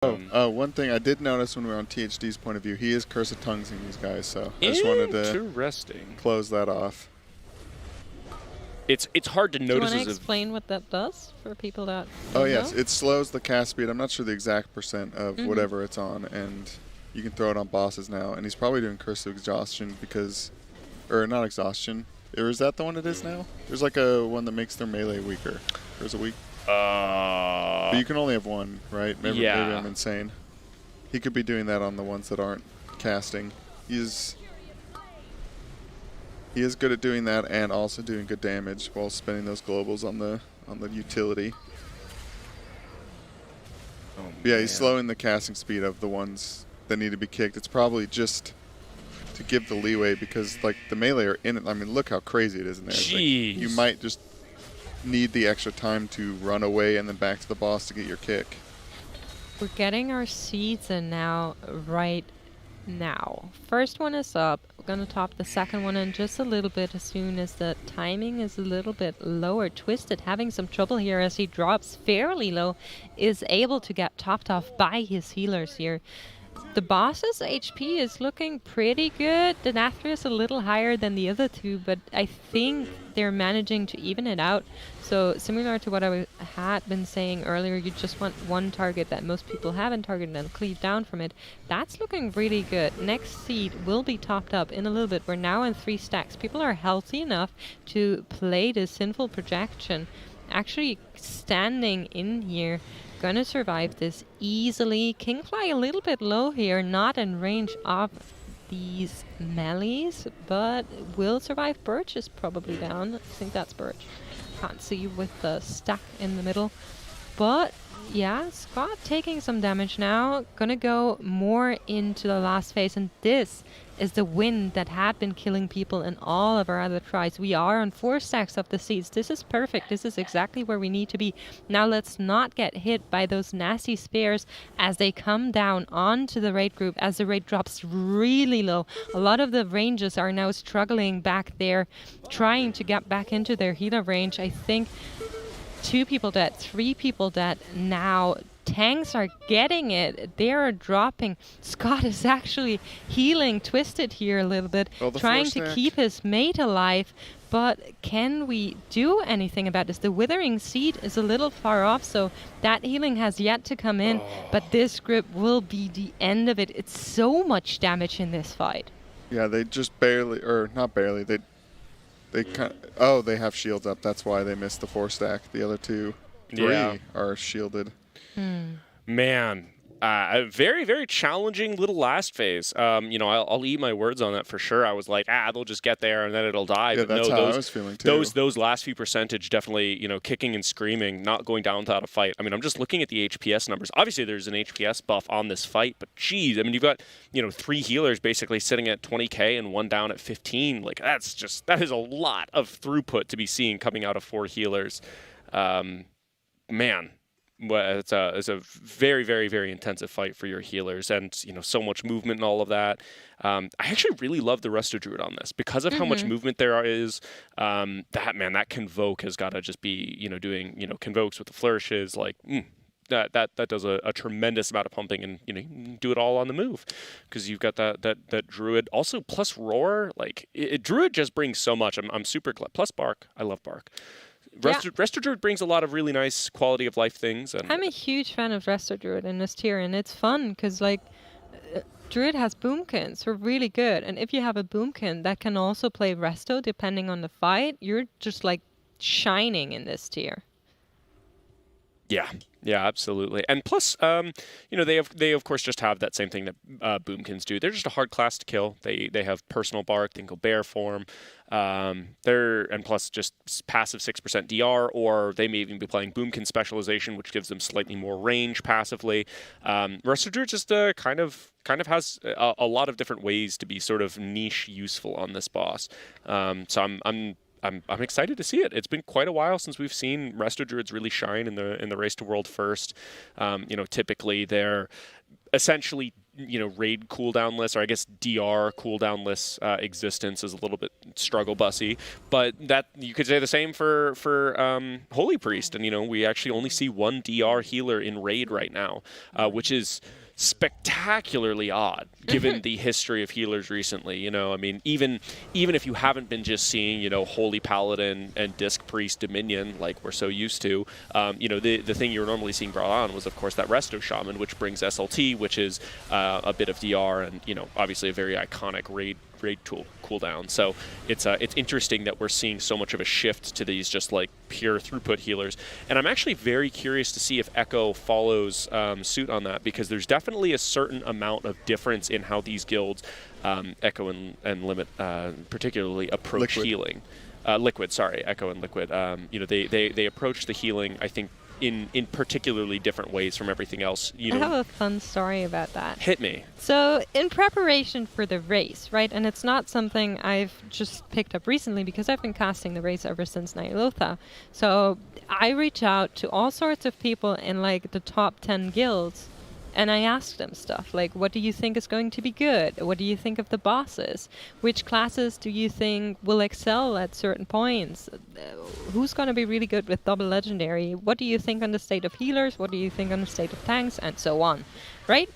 One thing I did notice when we were on THD's point of view, he is Curse of Tonguesing these guys, so I just wanted to close that off. It's hard to notice. Do you want to explain what that does for people that Oh yes, it slows the cast speed. I'm not sure the exact percent of whatever it's on, and you can throw it on bosses now. And he's probably doing Curse of Exhaustion because, or not Exhaustion, or is that the one it is now? There's like a one that makes their melee weaker. There's a weak. But you can only have one, right? Maybe I'm insane. He could be doing that on the ones that aren't casting. He is good at doing that and also doing good damage while spending those globals on the utility. Yeah, he's slowing the casting speed of the ones that need to be kicked. It's probably just to give the leeway because like the melee are in it. I mean, look how crazy it is in there. Like, you might just need the extra time to run away and then back to the boss to get your kick. We're getting our seeds in now, right now. First one is up. We're going to top the second one in just a little bit as soon as the timing is a little bit lower. Twisted having some trouble here as he drops fairly low, is able to get topped off by his healers here. The boss's HP is looking pretty good. The Nathra is a little higher than the other two, but I think they're managing to even it out. So similar to what I had been saying earlier, you just want one target that most people haven't targeted and cleave down from it. That's looking really good. Next seed will be topped up in a little bit. We're now in 3 stacks. People are healthy enough to play this Sinful Projection. Actually standing in here. Gonna survive this easily. Kingfly a little bit low here, not in range of these melees, but will survive. Birch is probably down. I think that's Birch. Can't see with the stack in the middle. But yeah, Scott taking some damage now. Gonna go more into the last phase, and this is the wind that had been killing people in all of our other tries. We are on 4 stacks of the seeds. This is perfect. This is exactly where we need to be. Now let's not get hit by those nasty spears as they come down onto the raid group as the raid drops really low. A lot of the ranges are now struggling back there, trying to get back into their healer range. I think 2 people dead, 3 people dead now. Tanks are getting it. They are dropping. Scott is actually healing Twisted here a little bit, trying to keep his mate alive. But can we do anything about this? The Withering Seed is a little far off, so that healing has yet to come in. But this grip will be the end of it. It's so much damage in this fight. Yeah, they just barely, or not barely, they kind of, oh, they have shields up. That's why they missed the 4 stack. The other 3 are shielded. Man, a very, very challenging little last phase. You know, I'll eat my words on that for sure. I was like, they'll just get there and then it'll die. Yeah, but that's no, how I was feeling too. Those last few percentage definitely, you know, kicking and screaming, not going down without a fight. I mean, I'm just looking at the HPS numbers. Obviously, there's an HPS buff on this fight, but geez, I mean, you've got, you know, 3 healers basically sitting at 20k and 1 down at 15. Like, that is a lot of throughput to be seeing coming out of 4 healers. Man. Well, it's a very, very, very intensive fight for your healers, and you know, so much movement and all of that. I actually really love the Resto Druid on this because of how much movement there is. That Convoke has got to just be, you know, doing, you know, Convokes with the flourishes, like that does a tremendous amount of pumping, and you know, you can do it all on the move because you've got that Druid also plus Roar. Like Druid just brings so much. I'm super glad. Plus Bark, I love Bark. Resto Druid brings a lot of really nice quality of life things. And I'm a huge fan of Resto Druid in this tier, and it's fun because like Druid has boomkins who are really good, and if you have a boomkin that can also play Resto depending on the fight, you're just like shining in this tier. Yeah, absolutely. And plus, you know, they of course just have that same thing that boomkins do. They're just a hard class to kill. They have personal bark. They can go bear form. And plus just passive 6% DR, or they may even be playing boomkin specialization, which gives them slightly more range passively. Resto Druid just kind of has a lot of different ways to be sort of niche useful on this boss. So I'm excited to see it. It's been quite a while since we've seen Resto Druids really shine in the Race to World First. You know, typically they're essentially raid cooldownless, or I guess DR cooldownless existence is a little bit struggle bussy. But that you could say the same for Holy Priest, and we actually only see one DR healer in raid right now, which is spectacularly odd given the history of healers recently. I mean, even if you haven't been just seeing Holy Paladin and Disc Priest Dominion like we're so used to, the thing you were normally seeing brought on was of course that Resto Shaman, which brings SLT, which is a bit of DR and obviously a very iconic raid tool cooldown. So it's interesting that we're seeing so much of a shift to these just like pure throughput healers, and I'm actually very curious to see if Echo follows suit on that, because there's definitely a certain amount of difference in how these guilds, Echo and Limit particularly, approach Liquid. healing. Liquid, sorry, Echo and Liquid. They approach the healing, I think, in particularly different ways from everything else. I have a fun story about that. Hit me. So in preparation for the race, right, and it's not something I've just picked up recently because I've been casting the race ever since Ny'alotha. So I reach out to all sorts of people in like the top 10 guilds, and I ask them stuff like, what do you think is going to be good? What do you think of the bosses? Which classes do you think will excel at certain points? Who's going to be really good with double legendary? What do you think on the state of healers? What do you think on the state of tanks? And so on, right?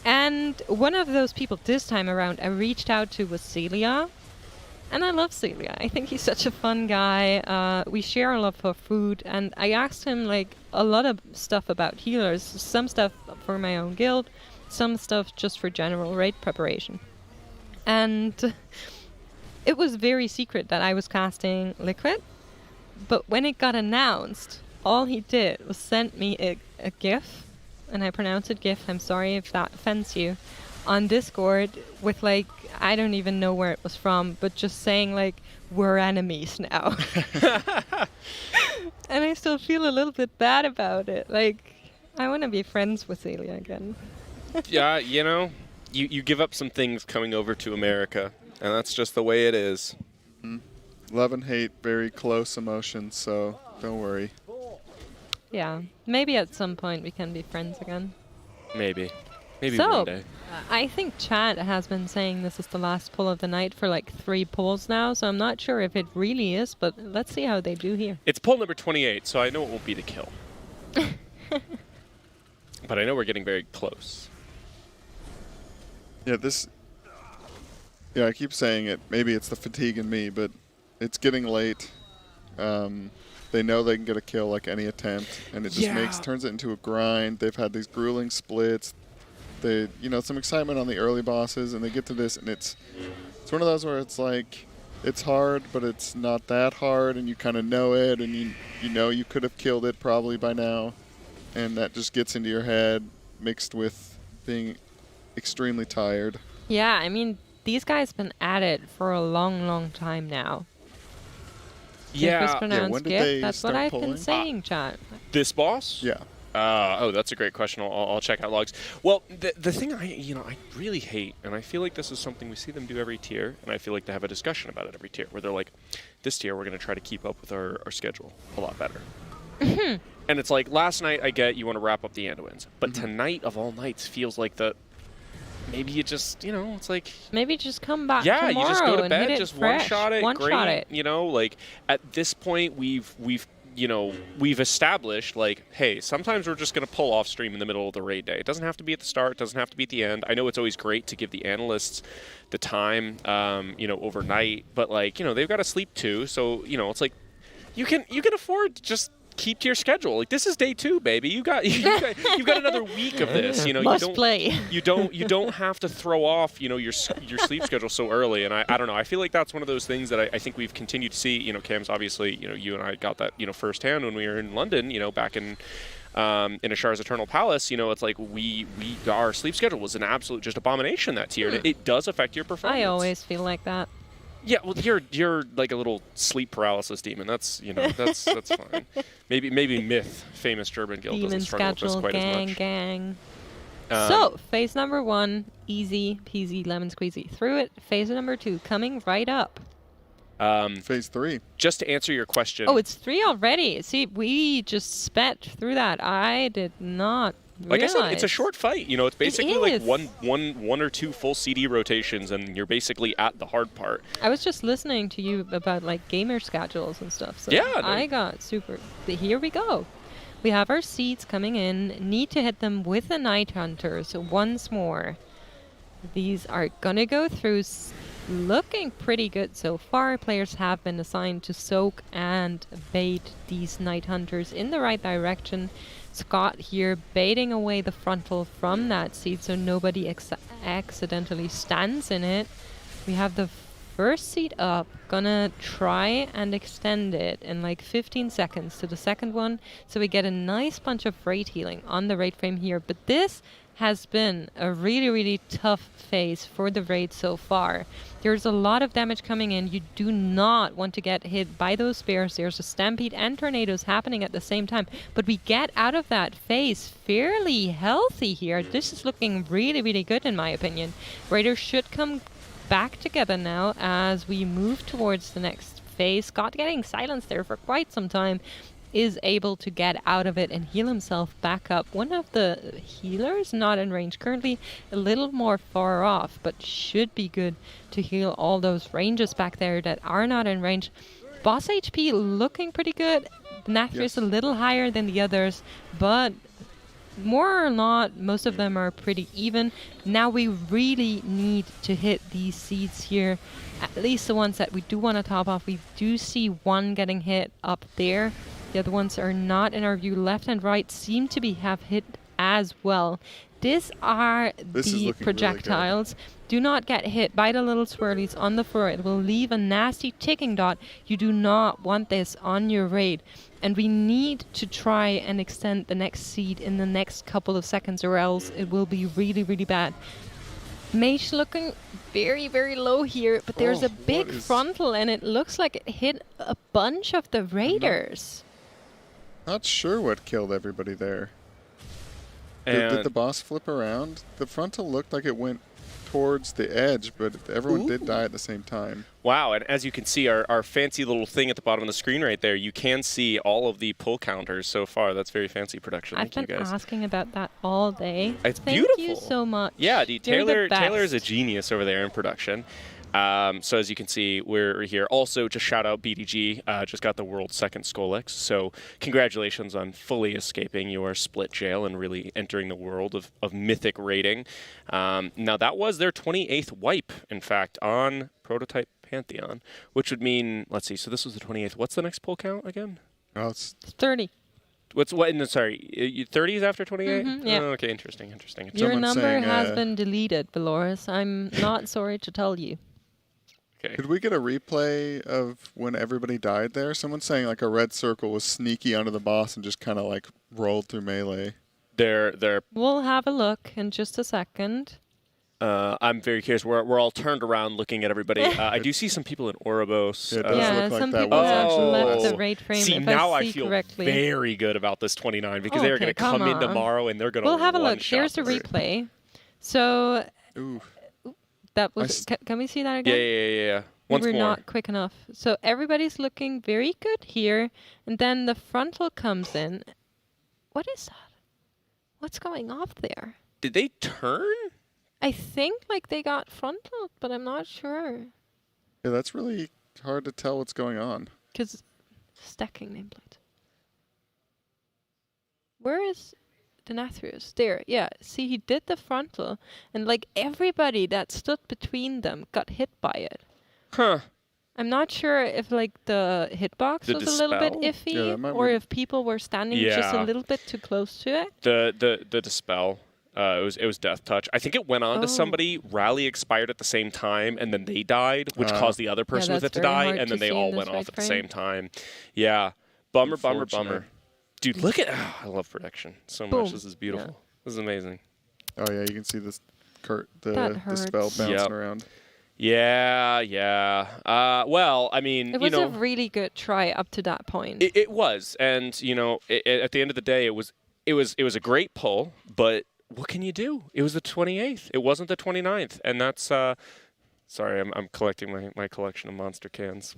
And one of those people this time around I reached out to was Celia. And I love Celia. I think he's such a fun guy. We share a love for food, and I asked him like a lot of stuff about healers. Some stuff for my own guild, some stuff just for general raid preparation. And it was very secret that I was casting Liquid, but when it got announced, all he did was send me a GIF, and I pronounce it GIF, I'm sorry if that offends you, on Discord with like, I don't even know where it was from, but just saying like, we're enemies now. And I still feel a little bit bad about it. Like, I want to be friends with Celia again. Yeah, you give up some things coming over to America, and that's just the way it is. Love and hate, very close emotions, so don't worry. Yeah, maybe at some point we can be friends again. Maybe one So, day. I think Chad has been saying this is the last pull of the night for like 3 pulls now, so I'm not sure if it really is, but let's see how they do here. It's pull number 28, so I know it won't be the kill. But I know we're getting very close. Yeah, I keep saying it. Maybe it's the fatigue in me, but it's getting late. They know they can get a kill like any attempt, and it just turns it into a grind. They've had these grueling splits. Some excitement on the early bosses, and they get to this, and it's one of those where it's like, it's hard, but it's not that hard, and you kind of know it, and you could have killed it probably by now, and that just gets into your head, mixed with being extremely tired. Yeah, I mean, these guys been at it for a long, long time now. Yeah. When did they That's what start I've pulling? been saying, Chad. This boss? Yeah. That's a great question. I'll check out logs. Well, the thing I really hate, and I feel like this is something we see them do every tier, and I feel like they have a discussion about it every tier, where they're like, this tier we're going to try to keep up with our schedule a lot better. And it's like, last night I get you want to wrap up the Anduins, but tonight of all nights feels like maybe you just, it's like... Maybe just come back tomorrow. tomorrow You just go to and bed, hit it just fresh. one-shot it, One-shot it. like, at this point we've established, like, hey, sometimes we're just going to pull off stream in the middle of the raid day. It doesn't have to be at the start. It doesn't have to be at the end. I know it's always great to give the analysts the time, overnight, but, like, they've got to sleep too. So, it's like, you can afford to just keep to your schedule. Like, this is day 2, baby. You've got another week of this. Must play. You don't have to throw off, your sleep schedule so early. And I don't know. I feel like that's one of those things that I think we've continued to see. Cam's obviously, you and I got that, firsthand when we were in London, back in Ashar's Eternal Palace. It's like our sleep schedule was an absolute just abomination that tier. And it does affect your performance. I always feel like that. Yeah, well, you're like a little sleep paralysis demon. That's that's fine. Maybe Myth, famous German guild, Demon doesn't struggle with this schedule, quite as much. gang. So, phase number 1, easy peasy lemon squeezy through it. Phase number 2, coming right up. Phase 3. Just to answer your question. Oh, it's 3 already. See, we just sped through that. I did not Like I said, it's a realize. short fight. You know, it's basically like is. one or two full CD rotations, and you're basically at the hard part. I was just listening to you about like gamer schedules and stuff, so Yeah, no. I got super. Here we go. We have our seeds coming in. Need to hit them with the Night Hunters once more. These are gonna go through. Looking pretty good so far. Players have been assigned to soak and bait these Night Hunters in the right direction. Scott here baiting away the frontal from that seed so nobody accidentally stands in it. We have the first seed up. Gonna try and extend it in like 15 seconds to the second one so we get a nice bunch of rate healing on the rate frame here. But this has been a really, really tough phase for the raid so far. There's a lot of damage coming in. You do not want to get hit by those bears. There's a stampede and tornadoes happening at the same time. But we get out of that phase fairly healthy here. This is looking really, really good in my opinion. Raiders should come back together now as we move towards the next phase. Scott getting silenced there for quite some time is able to get out of it and heal himself back up. One of the healers not in range currently, a little more far off, but should be good to heal all those ranges back there that are not in range. Boss HP looking pretty good. Nathrius a little higher than the others, but more or not, most of them are pretty even. Now we really need to hit these seeds here, at least the ones that we do want to top off. We do see one getting hit up there. The other ones are not in our view. Left and right seem to have hit as well. These are the projectiles. Really do not get hit by the little swirlies on the floor. It will leave a nasty ticking dot. You do not want this on your raid. And we need to try and extend the next seed in the next couple of seconds or else it will be really, really bad. Mage looking very, very low here, but there's a big frontal and it looks like it hit a bunch of the raiders. Not sure what killed everybody there. Did the boss flip around? The frontal looked like it went towards the edge, but everyone did die at the same time. Wow, and as you can see, our fancy little thing at the bottom of the screen right there, you can see all of the pull counters so far. That's very fancy production. I've been asking about that all day. It's beautiful. Thank you so much. Yeah, Taylor is a genius over there in production. So as you can see, we're here. Also, just shout out BDG, just got the world's second Skolex. So congratulations on fully escaping your split jail and really entering the world of Mythic raiding. Now that was their 28th wipe, in fact, on Prototype Pantheon, which would mean, let's see, so this was the 28th. What's the next pull count again? Oh, it's 30. Sorry, 30 is after 28? Yeah. Oh, okay, interesting. Your number has been deleted, Beloris. I'm not sorry to tell you. Okay. Could we get a replay of when everybody died there? Someone's saying like a red circle was sneaky onto the boss and just kind of like rolled through melee. We'll have a look in just a second. I'm very curious. We're all turned around looking at everybody. I do see some people in Ouroboros. It does look like some that people was have actually left the the raid frame. See, if now I I see feel correctly. very good about this 29 because they are going to come in tomorrow and they're going to We'll have a look. Here's the replay. So that was. Can we see that again? Yeah. We were not quick enough. So everybody's looking very good here, and then the frontal comes in. What is that? What's going off there? Did they turn? I think like they got frontal, but I'm not sure. Yeah, that's really hard to tell what's going on. Because stacking nameplate. Where is the Nathrius? There, yeah. See, he did the frontal, and like everybody that stood between them got hit by it. Huh. I'm not sure if like the hitbox was a little bit iffy, or if people were standing just a little bit too close to it. The dispel. It was death touch. I think it went on to somebody. Rally expired at the same time, and then they died, which caused the other person with it to die, and then they all went off at the same time. Yeah, bummer. Dude, look at I love production so much. This is beautiful. Yeah. This is amazing. Oh yeah, you can see this the spell bouncing around. Yeah. Well, I mean, it was a really good try up to that point. It was, and at the end of the day, it was a great pull, but what can you do? It was the 28th. It wasn't the 29th, and that's. Sorry, I'm collecting my collection of monster cans.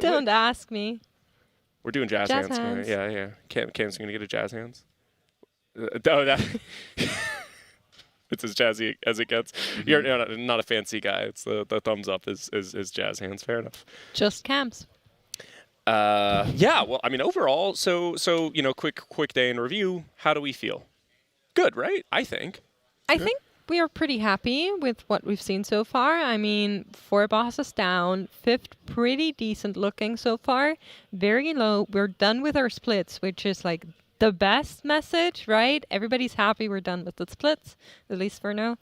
Don't ask me. We're doing jazz, Jazz hands. hands. Yeah. Cam's going to get a jazz hands. Oh, that. It's as jazzy as it gets. You're not a fancy guy. It's the thumbs up is jazz hands. Fair enough. Just camps. Yeah. Well, I mean, overall, so quick day in review. How do we feel? Good, right? I think. I think we are pretty happy with what we've seen so far. I mean, 4 bosses down, 5th pretty decent looking so far. Very low. We're done with our splits, which is like the best message, right? Everybody's happy we're done with the splits, at least for now.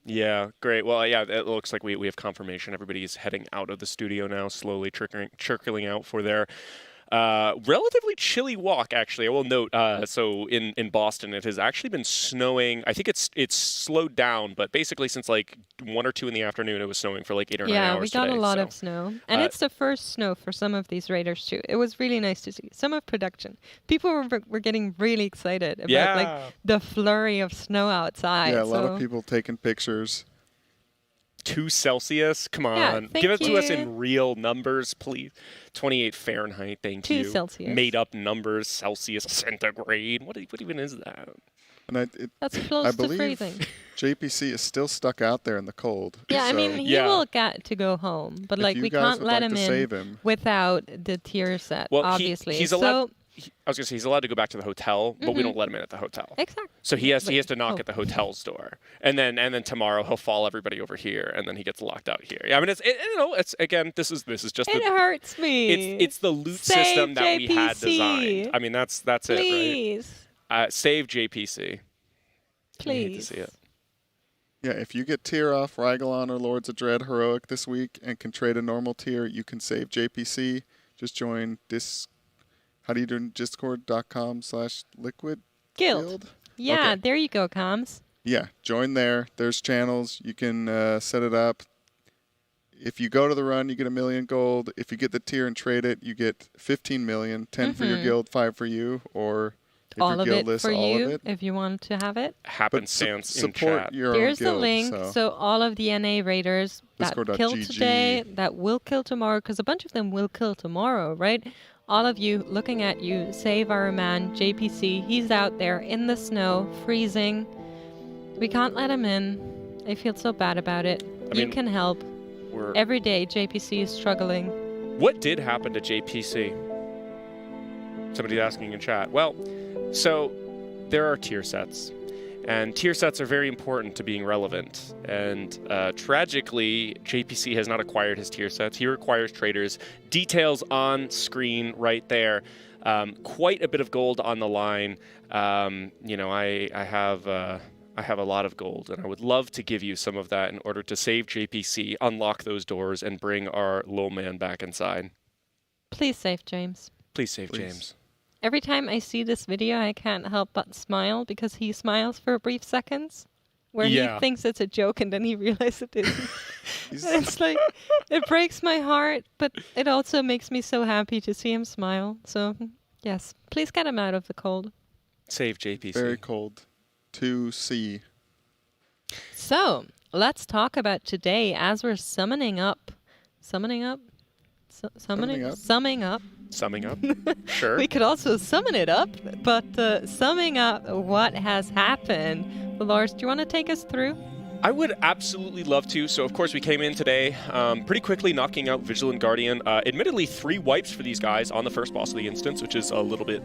Yeah, great. Well, yeah, it looks like we have confirmation. Everybody's heading out of the studio now, slowly trickling out for their relatively chilly walk, actually. I will note, so in Boston, it has actually been snowing. I think it's slowed down, but basically since like 1 or 2 in the afternoon, it was snowing for like 8 or 9 hours Yeah, we got today, a lot so. of snow. And it's the first snow for some of these raiders, too. It was really nice to see. Some of production. People were getting really excited about like the flurry of snow outside. Yeah, a lot of people taking pictures. 2 Celsius. Come on. Yeah, Give it to us you. in real numbers, please. 28 Fahrenheit. Thank 2 you. Celsius. Made up numbers. Celsius, centigrade. What even is that? And That's I close to believe freezing. JPC is still stuck out there in the cold. Yeah, I so mean, he will get to go home, but if like you we guys can't would let like him to in save him. without the tier set, Well, obviously. he's allowed. I was gonna say he's allowed to go back to the hotel, but we don't let him in at the hotel. Exactly. So he has to knock Oh. at the hotel's door, and then tomorrow he'll follow everybody over here, and then he gets locked out here. Yeah, I mean it's again this is just It hurts me. it's the loot Save system that we had JPC. designed. I mean that's Please. it, right? Save JPC. I hate to Please. see it. Yeah, if you get tier off Rygalon or Lords of Dread Heroic this week and can trade a normal tier, you can save JPC. Just join how do you do discord.com/liquid Guild. Yeah, Okay. there you go, comms. Yeah, join there. There's channels. You can set it up. If you go to the run, you get 1 million gold. If you get the tier and trade it, you get 15 million. 10 for your guild, 5 for you, or if All your of guild it list, for all you, of it. if you want to have it. Happenstance in support chat. your Here's own guild. the link. So all of the NA raiders that killed Discord.gg. today, that will kill tomorrow, because a bunch of them will kill tomorrow, right? All of you, looking at you, save our man, JPC. He's out there in the snow, freezing. We can't let him in. I feel so bad about it. You mean, can help. Every day, JPC is struggling. What did happen to JPC? Somebody's asking in chat. Well, so there are tier sets, and tier sets are very important to being relevant. And tragically, JPC has not acquired his tier sets. He requires traders. Details on screen right there. Quite a bit of gold on the line. I have a lot of gold, and I would love to give you some of that in order to save JPC, unlock those doors, and bring our low man back inside. Please save James. Please save James. Every time I see this video, I can't help but smile because he smiles for brief seconds where he thinks it's a joke and then he realizes it isn't. And it's like, it breaks my heart, but it also makes me so happy to see him smile. So, yes, please get him out of the cold. Save JPC. Very cold. 2C. So, let's talk about today as we're summing up. Summing up? Summing up? Summing up. Summing up? Sure. We could also summon it up, but summing up what has happened. Lars, do you want to take us through? I would absolutely love to. So, of course, we came in today pretty quickly, knocking out Vigilant Guardian. Admittedly, 3 wipes for these guys on the first boss of the instance, which is a little bit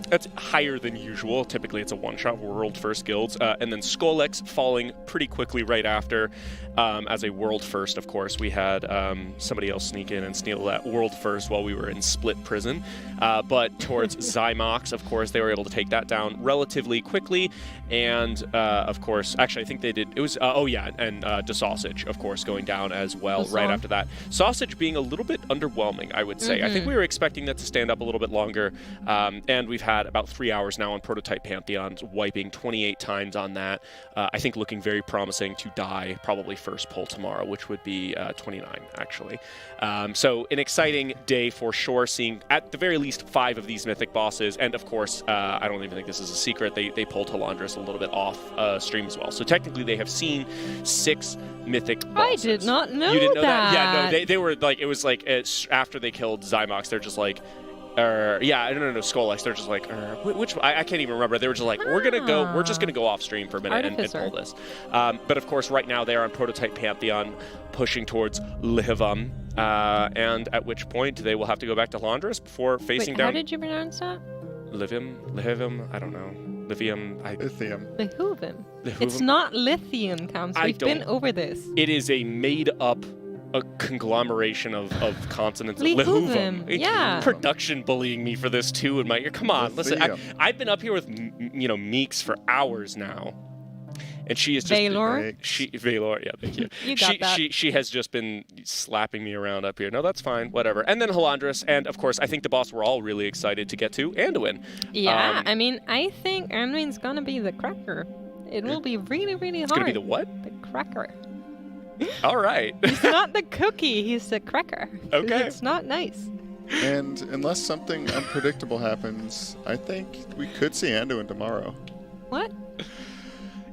that's higher than usual. Typically, it's a one-shot world first guilds. And then Skolex falling pretty quickly right after. As a world first, of course, we had somebody else sneak in and steal that world first while we were in split prison. But towards Zymox, of course, they were able to take that down relatively quickly. And, of course, actually, I think they did. It was, and DeSausage, of course, going down as well right after that. Sausage being a little bit underwhelming, I would say. I think we were expecting that to stand up a little bit longer. And we've had about 3 hours now on Prototype Pantheons, wiping 28 times on that. I think looking very promising to die probably first pull tomorrow, which would be 29, actually. So an exciting day for sure, seeing at the very least 5 of these mythic bosses. And, of course, I don't even think this is a secret. They pulled Halandris a little bit off stream as well. So technically they have seen seen 6 mythic bosses. I did not know You didn't know that? Yeah, no, that. they were like, it was like after they killed Zymox, they're just like, no, Skolex. They're just like, which I can't even remember. They were just like, we're just gonna go off stream for a minute and pull this. But of course, right now they are on Prototype Pantheon, pushing towards Lihivam, and at which point they will have to go back to Londres before facing down. How did you pronounce that? Lihivam, I don't know. Lithium. Lihuvim. It's not lithium, Counts. We've been over this. It is a made-up conglomeration of consonants. Lihuvim. Yeah. Production bullying me for this too in my ear. Come on, listen. I've been up here with Meeks for hours now, and she is just Valor. Valor. Yeah, thank you. You got that. She has just been slapping me around up here. No, that's fine. Whatever. And then Halandris, and of course, I think the boss we're all really excited to get to, Anduin. Yeah, I mean, I think Anduin's gonna be the cracker. It will be really, really hard. It's gonna be the what? The cracker. All right. He's not the cookie, he's the cracker. Okay. It's not nice. And unless something unpredictable happens, I think we could see Anduin tomorrow. What?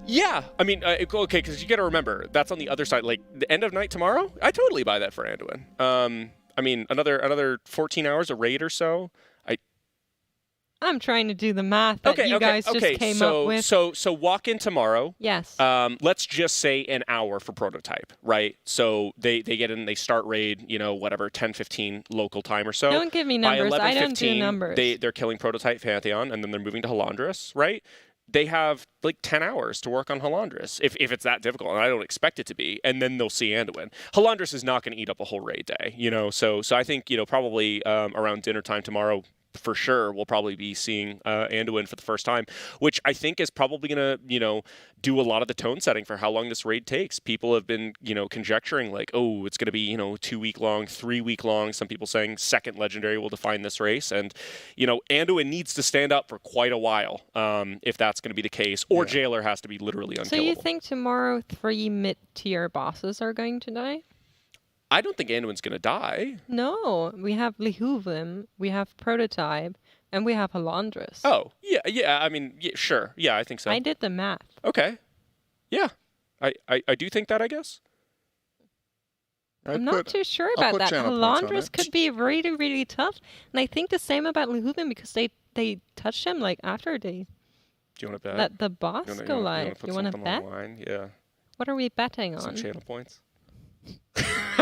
Yeah, I mean, okay, because you got to remember that's on the other side. Like the end of night tomorrow, I totally buy that for Anduin. I mean, another 14 hours a raid or so. I'm trying to do the math that you guys just came up with. So walk in tomorrow. Yes. Let's just say an hour for prototype, right? So they get in, they start raid, 10:15 local time or so. Don't give me numbers. I don't do numbers. They're killing Prototype Pantheon, and then they're moving to Halandris, right? They have like 10 hours to work on Halandris, if it's that difficult, and I don't expect it to be, and then they'll see Anduin. Halandris is not going to eat up a whole raid day, so I think, probably around dinner time tomorrow, for sure, we'll probably be seeing Anduin for the first time, which I think is probably going to, do a lot of the tone setting for how long this raid takes. People have been, conjecturing like, oh, it's going to be, 2-week long, 3-week long. Some people saying second legendary will define this race. And, Anduin needs to stand up for quite a while if that's going to be the case, or Jailer has to be literally unkillable. So you think tomorrow 3 mid-tier bosses are going to die? I don't think Anduin's going to die. No, we have Lihuvim, we have Prototype, and we have Halandris. Oh, yeah. I mean, sure. Yeah, I think so. I did the math. Okay. Yeah. I do think that, I guess. I'm not too sure about that. Halandris could be really, really tough. And I think the same about Lihuvim because they touched him like after they... Do you want to bet? Let the boss go live. You want to bet? Yeah. What are we betting on? Some channel points.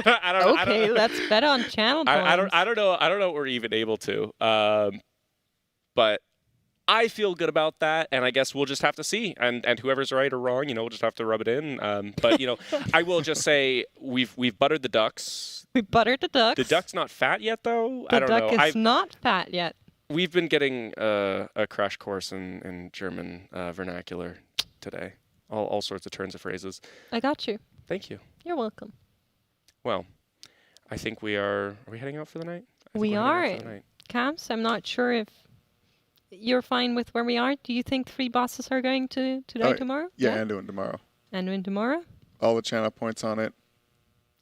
Okay, let's bet on channel points. I don't know what we're even able to. But I feel good about that, and I guess we'll just have to see. And whoever's right or wrong, we'll just have to rub it in. But I will just say we've buttered the ducks. We buttered the ducks. The duck's not fat yet, though. The duck is not fat yet. We've been getting a crash course in German vernacular today. All sorts of turns of phrases. I got you. Thank you. You're welcome. Well, I think we are... Are we heading out for the night? We are. Camps, I'm not sure if you're fine with where we are. Do you think 3 bosses are going to die tomorrow? Yeah, Anduin tomorrow. Anduin tomorrow? All the channel points on it.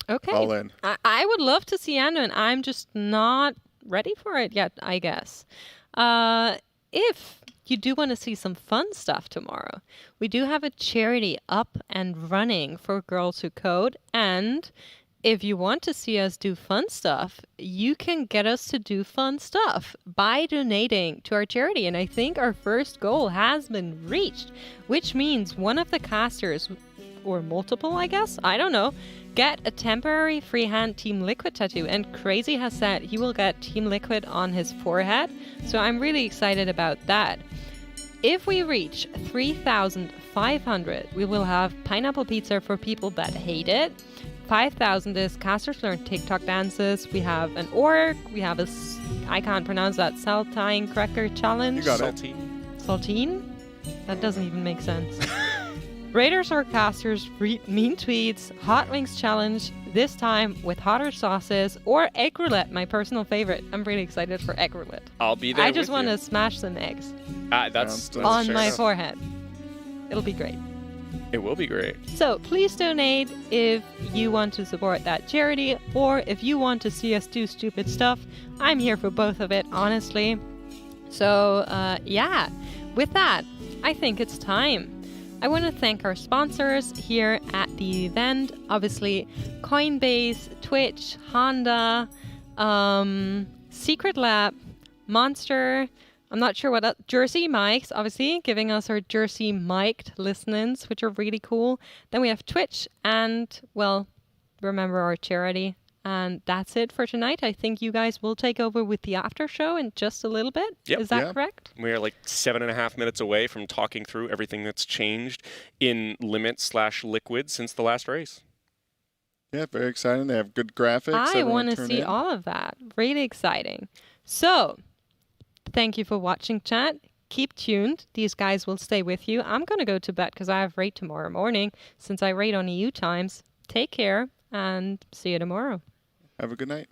Okay. All in. I would love to see Anduin. I'm just not ready for it yet, I guess. If you do want to see some fun stuff tomorrow, we do have a charity up and running for Girls Who Code, and if you want to see us do fun stuff, you can get us to do fun stuff by donating to our charity. And I think our first goal has been reached, which means one of the casters, or multiple, I guess, I don't know, get a temporary freehand Team Liquid tattoo. And Crazy has said he will get Team Liquid on his forehead. So I'm really excited about that. If we reach 3,500, we will have pineapple pizza for people that hate it. 5,000 is casters learn TikTok dances. We have an orc. We have I can't pronounce that, saltine cracker challenge. You got Saltine. it. Saltine? That doesn't even make sense. Raiders or casters read mean tweets, hot wings challenge, this time with hotter sauces, or egg roulette, my personal favorite. I'm really excited for egg roulette. I'll be there. I just want to smash some eggs that's on fair my enough. forehead. It'll be great. It will be great. So please donate if you want to support that charity, or if you want to see us do stupid stuff. I'm here for both of it, honestly. So yeah, with that, I think it's time I want to thank our sponsors here at the event. Obviously, Coinbase, Twitch, Honda, Secret Lab, Monster. I'm not sure what else. Jersey mics, obviously, giving us our Jersey mic'd listenings, which are really cool. Then we have Twitch and, well, remember our charity. And that's it for tonight. I think you guys will take over with the after show in just a little bit. Yep. Is that correct? We are like 7.5 minutes away from talking through everything that's changed in Limit/Liquid since the last race. Yeah, very exciting. They have good graphics. I want to Everyone see turn in. all of that. Really exciting. So, thank you for watching, chat. Keep tuned. These guys will stay with you. I'm going to go to bed because I have raid tomorrow morning since I raid on EU times. Take care and see you tomorrow. Have a good night.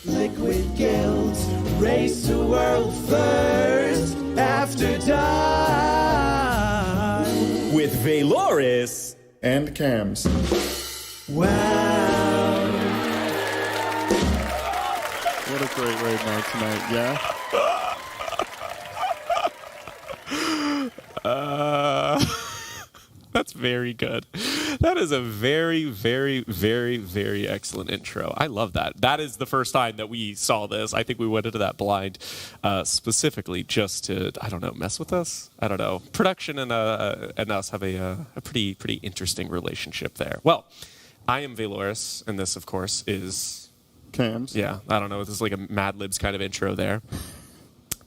Liquid guilt, race to world first after dark. With Valoris and Cams. Wow. great raid night tonight. Yeah. That's very good. That is a very, very, very, very excellent intro. I love that. That is the first time that we saw this. I think we went into that blind specifically just to, I don't know, mess with us. I don't know. Production and us have a pretty interesting relationship there. Well, I am Valoris, and this, of course, is Cams. Yeah, I don't know. This is like a Mad Libs kind of intro there.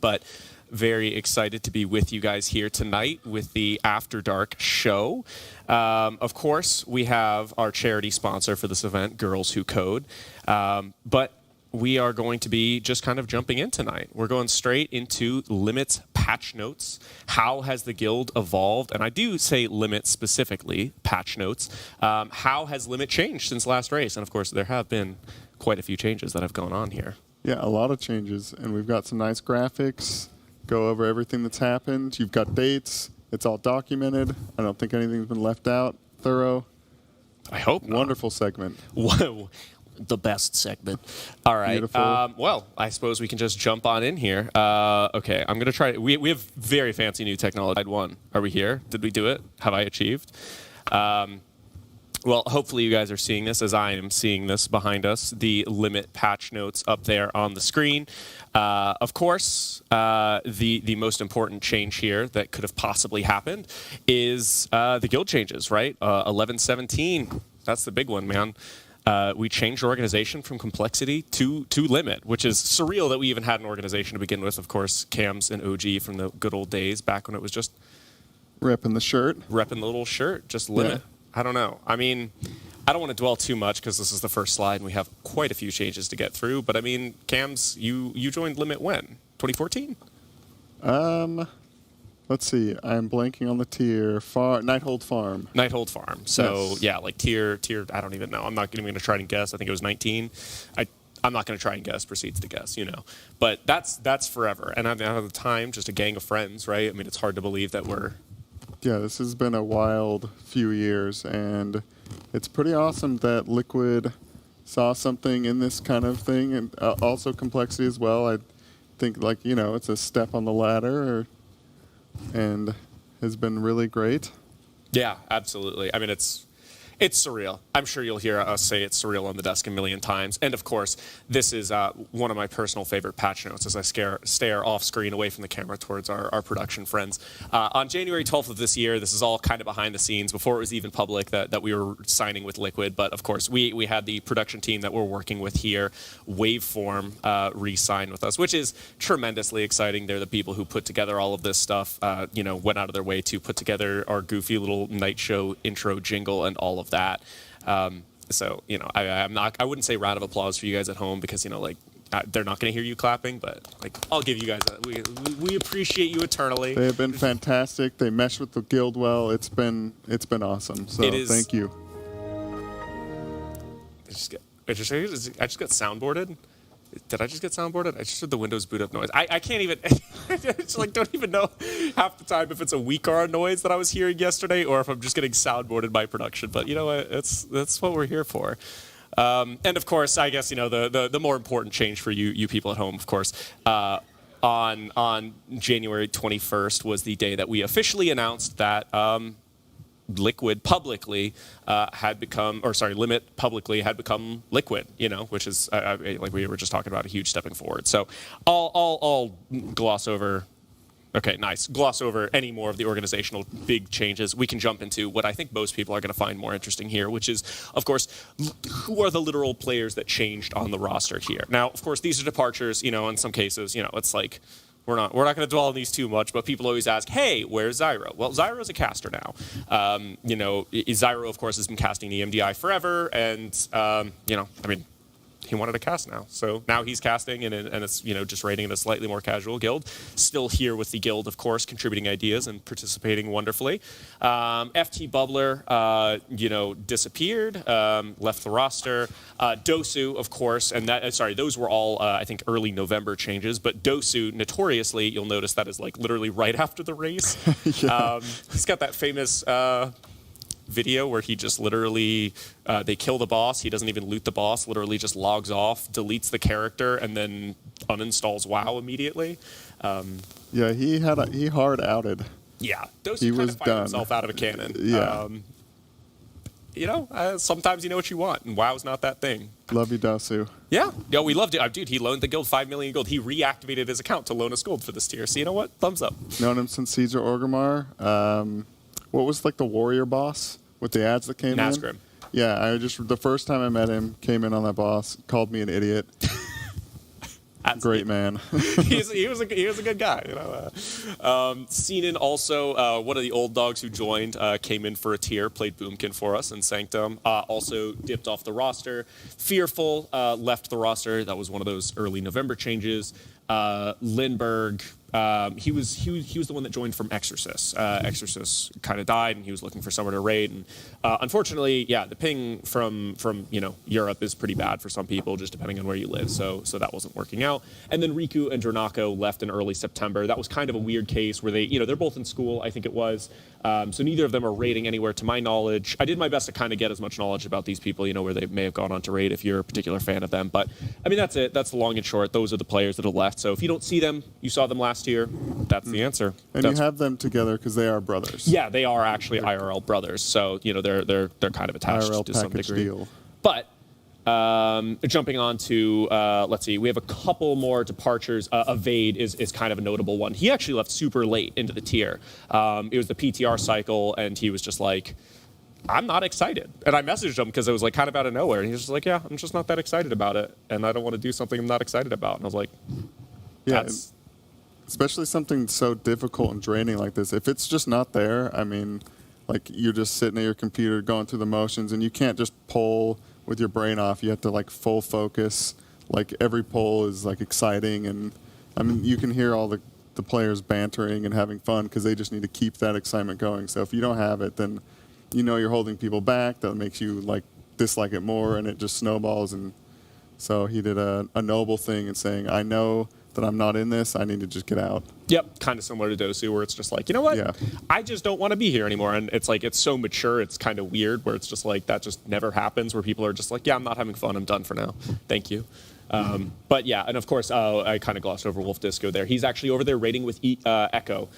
But very excited to be with you guys here tonight with the After Dark show. Of course, we have our charity sponsor for this event, Girls Who Code. But we are going to be just kind of jumping in tonight. We're going straight into Limit's patch notes. How has the guild evolved? And I do say Limit specifically, patch notes. How has Limit changed since last race? And of course, there have been quite a few changes that have gone on here. Yeah, a lot of changes. And we've got some nice graphics. Go over everything that's happened. You've got dates. It's all documented. I don't think anything's been left out. Thorough. I hope not. Wonderful segment. Whoa. The best segment. All right. Beautiful. Well, I suppose we can just jump on in here. Okay, I'm going to try. We have very fancy new technology. Are we here? Did we do it? Have I achieved? Well, hopefully you guys are seeing this as I am seeing this behind us, the Limit patch notes up there on the screen. Of course, the most important change here that could have possibly happened is the guild changes, right? 11-17, that's the big one, man. We changed organization from complexity to Limit, which is surreal that we even had an organization to begin with. Of course, Cams and OG from the good old days back when it was just Repping the shirt. Repping the little shirt, just Limit. Yeah. I don't know. I mean, I don't want to dwell too much because this is the first slide and we have quite a few changes to get through. But I mean, Cams, you joined Limit when? 2014? Let's see. I'm blanking on the tier. Nighthold Farm. Nighthold Farm. So yes. Yeah, like tier. I don't even know. I'm not even going to try and guess. I think it was 19. I'm not going to try and guess. Proceeds to guess, you know. But that's forever. And at the time, just a gang of friends, right? I mean, it's hard to believe that we're. Yeah, this has been a wild few years, and it's pretty awesome that Liquid saw something in this kind of thing, and also complexity as well. I think, like, you know, it's a step on the ladder, and has been really great. Yeah, absolutely. I mean, it's surreal. I'm sure you'll hear us say it's surreal on the desk a million times. And of course, this is one of my personal favorite patch notes as I stare off screen away from the camera towards our production friends. On January 12th of this year, this is all kind of behind the scenes before it was even public that we were signing with Liquid. But of course, we had the production team that we're working with here, Waveform, re-sign with us, which is tremendously exciting. They're the people who put together all of this stuff, went out of their way to put together our goofy little night show intro jingle and all of that. So, you know, I wouldn't say round of applause for you guys at home because, you know, like, they're not going to hear you clapping, but like, I'll give you guys we appreciate you eternally. They have been fantastic. They mesh with the guild well. It's been awesome. So thank you. I just got soundboarded. Did I just get soundboarded? I just heard the Windows boot up noise. I can't even. It's like, don't even know half the time if it's a WeCar noise that I was hearing yesterday or if I'm just getting soundboarded by production. But you know what? That's what we're here for. And of course, I guess, you know, the more important change for you people at home, of course, on January 21st was the day that we officially announced that Liquid publicly Limit publicly had become Liquid, you know, which is like we were just talking about, a huge stepping forward. So I'll gloss over. Okay, nice. Gloss over any more of the organizational big changes. We can jump into what I think most people are going to find more interesting here, which is, of course, who are the literal players that changed on the roster here. Now, of course, these are departures. You know, in some cases, you know, it's like. We're not going to dwell on these too much, but people always ask, hey, where's Zyro? Well, Zyro's a caster now. Zyro, of course, has been casting the MDI forever, and, he wanted to cast now. So now he's casting, and it's, you know, just raiding in a slightly more casual guild. Still here with the guild, of course, contributing ideas and participating wonderfully. FT Bubbler, disappeared, left the roster. Dosu, of course, and those were all, I think, early November changes. But Dosu, notoriously, you'll notice that is like literally right after the race. Yeah. He's got that famous video where he just literally, they kill the boss. He doesn't even loot the boss, literally just logs off, deletes the character, and then uninstalls WoW immediately. Yeah, he hard outed. Yeah, Dosu He kind was of fired done. himself out of a cannon. Yeah. Sometimes you know what you want, and WoW's not that thing. Love you, Dosu. Yeah, we loved it. Dude, he loaned the guild 5 million gold. He reactivated his account to loan us gold for this tier. So you know what? Thumbs up. Known him since Caesar Orgrimmar. What was like the warrior boss with the ads that came Nazgrim. in? Yeah, the first time I met him, came in on that boss, called me an idiot. Great man. he was a good guy. Seenan also, one of the old dogs who joined, came in for a tier, played Boomkin for us in Sanctum. Also dipped off the roster. Fearful left the roster. That was one of those early November changes. Lindbergh. He was the one that joined from Exorcist. Exorcist kind of died, and he was looking for somewhere to raid. And unfortunately, the ping from Europe is pretty bad for some people, just depending on where you live. So that wasn't working out. And then Riku and Dronako left in early September. That was kind of a weird case where they're both in school, I think it was. So neither of them are raiding anywhere, to my knowledge. I did my best to kind of get as much knowledge about these people, where they may have gone on to raid if you're a particular fan of them. But I mean, that's it. That's the long and short. Those are the players that have left. So if you don't see them, you saw them last year. That's the answer. And you have them together because they are brothers. Yeah, they are actually IRL brothers. So they're kind of attached IRL to some package degree. deal. But jumping on to, let's see, we have a couple more departures. Evade is kind of a notable one. He actually left super late into the tier. It was the PTR cycle, and he was just like, I'm not excited. And I messaged him because it was like kind of out of nowhere. And he was just like, yeah, I'm just not that excited about it. And I don't want to do something I'm not excited about. And I was like, Yeah, especially something so difficult and draining like this. If it's just not there, I mean, like you're just sitting at your computer going through the motions, and you can't just pull with your brain off. You have to like full focus. Like every pull is like exciting, and I mean you can hear all the players bantering and having fun because they just need to keep that excitement going. So if you don't have it, then you're holding people back. That makes you like dislike it more, and it just snowballs. And so he did a noble thing in saying, I know that I'm not in this, I need to just get out. Yep, kind of similar to Dosu, where it's just like, you know what? Yeah. I just don't want to be here anymore. And it's like, it's so mature, it's kind of weird, where it's just like, that just never happens, where people are just like, yeah, I'm not having fun, I'm done for now. Thank you. But yeah, and of course, I kind of glossed over Wolf Disco there. He's actually over there raiding with Echo.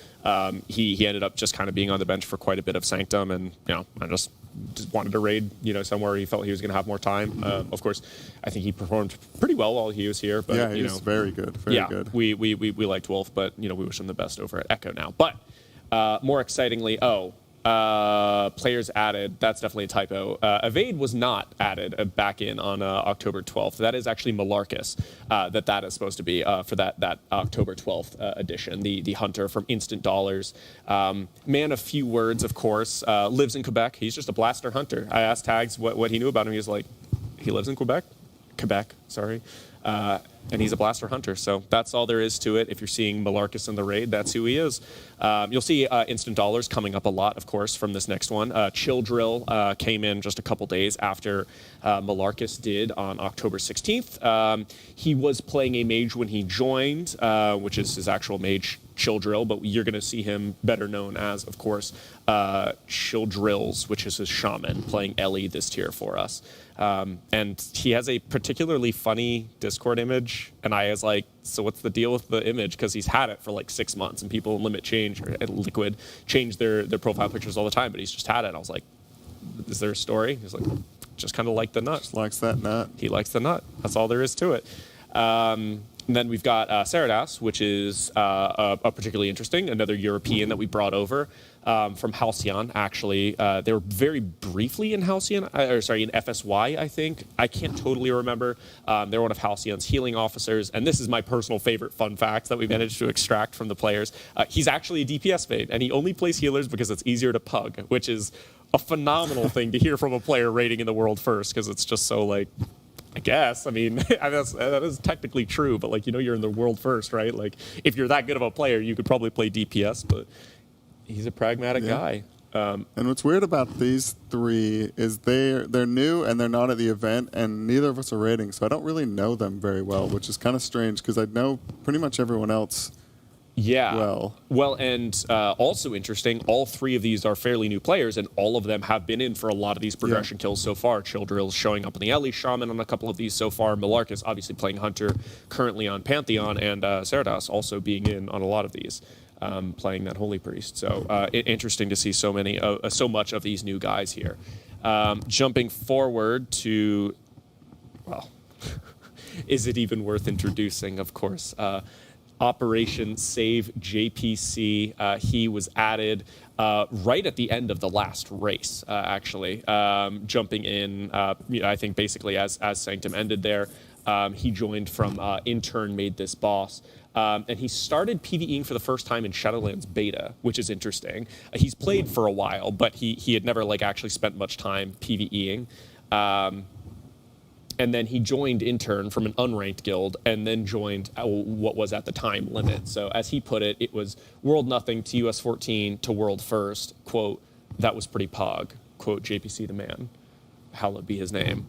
He ended up just kind of being on the bench for quite a bit of Sanctum, and I just wanted to raid somewhere he felt he was going to have more time. Of course, I think he performed pretty well while he was here. But yeah, he was very good. Very good. We liked Wolf, but we wish him the best over at Echo now. But more excitingly, players added. That's definitely a typo. Evade was not added back in on October 12th. That is actually Malarcus. That is supposed to be for that October 12th edition. The hunter from Instant Dollars. Man of few words, of course. Lives in Quebec. He's just a blaster hunter. I asked Tags what he knew about him. He was like, he lives in Quebec. Sorry. And he's a blaster hunter, so that's all there is to it. If you're seeing Malarcus in the raid, that's who he is. You'll see Instant Dollars coming up a lot, of course, from this next one. Chill Drill came in just a couple days after Malarcus did on October 16th. He was playing a mage when he joined, which is his actual mage, Chill Drill, but you're going to see him better known as, of course, Chill Drills, which is his shaman, playing Ellie this tier for us. And he has a particularly funny Discord image, and I was like, so what's the deal with the image? Because he's had it for like 6 months, and people in Liquid change their profile pictures all the time, but he's just had it. And I was like, is there a story? He's like, just kind of like the nut. Just likes that nut. He likes the nut. That's all there is to it. And then we've got Saradas, which is a particularly interesting, another European that we brought over from Halcyon, actually. They were very briefly in Halcyon, in FSY, I think. I can't totally remember. They're one of Halcyon's healing officers, and this is my personal favorite fun fact that we managed to extract from the players. He's actually a DPS main, and he only plays healers because it's easier to pug, which is a phenomenal thing to hear from a player rating in the world first, because it's just so, like, I guess. I mean, that is technically true, but, like, you're in the world first, right? Like, if you're that good of a player, you could probably play DPS, but he's a pragmatic guy. And what's weird about these three is they're new and they're not at the event, and neither of us are rating, so I don't really know them very well, which is kind of strange because I know pretty much everyone else well. Well, and also interesting, all 3 of these are fairly new players, and all of them have been in for a lot of these progression kills so far. Childrill's showing up in the Ellie, Shaman on a couple of these so far. Malarcus obviously playing Hunter currently on Pantheon, and Cerdas also being in on a lot of these. Playing that Holy Priest. So interesting to see so much of these new guys here. Jumping forward to, well, is it even worth introducing? Of course, Operation Save JPC. He was added right at the end of the last race, actually, jumping in. I think basically as Sanctum ended there, he joined from Intern Made This Boss. And he started PvEing for the first time in Shadowlands beta, which is interesting. He's played for a while, but he had never actually spent much time PvEing. And then he joined Intern from an unranked guild, and then joined what was at the time Limit. So as he put it, it was World Nothing to US 14 to World First. Quote, that was pretty pog. Quote, JPC the man. Hallowed be his name.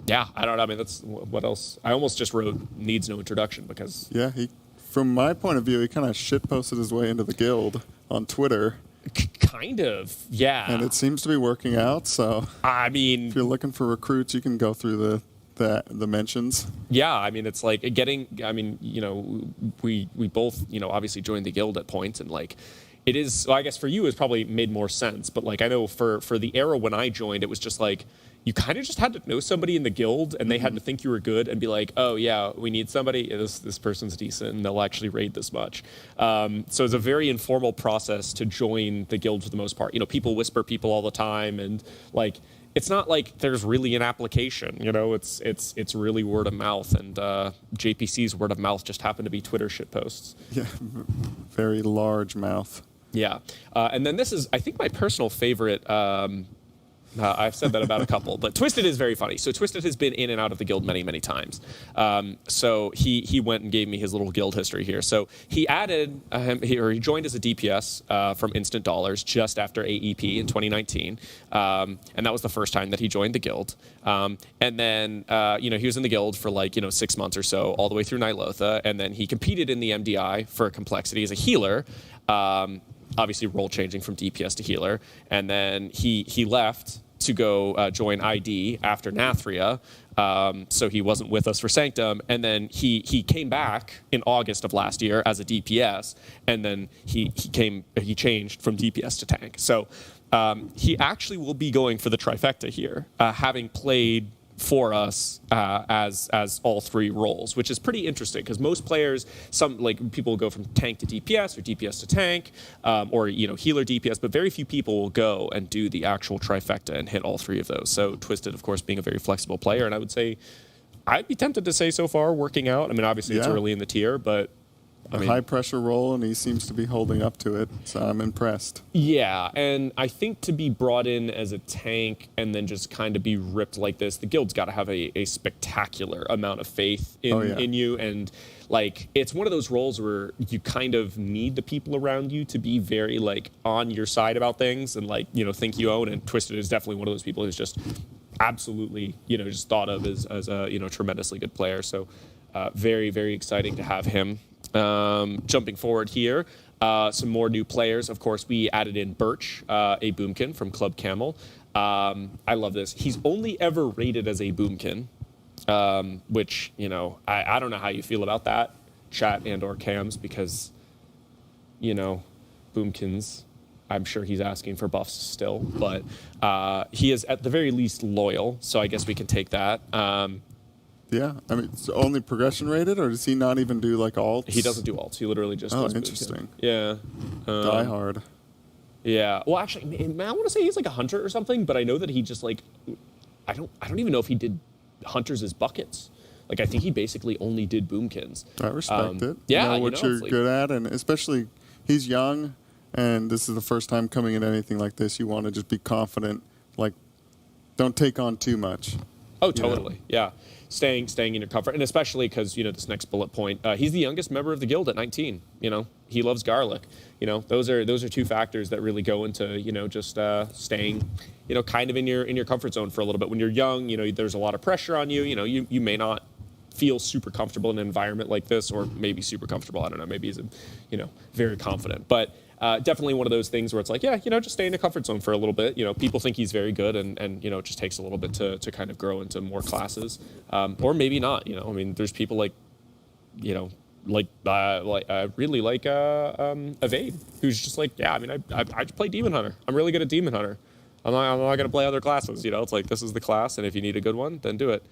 Yeah, I don't know. I mean, that's what else. I almost just wrote needs no introduction because. Yeah, from my point of view, he kind of shitposted his way into the guild on Twitter. Kind of, yeah. And it seems to be working out. So I mean, if you're looking for recruits, you can go through the mentions. Yeah, I mean, it's like getting. I mean, we both obviously joined the guild at points, and it is. Well, I guess for you, it's probably made more sense. But I know for the era when I joined, it was just you kind of just had to know somebody in the guild, and they had to think you were good and be like, oh, yeah, we need somebody. This person's decent, and they'll actually raid this much. So it's a very informal process to join the guild for the most part. People whisper people all the time, and it's not like there's really an application. It's really word of mouth, and JPC's word of mouth just happened to be Twitter shit posts. Yeah, very large mouth. Yeah, and then this is, I think, my personal favorite. I've said that about a couple, but Twisted is very funny. So Twisted has been in and out of the guild many, many times. So he went and gave me his little guild history here. So he added, he joined as a DPS from Instant Dollars just after AEP in 2019, and that was the first time that he joined the guild. And then he was in the guild for 6 months or so, all the way through Nilotha, and then he competed in the MDI for Complexity as a healer. Obviously role changing from DPS to healer, and then he left to go join ID after Nathria, so he wasn't with us for Sanctum, and then he came back in August of last year as a DPS, and then he changed from DPS to tank. So he actually will be going for the trifecta here, having played for us as all 3 roles, which is pretty interesting because most players, some people go from tank to DPS or DPS to tank, or healer DPS, but very few people will go and do the actual trifecta and hit all 3 of those. So Twisted, of course, being a very flexible player, and I would say I'd be tempted to say so far working out. I mean, obviously it's early in the tier, but high pressure role, and he seems to be holding up to it, so I'm impressed. Yeah, and I think to be brought in as a tank and then just kind of be ripped like this, the guild's got to have a spectacular amount of faith in you, and it's one of those roles where you kind of need the people around you to be very on your side about things and think you own. And Twisted is definitely one of those people who's just absolutely just thought of as a tremendously good player. So very, very exciting to have him. Jumping forward here, some more new players. Of course, we added in Birch, a boomkin from Club Camel. I love this. He's only ever rated as a boomkin, which, I don't know how you feel about that, chat and or cams, because, boomkins, I'm sure he's asking for buffs still, but he is at the very least loyal, so I guess we can take that. Yeah, I mean, it's only progression rated, or does he not even do alts? He doesn't do alts. He literally just does interesting. Yeah. Die hard. Yeah. Well, actually, I want to say he's a hunter or something, but I know that he just I don't even know if he did hunters as buckets. I think he basically only did boomkins. I respect it. Yeah, you know what you're good at, and especially he's young, and this is the first time coming into anything like this. You want to just be confident. Don't take on too much. Oh, totally. Yeah. Staying in your comfort, and especially because this next bullet point, he's the youngest member of the guild at 19. He loves garlic. Those are 2 factors that really go into just staying kind of in your comfort zone for a little bit. When you're young, there's a lot of pressure on you. You may not feel super comfortable in an environment like this, or maybe super comfortable. I don't know. Maybe he's, very confident. But definitely one of those things where it's like, just stay in the comfort zone for a little bit. People think he's very good, and it just takes a little bit to kind of grow into more classes, or maybe not. There's people like, I really like Evade, who's just like, I play Demon Hunter. I'm really good at Demon Hunter. I'm not going to play other classes. It's like, this is the class, and if you need a good one, then do it.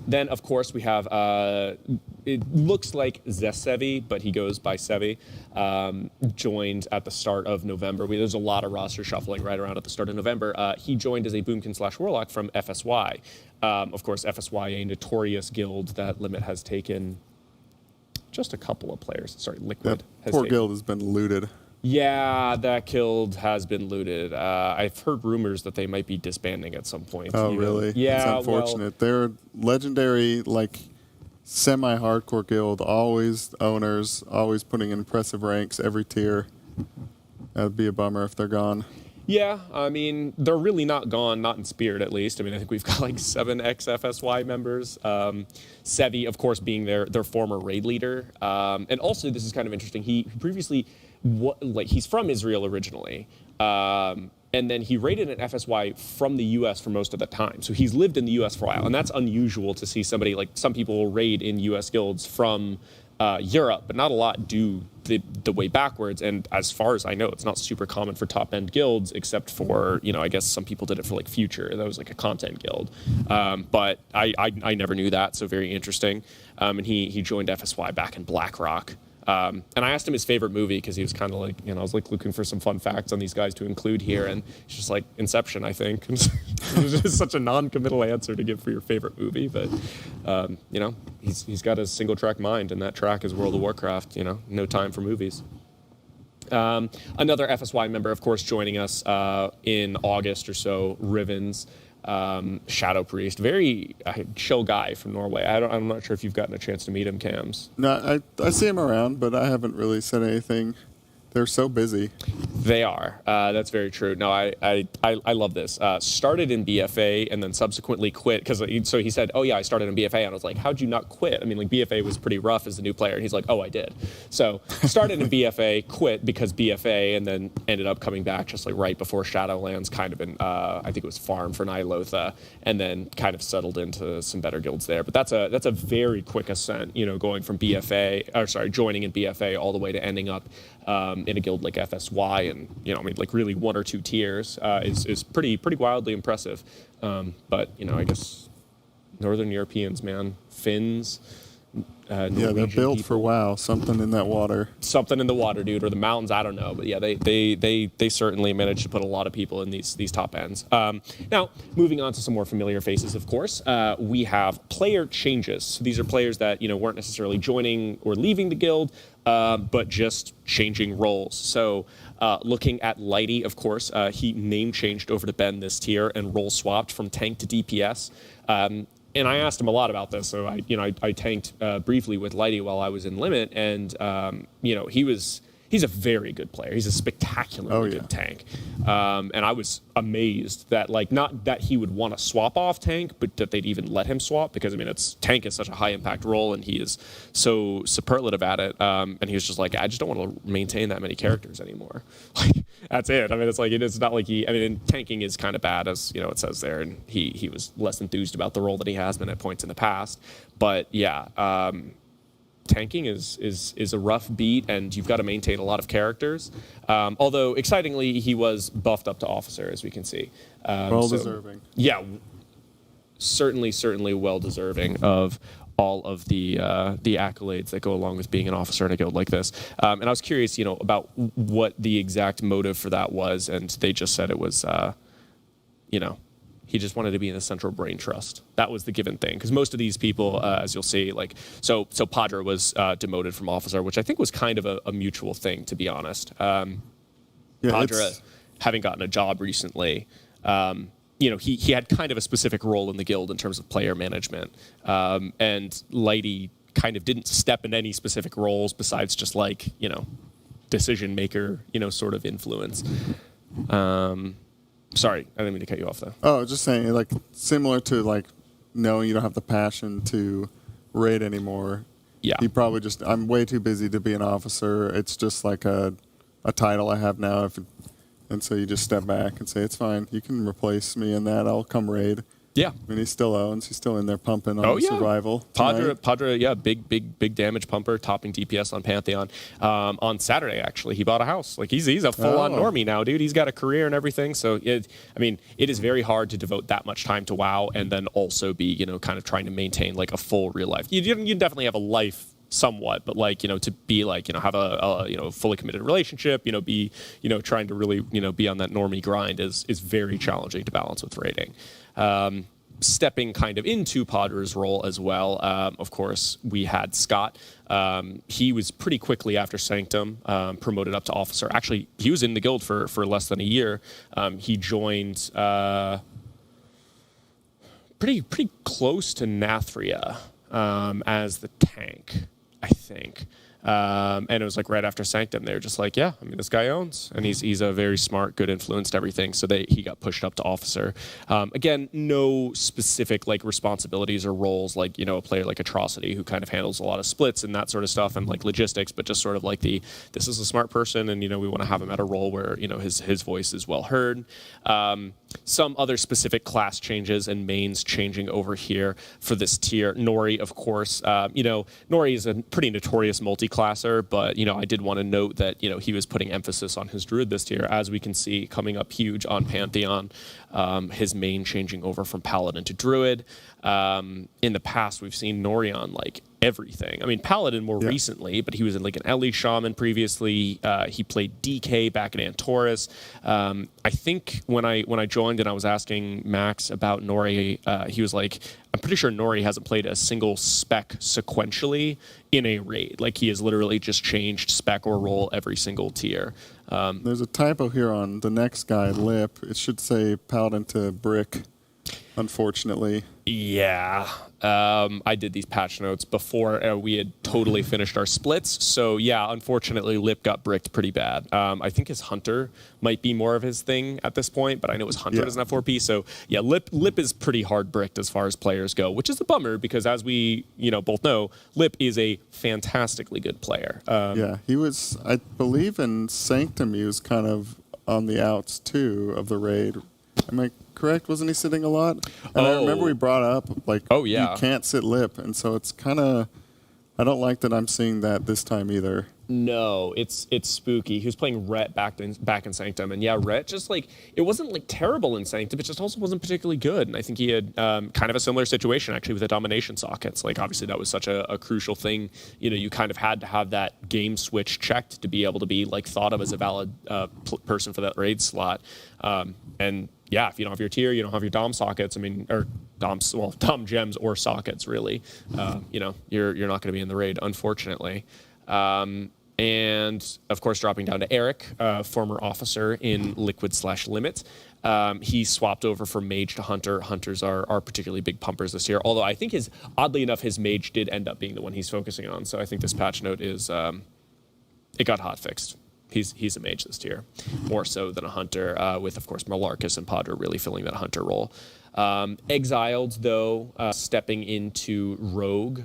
Then, of course, we have, it looks like Zesevi, but he goes by Sevi, joined at the start of November. There's a lot of roster shuffling right around at the start of November. He joined as a Boomkin/Warlock from FSY. Of course, FSY, a notorious guild that Limit has taken just a couple of players. Sorry, Liquid has poor taken. guild has been looted. Yeah, that guild has been looted. I've heard rumors that they might be disbanding at some point. Oh, really? Yeah, it's unfortunate. They're legendary, like, semi-hardcore guild. Always owners, always putting in impressive ranks every tier. That'd be a bummer if they're gone. Yeah, they're really not gone, not in spirit at least. I think we've got like 7 ex-FSY members. Sevi, of course, being their former raid leader. And also, this is kind of interesting, he previously, he's from Israel originally. And then he raided an FSY from the U.S. for most of the time. So he's lived in the U.S. for a while. And that's unusual to see somebody, like some people will raid in U.S. guilds from Europe, but not a lot do the way backwards. And as far as I know, it's not super common for top-end guilds, except for, I guess some people did it for like Future. That was like a content guild. But I never knew that, so very interesting. And he joined FSY back in BlackRock. And I asked him his favorite movie because he was kind of like, I was like looking for some fun facts on these guys to include here, and he's just like, Inception, I think. It was just such a non-committal answer to give for your favorite movie, but he's got a single-track mind, and that track is World of Warcraft. No time for movies. Another FSY member, of course, joining us in August or so, Rivens. Shadow Priest, very chill guy from Norway. I'm not sure if you've gotten a chance to meet him, Cams. No, I see him around, but I haven't really said anything. They're so busy. They are. That's very true. No, I love this. Started in BFA and then subsequently quit because so he said, "Oh yeah, I started in BFA," and I was like, "How'd you not quit?" BFA was pretty rough as a new player, and he's like, "Oh, I did." So started in BFA, quit because BFA, and then ended up coming back just like right before Shadowlands, kind of in I think it was Farm for Nilotha, and then kind of settled into some better guilds there. But that's a very quick ascent, going from joining in BFA all the way to ending up in a guild like FSY, and like really 1 or 2 tiers is pretty wildly impressive. But I guess Northern Europeans, man, Finns. They're built for WoW. Something in that water. Something in the water, dude, or the mountains. I don't know, but yeah, they certainly managed to put a lot of people in these top ends. Now, moving on to some more familiar faces, of course, we have player changes. So these are players that weren't necessarily joining or leaving the guild, but just changing roles. So looking at Lighty, of course, he name changed over to Ben this tier and role swapped from tank to DPS. And I asked him a lot about this. So I tanked briefly with Lighty while I was in Limit, and he's a very good player. He's a spectacularly good tank. And I was amazed that, not that he would want to swap off tank, but that they'd even let him swap, because, tank is such a high impact role, and he is so superlative at it. And he was just like, I just don't want to maintain that many characters anymore. That's it. It's not like and tanking is kind of bad, as, it says there, and he was less enthused about the role that he has been at points in the past. But, yeah, tanking is a rough beat, and you've got to maintain a lot of characters. Although, excitingly, he was buffed up to officer, as we can see. Deserving. Yeah, certainly well deserving of all of the accolades that go along with being an officer in a guild like this. And I was curious, about what the exact motive for that was, and they just said it was, he just wanted to be in the central brain trust. That was the given thing. Because most of these people, as you'll see, so Padra was demoted from officer, which I think was kind of a mutual thing, to be honest. Padra, having gotten a job recently, he had kind of a specific role in the guild in terms of player management. And Lighty kind of didn't step in any specific roles besides just decision maker, sort of influence. Sorry, I didn't mean to cut you off, though. Oh, just saying, similar to, knowing you don't have the passion to raid anymore. Yeah. He probably just, I'm way too busy to be an officer. It's just like a title I have now. And so you just step back and say, it's fine. You can replace me in that. I'll come raid. Yeah. I mean, he still owns. He's still in there pumping on survival. Padre, yeah, big damage pumper, topping DPS on Pantheon. On Saturday, actually, he bought a house. Like he's a full-on normie now, dude. He's got a career and everything. So it is very hard to devote that much time to WoW and then also be, kind of trying to maintain like a full real life. You definitely have a life somewhat, but like, to be like, have a fully committed relationship, be, trying to really, be on that normie grind is very challenging to balance with raiding. Stepping kind of into Padre's role as well. Of course, we had Scott. He was pretty quickly after Sanctum promoted up to officer. Actually, he was in the guild for less than a year. He joined pretty close to Nathria as the tank, I think. And it was like right after Sanctum, they were just like, yeah, I mean, this guy owns, and he's a very smart, good influenced everything. So he got pushed up to officer. Again, no specific like responsibilities or roles like, a player like Atrocity who kind of handles a lot of splits and that sort of stuff and like logistics, but just sort of like this is a smart person and, we want to have him at a role where, his voice is well heard. Some other specific class changes and mains changing over here for this tier. Nori, of course, Nori is a pretty notorious multi-classer, but, I did want to note that, he was putting emphasis on his druid this tier, as we can see coming up huge on Pantheon, his main changing over from paladin to druid. In the past, we've seen Nori on like everything. I mean, paladin more recently, but he was in like an Ellie shaman previously. He played DK back in Antorus. I think when I joined and I was asking Max about Nori, he was like, I'm pretty sure Nori hasn't played a single spec sequentially in a raid. Like he has literally just changed spec or role every single tier. There's a typo here on the next guy, Lip. It should say paladin to brick, unfortunately. Yeah. I did these patch notes before we had totally finished our splits. So, yeah, unfortunately, Lip got bricked pretty bad. I think his Hunter might be more of his thing at this point, but I know his Hunter doesn't have 4P. So, yeah, Lip is pretty hard bricked as far as players go, which is a bummer because as we both know, Lip is a fantastically good player. He was, I believe in Sanctum, he was kind of on the outs, too, of the raid. Am I correct? Wasn't he sitting a lot? And I remember we brought up, like, you can't sit Lip. And so it's kind of, I don't like that I'm seeing that this time either. No, it's spooky. He was playing Rhett back in Sanctum. And yeah, Rhett just like, it wasn't like terrible in Sanctum. It just also wasn't particularly good. And I think he had kind of a similar situation actually with the domination sockets. Like obviously that was such a crucial thing. You kind of had to have that game switch checked to be able to be like thought of as a valid person for that raid slot. And yeah, if you don't have your tier, you don't have your Dom sockets. I mean, or Dom gems or sockets, really. You're not going to be in the raid, unfortunately. And of course, dropping down to Eric, former officer in Liquid/Limit. He swapped over from Mage to Hunter. Hunters are particularly big pumpers this year. Although I think oddly enough, his Mage did end up being the one he's focusing on. So I think this patch note is it got hot fixed. He's a mage this tier, more so than a hunter, with, of course, Malarcus and Padre really filling that hunter role. Exiled, though, stepping into rogue,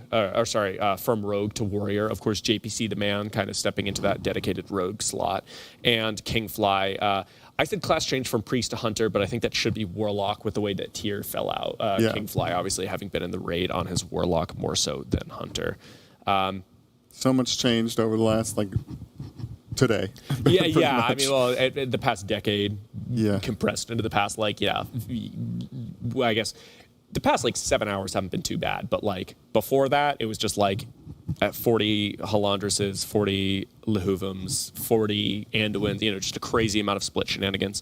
from rogue to warrior. Of course, JPC the man kind of stepping into that dedicated rogue slot. And Kingfly, I said class change from priest to hunter, but I think that should be warlock with the way that tier fell out. Kingfly, obviously, having been in the raid on his warlock more so than hunter. So much changed over the last, today. Yeah. I mean, well, the past decade compressed into the past, I guess the past 7 hours haven't been too bad, but before that, it was just at 40 Halandruses, 40 Lehuvums, 40 Anduins, just a crazy amount of split shenanigans.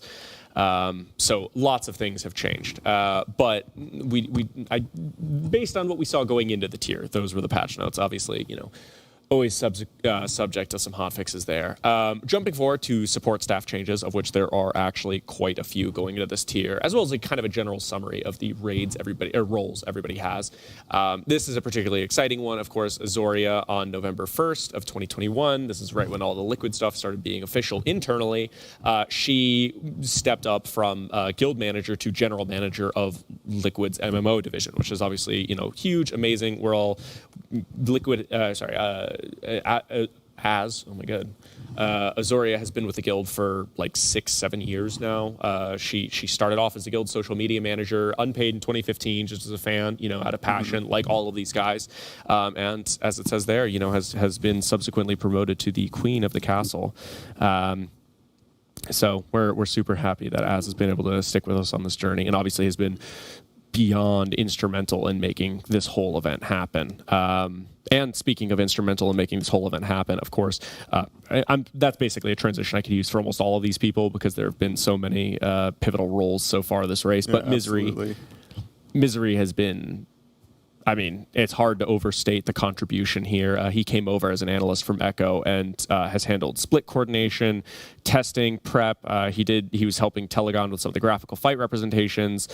So lots of things have changed. But I based on what we saw going into the tier, those were the patch notes. Obviously, always subject to some hot fixes there. Jumping forward to support staff changes, of which there are actually quite a few going into this tier, as well as kind of a general summary of the roles everybody has. This is a particularly exciting one, of course. Azoria on November 1st of 2021. This is right when all the Liquid stuff started being official internally. She stepped up from guild manager to general manager of Liquid's MMO division, which is obviously huge, amazing. We're all Liquid. Azoria has been with the guild for like 6-7 years now. She started off as a guild social media manager, unpaid in 2015, just as a fan, out of passion, like all of these guys. And as it says there, has been subsequently promoted to the queen of the castle. So we're super happy that Az has been able to stick with us on this journey, and obviously has been beyond instrumental in making this whole event happen. And speaking of instrumental in making this whole event happen, of course, that's basically a transition I could use for almost all of these people, because there have been so many pivotal roles so far this race. Yeah, but Misery has been, it's hard to overstate the contribution here. He came over as an analyst from Echo and has handled split coordination, testing, prep. He was helping Telegon with some of the graphical fight representations,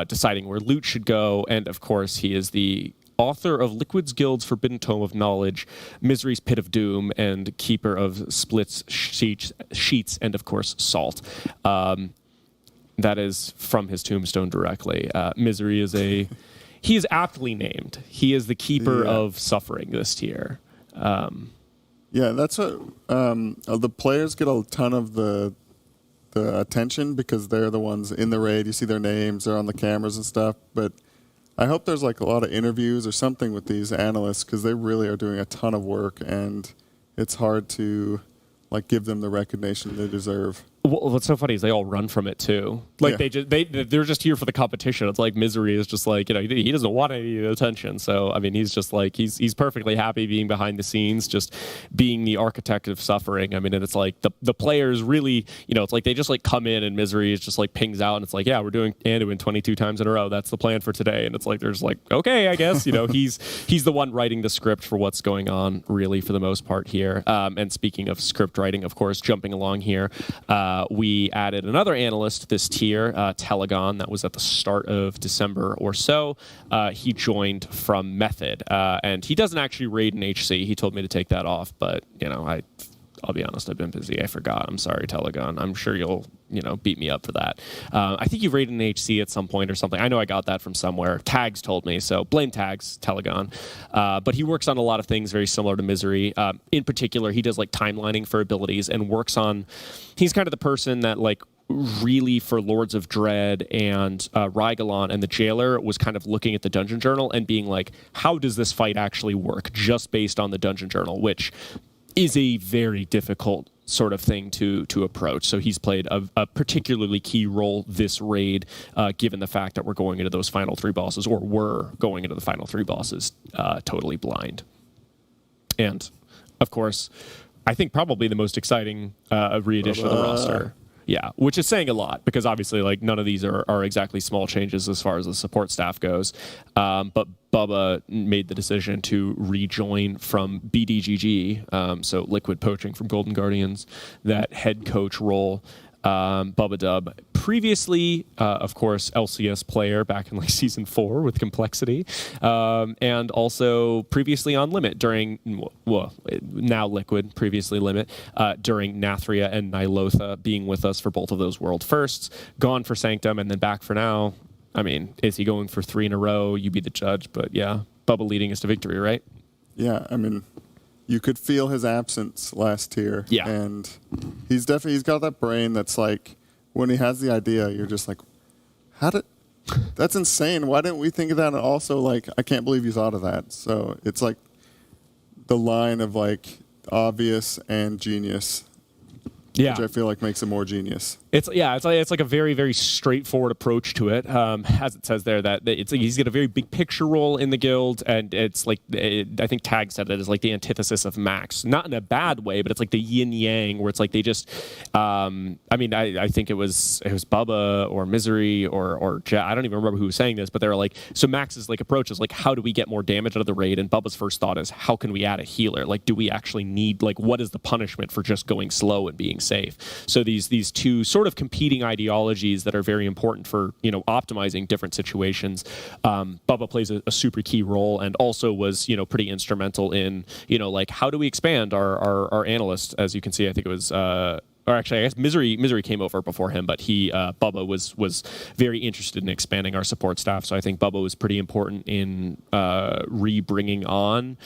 deciding where loot should go, and of course, he is the author of Liquid's Guild's Forbidden Tome of Knowledge, Misery's Pit of Doom, and keeper of Split's Sheets, and of course, Salt. That is from his tombstone directly. Misery is he is aptly named. He is the keeper of suffering this tier. That's what the players get a ton of the attention, because they're the ones in the raid. You see their names, they're on the cameras and stuff. But I hope there's like a lot of interviews or something with these analysts, because they really are doing a ton of work, and it's hard to give them the recognition they deserve. Well, what's so funny is they all run from it too. They're just here for the competition. It's like Misery is just he doesn't want any attention. So he's just he's perfectly happy being behind the scenes, just being the architect of suffering. And it's like the players really, it's like they just come in, and Misery is just pings out, and it's like, yeah, we're doing Anduin 22 times in a row. That's the plan for today. And it's like there's okay, I guess he's the one writing the script for what's going on, really, for the most part here. And speaking of script writing, of course, jumping along here. We added another analyst this tier, Telegon. That was at the start of December or so. He joined from Method, and he doesn't actually raid in HC. He told me to take that off, but I'll be honest, I've been busy. I forgot. I'm sorry, Telegon. I'm sure you'll beat me up for that. I think you've raided in HC at some point or something. I know I got that from somewhere. Tags told me, so blame Tags, Telegon. But he works on a lot of things very similar to Misery. In particular, he does timelining for abilities and works on. He's kind of the person that really for Lords of Dread and Rygalon and the Jailer was kind of looking at the Dungeon Journal and being how does this fight actually work, just based on the Dungeon Journal, which is a very difficult sort of thing to approach. So he's played a particularly key role this raid, given the fact that we're going into those final 3 bosses, or were going into the final 3 bosses, totally blind. And, of course, I think probably the most exciting re-addition of the roster. Yeah, which is saying a lot, because obviously none of these are exactly small changes as far as the support staff goes. But Bubba made the decision to rejoin from BDGG, so Liquid Poaching from Golden Guardians, that head coach role. Bubba Dub, previously, of course, LCS player back in season 4 with Complexity, and also previously on Limit during, now Liquid, previously Limit, during Nathria and Nilotha, being with us for both of those world firsts, gone for Sanctum, and then back for now. Is he going for 3 in a row? You be the judge, but yeah, Bubba leading us to victory, right? Yeah, you could feel his absence last year. Yeah. And he's got that brain that's when he has the idea, you're just that's insane. Why didn't we think of that? And also, I can't believe you thought of that. So it's the line of obvious and genius, yeah, which I feel makes him more genius. It's like a very, very straightforward approach to it. As it says there, that it's like he's got a very big picture role in the guild, and it's like I think Tag said it is like the antithesis of Max, not in a bad way, but it's like the yin yang, where it's like they just. I think it was Bubba or Misery or I don't even remember who was saying this, but they were like, so Max's like approach is like, how do we get more damage out of the raid? And Bubba's first thought is, how can we add a healer? Like, do we actually need, like, what is the punishment for just going slow and being safe? So these two sort of competing ideologies that are very important for, optimizing different situations. Bubba plays a super key role, and also was, pretty instrumental in, like, how do we expand our analyst? As you can see, I think it was or actually, I guess Misery came over before him, but Bubba was very interested in expanding our support staff. So I think Bubba was pretty important in not rebringing on,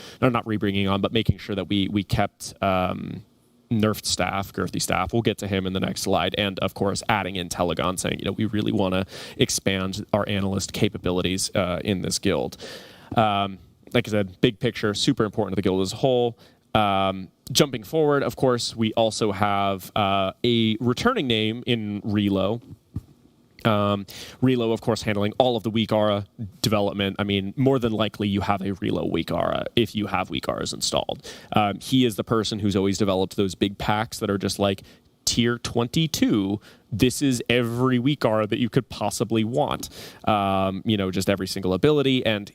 but making sure that we kept nerfed staff, girthy staff. We'll get to him in the next slide. And of course, adding in Telegon, saying, we really want to expand our analyst capabilities in this guild. Like I said, big picture, super important to the guild as a whole. Jumping forward, of course, we also have a returning name in Relo. Relo, of course, handling all of the weak aura development. I mean, more than likely you have a Relo weak aura if you have weak auras installed. He is the person who's always developed those big packs that are just like tier 22. This is every weak aura that you could possibly want. Just every single ability. And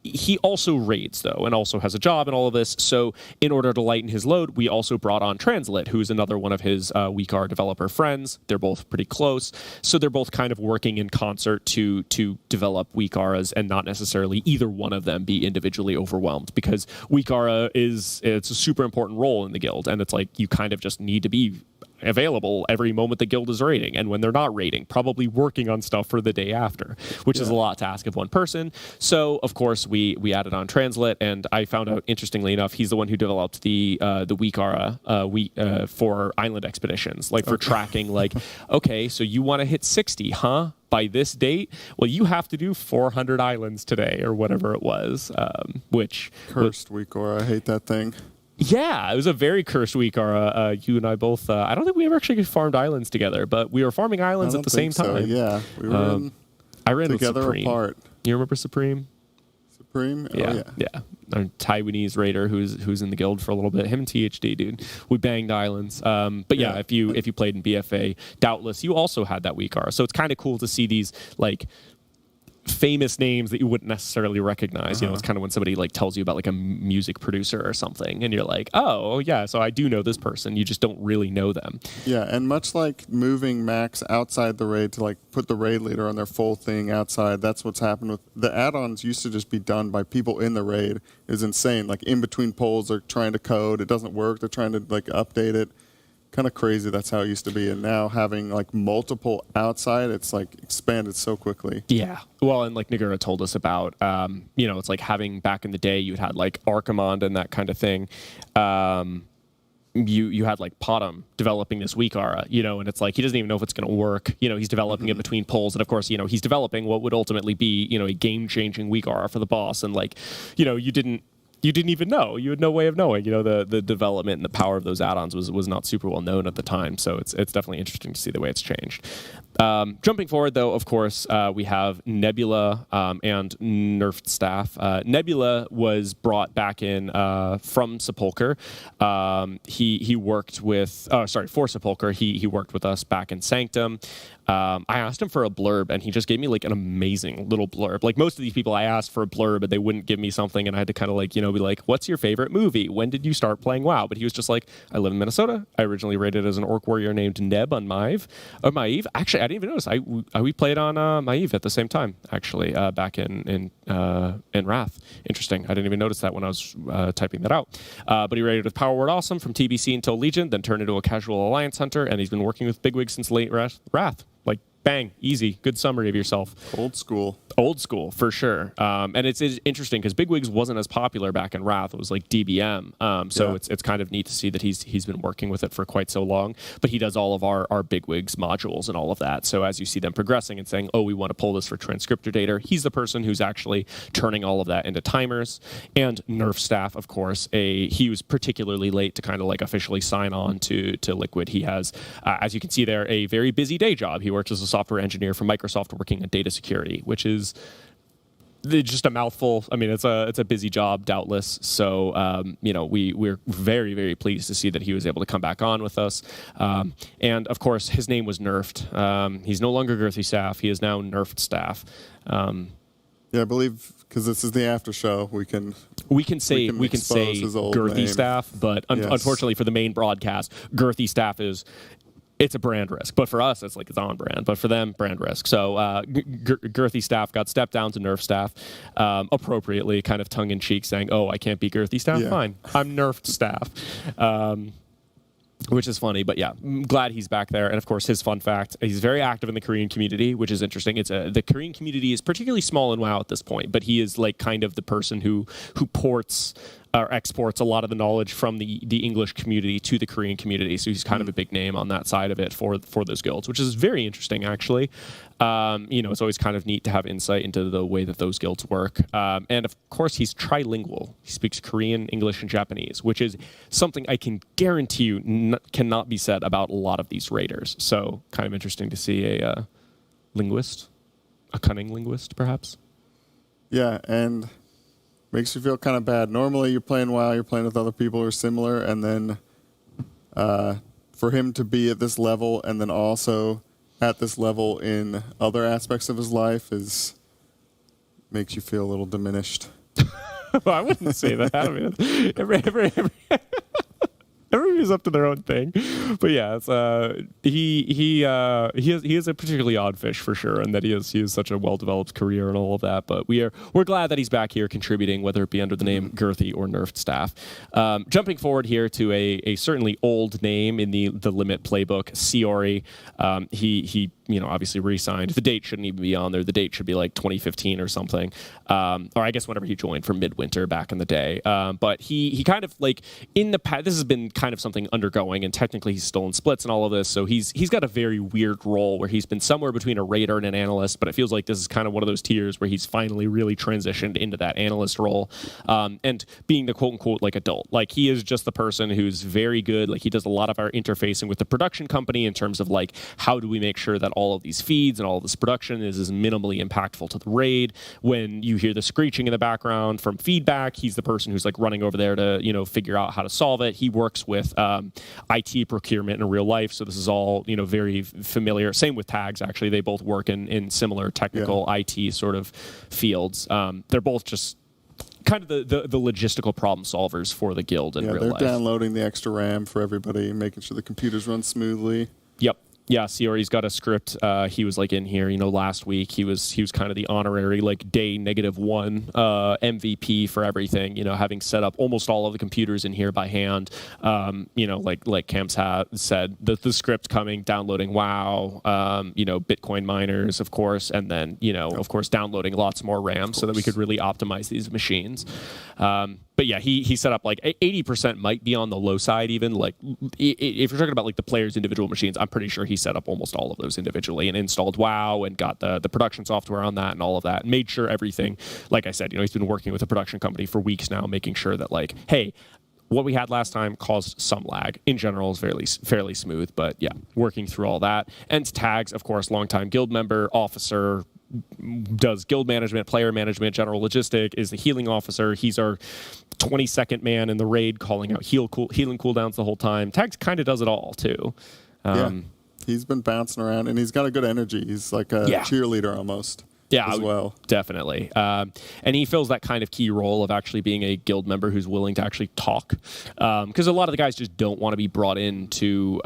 he also raids, though, and also has a job in all of this. So in order to lighten his load, we also brought on Translit, who's another one of his weak aura developer friends. They're both pretty close. So they're both kind of working in concert to develop weak auras, and not necessarily either one of them be individually overwhelmed, because weak aura it's a super important role in the guild. And it's like, you kind of just need to be available every moment the guild is raiding, and when they're not raiding, probably working on stuff for the day after, which is a lot to ask of one person. So of course we added on Translit, and I found out, interestingly enough, he's the one who developed the weak aura for island expeditions, like for tracking, like, okay, so you want to hit 60, huh? By this date, well, you have to do 400 islands today, or whatever it was, which cursed weak aura. I hate that thing. Yeah, it was a very cursed week. You and I both, I don't think we ever actually farmed islands together, but we were farming islands at the same time. Yeah, we were I ran together with Supreme. apart. You remember Supreme? Supreme? Yeah, yeah. Our Taiwanese raider who's in the guild for a little bit. Him and THD, dude. We banged islands. But yeah, if you played in BFA, doubtless you also had that weak aura. So it's kind of cool to see these, like, famous names that you wouldn't necessarily recognize. It's kind of when somebody like tells you about like a music producer or something, and you're like, oh yeah, so I do know this person. You just don't really know them. Yeah, and much like moving Max outside the raid to like put the raid leader on their full thing outside, that's what's happened with the add-ons. Used to just be done by people in the raid. It was insane. Like in between polls, they're trying to code, it doesn't work. They're trying to like update it. Kind of crazy. That's how it used to be, and now having like multiple outside, it's like expanded so quickly. Yeah. Well, and like Nagura told us about, it's like having back in the day, you had like Archimond and that kind of thing. You had like Potom developing this weak aura, and it's like he doesn't even know if it's going to work. He's developing it between pulls, and of course, he's developing what would ultimately be, a game-changing weak aura for the boss, and like, you didn't even know. You had no way of knowing. The development and the power of those add-ons was not super well known at the time. So it's definitely interesting to see the way it's changed. Jumping forward, though, of course, we have Nebula and nerfed staff. Nebula was brought back in from Sepulcher. He worked with, for Sepulcher. He worked with us back in Sanctum. I asked him for a blurb, and he just gave me like an amazing little blurb. Like most of these people, I asked for a blurb, and they wouldn't give me something, and I had to kind of like, be like, "What's your favorite movie? When did you start playing WoW?" But he was just like, "I live in Minnesota. I originally raided as an orc warrior named Neb on Maive." Actually, I didn't even notice. We played on Maive at the same time. Actually, back in Wrath. Interesting. I didn't even notice that when I was typing that out. But he raided with Power Word Awesome from TBC until Legion, then turned into a casual Alliance hunter, and he's been working with Bigwig since late Wrath. Like Bang, easy, good summary of yourself. Old school. Old school, for sure. And it's interesting because Bigwigs wasn't as popular back in Wrath. It was like DBM. So it's kind of neat to see that he's been working with it for quite so long. But he does all of our Bigwigs modules and all of that. So as you see them progressing and saying, oh, we want to pull this for transcriptor data, he's the person who's actually turning all of that into timers. And Nerf staff, of course, he was particularly late to kind of like officially sign on to Liquid. He has, as you can see there, a very busy day job. He works as a software engineer for Microsoft working on data security, which is just a mouthful. I mean, it's a busy job, doubtless. So, we're very, very pleased to see that he was able to come back on with us. And of course, his name was nerfed. He's no longer Girthy Staff. He is now nerfed staff. I believe because this is the after show, we can say Girthy name. Staff, but unfortunately for the main broadcast, Girthy Staff it's a brand risk, but for us, it's on brand. But for them, brand risk. So Girthy Staff got stepped down to Nerf Staff appropriately, kind of tongue-in-cheek, saying, oh, I can't be Girthy Staff? Yeah. Fine. I'm Nerfed Staff. Which is funny, but yeah, I'm glad he's back there. And of course, his fun fact, he's very active in the Korean community, which is interesting. The Korean community is particularly small in WoW at this point, but he is like kind of the person who ports or exports a lot of the knowledge from the English community to the Korean community. So he's kind of a big name on that side of it for those guilds, which is very interesting, actually. It's always kind of neat to have insight into the way that those guilds work. And of course, he's trilingual. He speaks Korean, English, and Japanese, which is something I can guarantee you cannot be said about a lot of these raiders. So kind of interesting to see a linguist, a cunning linguist, perhaps. Yeah, and makes you feel kind of bad. Normally, you're playing WoW, you're playing with other people who are similar, and then for him to be at this level and then also at this level in other aspects of his life makes you feel a little diminished. Well, I wouldn't say that. I mean, everybody's up to their own thing, but yeah, it's he is a particularly odd fish for sure, and that he has such a well-developed career and all of that. But we're glad that he's back here contributing, whether it be under the name Girthy or Nerfed Staff. Jumping forward here to a certainly old name in the Limit playbook, Siori. He obviously re-signed. The date shouldn't even be on there. The date should be like 2015 or something, or I guess whenever he joined from Midwinter back in the day. But he kind of like in the past, this has been kind of something undergoing, and technically he's still in splits and all of this. So he's got a very weird role where he's been somewhere between a raider and an analyst, but it feels like this is kind of one of those tiers where he's finally really transitioned into that analyst role, and being the quote unquote like adult. Like he is just the person who's very good. Like he does a lot of our interfacing with the production company in terms of like how do we make sure that all of these feeds and all of this production is as minimally impactful to the raid. When you hear the screeching in the background from feedback, he's the person who's like running over there to figure out how to solve it. He works with IT procurement in real life, so this is all very familiar. Same with tags, actually. They both work in similar technical IT sort of fields. They're both just kind of the logistical problem solvers for the guild in real life. They're downloading the extra RAM for everybody, making sure the computers run smoothly. Yep. Yeah, Siori's got a script. He was like in here, last week. He was kind of the honorary like day -1 MVP for everything. Having set up almost all of the computers in here by hand. Like Camps said, the script coming, downloading WoW, Bitcoin miners, of course, and then of course downloading lots more RAM so that we could really optimize these machines. But yeah, he set up like 80% might be on the low side even. Like if you're talking about like the players' individual machines, I'm pretty sure he set up almost all of those individually and installed WoW and got the production software on that and all of that and made sure everything, like I said, he's been working with a production company for weeks now, making sure that like, hey, what we had last time caused some lag. In general, is fairly smooth, but yeah, working through all that. And Tags, of course, longtime guild member, officer, does guild management, player management, general logistic, is the healing officer. He's our 22nd man in the raid, calling out healing cooldowns the whole time. Tags kind of does it all too. He's been bouncing around, and he's got a good energy. He's like a cheerleader almost. Yeah, as well. Definitely. And he fills that kind of key role of actually being a guild member who's willing to actually talk. Because a lot of the guys just don't want to be brought in to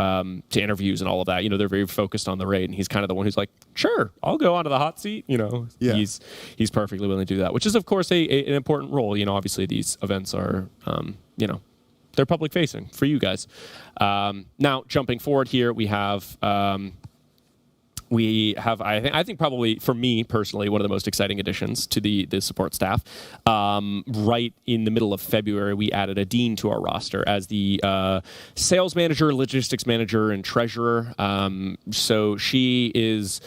interviews and all of that. They're very focused on the raid, and he's kind of the one who's like, sure, I'll go onto the hot seat. He's perfectly willing to do that, which is, of course, an important role. Obviously, these events are, they're public facing for you guys. Now, jumping forward here, we have we have, I think probably for me personally, one of the most exciting additions to the support staff. Right in the middle of February, we added a dean to our roster as the sales manager, logistics manager, and treasurer. So she is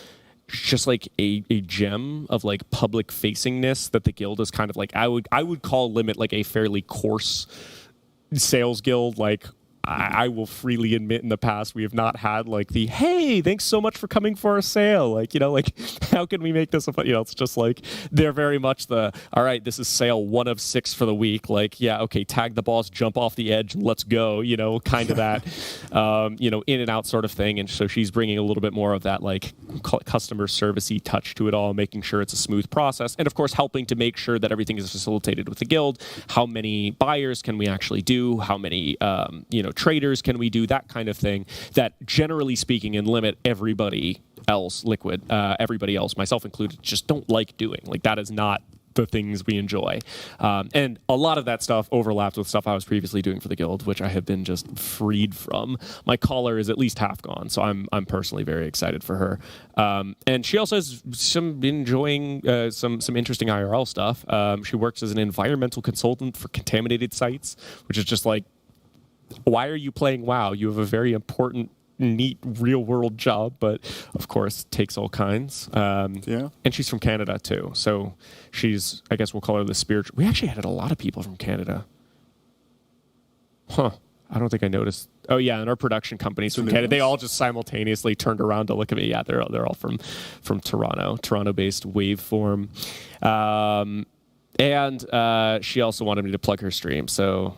just like a gem of like public facingness that the guild is kind of like, I would call Limit like a fairly coarse sales guild. Like, I will freely admit in the past we have not had like the, hey, thanks so much for coming for our sale. Like, like how can we make this a fun, it's just like they're very much the, all right, this is sale 1 of 6 for the week. Like, yeah, okay, tag the boss, jump off the edge, and let's go, kind of that, in and out sort of thing. And so she's bringing a little bit more of that like customer servicey touch to it all, making sure it's a smooth process. And of course, helping to make sure that everything is facilitated with the guild. How many buyers can we actually do? How many, traders can we do, that kind of thing, that generally speaking in Limit, everybody else, Liquid, everybody else, myself included, just don't like doing. Like, that is not the things we enjoy. And a lot of that stuff overlaps with stuff I was previously doing for the guild, which I have been just freed from. My collar is at least half gone, so I'm personally very excited for her. And she also has some enjoying some interesting IRL stuff. She works as an environmental consultant for contaminated sites, which is just like, why are you playing WoW? You have a very important, neat, real-world job, but of course takes all kinds. And she's from Canada too, so she's, I guess we'll call her the spiritual. We actually had a lot of people from Canada. Huh? I don't think I noticed. Oh yeah, and our production companies from Canada, they all just simultaneously turned around to look at me. Yeah, they're all from Toronto-based Waveform, and she also wanted me to plug her stream, so.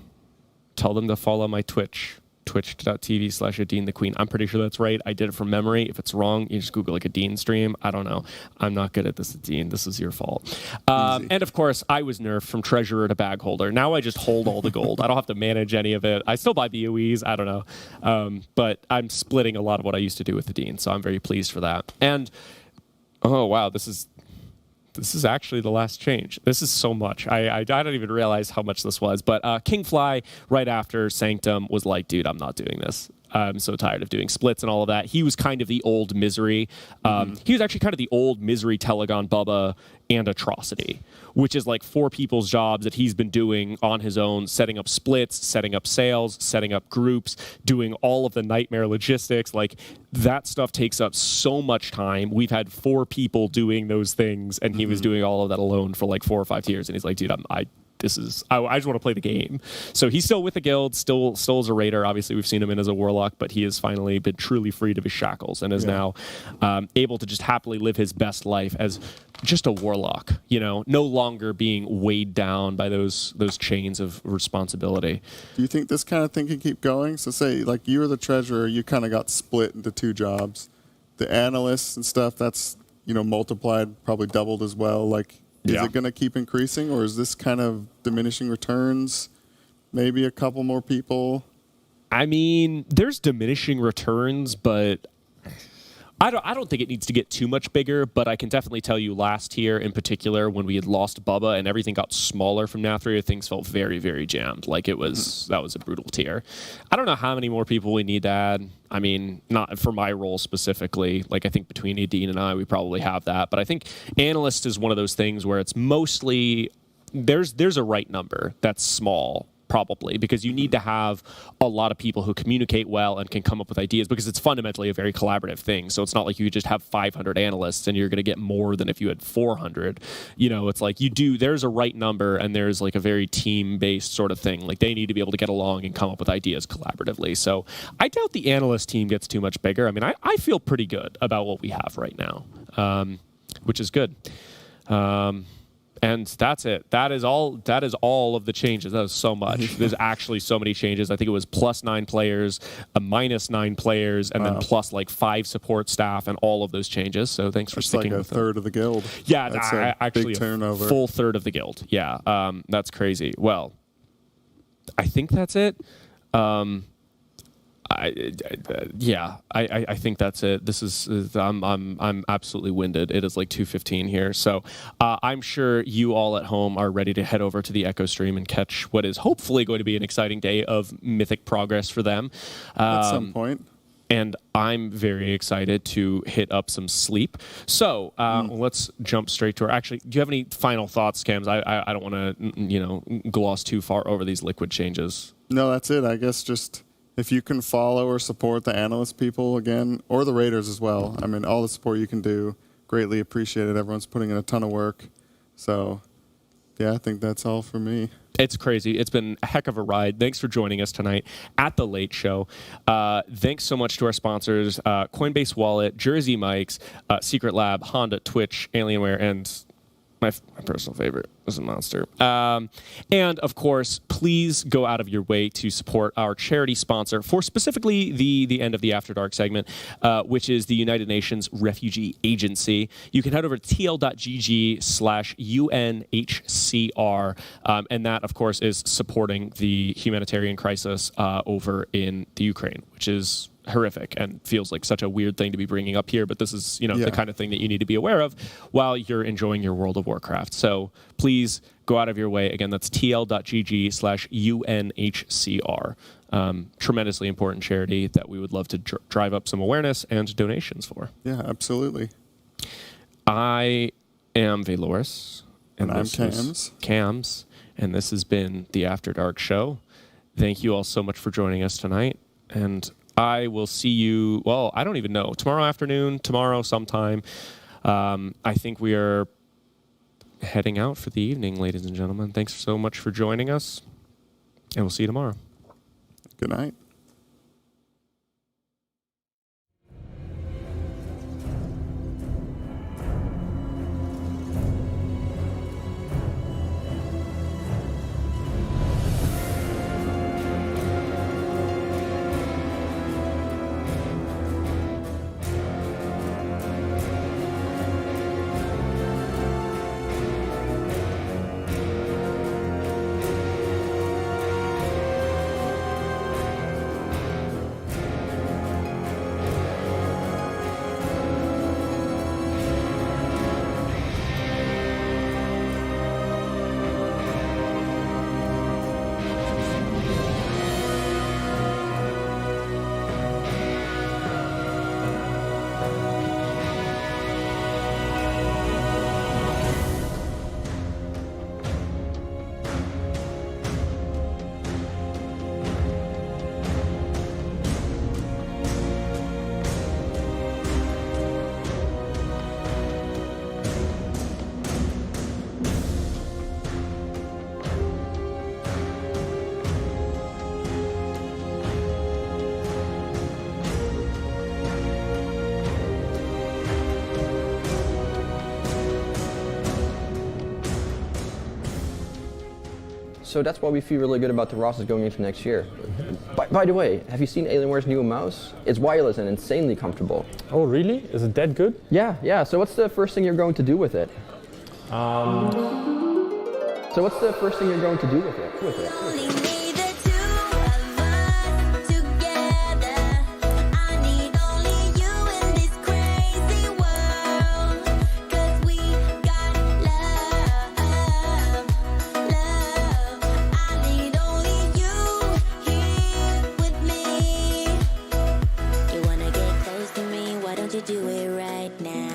Tell them to follow my Twitch, twitch.tv/AdeanTheQueen. I'm pretty sure that's right. I did it from memory. If it's wrong, you just Google like Adeen stream. I don't know. I'm not good at this, Adeen. This is your fault. And of course, I was nerfed from treasurer to bag holder. Now I just hold all the gold. I don't have to manage any of it. I still buy BOEs. I don't know. But I'm splitting a lot of what I used to do with Adeen, so I'm very pleased for that. And, oh, wow, this is actually the last change. This is so much. I don't even realize how much this was. But Kingfly, right after Sanctum, was like, dude, I'm not doing this. I'm so tired of doing splits and all of that. He was kind of the old Misery. He was actually kind of the old Misery, Telegon, Bubba, and Atrocity, which is like 4 people's jobs that he's been doing on his own, setting up splits, setting up sales, setting up groups, doing all of the nightmare logistics. Like, that stuff takes up so much time. We've had 4 people doing those things, and he was doing all of that alone for like 4 or 5 years. And he's like, dude, I just want to play the game. So he's still with the guild, still as a raider. Obviously, we've seen him in as a warlock, but he has finally been truly freed of his shackles and is now able to just happily live his best life as just a warlock, no longer being weighed down by those chains of responsibility. Do you think this kind of thing can keep going? So say, like, you were the treasurer, you kind of got split into 2 jobs. The analysts and stuff, that's, multiplied, probably doubled as well. Like, is it going to keep increasing, or is this kind of diminishing returns? Maybe a couple more people? I mean, there's diminishing returns, but I don't think it needs to get too much bigger, but I can definitely tell you last year in particular, when we had lost Bubba and everything got smaller from Nathria, things felt very, very jammed. Like, that was a brutal tier. I don't know how many more people we need to add. I mean, not for my role specifically. Like, I think between Adeen and I, we probably have that. But I think analyst is one of those things where it's mostly, there's a right number that's small, probably, because you need to have a lot of people who communicate well and can come up with ideas, because it's fundamentally a very collaborative thing. So it's not like you just have 500 analysts and you're going to get more than if you had 400. It's like there's a right number, and there's like a very team-based sort of thing. Like, they need to be able to get along and come up with ideas collaboratively. So I doubt the analyst team gets too much bigger. I mean, I feel pretty good about what we have right now, which is good. And that's it. That is all of the changes. That is so much. There's actually so many changes. I think it was +9 players, a -9 players, and then plus like 5 support staff, and all of those changes. So thanks for sticking with them. That's like a third of the guild. Yeah, that's actually big turnover. A full third of the guild. Yeah, that's crazy. Well, I think that's it. I think that's it. This is I'm absolutely winded. It is like 2:15 here, so I'm sure you all at home are ready to head over to the Echo stream and catch what is hopefully going to be an exciting day of Mythic progress for them. At some point. and I'm very excited to hit up some sleep. So let's jump straight to our. Actually, do you have any final thoughts, Cams? I don't want to gloss too far over these liquid changes. No, that's it. I guess just if you can follow or support the analyst people again, or the Raiders as well. I mean, all the support you can do, greatly appreciated. Everyone's putting in a ton of work. So, yeah, I think that's all for me. It's crazy. It's been a heck of a ride. Thanks for joining us tonight at The Late Show. Thanks so much to our sponsors, Coinbase Wallet, Jersey Mike's, Secret Lab, Honda, Twitch, Alienware, and my personal favorite is a Monster. And, of course, please go out of your way to support our charity sponsor for specifically the end of the After Dark segment, which is the United Nations Refugee Agency. You can head over to tl.gg/UNHCR, and that, of course, is supporting the humanitarian crisis over in the Ukraine, which is horrific and feels like such a weird thing to be bringing up here, but this is the kind of thing that you need to be aware of while you're enjoying your World of Warcraft. So please go out of your way. Again, that's tl.gg/UNHCR. Tremendously important charity that we would love to drive up some awareness and donations for. Yeah, absolutely. I am Veloris. And I'm Cams. Cams. And this has been the After Dark Show. Thank you all so much for joining us tonight. And I will see you, well, I don't even know, tomorrow afternoon, tomorrow sometime. I think we are heading out for the evening, ladies and gentlemen. Thanks so much for joining us, and we'll see you tomorrow. Good night. So that's why we feel really good about the rosters going into next year. By the way, have you seen Alienware's new mouse? It's wireless and insanely comfortable. Oh, really? Is it that good? Yeah. So what's the first thing you're going to do with it? Do it right now.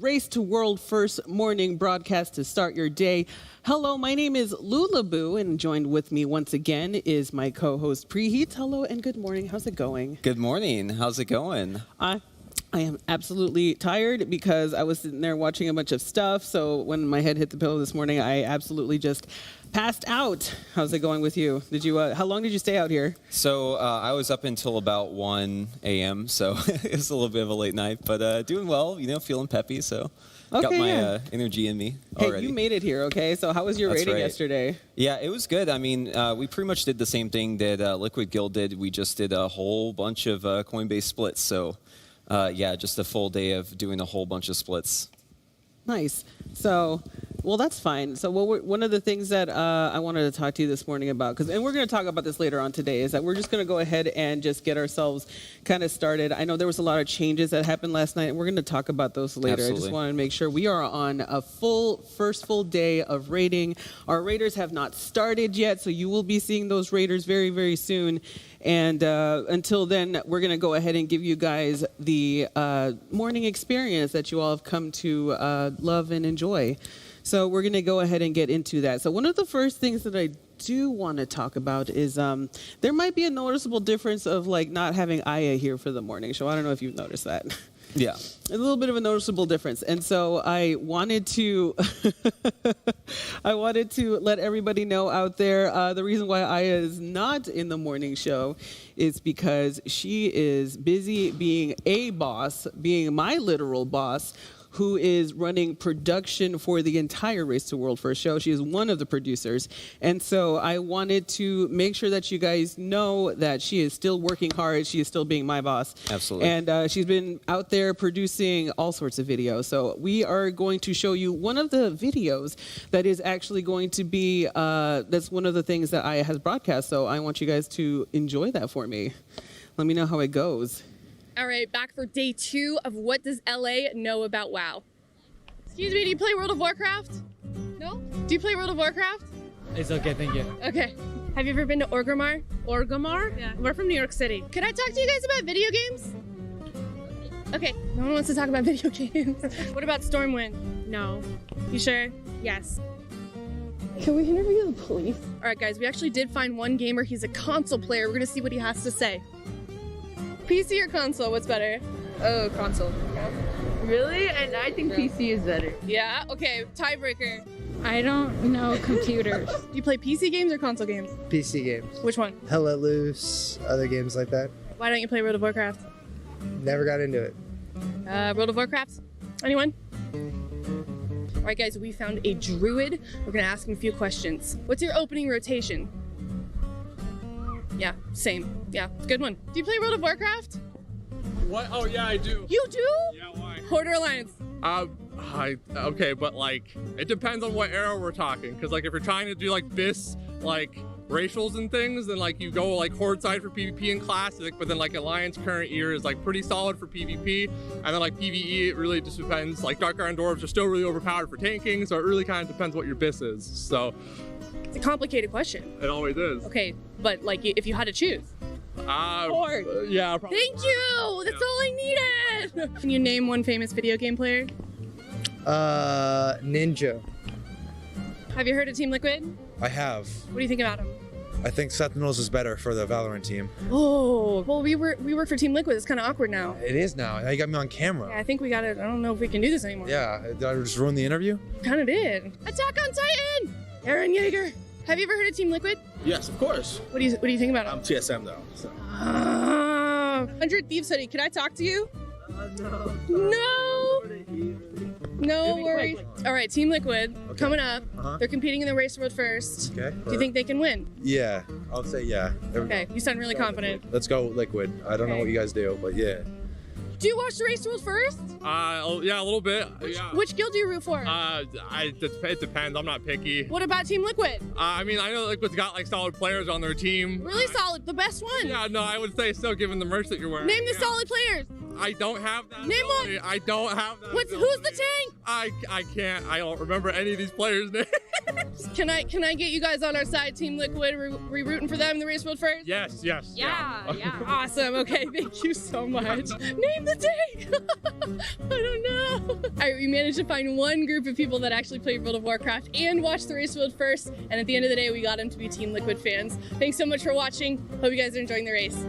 Race to World First morning broadcast to start your day. Hello, my name is Lulaboo, and joined with me once again is my co-host Preheat. Hello and good morning. How's it going? Good morning. How's it going? I am absolutely tired because I was sitting there watching a bunch of stuff. So when my head hit the pillow this morning, I absolutely just passed out. How's it going with you? Did you? How long did you stay out here? So I was up until about 1 a.m., so it was a little bit of a late night, but doing well, feeling peppy, so got my energy in me already. Hey, you made it here, okay? So how was your rating yesterday? Yeah, it was good. I mean, we pretty much did the same thing that Liquid Guild did. We just did a whole bunch of Coinbase splits, so just a full day of doing a whole bunch of splits. Nice. So, well, that's fine. So, one of the things that I wanted to talk to you this morning about, and we're going to talk about this later on today, is that we're just going to go ahead and just get ourselves kind of started. I know there was a lot of changes that happened last night, and we're going to talk about those later. Absolutely. I just want to make sure we are on a first full day of raiding. Our raiders have not started yet, so you will be seeing those raiders very, very soon. And until then, we're going to go ahead and give you guys the morning experience that you all have come to love and enjoy. So we're going to go ahead and get into that. So one of the first things that I do want to talk about is there might be a noticeable difference of not having Aya here for the morning show. I don't know if you've noticed that. Yeah. A little bit of a noticeable difference. And so I wanted to let everybody know out there the reason why Aya is not in the morning show is because she is busy being a boss, being my literal boss, who is running production for the entire Race to World First show. She is one of the producers. And so I wanted to make sure that you guys know that she is still working hard. She is still being my boss. Absolutely. And she's been out there producing all sorts of videos. So we are going to show you one of the videos that is actually going to be, that's one of the things that Aya has broadcast. So I want you guys to enjoy that for me. Let me know how it goes. All right, back for day 2 of What Does LA Know About WoW? Excuse me, do you play World of Warcraft? No? Do you play World of Warcraft? It's okay, thank you. Okay. Have you ever been to Orgrimmar? Orgrimmar? Yeah. We're from New York City. Could I talk to you guys about video games? Okay, no one wants to talk about video games. What about Stormwind? No. You sure? Yes. Can we interview the police? All right, guys, we actually did find one gamer. He's a console player. We're gonna see what he has to say. PC or console, what's better? Oh, console. Really? And I think PC is better. Yeah? Okay, tiebreaker. I don't know computers. Do you play PC games or console games? PC games. Which one? Hell Let Loose, other games like that. Why don't you play World of Warcraft? Never got into it. World of Warcraft? Anyone? All right, guys, we found a druid. We're gonna ask him a few questions. What's your opening rotation? Yeah, same. Yeah, good one. Do you play World of Warcraft? What? Oh, yeah, I do. You do? Yeah, why? Horde or Alliance? Okay, but it depends on what era we're talking. Because if you're trying to do BIS, racials and things, then you go Horde side for PvP and Classic, but then Alliance current year is pretty solid for PvP, and then PvE, it really just depends. Dark Iron Dwarves are still really overpowered for tanking, so it really kind of depends what your BIS is. So it's a complicated question. It always is. Okay, but if you had to choose. Horde. Yeah, probably. Thank you. That's all I needed. Can you name one famous video game player? Ninja. Have you heard of Team Liquid? I have. What do you think about him? I think Sentinels is better for the Valorant team. Oh, well, we work for Team Liquid. It's kind of awkward now. It is now. Now you got me on camera. Yeah, I think we got it. I don't know if we can do this anymore. Yeah, did I just ruin the interview? Kind of did. Attack on Titan! Eren Yeager. Have you ever heard of Team Liquid? Yes, of course. What do you think about him? I'm TSM though. So. 100 Thieves Hoodie. Can I talk to you? No. No. No worries. All right, Team Liquid coming up. They're competing in the Race World First. Okay. Do you think they can win? Yeah, I'll say yeah. Okay, you sound really confident. Let's go Liquid. I don't know what you guys do, but yeah. Do you watch the Race World First? Yeah, a little bit. Which guild do you root for? It depends. I'm not picky. What about Team Liquid? I know Liquid's got solid players on their team. Really solid, the best one. Yeah, no, I would say so, given the merch that you're wearing. Name the solid players. I don't have that. Name ability. one. I don't have that. Who's the tank? I can't. I don't remember any of these players' names. Can I get you guys on our side, Team Liquid? We rooting for them in the race field first? Yes, yes. Yeah. Awesome. Okay, thank you so much. Name the day. I don't know. All right, we managed to find one group of people that actually played World of Warcraft and watched the race field first, and at the end of the day, we got them to be Team Liquid fans. Thanks so much for watching. Hope you guys are enjoying the race.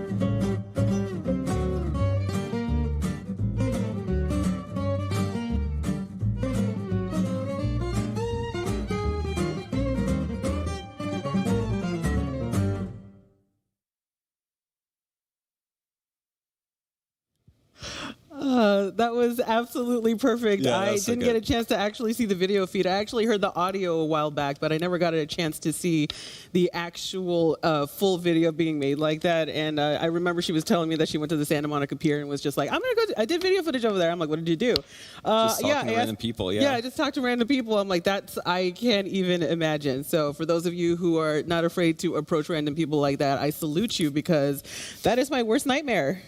That was absolutely perfect. Yeah, I that's so didn't get a good. chance to actually see the video feed. I actually heard the audio a while back, but I never got a chance to see the actual full video being made like that. And I remember she was telling me that she went to the Santa Monica Pier and was just like, I did video footage over there. I'm like, what did you do? Just talking to random people, yeah. Yeah, I just talked to random people. I'm like, I can't even imagine. So for those of you who are not afraid to approach random people like that, I salute you, because that is my worst nightmare.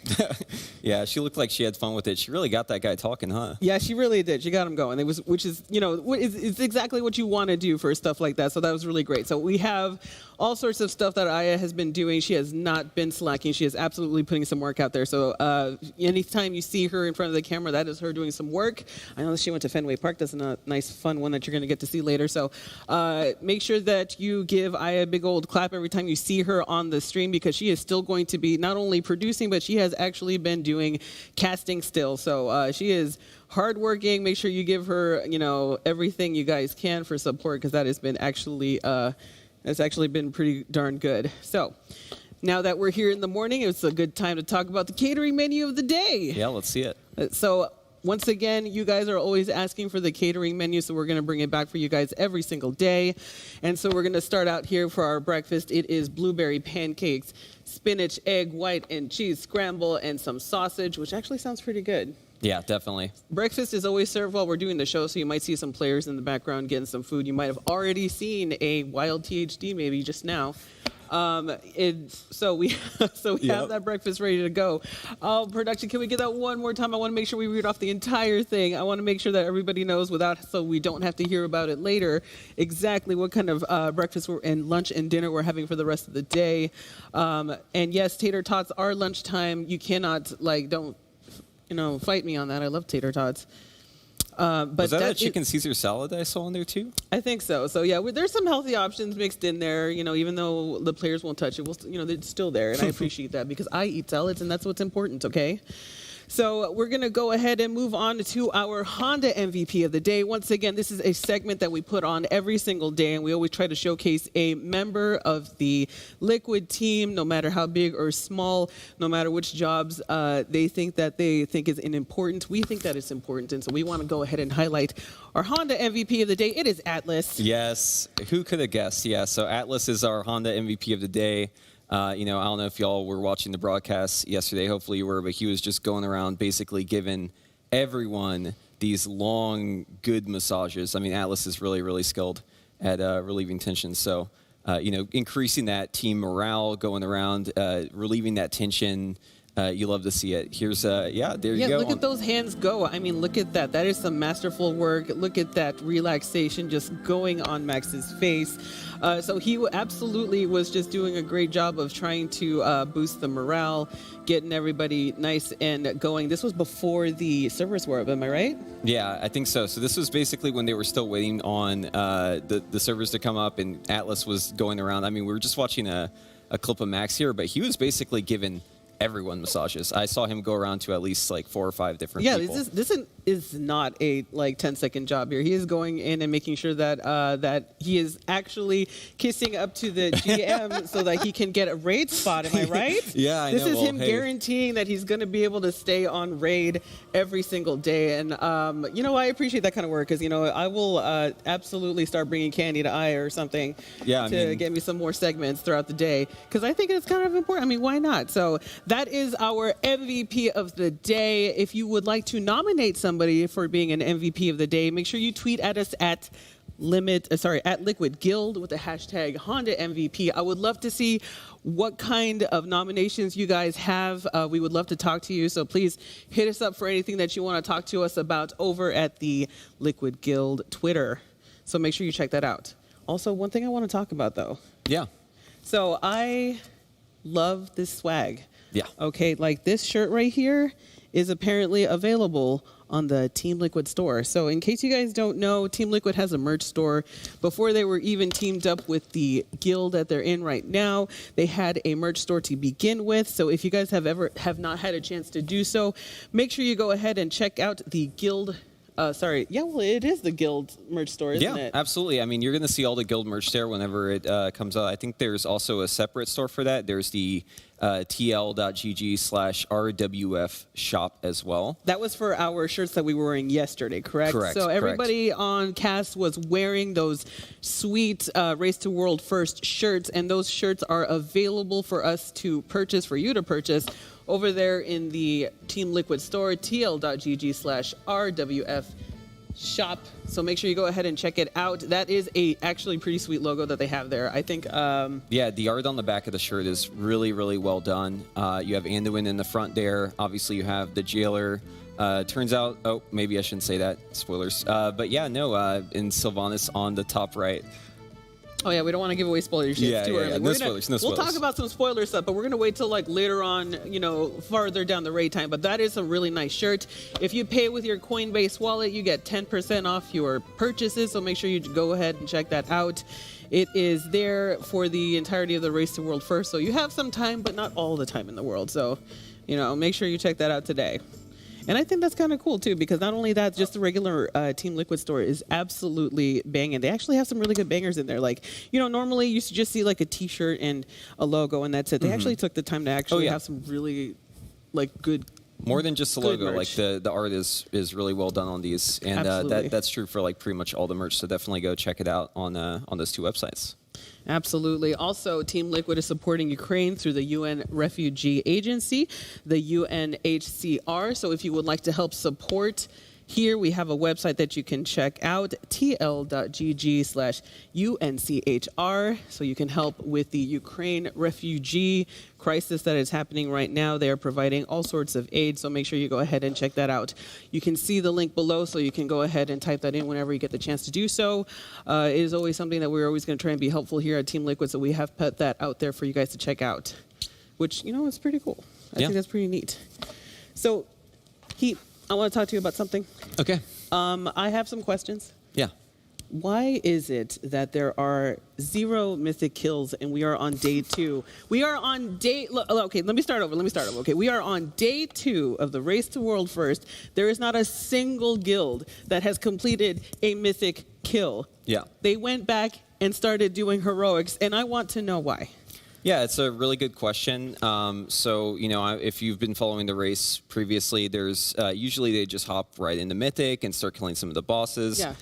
Yeah, she looked like she had fun with it. She really got that guy talking, huh? Yeah, she really did. She got him going. Which is it's exactly what you want to do for stuff like that. So that was really great. So we have all sorts of stuff that Aya has been doing. She has not been slacking. She is absolutely putting some work out there. So anytime you see her in front of the camera, that is her doing some work. I know that she went to Fenway Park. That's a nice, fun one that you're going to get to see later. So make sure that you give Aya a big old clap every time you see her on the stream, because she is still going to be not only producing, but she has actually been doing casting still. So she is hardworking. Make sure you give her, everything you guys can for support, because that has been actually been pretty darn good. So now that we're here in the morning, it's a good time to talk about the catering menu of the day. Yeah, let's see it. So once again, you guys are always asking for the catering menu, so we're going to bring it back for you guys every single day. And so we're going to start out here for our breakfast. It is blueberry pancakes, spinach, egg, white, and cheese scramble, and some sausage, which actually sounds pretty good. Yeah, definitely. Breakfast is always served while we're doing the show, so you might see some players in the background getting some food. You might have already seen a wild THD maybe just now. So we have that breakfast ready to go. Production, can we get that one more time? I want to make sure we read off the entire thing. I want to make sure that everybody knows, so we don't have to hear about it later, exactly what kind of breakfast and lunch and dinner we're having for the rest of the day. And yes, tater tots are lunchtime. You cannot, don't fight me on that. I love tater tots. But was that a chicken Caesar salad that I saw in there too? I think so. So yeah, there's some healthy options mixed in there. even though the players won't touch it, it's still there, and I appreciate that, because I eat salads, and that's what's important. Okay. So we're going to go ahead and move on to our Honda MVP of the day. Once again, this is a segment that we put on every single day, and we always try to showcase a member of the Liquid team, no matter how big or small, no matter which jobs they think is important. We think that it's important, and so we want to go ahead and highlight our Honda MVP of the day. It is Atlas. Yes. Who could have guessed? Yeah, so Atlas is our Honda MVP of the day. I don't know if y'all were watching the broadcast yesterday. Hopefully you were, but he was just going around basically giving everyone these long, good massages. I mean, Atlas is really, really skilled at relieving tension. So, increasing that team morale, going around, relieving that tension. You love to see it. Here's, there you go. Yeah, look at those hands go. I mean, look at that. That is some masterful work. Look at that relaxation just going on Max's face. So he absolutely was just doing a great job of trying to boost the morale, getting everybody nice and going. This was before the servers were up, am I right? Yeah, I think so. So this was basically when they were still waiting on the servers to come up, and Atlas was going around. I mean, we were just watching a clip of Max here, but he was basically giving everyone massages. I saw him go around to at least 4 or 5 different people. Yeah, this is not a 10-second job here. He is going in and making sure that he is actually kissing up to the GM so that he can get a raid spot. Am I right? Yeah, I know. This is him guaranteeing that he's going to be able to stay on raid every single day. And I appreciate that kind of work, because I will absolutely start bringing candy to Aya or something to get me some more segments throughout the day, because I think it's kind of important. I mean, why not? So that is our MVP of the day. If you would like to nominate somebody for being an MVP of the day, make sure you tweet at us at Liquid Guild with the hashtag Honda MVP. I would love to see what kind of nominations you guys have. We would love to talk to you, so please hit us up for anything that you want to talk to us about over at the Liquid Guild Twitter. So make sure you check that out. Also, one thing I want to talk about, though. Yeah. So I love this swag. Yeah. Okay, like this shirt right here is apparently available on the Team Liquid store. So in case you guys don't know, Team Liquid has a merch store. Before they were even teamed up with the guild that they're in right now, they had a merch store to begin with. So if you guys have not had a chance to do so, make sure you go ahead and check out the guild. It is the guild merch store, isn't it? Yeah, absolutely. I mean, you're going to see all the guild merch there whenever it comes out. I think there's also a separate store for that. There's the tl.gg/RWF shop as well. That was for our shirts that we were wearing yesterday, correct? Correct. So everybody on cast was wearing those sweet Race to World First shirts, and those shirts are available for us to purchase, for you to purchase, over there in the Team Liquid store, tl.gg/RWF shop. So make sure you go ahead and check it out. That is a actually pretty sweet logo that they have there. I think. Yeah, the art on the back of the shirt is really, really well done. You have Anduin in the front there. Obviously, you have the jailer. Turns out, maybe I shouldn't say that. Spoilers. But yeah, no, in Sylvanas on the top right. Oh yeah, we don't want to give away spoilers yet. It's too early. No spoilers. We'll talk about some spoiler stuff, but we're gonna wait till like later on, farther down the raid time. But that is a really nice shirt. If you pay with your Coinbase wallet, you get 10% off your purchases. So make sure you go ahead and check that out. It is there for the entirety of the Race to World First, so you have some time, but not all the time in the world. So, make sure you check that out today. And I think that's kind of cool, too, because not only that, just the regular Team Liquid store is absolutely banging. They actually have some really good bangers in there. Like, normally you just see like a T-shirt and a logo, and that's it. They actually took the time to actually have some really, good more than just the logo. merch. Like the art is really well done on these, and that's true for like pretty much all the merch. So definitely go check it out on those two websites. Absolutely. Also, Team Liquid is supporting Ukraine through the UN Refugee Agency, the UNHCR. So if you would like to help support here, we have a website that you can check out, tl.gg/UNCHR. So you can help with the Ukraine refugee crisis that is happening right now. They are providing all sorts of aid, so make sure you go ahead and check that out. You can see the link below, so you can go ahead and type that in whenever you get the chance to do so. It is always something that we're always going to try and be helpful here at Team Liquid, so we have put that out there for you guys to check out, which, is pretty cool. I think that's pretty neat. So, Heat, I want to talk to you about something. Okay. I have some questions. Yeah. Why is it that there are 0 mythic kills and we are on day 2? We are on day... Okay, let me start over. Okay, we are on day 2 of the Race to World First. There is not a single guild that has completed a mythic kill. Yeah. They went back and started doing heroics, and I want to know why. Yeah, it's a really good question. So, if you've been following the race previously, there's usually they just hop right into Mythic and start killing some of the bosses. Yeah.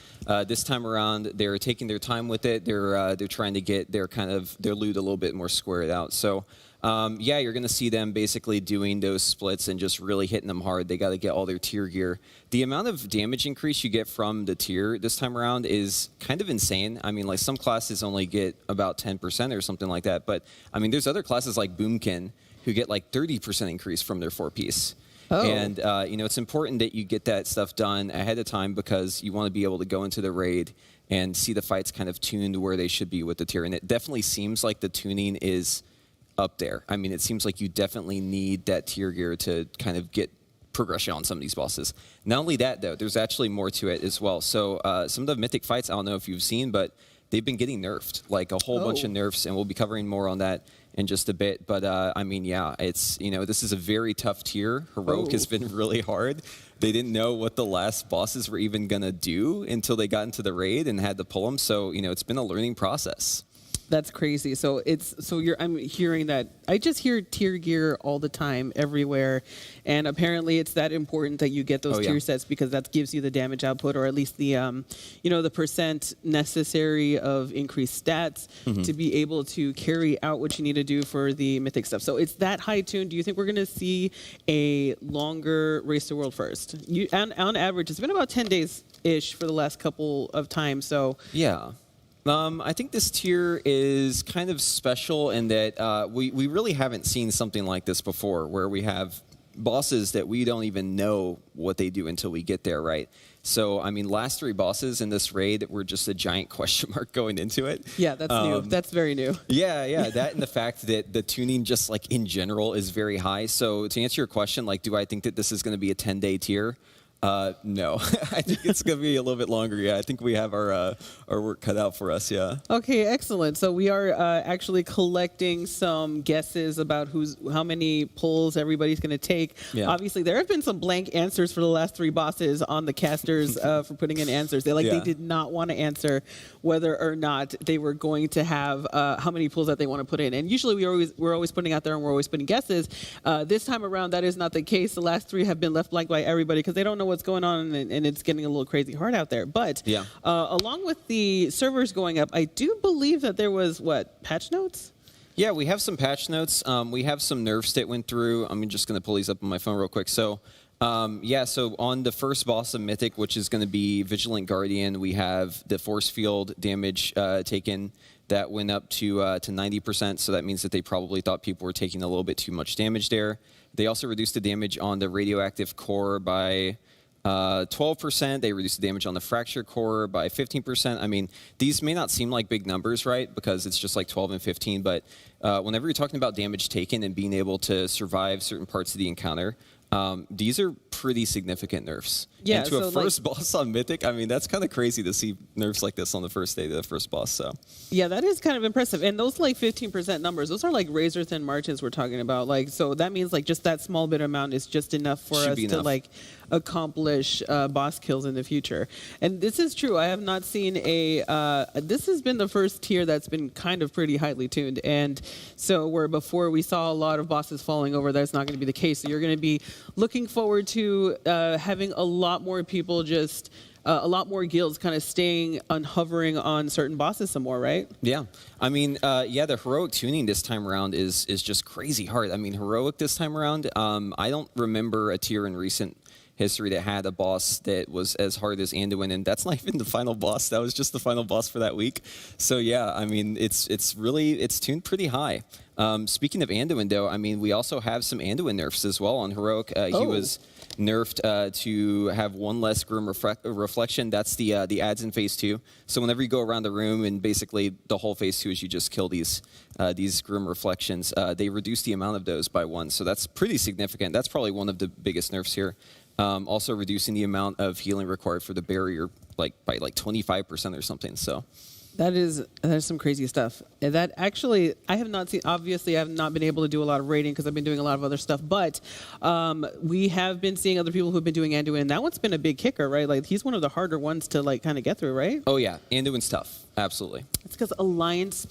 This time around, they're taking their time with it. They're trying to get their loot a little bit more squared out. So, you're going to see them basically doing those splits and just really hitting them hard. They got to get all their tier gear. The amount of damage increase you get from the tier this time around is kind of insane. I mean, like some classes only get about 10% or something like that. But, I mean, there's other classes like Boomkin who get like 30% increase from their 4-piece. Oh. And, it's important that you get that stuff done ahead of time because you want to be able to go into the raid and see the fights kind of tuned where they should be with the tier. And it definitely seems like the tuning is up there. I mean, it seems like you definitely need that tier gear to kind of get progression on some of these bosses. Not only that, though, there's actually more to it as well. So some of the mythic fights, I don't know if you've seen, but they've been getting nerfed, like a whole bunch of nerfs, and we'll be covering more on that in just a bit. But it's, this is a very tough tier. Heroic has been really hard. They didn't know what the last bosses were even going to do until they got into the raid and had to pull them. So, it's been a learning process. That's crazy. I'm hearing that. I just hear tier gear all the time, everywhere, and apparently it's that important that you get those tier sets because that gives you the damage output, or at least the, the percent necessary of increased stats to be able to carry out what you need to do for the mythic stuff. So it's that high tune. Do you think we're going to see a longer Race to World First? On average, it's been about 10 days ish for the last couple of times. So yeah. I think this tier is kind of special in that we really haven't seen something like this before, where we have bosses that we don't even know what they do until we get there, right? So, I mean, last 3 bosses in this raid were just a giant question mark going into it. Yeah, that's new. That's very new. Yeah. That and the fact that the tuning just like in general is very high. So to answer your question, like, do I think that this is going to be a 10-day tier? No, I think it's going to be a little bit longer. Yeah, I think we have our work cut out for us. Yeah. Okay, excellent. So we are actually collecting some guesses about how many pulls everybody's going to take. Yeah. Obviously, there have been some blank answers for the last 3 bosses on the casters for putting in answers. They did not want to answer whether or not they were going to have how many pulls that they want to put in. And usually we're always putting out there and we're always putting guesses. This time around, that is not the case. The last 3 have been left blank by everybody because they don't know what's going on, and it's getting a little crazy hard out there. But along with the servers going up, I do believe that there was, patch notes? Yeah, we have some patch notes. We have some nerfs that went through. I'm just going to pull these up on my phone real quick. So, so on the first boss of Mythic, which is going to be Vigilant Guardian, we have the force field damage taken. That went up to 90%, so that means that they probably thought people were taking a little bit too much damage there. They also reduced the damage on the radioactive core by 12%. They reduced the damage on the fracture core by 15%. I mean, these may not seem like big numbers, right? Because it's just like 12 and 15. But whenever you're talking about damage taken and being able to survive certain parts of the encounter, these are pretty significant nerfs. Yeah, and to a first boss on Mythic, I mean, that's kind of crazy to see nerfs like this on the first day of the first boss. So yeah, that is kind of impressive. And those 15% numbers, those are like razor thin margins we're talking about. So that means just that small bit amount is just enough for us to accomplish boss kills in the future. And this is true. I have not seen this has been the first tier that's been kind of pretty highly tuned. And so where before we saw a lot of bosses falling over, that's not going to be the case. So you're going to be looking forward to having a lot more people a lot more guilds kind of staying on hovering on certain bosses some more, right? Yeah. I mean, the heroic tuning this time around is just crazy hard. I mean, heroic this time around, I don't remember a tier in recent history that had a boss that was as hard as Anduin, and that's not even the final boss. That was just the final boss for that week. So yeah, I mean, it's tuned pretty high. Speaking of Anduin, though, I mean, we also have some Anduin nerfs as well on heroic. He was nerfed to have 1 less Grim Reflection. That's the adds in phase 2. So whenever you go around the room, and basically the whole phase 2 is you just kill these Grim Reflections, they reduce the amount of those by 1. So that's pretty significant. That's probably one of the biggest nerfs here. Also reducing the amount of healing required for the barrier by 25% or something. So that is some crazy stuff. And that actually, I have not seen, obviously I have not been able to do a lot of raiding because I've been doing a lot of other stuff, but we have been seeing other people who've been doing Anduin, and that one's been a big kicker, right? He's one of the harder ones to kind of get through, right? Oh yeah, Anduin's tough. Absolutely. It's because Alliance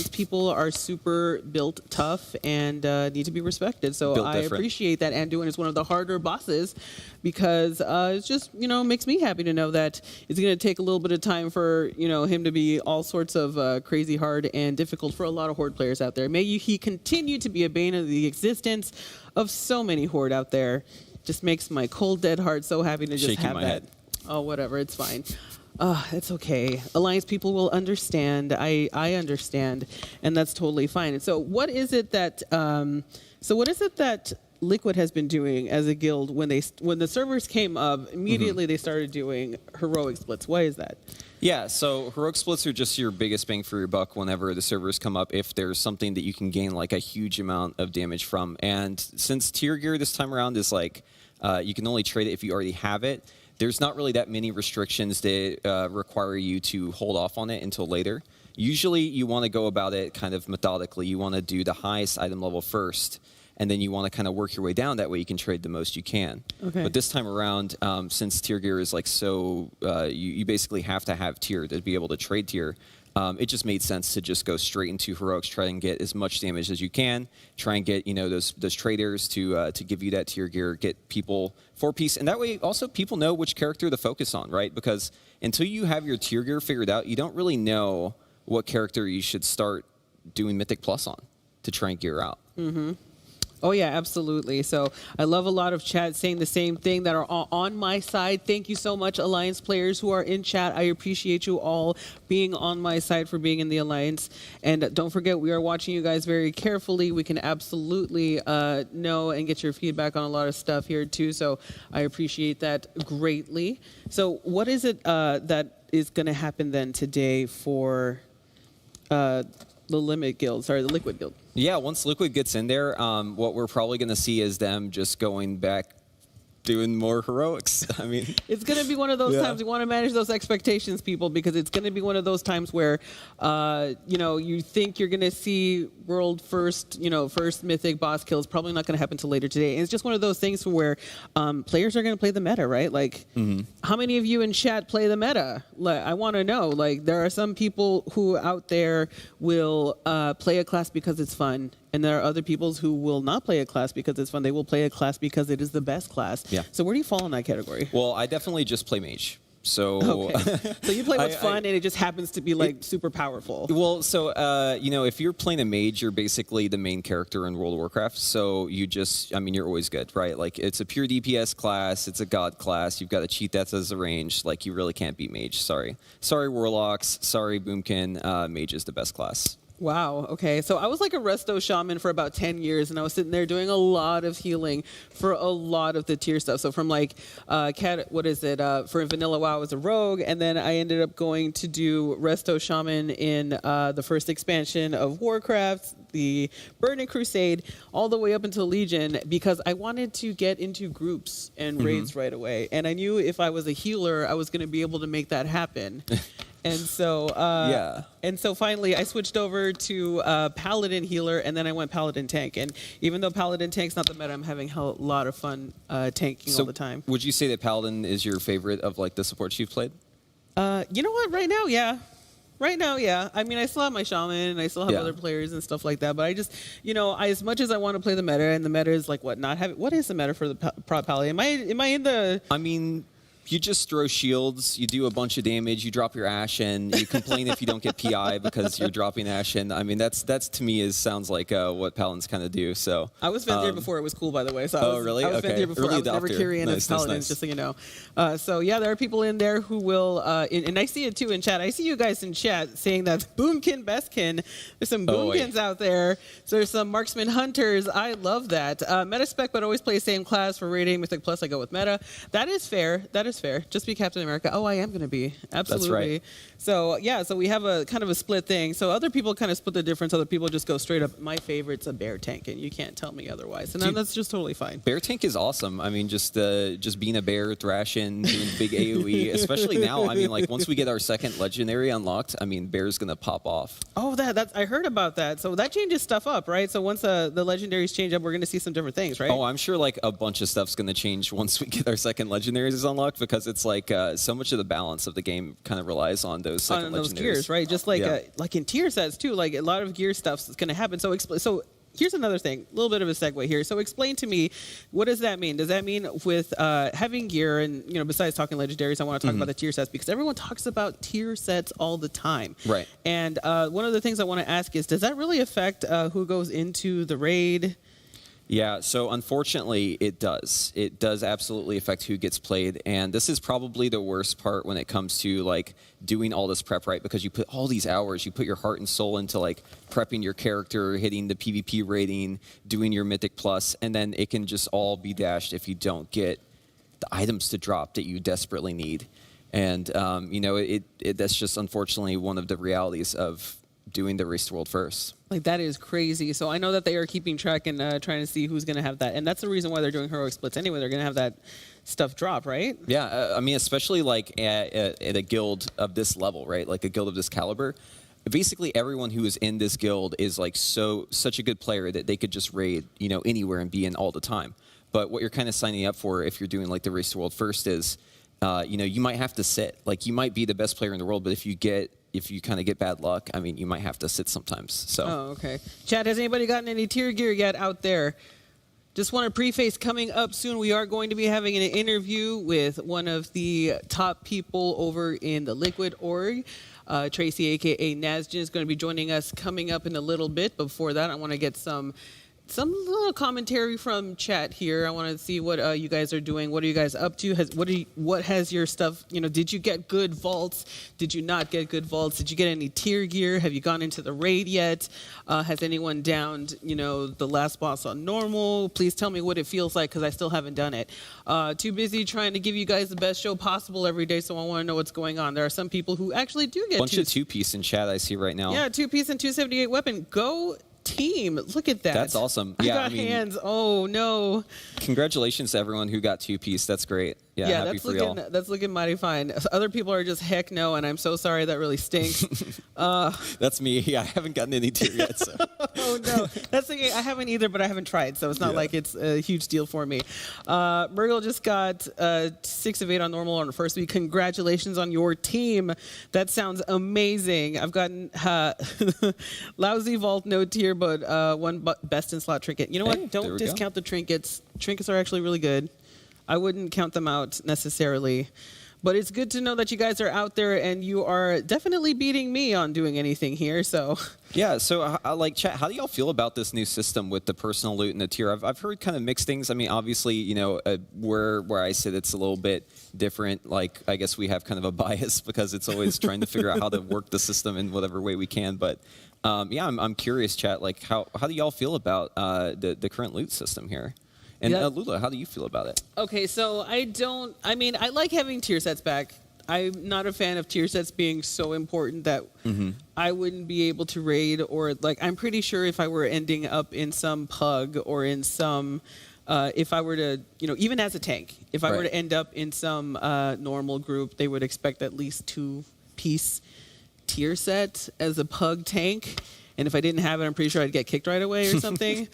people are super built tough and need to be respected. So I appreciate that Anduin is one of the harder bosses because it's just, makes me happy to know that it's going to take a little bit of time for, him to be all sorts of crazy hard and difficult for a lot of Horde players out there. May he continue to be a bane of the existence of so many Horde out there. Just makes my cold, dead heart so happy to just have that. Head. Oh, whatever. It's fine. It's okay. Alliance people will understand. I understand, and that's totally fine. And so, what is it that Liquid has been doing as a guild when the servers came up? Immediately they started doing heroic splits. Why is that? Yeah, so heroic splits are just your biggest bang for your buck whenever the servers come up, if there's something that you can gain a huge amount of damage from. And since tier gear this time around is you can only trade it if you already have it, there's not really that many restrictions that require you to hold off on it until later. Usually you want to go about it kind of methodically. You want to do the highest item level first, and then you want to kind of work your way down. That way you can trade the most you can. Okay. But this time around, since tier gear is you basically have to have tier to be able to trade tier, it just made sense to just go straight into heroics, try and get as much damage as you can, try and get those traders to give you that tier gear, get people 4-piece, and that way also people know which character to focus on, right? Because until you have your tier gear figured out, you don't really know what character you should start doing Mythic Plus on to try and gear out. Mm-hmm. Oh, yeah, absolutely. So I love a lot of chat saying the same thing that are on my side. Thank you so much, Alliance players who are in chat. I appreciate you all being on my side for being in the Alliance. And don't forget, we are watching you guys very carefully. We can absolutely know and get your feedback on a lot of stuff here, too. So I appreciate that greatly. So what is it that is going to happen then today for the the Liquid Guild? Yeah, once Liquid gets in there, what we're probably going to see is them just going back doing more heroics. I mean, it's going to be one of those times we want to manage those expectations, people, because it's going to be one of those times where, you think you're going to see world first mythic boss kills. Probably not going to happen until later today. And it's just one of those things where players are going to play the meta, right? Like, how many of you in chat play the meta? Like, I want to know. Like, there are some people who out there will play a class because it's fun. And there are other people who will not play a class because it's fun. They will play a class because it is the best class. Yeah. So where do you fall in that category? Well, I definitely just play mage. So, okay. So you play what's fun, and it just happens to be like super powerful. Well, so if you're playing a mage, you're basically the main character in World of Warcraft. So you're always good, right? Like, it's a pure DPS class, it's a god class. You've got a cheat death as a range. Like, you really can't beat mage. Sorry, warlocks. Sorry, boomkin. Mage is the best class. Wow. Okay. So I was like a resto shaman for about 10 years, and I was sitting there doing a lot of healing for a lot of the tier stuff. So from like, for Vanilla WoW, I was a rogue, and then I ended up going to do resto shaman in the first expansion of Warcraft, the Burning Crusade, all the way up until Legion, because I wanted to get into groups and raids right away. And I knew if I was a healer, I was going to be able to make that happen. And so, and so finally, I switched over to Paladin Healer, and then I went Paladin Tank. And even though Paladin Tank's not the meta, I'm having a lot of fun tanking all the time. Would you say that Paladin is your favorite of like the supports you've played? You know what? Right now, yeah. I mean, I still have my shaman, and I still have other players and stuff like that. But I just, as much as I want to play the meta, and the meta is like what is the meta for the prop Paladin? Am I in the? I mean, you just throw shields, you do a bunch of damage, you drop your Ashen, you complain if you don't get PI because you're dropping Ashen. I mean, that's to me sounds like what Paladins kind of do. So I was Venthyr before it was cool, by the way. So really? I was Venthyr before. Early I was never Kyrian as Paladins, just so you know. So yeah, there are people in there who will, and I see it too in chat. I see you guys in chat saying that Boomkin, Bestkin. There's some Boomkins out there. So there's some Marksman Hunters. I love that. Meta spec, but always play same class for rating. Mythic Plus, I go with meta. That is fair. Just be Captain America. Oh, I am going to be. Absolutely. That's right. So, yeah, so we have a kind of a split thing. So other people kind of split the difference. Other people just go straight up. My favorite's a bear tank, and you can't tell me otherwise. And that's just totally fine. Bear tank is awesome. I mean, just being a bear, thrashing, doing big AoE, especially now. I mean, like, once we get our second legendary unlocked, I mean, bear's going to pop off. Oh, that's I heard about that. So that changes stuff up, right? So once the legendaries change up, we're going to see some different things, right? Oh, I'm sure, like, a bunch of stuff's going to change once we get our second legendaries is unlocked, because it's like so much of the balance of the game kind of relies on those second legendaries. Those gears, right? Just like like in tier sets too, like a lot of gear stuff's going to happen. So here's another thing, a little bit of a segue here. So explain to me, what does that mean? Does that mean with having gear, and besides talking legendaries, I want to talk about the tier sets, because everyone talks about tier sets all the time. Right. And one of the things I want to ask is, does that really affect who goes into the raid? Yeah, so unfortunately it does. It does absolutely affect who gets played, and this is probably the worst part when it comes to like doing all this prep, right? Because you put all these hours, you put your heart and soul into like prepping your character, hitting the PvP rating, doing your Mythic Plus, and then it can just all be dashed if you don't get the items to drop that you desperately need. And that's just unfortunately one of the realities of doing the Race to World first. Like, that is crazy. So I know that they are keeping track and trying to see who's going to have that. And that's the reason why they're doing heroic splits anyway. They're going to have that stuff drop, right? Yeah, I mean, especially like at a guild of this level, right? Like a guild of this caliber. Basically, everyone who is in this guild is like such a good player that they could just raid, anywhere and be in all the time. But what you're kind of signing up for if you're doing like the Race to World first is, you might have to sit. Like, you might be the best player in the world, but if you kind of get bad luck, I mean, you might have to sit sometimes. So. Oh, okay. Chat, has anybody gotten any tier gear yet out there? Just want to preface, coming up soon, we are going to be having an interview with one of the top people over in the Liquid org. Tracy, a.k.a. Nasjin, is going to be joining us coming up in a little bit. Before that, I want to get some some little commentary from chat here. I want to see what you guys are doing. What are you guys up to? What has your stuff? Did you get good vaults? Did you not get good vaults? Did you get any tier gear? Have you gone into the raid yet? Has anyone downed the last boss on normal? Please tell me what it feels like, because I still haven't done it. Too busy trying to give you guys the best show possible every day, so I want to know what's going on. There are some people who actually do get bunch of 2-piece in chat I see right now. Yeah, 2-piece and 278 weapon. Go team. Look at that. That's awesome. I got hands. Oh no. Congratulations to everyone who got 2-piece. That's great. Yeah, happy for y'all. That's looking mighty fine. Other people are just heck no, and I'm so sorry. That really stinks. That's me. Yeah, I haven't gotten any tier yet. So. Oh no, that's okay. I haven't either, but I haven't tried, so it's not like it's a huge deal for me. Murgle just got 6 of 8 on normal on the first week. Congratulations on your team. That sounds amazing. I've gotten lousy vault, no tier, but one best in slot trinket. You know what? Don't discount the trinkets. Trinkets are actually really good. I wouldn't count them out necessarily. But it's good to know that you guys are out there, and you are definitely beating me on doing anything here. So yeah, so chat, how do y'all feel about this new system with the personal loot and the tier? I've heard kind of mixed things. I mean, obviously, where I sit, it's a little bit different. Like, I guess we have kind of a bias because it's always trying to figure out how to work the system in whatever way we can. But yeah, I'm curious, chat. Like, how do y'all feel about the current loot system here? And Lula, how do you feel about it? Okay, so I like having tier sets back. I'm not a fan of tier sets being so important that I wouldn't be able to raid, or I'm pretty sure if I were ending up in some pug or in some, if I were to, even as a tank, if I were to end up in some normal group, they would expect at least 2-piece tier set as a pug tank. And if I didn't have it, I'm pretty sure I'd get kicked right away or something.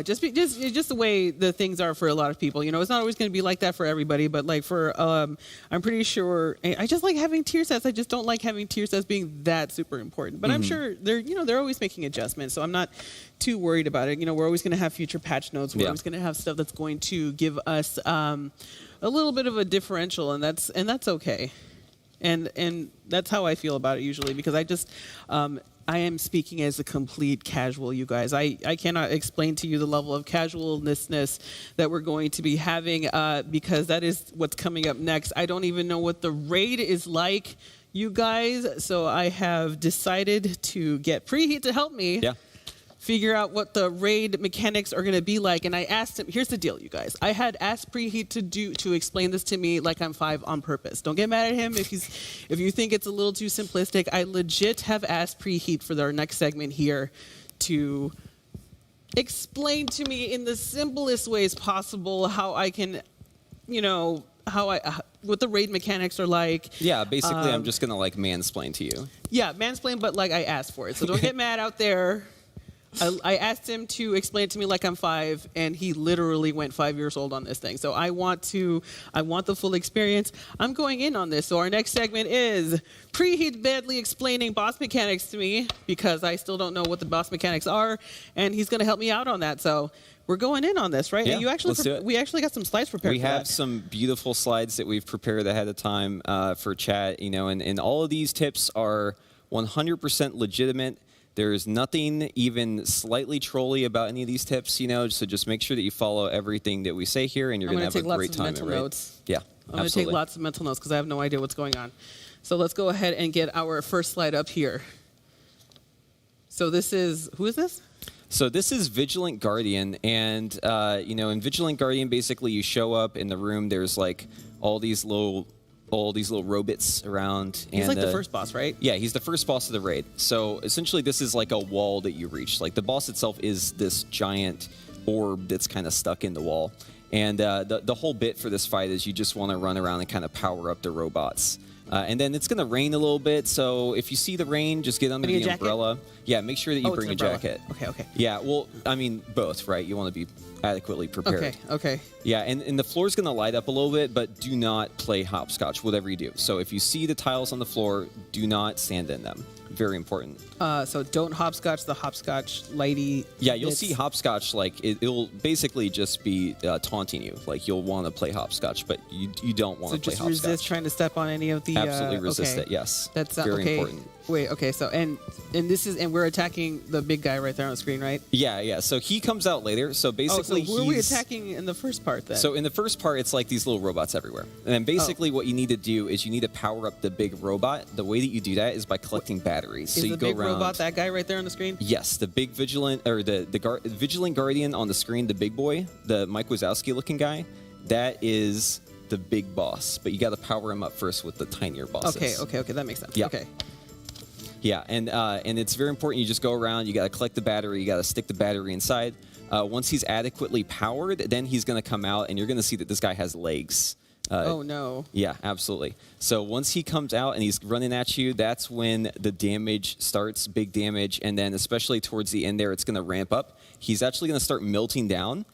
Just the way the things are for a lot of people. It's not always going to be like that for everybody. But I'm pretty sure I just like having tier sets. I just don't like having tier sets being that super important. But I'm sure they're always making adjustments. So I'm not too worried about it. We're always going to have future patch notes. We're always going to have stuff that's going to give us a little bit of a differential, and that's okay. And that's how I feel about it usually, because I am speaking as a complete casual, you guys. I cannot explain to you the level of casualness that we're going to be having because that is what's coming up next. I don't even know what the raid is like, you guys. So I have decided to get Preheat to help me figure out what the raid mechanics are going to be like. And I asked him, here's the deal, you guys. I had asked Preheat to explain this to me like I'm 5 on purpose. Don't get mad at him if you think it's a little too simplistic. I legit have asked Preheat for our next segment here to explain to me in the simplest ways possible how I can, what the raid mechanics are like. Yeah, basically I'm just going to mansplain to you. Yeah, mansplain, but I asked for it. So don't get mad out there. I asked him to explain it to me like I'm 5, and he literally went 5 years old on this thing. So I want the full experience. I'm going in on this. So our next segment is Preheat badly explaining boss mechanics to me, because I still don't know what the boss mechanics are, and he's going to help me out on that. So we're going in on this, right? Yeah, and let's do it. We actually got some slides prepared. We have some beautiful slides that we've prepared ahead of time for chat, and all of these tips are 100% legitimate. There's nothing even slightly trolly about any of these tips, so just make sure that you follow everything that we say here, and you're going to have a great time. I'm going to take lots of mental notes. Yeah, I'm going to take lots of mental notes because I have no idea what's going on. So let's go ahead and get our first slide up here. So who is this? So this is Vigilant Guardian, and in Vigilant Guardian, basically you show up in the room. There's all these little robots around. He's the first boss, right? Yeah, he's the first boss of the raid. So essentially this is like a wall that you reach. The boss itself is this giant orb that's kind of stuck in the wall. And the whole bit for this fight is you just want to run around and kind of power up the robots. And then it's going to rain a little bit, so if you see the rain, just get under the umbrella. Yeah, make sure that you bring a jacket. Okay. Yeah, well, I mean, both, right? You want to be adequately prepared. Okay. Yeah, and the floor's going to light up a little bit, but do not play hopscotch, whatever you do. So if you see the tiles on the floor, do not stand in them. Very important. So don't hopscotch the hopscotch lighty. Yeah, you'll bits. see hopscotch, like, it'll basically just be taunting you. Like, you'll want to play hopscotch, but you don't want to play just hopscotch. resist trying to step on any of the... Absolutely resist okay. it, yes. That's very okay. important. Wait, okay, so, and we're attacking the big guy right there on the screen, right? Yeah. So he comes out later. So basically, so who are we attacking in the first part then? So in the first part, it's like these little robots everywhere. And then basically what you need to do is you need to power up the big robot. The way that you do that is by collecting batteries. Is so you the go big around. robot that guy right there on the screen? Yes, the big vigilant, or the vigilant guardian on the screen, the big boy, the Mike Wazowski looking guy, that is the big boss. But you got to power him up first with the tinier bosses. Okay, that makes sense. Yeah. Okay. Yeah, and it's very important. You just go around. You got to collect the battery. You got to stick the battery inside. Once he's adequately powered, then he's going to come out, and you're going to see that this guy has legs. Oh no. Yeah, absolutely. So once he comes out and he's running at you, that's when the damage starts, big damage, and then especially towards the end there, it's going to ramp up. He's actually going to start melting down.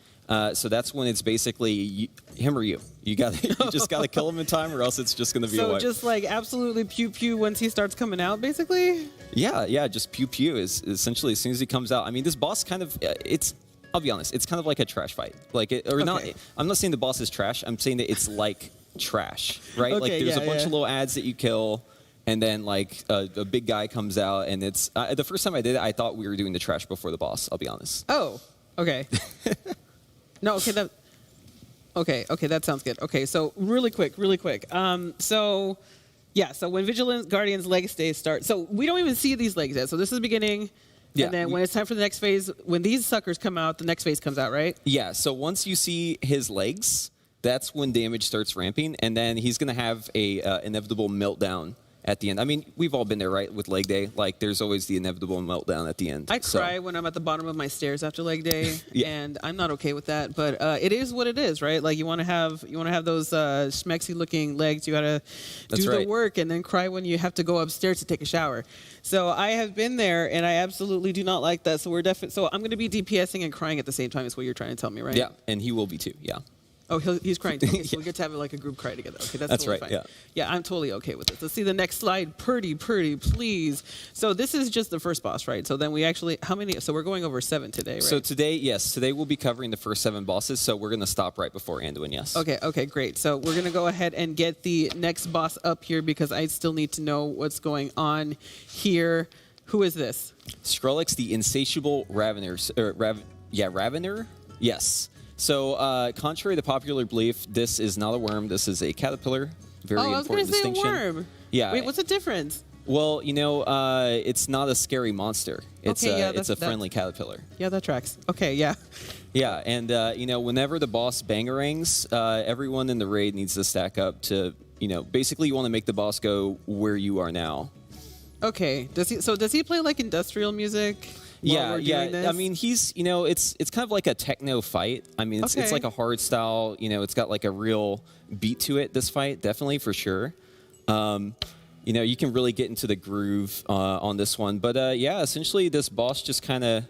So that's when it's basically him or you. You just got to kill him in time, or else it's just going to be a wipe. So just like absolutely pew pew once he starts coming out, basically. Yeah. Just pew pew is essentially as soon as he comes out. I mean, this boss kind of I'll be honest, it's kind of like a trash fight. Not. I'm not saying the boss is trash. I'm saying that it's like trash, right? Okay, like there's a bunch of little ads that you kill, and then like a big guy comes out, and it's the first time I did it, I thought we were doing the trash before the boss. I'll be honest. Oh, okay. No, okay, that sounds good. Okay, so really quick. So when Vigilant Guardian's leg stays start, so we don't even see these legs yet. So this is the beginning. Yeah, and then when it's time for the next phase, when these suckers come out, the next phase comes out, right? Yeah, so once you see his legs, that's when damage starts ramping, and then he's going to have a inevitable meltdown at the end. I mean, we've all been there, right, with leg day. Like, there's always the inevitable meltdown at the end. I cry when I'm at the bottom of my stairs after leg day, Yeah. and I'm not okay with that. But it is what it is, right? Like you want to have those schmexy looking legs. You got to do the work and then cry when you have to go upstairs to take a shower. So I have been there, and I absolutely do not like that. So So I'm going to be DPSing and crying at the same time. Is what you're trying to tell me, right? Yeah, and he will be too. Yeah. Oh, he's crying too. Okay, so we get to have like a group cry together. Okay, that's totally right. fine. Yeah. Yeah, I'm totally okay with this. Let's see the next slide. Pretty, please. So this is just the first boss, right? So then we actually, how many? So we're going over 7 today, right? So today we'll be covering the first 7 bosses. So we're going to stop right before Anduin, yes. Okay, great. So we're going to go ahead and get the next boss up here because I still need to know what's going on here. Who is this? Skrillex, the insatiable Ravener. Ravener? Yes. So, contrary to popular belief, this is not a worm. This is a caterpillar. Very I was going important to say distinction. a worm. Yeah. Wait, what's the difference? Well, it's not a scary monster. It's a friendly caterpillar. Yeah, that tracks. Okay, yeah. Yeah, and whenever the boss bangerangs, everyone in the raid needs to stack up to, basically you want to make the boss go where you are now. Okay. Does he play like industrial music? Yeah. I mean, he's it's kind of like a techno fight. I mean, it's like a hard style. It's got like a real beat to it. This fight, definitely for sure. You can really get into the groove on this one. But essentially, this boss just kind of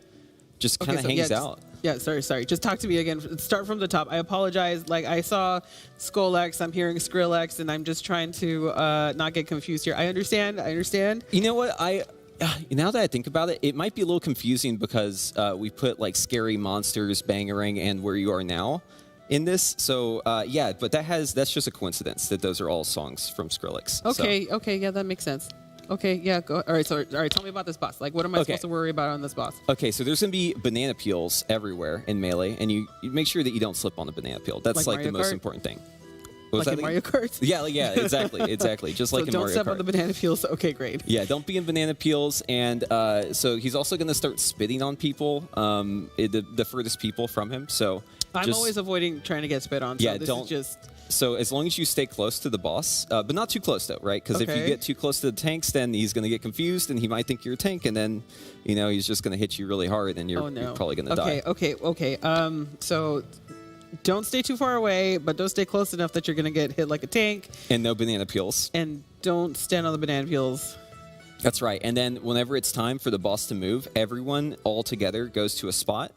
hangs out. Yeah, sorry. Just talk to me again. Start from the top. I apologize. Like, I saw Skolex, I'm hearing Skrillex, and I'm just trying to not get confused here. I understand. You know what? Now that I think about it, it might be a little confusing because we put like scary monsters, bangerang, and where you are now in this. So but that's just a coincidence that those are all songs from Skrillex. Okay, yeah, that makes sense. Okay, yeah, go. All right, tell me about this boss. Like, what am I supposed to worry about on this boss? Okay, so there's going to be banana peels everywhere in Melee, and you make sure that you don't slip on the banana peel. That's like the most important thing. Like in Mario Kart? Yeah, exactly. Just like in Mario Kart. So don't step on the banana peels. Okay, great. Yeah, don't be in banana peels. And so he's also going to start spitting on people, the furthest people from him. So I'm always avoiding trying to get spit on. So yeah, this is just... So as long as you stay close to the boss, but not too close though, right? Because if you get too close to the tanks, then he's going to get confused and he might think you're a tank, and then he's just going to hit you really hard, and you're probably going to die. Okay. So don't stay too far away, but don't stay close enough that you're going to get hit like a tank. And no banana peels. And don't stand on the banana peels. That's right. And then whenever it's time for the boss to move, everyone all together goes to a spot.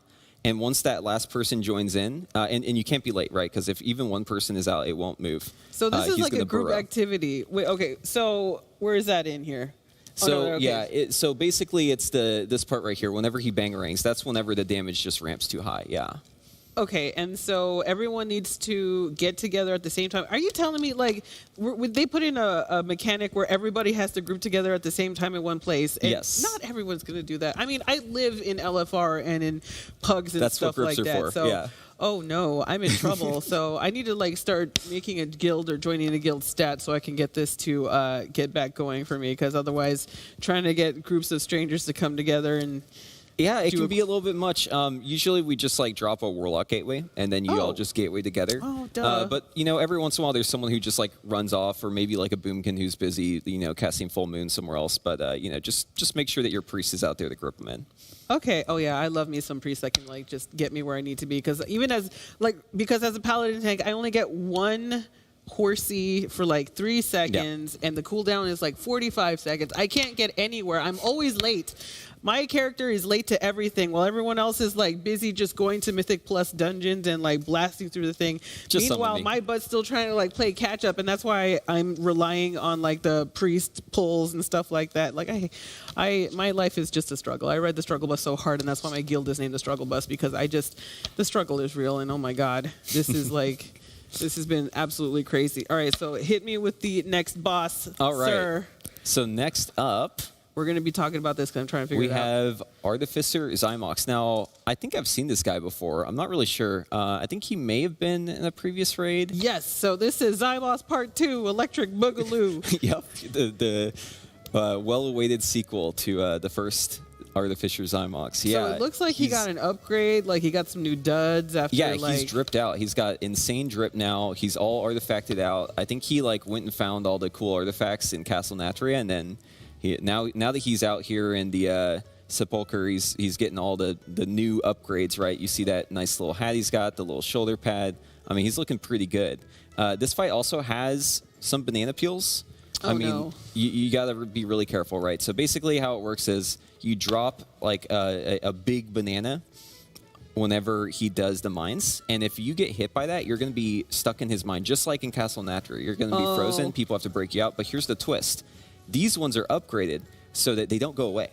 And once that last person joins in, and you can't be late, right? Because if even one person is out, it won't move. So this is like a group burrow. activity. Wait, okay. So where is that in here? So no, okay. yeah, so basically it's this part right here. Whenever he bangerangs, that's whenever the damage just ramps too high. Yeah. Okay, and so everyone needs to get together at the same time. Are you telling me, like, would they put in a mechanic where everybody has to group together at the same time in one place? And Yes. Not everyone's going to do that. I mean, I live in LFR and in pugs and That's stuff what like groups are that. for, So, yeah. oh no, I'm in trouble. So I need to, like, start making a guild or joining a guild stat so I can get this to get back going for me. Because otherwise, trying to get groups of strangers to come together and... Yeah, it can be a little bit much. Usually we just like drop a Warlock gateway, and then you all just gateway together. Oh, duh. But, you know, every once in a while there's someone who just like runs off, or maybe like a Boomkin who's busy, you know, casting Full Moon somewhere else. But, you know, just make sure that your priest is out there to group them in. Okay. Oh yeah, I love me some priests that can like just get me where I need to be. Because even as a paladin tank, I only get one horsey for like 3 seconds, and the cooldown is like 45 seconds. I can't get anywhere. I'm always late. My character is late to everything, while everyone else is like busy just going to Mythic Plus dungeons and like blasting through the thing. Just Meanwhile, my butt's still trying to like play catch up, and that's why I'm relying on like the priest pulls and stuff like that. Like my life is just a struggle. I read the struggle bus so hard, and that's why my guild is named the struggle bus, because the struggle is real, and oh my god, this is like. This has been absolutely crazy. All right, so hit me with the next boss, All right. sir. So next up, we're going to be talking about this because I'm trying to figure we it out. have Artificer Zymox. Now, I think I've seen this guy before. I'm not really sure. I think he may have been in a previous raid. Yes, so this is Zymox Part 2, Electric Boogaloo. Yep, the well-awaited sequel to the first Artificer Zymox. Yeah, So it looks like he got an upgrade, like he got some new duds after he's dripped out. He's got insane drip now. He's all artifacted out. I think he like went and found all the cool artifacts in Castle Natria, and then now that he's out here in the Sepulcher, he's getting all the new upgrades, right? You see that nice little hat he's got, the little shoulder pad. I mean, he's looking pretty good. This fight also has some banana peels. I mean, no. you got to be really careful, right? So basically how it works is you drop like a big banana whenever he does the mines. And if you get hit by that, you're going to be stuck in his mine, just like in Castle Natria. You're going to be frozen. People have to break you out. But here's the twist. These ones are upgraded so that they don't go away.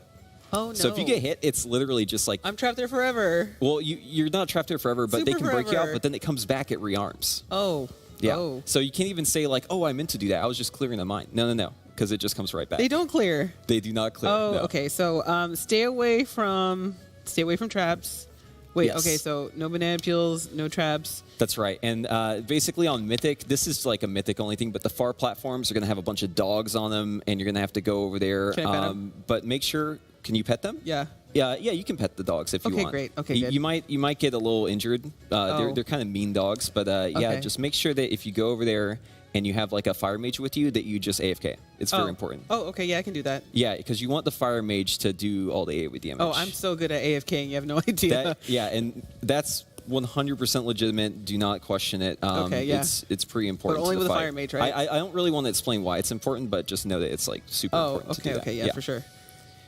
Oh, no. So if you get hit, it's literally just like... I'm trapped there forever. Well, you're not trapped there forever, but they can break you out, but then it comes back, it rearms. Oh. Yeah. Oh. So you can't even say like, oh, I meant to do that. I was just clearing the mine. No. Because it just comes right back. They don't clear. They do not clear. Oh, no. okay. So stay away from traps. Wait, Yes. okay, so no banana peels, no traps. That's right. And basically on Mythic, this is like a Mythic only thing, but the far platforms are going to have a bunch of dogs on them, and you're going to have to go over there. Can I pet them? But make sure, can you pet them? Yeah. Yeah, you can pet the dogs if you want. Okay, great. Okay, you, good. you might get a little injured. Oh. They're kind of mean dogs, but yeah, Okay. just make sure that if you go over there and you have like a fire mage with you, that you just AFK. It's very important. Oh, okay, yeah, I can do that. Yeah, because you want the fire mage to do all the AoE damage. Oh, I'm so good at AFK, and you have no idea. And that's 100% legitimate. Do not question it. Okay, yeah. It's pretty important. But only to the with a fight. fire mage, right? I don't really want to explain why it's important, but just know that it's like super important to do that. Okay, yeah, for sure.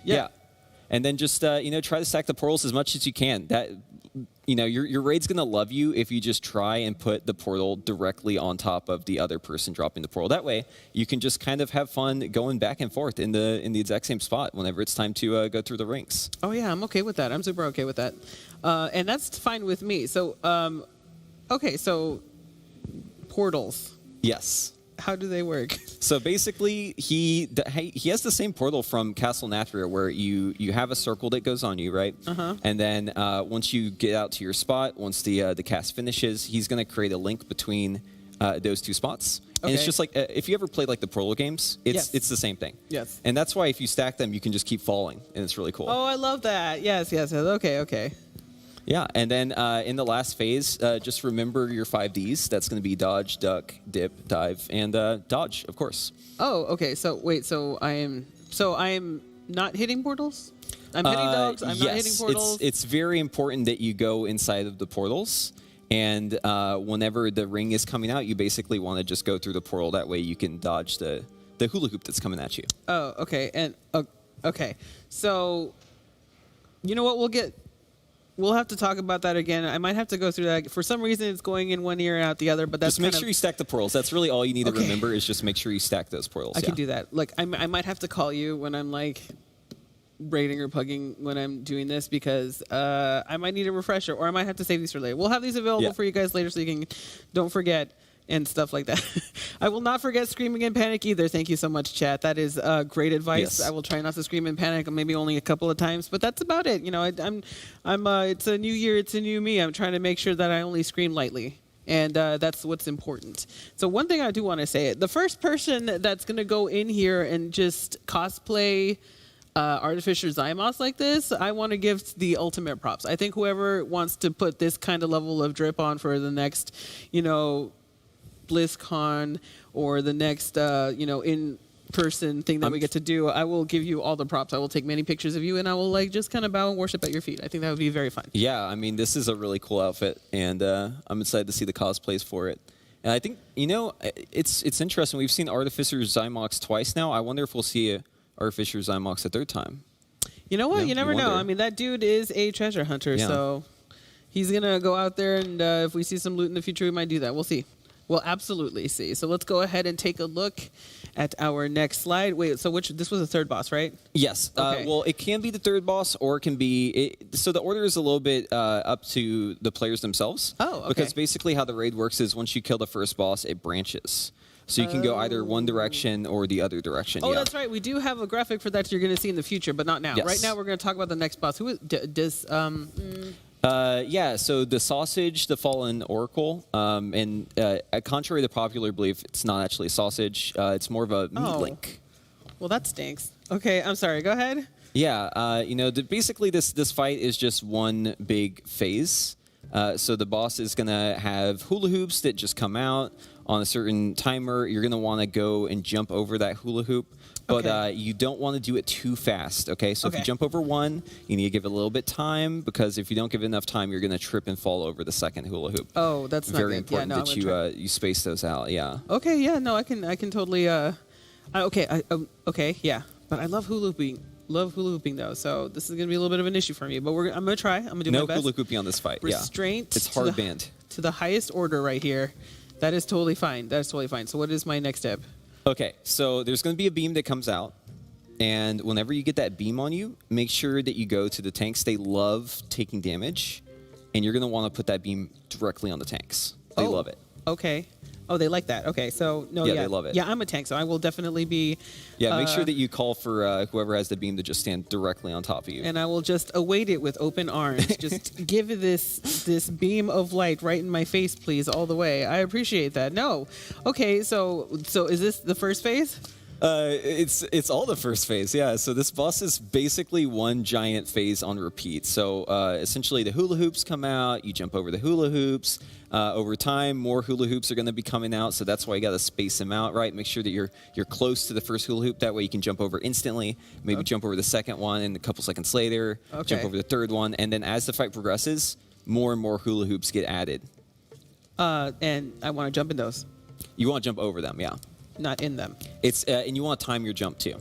Yeah. And then just try to stack the portals as much as you can. That your raid's gonna love you if you just try and put the portal directly on top of the other person dropping the portal. That way, you can just kind of have fun going back and forth in the exact same spot whenever it's time to go through the rings. Oh yeah, I'm okay with that. I'm super okay with that, and that's fine with me. So, okay, so portals. Yes. How do they work? So basically, he has the same portal from Castle Natria where you have a circle that goes on you, right? Uh-huh. And then once you get out to your spot, once the cast finishes, he's going to create a link between those two spots. And it's Okay. just like, if you ever played like the portal games, it's the same thing. Yes. And that's why if you stack them, you can just keep falling, and it's really cool. Oh, I love that. Yes. Okay. Yeah, and then in the last phase, just remember your 5 Ds. That's going to be dodge, duck, dip, dive, and dodge, of course. Oh, okay. So wait. So I am not hitting portals. I'm hitting dogs. I'm not hitting portals. It's very important that you go inside of the portals, and whenever the ring is coming out, you basically want to just go through the portal. That way, you can dodge the hula hoop that's coming at you. Oh, okay. And okay. So, you know what? We'll get we'll have to talk about that again. I might have to go through that. For some reason, it's going in one ear and out the other, but that's just make sure you stack the portals. That's really all you need to remember is just make sure you stack those portals. I can do that. Like, I might have to call you when I'm like raiding or pugging when I'm doing this because I might need a refresher, or I might have to save these for later. We'll have these available for you guys later, so you can don't forget and stuff like that. I will not forget screaming in panic either. Thank you so much, chat. That is great advice. Yes. I will try not to scream in panic, maybe only a couple of times, but that's about it. You know, I'm it's a new year, it's a new me. I'm trying to make sure that I only scream lightly. And that's what's important. So one thing I do want to say, the first person that's going to go in here and just cosplay Artificer Zymos like this, I want to give the ultimate props. I think whoever wants to put this kind of level of drip on for the next, you know, BlizzCon or the next, you know, in-person thing that we get to do, I will give you all the props. I will take many pictures of you, and I will like just kind of bow and worship at your feet. I think that would be very fun. Yeah, I mean, this is a really cool outfit, and I'm excited to see the cosplays for it. And I think, you know, it's interesting. We've seen Artificer Zymox twice now. I wonder if we'll see Artificer Zymox a third time. You know what? You never know. I mean, that dude is a treasure hunter, so he's going to go out there, and if we see some loot in the future, we might do that. We'll see. We'll absolutely see. So let's go ahead and take a look at our next slide. Wait, so this was the third boss, right? Yes. Okay. Well, it can be the third boss, or it can be... so the order is a little bit up to the players themselves. Oh, okay. Because basically how the raid works is once you kill the first boss, it branches. So you can go either one direction or the other direction. Oh, that's right. We do have a graphic for that you're going to see in the future, but not now. Yes. Right now, we're going to talk about the next boss. Who is... Yeah, so the sausage, the fallen oracle, and contrary to popular belief, it's not actually a sausage. It's more of a meat link. Well, that stinks. Okay, I'm sorry. Go ahead. Yeah, you know, basically this fight is just one big phase. So the boss is going to have hula hoops that just come out on a certain timer. You're going to want to go and jump over that hula hoop. But you don't want to do it too fast, okay? So if you jump over one, you need to give it a little bit time, because if you don't give it enough time, you're going to trip and fall over the second hula hoop. Oh, that's not very good. important that you space those out. Yeah. Okay. Yeah. No, I can totally. Okay. Yeah. But I love hula hooping. Love hula hooping though, so this is gonna be a little bit of an issue for me. But I'm gonna try. I'm gonna do my best. No hula hooping on this fight. Restraint. It's hard band to the highest order right here. That is totally fine. That is totally fine. So what is my next step? Okay. So there's gonna be a beam that comes out. And whenever you get that beam on you, make sure that you go to the tanks. They love taking damage, and you're going to want to put that beam directly on the tanks. They love it. Okay. Oh, they like that. Okay, so they love it. Yeah, I'm a tank, so I will definitely be. Yeah, make sure that you call for whoever has the beam to just stand directly on top of you. And I will just await it with open arms. Just give this beam of light right in my face, please, all the way. I appreciate that. No, okay, so is this the first phase? It's all the first phase, yeah. So this boss is basically one giant phase on repeat. So essentially the hula hoops come out, you jump over the hula hoops. Over time, more hula hoops are going to be coming out, so that's why you got to space them out, right? Make sure that you're close to the first hula hoop. That way you can jump over instantly. Maybe jump over the second one, and a couple seconds later, jump over the third one. And then as the fight progresses, more and more hula hoops get added. And I want to jump in those. You want to jump over them, yeah. Not in them. It's and you want to time your jump too.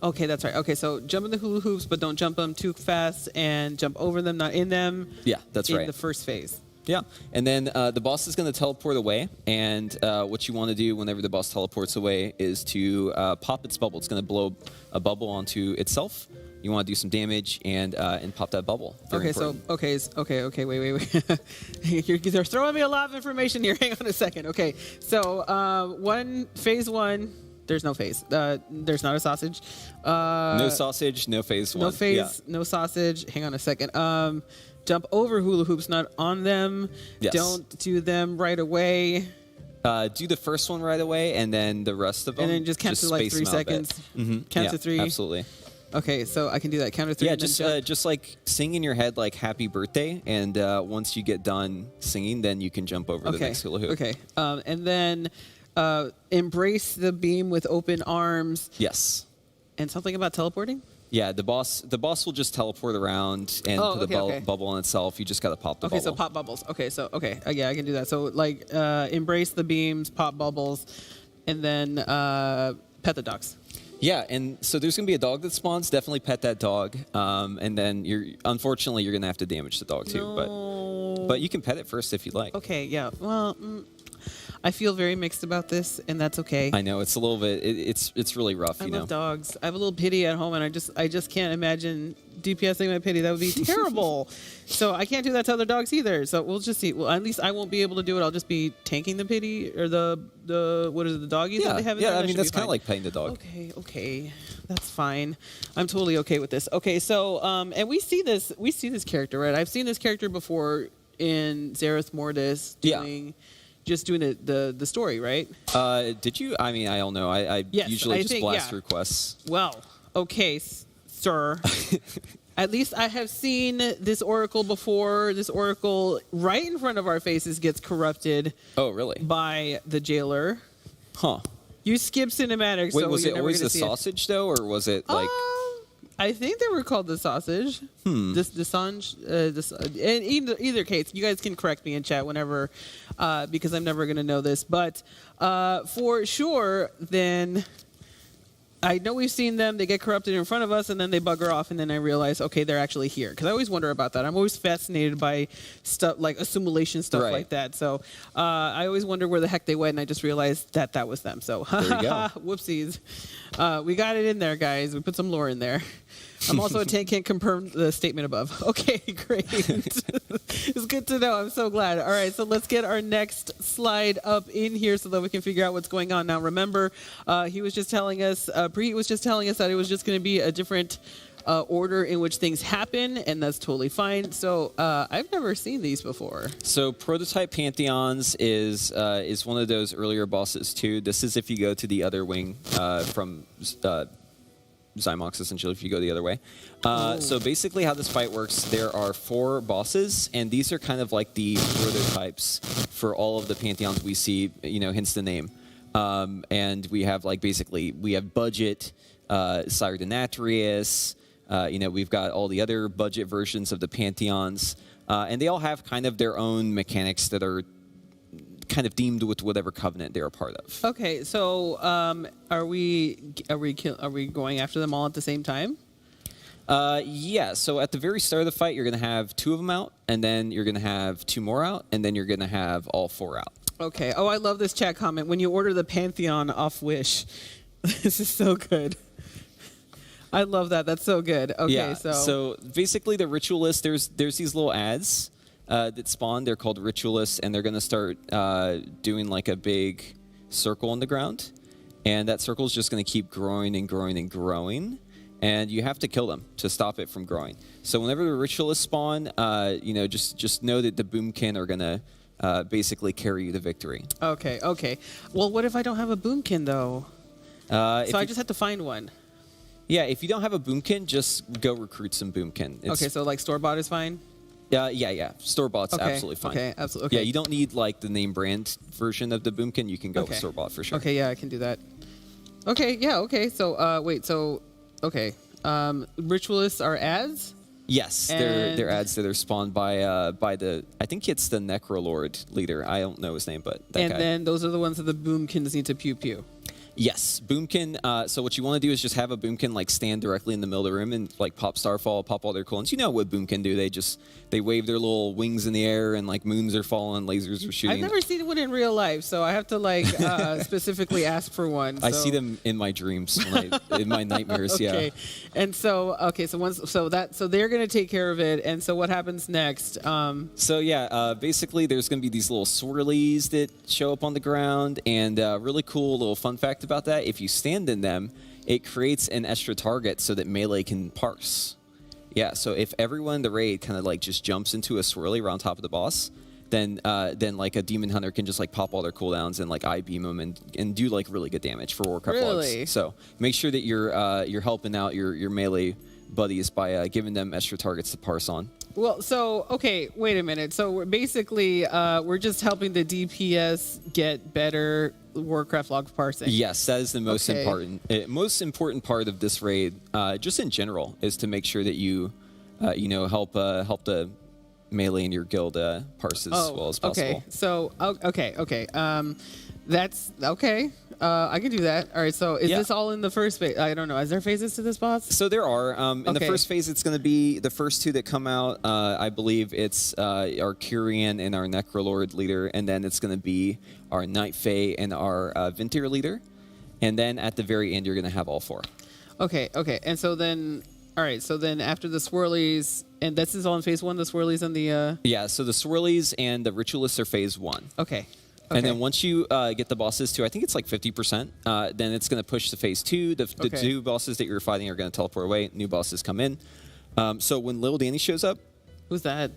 Okay, that's right. Okay, so jump in the hula hoops, but don't jump them too fast, and jump over them, not in them. Yeah, that's right. In the first phase. Yeah, and then the boss is going to teleport away, and what you want to do whenever the boss teleports away is to pop its bubble. It's going to blow a bubble onto itself. You want to do some damage and pop that bubble. Very important. Wait. They're throwing me a lot of information here. Hang on a second. Okay, so phase one. There's no phase. There's not a sausage. No sausage. No phase one. No phase. No sausage. Hang on a second. Jump over hula hoops, not on them. Yes. Don't do them right away. Do the first one right away, and then the rest of them. And then just count to like 3 seconds. Count to 3. Absolutely. Okay, so I can do that. Count to 3. Yeah, just like sing in your head like "Happy Birthday," and once you get done singing, then you can jump over the next hula hoop. Okay, and then embrace the beam with open arms. Yes. And something about teleporting. Yeah, the boss will just teleport around and put the bubble on itself. You just got to pop the bubble. Okay, so pop bubbles. Okay, so yeah, I can do that. So like embrace the beams, pop bubbles, and then pet the ducks. Yeah, and so there's going to be a dog that spawns. Definitely pet that dog. And then unfortunately, you're going to have to damage the dog too. But you can pet it first if you like. Okay, yeah. Well, I feel very mixed about this, and that's okay. I know it's a little bit. It's really rough. I you know. love dogs. I have a little pity at home, and I just can't imagine DPSing my pity. That would be terrible. So I can't do that to other dogs either. So we'll just see. Well, at least I won't be able to do it. I'll just be tanking the pity or the what is it, the doggies that they have in there? I That mean should that's be kind of fine. like petting the dog. Okay, that's fine. I'm totally okay with this. Okay, so and we see this character, right? I've seen this character before in Zereth Mortis doing the story, right? Did you? I mean, I don't know. I Yes, usually I just think, blast yeah. requests. Well, okay, sir. At least I have seen this oracle before. This oracle right in front of our faces gets corrupted. Oh, really? By the jailer. Huh. You skip cinematics. Wait, so was you're it never always gonna the see sausage though, or was it like? I think they were called the sausage. This Desange. In either case, you guys can correct me in chat whenever, because I'm never going to know this. But for sure, then I know we've seen them. They get corrupted in front of us, and then they bugger off, and then I realize, okay, they're actually here. Because I always wonder about that. I'm always fascinated by stuff like assimilation stuff like that. So I always wonder where the heck they went, and I just realized that was them. So There you go. whoopsies. We got it in there, guys. We put some lore in there. I'm also a tank, can't confirm the statement above. Okay, great. It's good to know. I'm so glad. All right, so let's get our next slide up in here so that we can figure out what's going on. Now, remember, he was just telling us, Preet was just telling us that it was just going to be a different order in which things happen, and that's totally fine. So I've never seen these before. So prototype Pantheons is one of those earlier bosses too. This is if you go to the other wing from Zymox, essentially, if you go the other way. So basically how this fight works, there are 4 bosses, and these are kind of like the prototypes for all of the Pantheons we see, hence the name. And we have we have Budget, Sire Denatrius, we've got all the other budget versions of the Pantheons, and they all have kind of their own mechanics that are kind of deemed with whatever covenant they're a part of. Okay, so are we going after them all at the same time? Yeah, so at the very start of the fight, you're going to have 2 of them out, and then you're going to have 2 more out, and then you're going to have all 4 out. Okay. Oh, I love this chat comment. When you order the Pantheon off Wish, this is so good. I love that. That's so good. Okay, Yeah, so basically the Ritualist, there's these little ads that spawn. They're called Ritualists, and they're going to start doing like a big circle on the ground. And that circle is just going to keep growing and growing and growing. And you have to kill them to stop it from growing. So whenever the Ritualists spawn, just know that the Boomkin are going to basically carry you to victory. Okay. Well, what if I don't have a Boomkin, though? So I just have to find one. Yeah, if you don't have a Boomkin, just go recruit some Boomkin. Okay, so like store-bought is fine? Yeah. Store-bought's Okay, absolutely fine. okay, absolutely, okay. Yeah, you don't need like the name brand version of the Boomkin. You can go with store-bought for sure. Okay, yeah, I can do that. Okay, yeah, okay. So, Ritualists are ads? Yes, they're ads that are spawned by the, I think it's the Necrolord leader. I don't know his name, but that And guy. then those are the ones that the Boomkins need to pew-pew. Yes, Boomkin. So what you want to do is just have a Boomkin like stand directly in the middle of the room and like pop Starfall, pop all their cooldowns. You know what Boomkin do? They wave their little wings in the air and like moons are falling, lasers are shooting. I've never seen one in real life, so I have to like specifically ask for one. I so- see them in my dreams, in my nightmares. Okay. Yeah. And so they're gonna take care of it. And so what happens next? Basically there's going to be these little swirlies that show up on the ground, and really cool little fun fact about that: if you stand in them, it creates an extra target so that melee can parse. Yeah, so if everyone in the raid kind of like just jumps into a swirly around top of the boss, then like a demon hunter can just like pop all their cooldowns and like eye beam them and do like really good damage for Warcraft Really? logs. So make sure that you're helping out your melee buddies by giving them extra targets to parse on. Well, so okay, wait a minute. So we're basically we're just helping the DPS get better Warcraft log parsing. Yes, that is the most Okay. important part of this raid, just in general, is to make sure that you help the melee in your guild parse as well as possible. Okay. So okay. That's okay. I can do that. All right. So is Yeah. this all in the first phase? I don't know. Is there phases to this boss? So there are. In the Okay. first phase, it's going to be the first two that come out. I believe it's our Kyrian and our Necrolord leader, and then it's going to be our Night Fae and our Vintir leader. And then at the very end, you're going to have all four. Okay. And so then, all right. So then after the swirlies, and this is all in phase 1. The swirlies and the. Yeah. So the Swirlies and the Ritualists are phase 1. Okay. And then once you get the bosses to, I think it's like 50%, then it's going to push to phase 2. The Okay. 2 bosses that you're fighting are going to teleport away. New bosses come in. So when Lil Danny shows up. Who's that?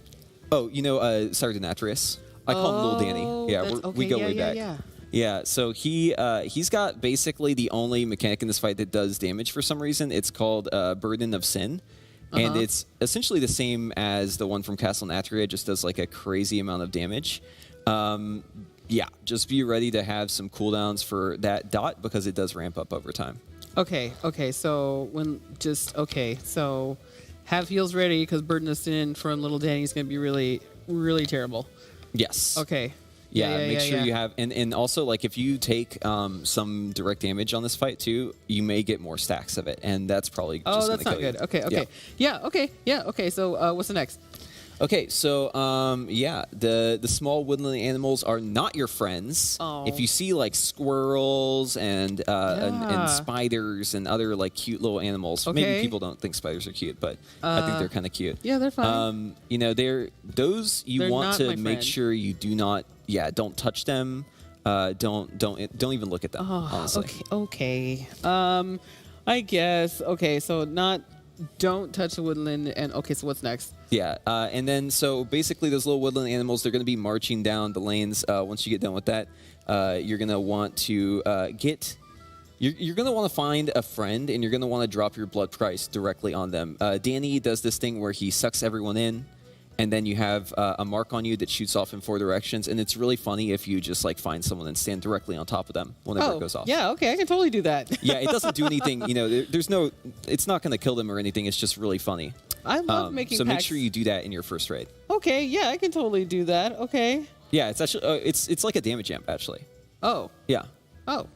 Oh, Sardonatrius. I call him Lil Danny. Yeah, that's- we go okay, way yeah, back. yeah. Yeah, so he's got basically the only mechanic in this fight that does damage for some reason. It's called Burden of Sin. And it's essentially the same as the one from Castle Natria. It just does like a crazy amount of damage. Yeah, just be ready to have some cooldowns for that dot because it does ramp up over time. Okay. So so have heals ready because Burden of Sin from Little Danny is going to be really, really terrible. Yes. Okay. Yeah, make sure yeah. you have, and also like if you take some direct damage on this fight too, you may get more stacks of it, and that's probably just Oh, that's gonna not kill good. you. Okay. Yeah. Okay. So what's the next? Okay, so the small woodland animals are not your friends. Oh. If you see like squirrels and spiders and other like cute little animals, maybe Okay. people don't think spiders are cute, but I think they're kind of cute. Yeah, they're fine. They're those you They're want not to my make friend. sure you do not. Yeah, don't touch them. Don't even look at them. Honestly. Okay. I guess. Okay. So don't touch the woodland. And okay. So what's next? Yeah, and then so basically those little woodland animals, they're going to be marching down the lanes. Once you get done with that, you're going to want to you're going to want to find a friend, and you're going to want to drop your blood price directly on them. Danny does this thing where he sucks everyone in, and then you have a mark on you that shoots off in 4 directions, and it's really funny if you just like find someone and stand directly on top of them whenever it goes off. Yeah. Okay. I can totally do that. Yeah, it doesn't do anything. It's not going to kill them or anything. It's just really funny. I love making So make packs. sure you do that in your first raid. Okay. Yeah. I can totally do that. Okay. Yeah, it's actually it's like a damage amp actually. Oh. Yeah. Oh.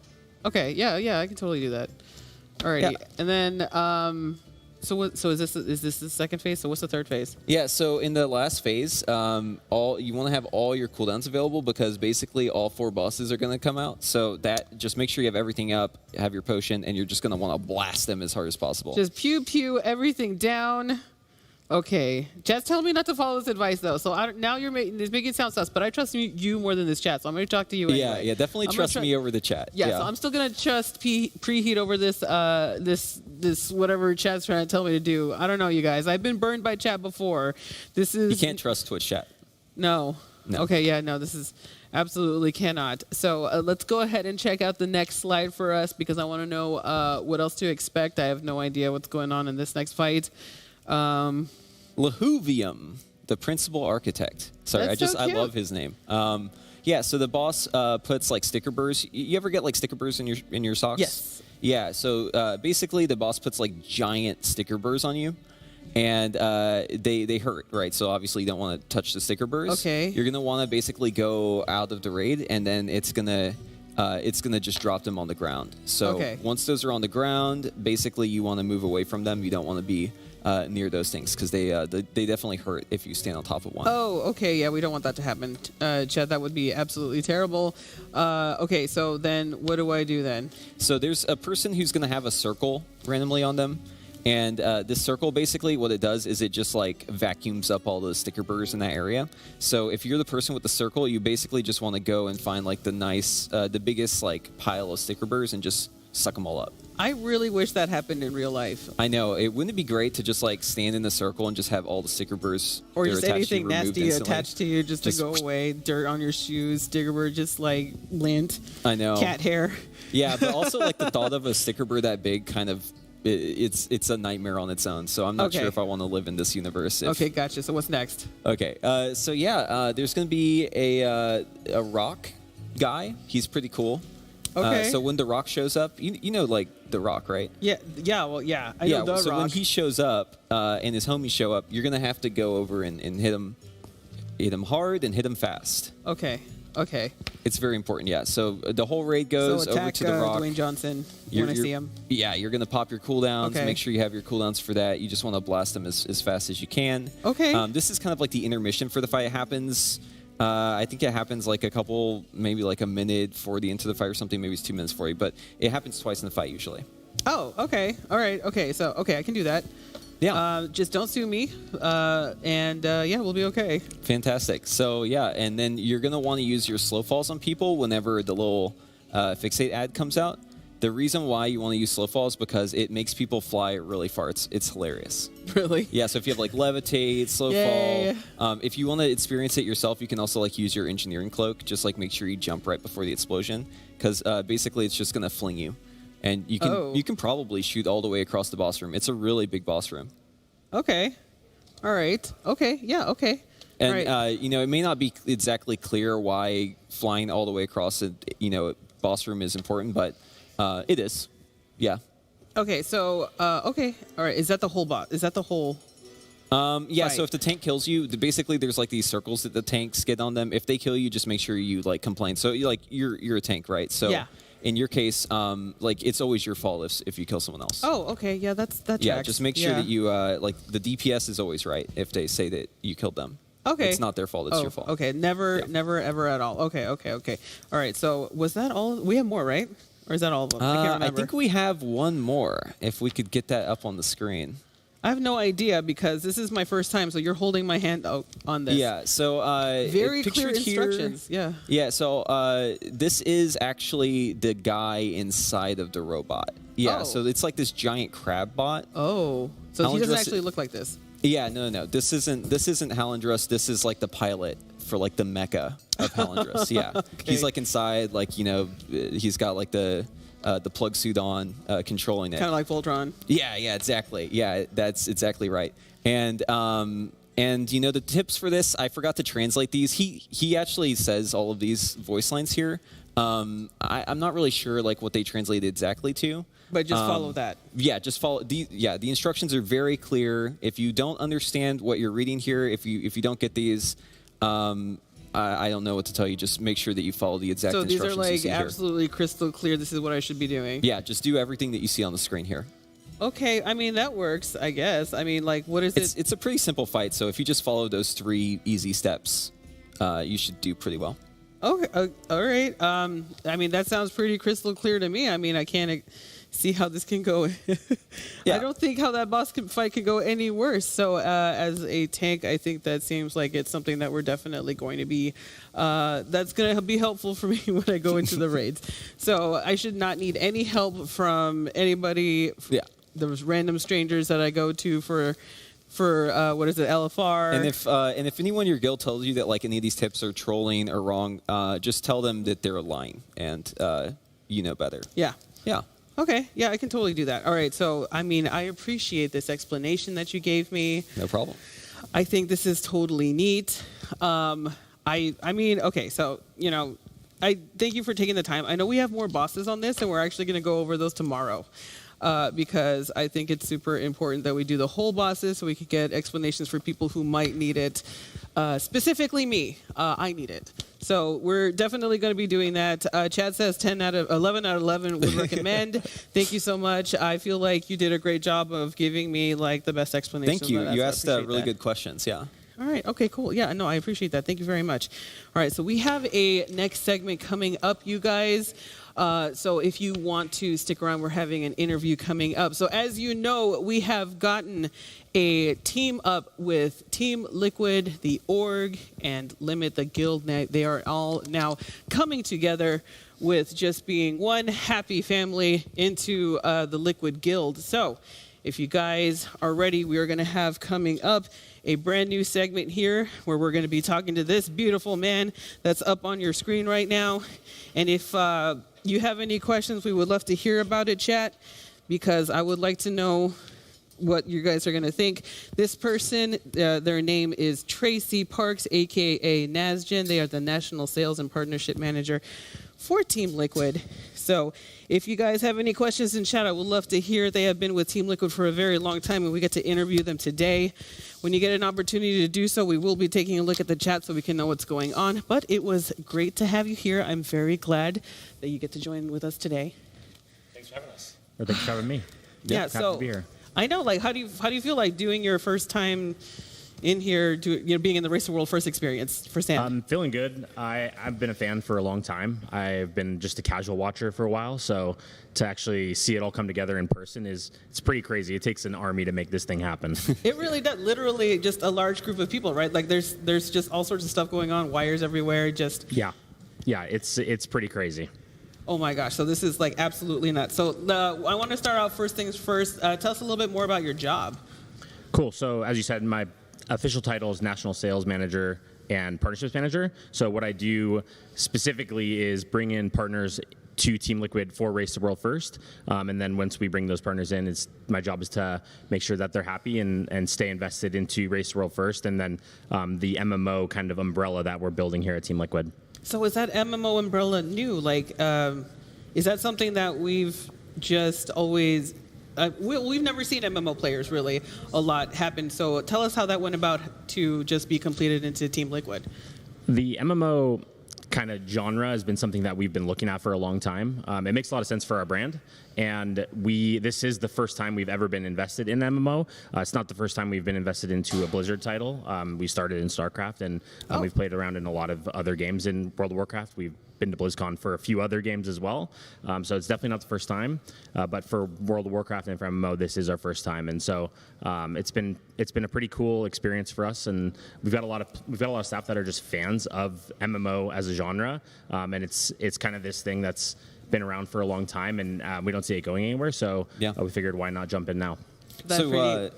Okay. Yeah. I can totally do that. Alrighty. Yeah. And then so is this the second phase? So what's the third phase? Yeah, so in the last phase, you want to have all your cooldowns available because basically all 4 bosses are going to come out. So that just make sure you have everything up, have your potion, and you're just going to want to blast them as hard as possible. Just pew everything down. Okay, chat's telling me not to follow this advice though. So now it's making it sound sus, but I trust you more than this chat. So I'm going to talk to you anyway. Yeah, definitely trust me over the chat. Yeah, so I'm still going to trust preheat over this this whatever chat's trying to tell me to do. I don't know, you guys. I've been burned by chat before. This is You can't trust Twitch chat. No. Okay, yeah, no, this is absolutely cannot. So let's go ahead and check out the next slide for us because I want to know what else to expect. I have no idea what's going on in this next fight. Lahuvium, the principal architect. Sorry, That's so I cute. love his name. Yeah, so the boss puts like sticker burrs. You ever get like sticker burrs in your socks? Yes. Yeah, so basically the boss puts like giant sticker burrs on you. And they hurt, right? So obviously you don't want to touch the sticker burrs. Okay. You're gonna want to basically go out of the raid, and then it's gonna just drop them on the ground. So Okay. once those are on the ground, basically you want to move away from them. You don't want to be near those things because they definitely hurt if you stand on top of one. Oh, okay, yeah, we don't want that to happen. Chad, that would be absolutely terrible. Okay, so then what do I do then? So there's a person who's gonna have a circle randomly on them. And this circle, basically, what it does is it just like vacuums up all the sticker burrs in that area. So if you're the person with the circle, you basically just want to go and find like the biggest like pile of sticker burrs and just suck them all up. I really wish that happened in real life. I know. Wouldn't it be great to just like stand in the circle and just have all the sticker burrs Or that are just attached to you anything removed nasty instantly? attached to you just to go away. Dirt on your shoes, sticker bird, just like lint. I know. Cat hair. Yeah, but also like the thought of a sticker burr that big kind of it's a nightmare on its own. So I'm not sure if I want to live in this universe. Okay, gotcha. So what's next? Okay, so yeah, there's going to be a rock guy. He's pretty cool. Okay. So when the rock shows up, you know like the rock, right? Yeah. Well, yeah. I know the so rock. when he shows up and his homies show up, you're going to have to go over and hit him hard and hit him fast. Okay. Okay. It's very important, yeah. So the whole raid goes So attack over to the rock. Dwayne Johnson when I see him. Yeah, you're going to pop your cooldowns. Okay. Make sure you have your cooldowns for that. You just want to blast them as fast as you can. Okay. This is kind of like the intermission for the fight. It happens, I think it happens like a couple, maybe like a minute 40 into the fight or something. Maybe it's 2 minutes 40, but it happens twice in the fight usually. Oh, okay. All right. Okay. So, okay, I can do that. Yeah. Just don't sue me, and yeah, we'll be okay. Fantastic. So yeah, and then you're gonna want to use your slow falls on people whenever the little fixate ad comes out. The reason why you want to use slow fall is because it makes people fly really far. It's hilarious. Really? Yeah. So if you have like levitate, slow Yay. fall, if you want to experience it yourself, you can also like use your engineering cloak. Just like make sure you jump right before the explosion, because basically it's just gonna fling you. And you can probably shoot all the way across the boss room. It's a really big boss room. Okay. All right. Okay. Yeah. Okay. And all right. it may not be exactly clear why flying all the way across a boss room is important, but it is. Yeah. Okay. So okay. All right. Is that the whole bot? Is that the whole? Yeah. fight? So if the tank kills you, basically there's like these circles that the tanks get on them. If they kill you, just make sure you like complain. So you're a tank, right? So yeah. In your case, like it's always your fault if you kill someone else. Oh, okay. Yeah, that Yeah, tracks. just make sure that you like the DPS is always right if they say that you killed them. Okay. It's not their fault. It's your fault. Okay. Never, ever at all. Okay. All right. So was that all? We have more, right? Or is that all of them? I can't remember. I think we have one more. If we could get that up on the screen. I have no idea because this is my first time. So you're holding my hand out on this. Yeah. So very clear pictured here- instructions. Yeah. Yeah. So this is actually the guy inside of the robot. Yeah. Oh. So it's like this giant crab bot. Oh. So he doesn't Halindros- actually look like this. Yeah. No. This isn't Halindros. This is like the pilot for like the mecha of Halindros. Yeah. He's like inside. Like he's got like the plug suit on, controlling it. Kind of like Voltron. Yeah, exactly. Yeah, that's exactly right. And the tips for this, I forgot to translate these. He actually says all of these voice lines here. I'm not really sure like what they translated exactly to. But just follow that. Yeah, just follow. The instructions are very clear. If you don't understand what you're reading here, if you don't get these, I don't know what to tell you. Just make sure that you follow the exact So these instructions are you like see here. absolutely crystal clear. This is what I should be doing. Yeah, just do everything that you see on the screen here. Okay, I mean that works, I guess. I mean, like, what is it? It's a pretty simple fight, so if you just follow those 3 easy steps, you should do pretty well. Okay, all right. I mean, that sounds pretty crystal clear to me. I mean, I can't see how this can go. I don't think how that boss fight can go any worse. So, as a tank, I think that seems like it's something that we're definitely going to be. That's going to be helpful for me when I go into the raids. So, I should not need any help from anybody. Yeah. Those random strangers that I go to for what is it, LFR? And if anyone in your guild tells you that like any of these tips are trolling or wrong, just tell them that they're lying, and you know better. Yeah. Yeah. Okay. Yeah, I can totally do that. All right. So, I mean, I appreciate this explanation that you gave me. No problem. I think this is totally neat. I mean, okay. So, I thank you for taking the time. I know we have more bosses on this, and we're actually going to go over those tomorrow. Because I think it's super important that we do the whole bosses so we can get explanations for people who might need it. Specifically me. I need it. So we're definitely going to be doing that. Chad says 11 out of 11 would recommend. Thank you so much. I feel like you did a great job of giving me like the best explanation. Thank you. You asked really good questions. Yeah. All right. Okay, cool. Yeah, no, I appreciate that. Thank you very much. All right, so we have a next segment coming up, you guys. So if you want to stick around, we're having an interview coming up. So as you know, we have gotten a team up with Team Liquid, the Org, and Limit, the Guild. They are all now coming together with just being one happy family into the Liquid Guild. So if you guys are ready, we are going to have coming up a brand new segment here where we're going to be talking to this beautiful man that's up on your screen right now. And if you have any questions, we would love to hear about it, chat, because I would like to know what you guys are going to think. This person, their name is Tracy Parks, a.k.a. Nasgen. They are the National Sales and Partnership Manager for Team Liquid. So if you guys have any questions in chat, I would love to hear. They have been with Team Liquid for a very long time, and we get to interview them today. When you get an opportunity to do so, we will be taking a look at the chat so we can know what's going on. But it was great to have you here. I'm very glad that you get to join with us today. Thanks for having us. Or thanks for having me. Yeah, happy so to be here. I know, like, how do you feel like doing your first time in here, being in the Race the World first experience for Sam? I'm feeling good. I've been a fan for a long time. I've been just a casual watcher for a while, so to actually see it all come together in person it's pretty crazy. It takes an army to make this thing happen. It really does. Literally, just a large group of people, right? Like, there's just all sorts of stuff going on, wires everywhere. Just yeah, it's pretty crazy. Oh my gosh! So this is like absolutely nuts. So I want to start out first things first. Tell us a little bit more about your job. Cool. So as you said, my official title is National Sales Manager and Partnerships Manager. So what I do specifically is bring in partners to Team Liquid for Race the World first. And then once we bring those partners in, my job is to make sure that they're happy and stay invested into Race the World first. And then the MMO kind of umbrella that we're building here at Team Liquid. So is that MMO umbrella new? Like, is that something that we've just always... we've never seen MMO players really a lot happen. So tell us how that went about to just be completed into Team Liquid. The MMO kind of genre has been something that we've been looking at for a long time. It makes a lot of sense for our brand, and this is the first time we've ever been invested in MMO. It's not the first time we've been invested into a Blizzard title. We started in StarCraft, and we've played around in a lot of other games in World of Warcraft. We've been to BlizzCon for a few other games as well, so it's definitely not the first time. But for World of Warcraft and for MMO, this is our first time, and so it's been a pretty cool experience for us. And we've got a lot of staff that are just fans of MMO as a genre, and it's kind of this thing that's been around for a long time, and we don't see it going anywhere. So we figured, why not jump in now? So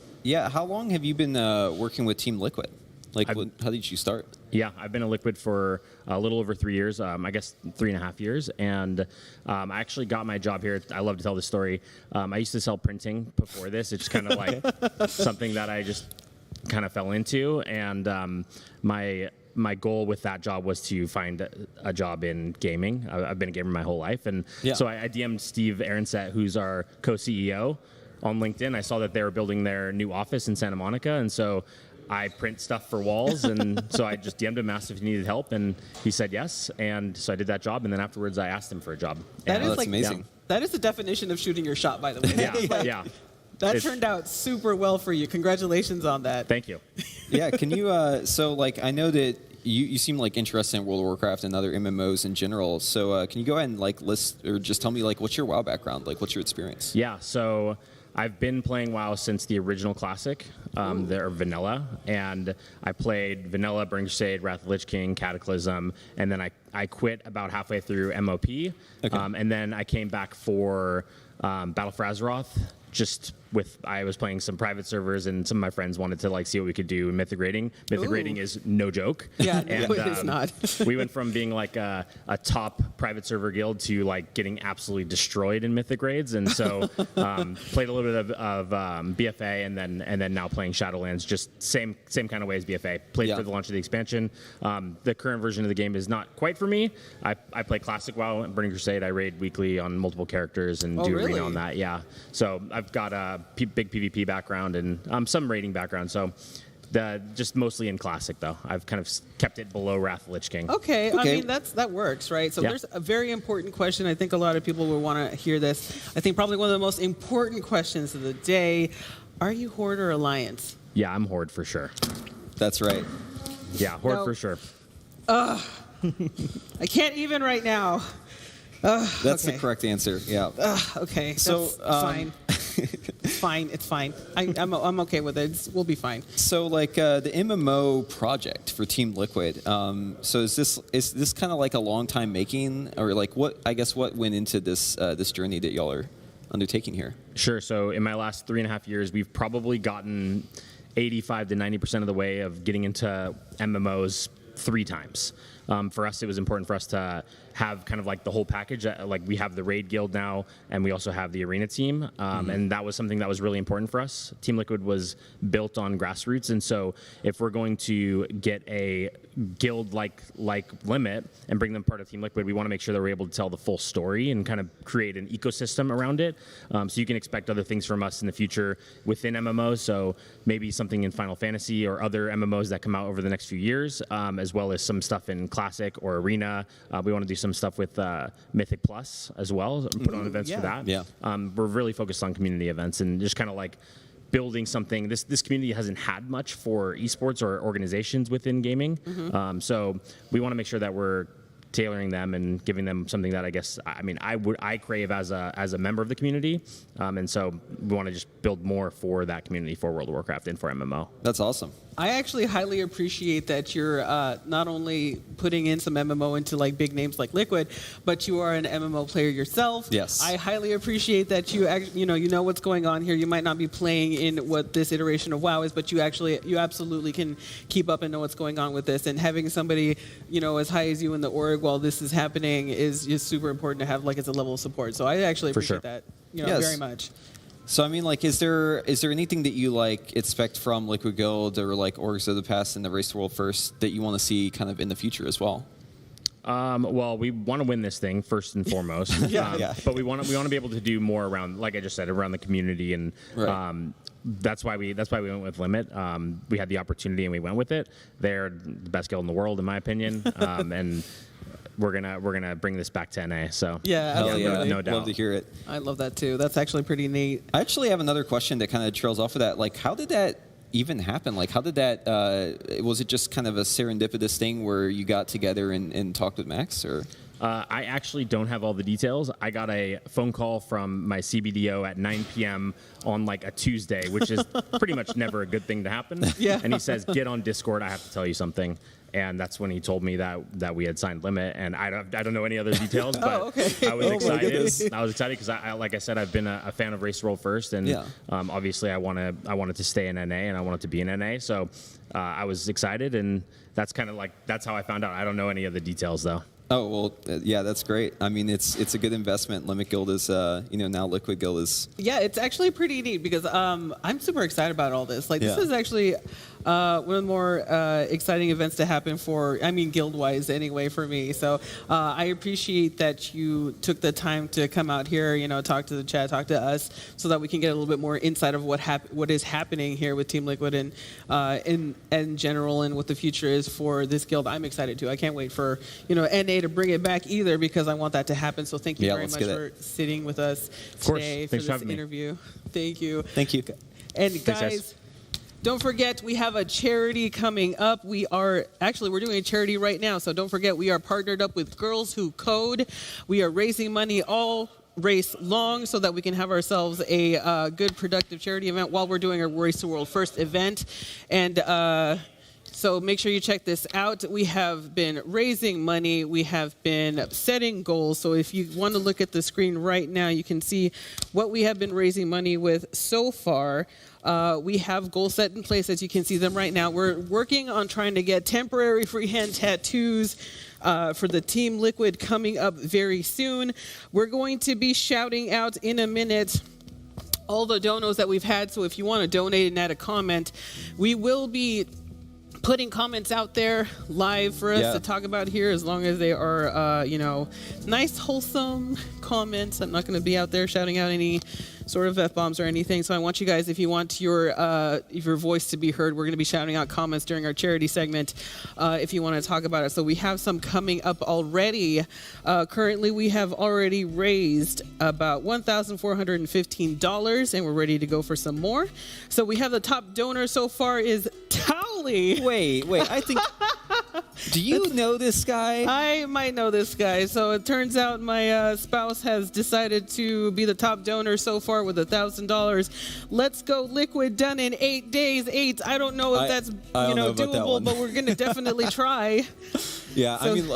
how long have you been working with Team Liquid? Like, how did you start? Yeah, I've been at Liquid for a little over 3 years, I guess 3.5 years. And I actually got my job here. I love to tell this story. I used to sell printing before this. It's kind of like something that I just kind of fell into. And my goal with that job was to find a job in gaming. I've been a gamer my whole life. And so I DM'd Steve Aronset, who's our co-CEO, on LinkedIn. I saw that they were building their new office in Santa Monica. And so I print stuff for walls, and so I just DM'd him, asked if he needed help, and he said yes, and so I did that job, and then afterwards I asked him for a job. That's amazing. Yeah. That is the definition of shooting your shot, by the way. Yeah. That turned out super well for you. Congratulations on that. Thank you. Yeah, can you, I know that you seem like interested in World of Warcraft and other MMOs in general, so can you go ahead and list, or just tell me what's your WoW background, what's your experience? Yeah, so I've been playing WoW since the original Classic, or Vanilla, and I played Vanilla, Burning Crusade, Wrath of the Lich King, Cataclysm, and then I quit about halfway through MOP, and then I came back for Battle for Azeroth, I was playing some private servers, and some of my friends wanted to see what we could do in Mythic rating. Mythic rating is no joke. Yeah, and, no, it is not. We went from being a top private server guild to getting absolutely destroyed in Mythic raids, and so played a little bit of BFA, and then now playing Shadowlands, just same kind of way as BFA. Played for the launch of the expansion. The current version of the game is not quite for me. I play Classic WoW and Burning Crusade. I raid weekly on multiple characters and do arena on that. Yeah, so I've got a big PvP background and some raiding background. So just mostly in Classic, though. I've kind of kept it below Wrath of the Lich King. Okay. I mean, that works, right? So there's a very important question. I think a lot of people will want to hear this. I think probably one of the most important questions of the day. Are you Horde or Alliance? Yeah, I'm Horde for sure. That's right. Yeah, Horde for sure. I can't even right now. That's the correct answer. Yeah. Okay. So fine. It's fine. I'm okay with it. We'll be fine. So the MMO project for Team Liquid. So is this kind of a long time making, or what went into this this journey that y'all are undertaking here? Sure. So in my last 3.5 years, we've probably gotten 85 to 90% of the way of getting into MMOs 3 times. For us, it was important for us to have kind of like the whole package. Like we have the Raid Guild now, and we also have the Arena team, and that was something that was really important for us. Team Liquid was built on grassroots, and so if we're going to get a guild like Limit and bring them part of Team Liquid, we want to make sure that we're able to tell the full story and kind of create an ecosystem around it. So you can expect other things from us in the future within MMOs. So maybe something in Final Fantasy or other MMOs that come out over the next few years, as well as some stuff in Classic or Arena. We want to do some stuff with Mythic Plus as well, put on events for that. Yeah. We're really focused on community events and just kind of like building something. This community hasn't had much for esports or organizations within gaming. So we want to make sure that we're tailoring them and giving them something that I crave as a member of the community, and so we want to just build more for that community for World of Warcraft and for MMO. That's awesome. I actually highly appreciate that you're not only putting in some MMO into like big names like Liquid, but you are an MMO player yourself. Yes. I highly appreciate that you know what's going on here. You might not be playing in what this iteration of WoW is, but you absolutely can keep up and know what's going on with this. And having somebody as high as you in the org while this is happening is just super important to have like as a level of support. So I actually appreciate that very much. So I mean, like, is there anything that you like expect from Liquid Guild or like orgs of the past in the Race the World First that you want to see kind of in the future as well? Well, we want to win this thing first and foremost. But we want to be able to do more around, like I just said, around the community, and that's why we went with Limit. We had the opportunity and we went with it. They're the best guild in the world, in my opinion, and we're gonna bring this back to NA. So no doubt. Love to hear it. I love that too. That's actually pretty neat. I actually have another question that kind of trails off of that. Like, how did that even happen? Like, how did that? Was it just kind of a serendipitous thing where you got together and talked with Max, or? I actually don't have all the details. I got a phone call from my CBDO at 9 p.m. on like a Tuesday, which is pretty much never a good thing to happen. Yeah. And he says, "Get on Discord. I have to tell you something." And that's when he told me that we had signed Limit, and I don't know any other details, but I was excited. I was excited because like I said, I've been a fan of Race World First, and obviously I wanted to stay in NA and I wanted to be in NA, so I was excited, and that's kind of like that's how I found out. I don't know any of the details though. Oh, well, yeah, that's great. I mean, it's a good investment. Limit Guild is, now Liquid Guild is. Yeah, it's actually pretty neat because I'm super excited about all this. Like, this is actually one of the more exciting events to happen guild-wise anyway for me. So I appreciate that you took the time to come out here, talk to the chat, talk to us, so that we can get a little bit more insight of what is happening here with Team Liquid and in general, and what the future is for this guild. I'm excited too. I can't wait for NA to bring it back either, because I want that to happen. So thank you very much for sitting with us today for this interview. Thank you. Thank you. And guys, don't forget, we have a charity coming up. We're doing a charity right now, so don't forget, we are partnered up with Girls Who Code. We are raising money all race long so that we can have ourselves a good, productive charity event while we're doing our Race the World First event. And so make sure you check this out. We have been raising money. We have been setting goals. So if you want to look at the screen right now, you can see what we have been raising money with so far. We have goals set in place, as you can see them right now. We're working on trying to get temporary freehand tattoos for the Team Liquid coming up very soon. We're going to be shouting out in a minute all the donos that we've had. So if you want to donate and add a comment, we will be putting comments out there live for us to talk about here, as long as they are, nice, wholesome comments. I'm not going to be out there shouting out any sort of F-bombs or anything. So I want you guys, if you want your voice to be heard, we're going to be shouting out comments during our charity segment if you want to talk about it. So we have some coming up already. Currently, we have already raised about $1,415, and we're ready to go for some more. So we have the top donor so far is Towley. Wait, I think... Do you know this guy? I might know this guy. So it turns out my spouse has decided to be the top donor so far with $1,000. Let's go Liquid, done in 8 days. I don't know if that's doable, but we're gonna definitely try. Yeah, so, I mean,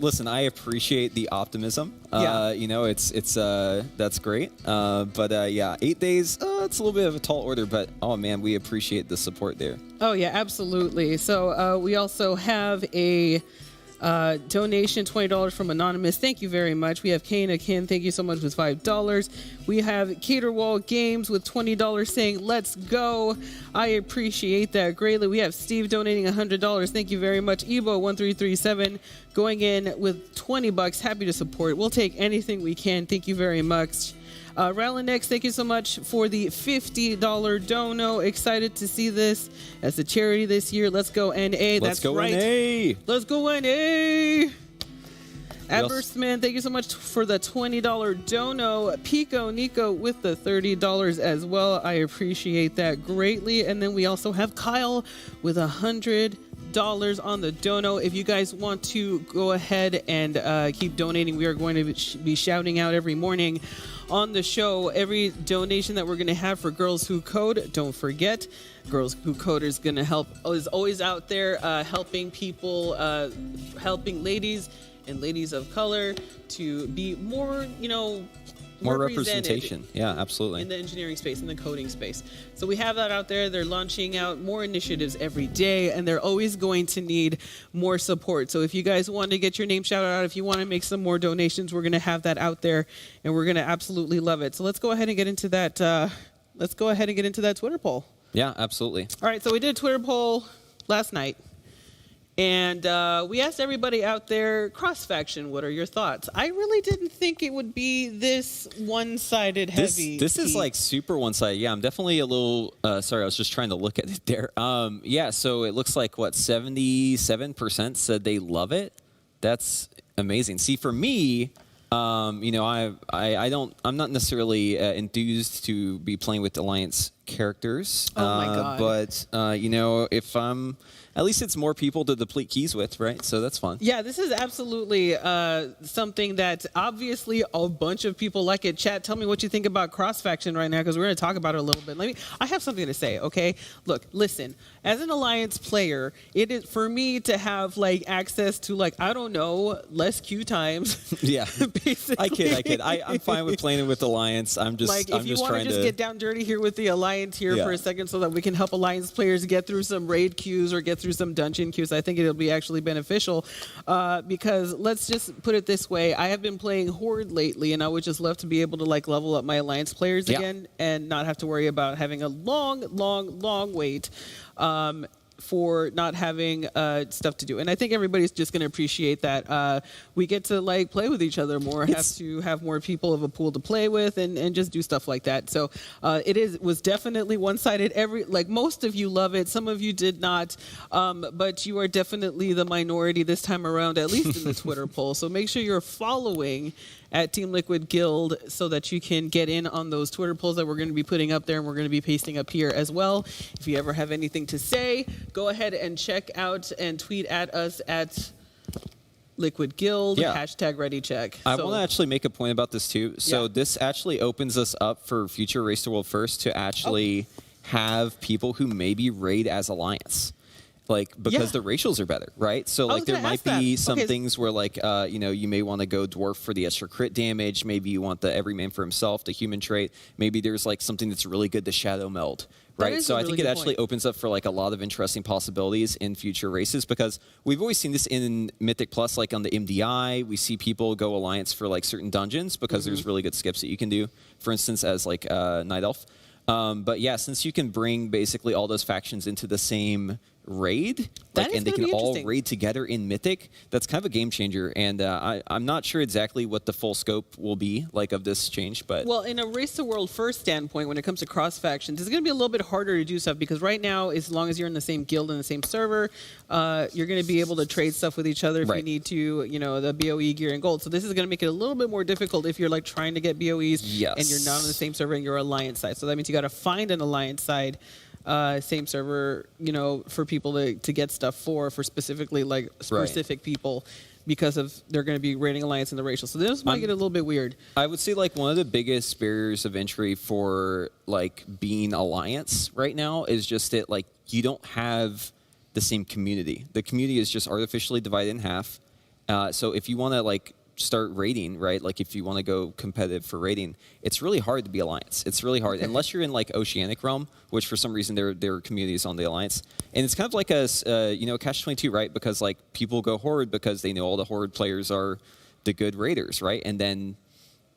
listen, I appreciate the optimism. It's that's great. But 8 days, it's a little bit of a tall order, but oh man, we appreciate the support there. Oh yeah, absolutely. So we also have a Donation $20 from Anonymous. Thank you very much. We have Kane Akin. Thank you so much with $5. We have Caterwall Games with $20 saying, let's go. I appreciate that greatly. We have Steve donating $100. Thank you very much. Ebo1337 going in with $20. Happy to support. We'll take anything we can. Thank you very much. Rallinex, thank you so much for the $50 dono. Excited to see this as a charity this year. Let's go NA. That's right. NA. Let's go NA. Abersman, thank you so much for the $20 dono. Pico Nico with the $30 as well. I appreciate that greatly. And then we also have Kyle with $100 on the dono. If you guys want to go ahead and keep donating, we are going to be shouting out every morning on the show every donation that we're going to have for Girls Who Code. Don't forget, Girls Who Code is going to help, is always out there helping people, helping ladies and ladies of color to be more, more representation. Yeah, absolutely. In the engineering space, in the coding space. So we have that out there. They're launching out more initiatives every day, and they're always going to need more support. So if you guys want to get your name shouted out, if you want to make some more donations, we're going to have that out there, and we're going to absolutely love it. So let's go ahead and get into that. Twitter poll. Yeah, absolutely. All right, so we did a Twitter poll last night. And we asked everybody out there, cross-faction, what are your thoughts? I really didn't think it would be this one-sided heavy. This is like super one-sided. Yeah, I'm definitely a little, sorry, I was just trying to look at it there. Yeah, so it looks like, 77% said they love it. That's amazing. See, for me, I'm not necessarily enthused to be playing with Alliance characters. Oh my God. But, if I'm, at least it's more people to deplete keys with, right? So that's fun. Yeah, this is absolutely something that obviously a bunch of people like it. Chat, tell me what you think about cross-faction right now, because we're going to talk about it a little bit. I have something to say, okay? Look, listen, as an Alliance player, it is for me to have access to I don't know, less queue times. Yeah. Basically. I kid. I'm fine with playing with Alliance. I'm just if you want to just get down dirty here with the Alliance here for a second so that we can help Alliance players get through some raid queues or get through some dungeon queues, I think it'll be actually beneficial because let's just put it this way. I have been playing Horde lately, and I would just love to be able to level up my Alliance players again and not have to worry about having a long wait for not having stuff to do. And I think everybody's just going to appreciate that we get to play with each other more, have to have more people of a pool to play with and just do stuff like that. So was definitely one-sided. Most of you love it. Some of you did not. But you are definitely the minority this time around, at least in the Twitter poll. So make sure you're following at Team Liquid Guild so that you can get in on those Twitter polls that we're going to be putting up there, and we're going to be pasting up here as well. If you ever have anything to say, go ahead and check out and tweet at us at Liquid Guild, #ReadyCheck. I want to actually make a point about this too. So this actually opens us up for future Race to World First to actually have people who maybe raid as Alliance. Because the ratios are better, right? So there might be some things where you may want to go dwarf for the extra crit damage. Maybe you want the everyman for himself, the human trait. Maybe there's something that's really good, the shadow meld, right? So I think it actually opens up for a lot of interesting possibilities in future races, because we've always seen this in Mythic Plus, on the MDI. We see people go Alliance for certain dungeons because there's really good skips that you can do, for instance, as Night Elf. But yeah, since you can bring basically all those factions into the same raid, and they can all raid together in Mythic, that's kind of a game changer. And I'm not sure exactly what the full scope will be of this change, but in a Race to World First standpoint, when it comes to cross factions, it's going to be a little bit harder to do stuff, because right now, as long as you're in the same guild and the same server, you're going to be able to trade stuff with each other if you need to, the BOE gear and gold. So this is going to make it a little bit more difficult if you're trying to get BOEs and you're not on the same server and you're Alliance side. So that means you got to find an Alliance side same server, for people to get stuff for specifically specific people, because of they're going to be raiding Alliance in the racial. So this might get a little bit weird. I would say one of the biggest barriers of entry for being Alliance right now is just that you don't have the same community. The community is just artificially divided in half. So if you want to start raiding, right? Like if you want to go competitive for raiding, it's really hard to be Alliance. It's really hard unless you're in like Oceanic Realm, which for some reason there are communities on the Alliance, and it's kind of like a catch-22, right? Because like people go Horde because they know all the Horde players are the good raiders, right? And then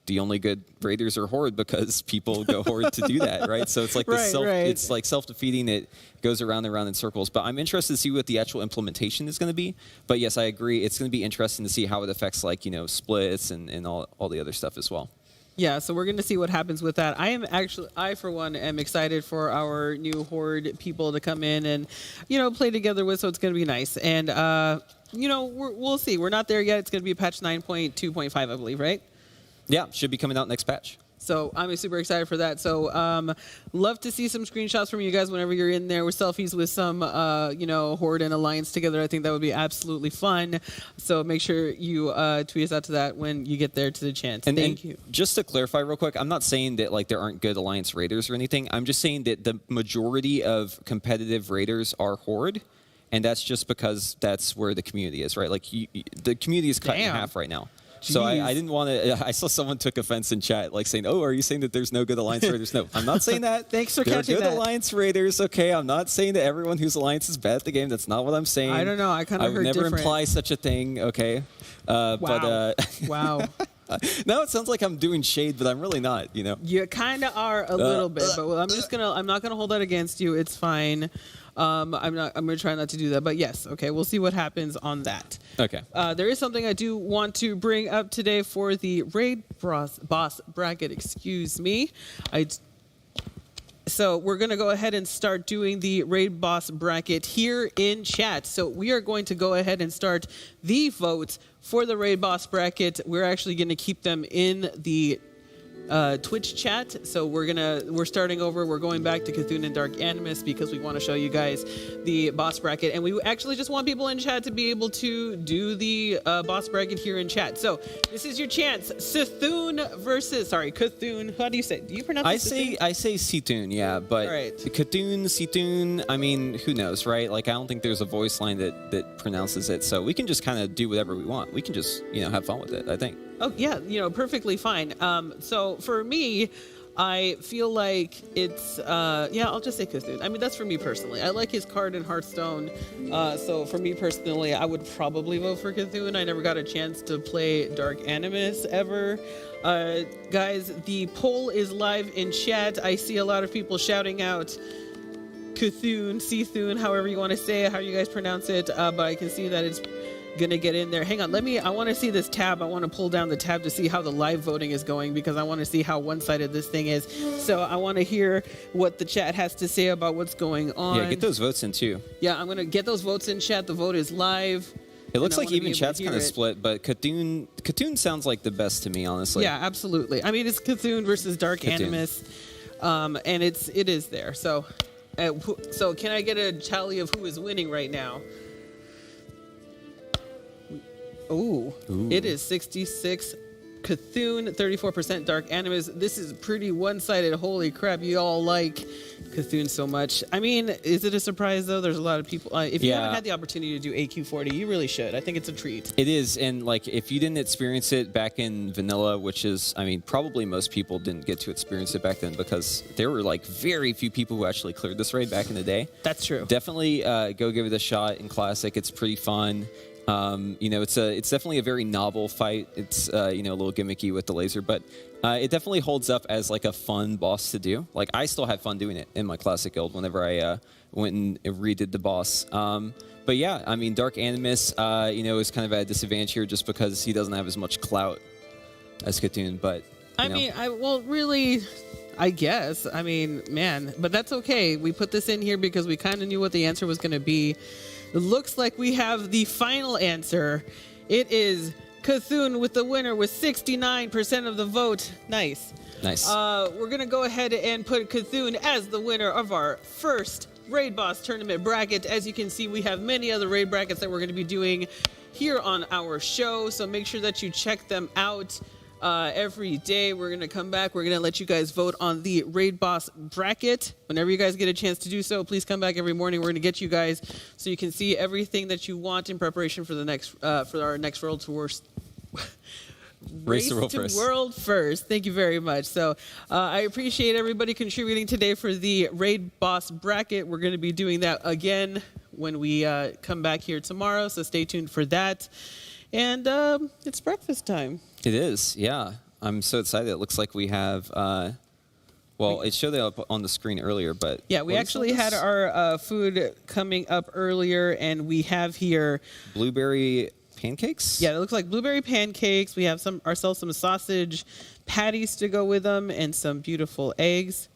the only good raiders are Horde because people go Horde to do that, right? So it's like it's like self-defeating. It goes around and around in circles. But I'm interested to see what the actual implementation is going to be. But yes, I agree. It's going to be interesting to see how it affects like, splits and all the other stuff as well. Yeah, so we're going to see what happens with that. I for one am excited for our new Horde people to come in and, play together with, so it's going to be nice. And, we'll see. We're not there yet. It's going to be patch 9.2.5, I believe, right? Yeah, should be coming out next patch. So I'm super excited for that. So love to see some screenshots from you guys whenever you're in there with selfies with some, Horde and Alliance together. I think that would be absolutely fun. So make sure you tweet us out to that when you get there to the chance. Thank you. Just to clarify real quick, I'm not saying that like there aren't good Alliance raiders or anything. I'm just saying that the majority of competitive raiders are Horde. And that's just because that's where the community is, right? Like the community is cut in half right now. So I didn't want to. I saw someone took offense in chat, like saying, "Oh, are you saying that there's no good Alliance raiders?" No, I'm not saying that. Thanks for catching that. There are good that. Alliance raiders. Okay, I'm not saying that everyone who's Alliance is bad at the game. That's not what I'm saying. I don't know. I kind of heard never different. imply such a thing. Okay. Wow. But wow. Now it sounds like I'm doing shade, but I'm really not. You kind of are a little bit, but I'm not gonna hold that against you. It's fine. I'm gonna try not to do that, but yes, okay, we'll see what happens on that. Okay. There is something I do want to bring up today for the raid boss bracket. Excuse me. So we're going to go ahead and start doing the raid boss bracket here in chat. So we are going to go ahead and start the votes for the raid boss bracket. We're actually going to keep them in the Twitch chat. So we're starting over. We're going back to Cthulhu and Dark Animus because we want to show you guys the boss bracket, and we actually just want people in chat to be able to do the boss bracket here in chat. So this is your chance. Cthulhu. How do you say? Do you pronounce it? I say Cthulhu, yeah, but right. Cthulhu. I mean, who knows, right? Like I don't think there's a voice line that pronounces it, so we can just kind of do whatever we want. We can just have fun with it, I think. Oh yeah, perfectly fine. So for me, I feel like it's I'll just say Cthulhu. I mean, that's for me personally. I like his card in Hearthstone. So for me personally, I would probably vote for Cthulhu. I never got a chance to play Dark Animus ever. Guys, the poll is live in chat. I see a lot of people shouting out Cthulhu, Cthulhu, however you want to say it, how you guys pronounce it. But I can see that it's gonna get in there. Hang on, I want to see this tab. I want to pull down the tab to see how the live voting is going because I want to see how one-sided this thing is. So I want to hear what the chat has to say about what's going on. Yeah, get those votes in too. Yeah, I'm gonna get those votes in chat. The vote is live. It looks like even chat's kind of split, but Cthulhu sounds like the best to me, honestly. Yeah, absolutely. I mean, it's Cthulhu versus Dark Animus, and it is there. So can I get a tally of who is winning right now? Ooh. It is 66 Cthulhu, 34% Dark Animus. This is pretty one-sided. Holy crap, you all like Cthulhu so much. I mean, is it a surprise, though? There's a lot of people. If you haven't had the opportunity to do AQ40, you really should. I think it's a treat. It is, and like if you didn't experience it back in vanilla, which is, I mean, probably most people didn't get to experience it back then because there were like very few people who actually cleared this raid back in the day. That's true. Definitely go give it a shot in Classic. It's pretty fun. It's definitely a very novel fight. It's a little gimmicky with the laser, but it definitely holds up as like a fun boss to do. Like I still had fun doing it in my Classic guild whenever I went and redid the boss. But yeah, I mean, Dark Animus, is kind of at a disadvantage here just because he doesn't have as much clout as Cthulhu. But I guess. I mean, man, but that's okay. We put this in here because we kind of knew what the answer was going to be. It looks like we have the final answer. It is Cthulhu with the winner with 69% of the vote. Nice. We're going to go ahead and put Cthulhu as the winner of our first Raid Boss Tournament bracket. As you can see, we have many other raid brackets that we're going to be doing here on our show, so make sure that you check them out. Every day we're going to come back. We're going to let you guys vote on the Raid Boss bracket. Whenever you guys get a chance to do so, please come back every morning. We're going to get you guys so you can see everything that you want in preparation for the next for our next World Tour. Race to world first. Thank you very much. So I appreciate everybody contributing today for the Raid Boss bracket. We're going to be doing that again when we come back here tomorrow. So stay tuned for that. And it's breakfast time. It is, yeah. I'm so excited. It looks like we have, well, it showed up on the screen earlier, but. Yeah, we actually had our food coming up earlier, and we have here blueberry pancakes? Yeah, it looks like blueberry pancakes. We have ourselves some sausage patties to go with them and some beautiful eggs.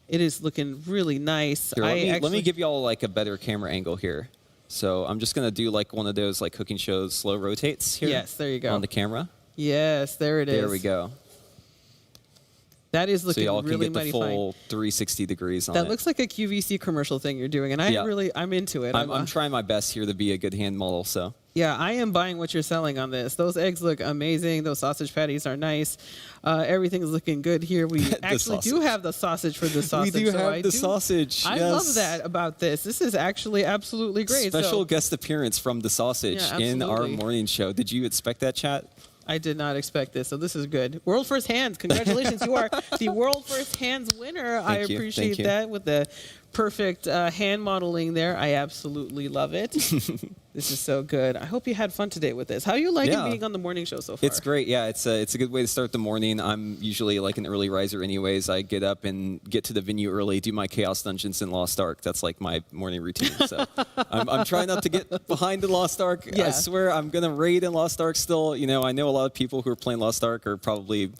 It is looking really nice. Here, let me give y'all like a better camera angle here. So I'm just gonna do like one of those like cooking shows slow rotates here. Yes, there you go. On the camera. Yes, there it is. There we go. That is looking really really can get the full 360 degrees on it. That looks like a QVC commercial thing you're doing, and I'm into it. I'm trying my best here to be a good hand model, so. Yeah, I am buying what you're selling on this. Those eggs look amazing. Those sausage patties are nice. Everything's looking good here. We actually do have the sausage for the sausage. We do have the sausage. I love that about this. This is actually absolutely great. Special guest appearance from the sausage in our morning show. Did you expect that, chat? I did not expect this, so this is good. World First Hands, congratulations. You are the World First Hands winner. I appreciate that with the perfect hand modeling there. I absolutely love it. This is so good. I hope you had fun today with this. How are you liking being on the morning show so far? It's great. Yeah, it's a good way to start the morning. I'm usually like an early riser anyways. I get up and get to the venue early, do my Chaos Dungeons in Lost Ark. That's like my morning routine. So I'm trying not to get behind in Lost Ark. Yeah. I swear I'm going to raid in Lost Ark still. You know, I know a lot of people who are playing Lost Ark are probably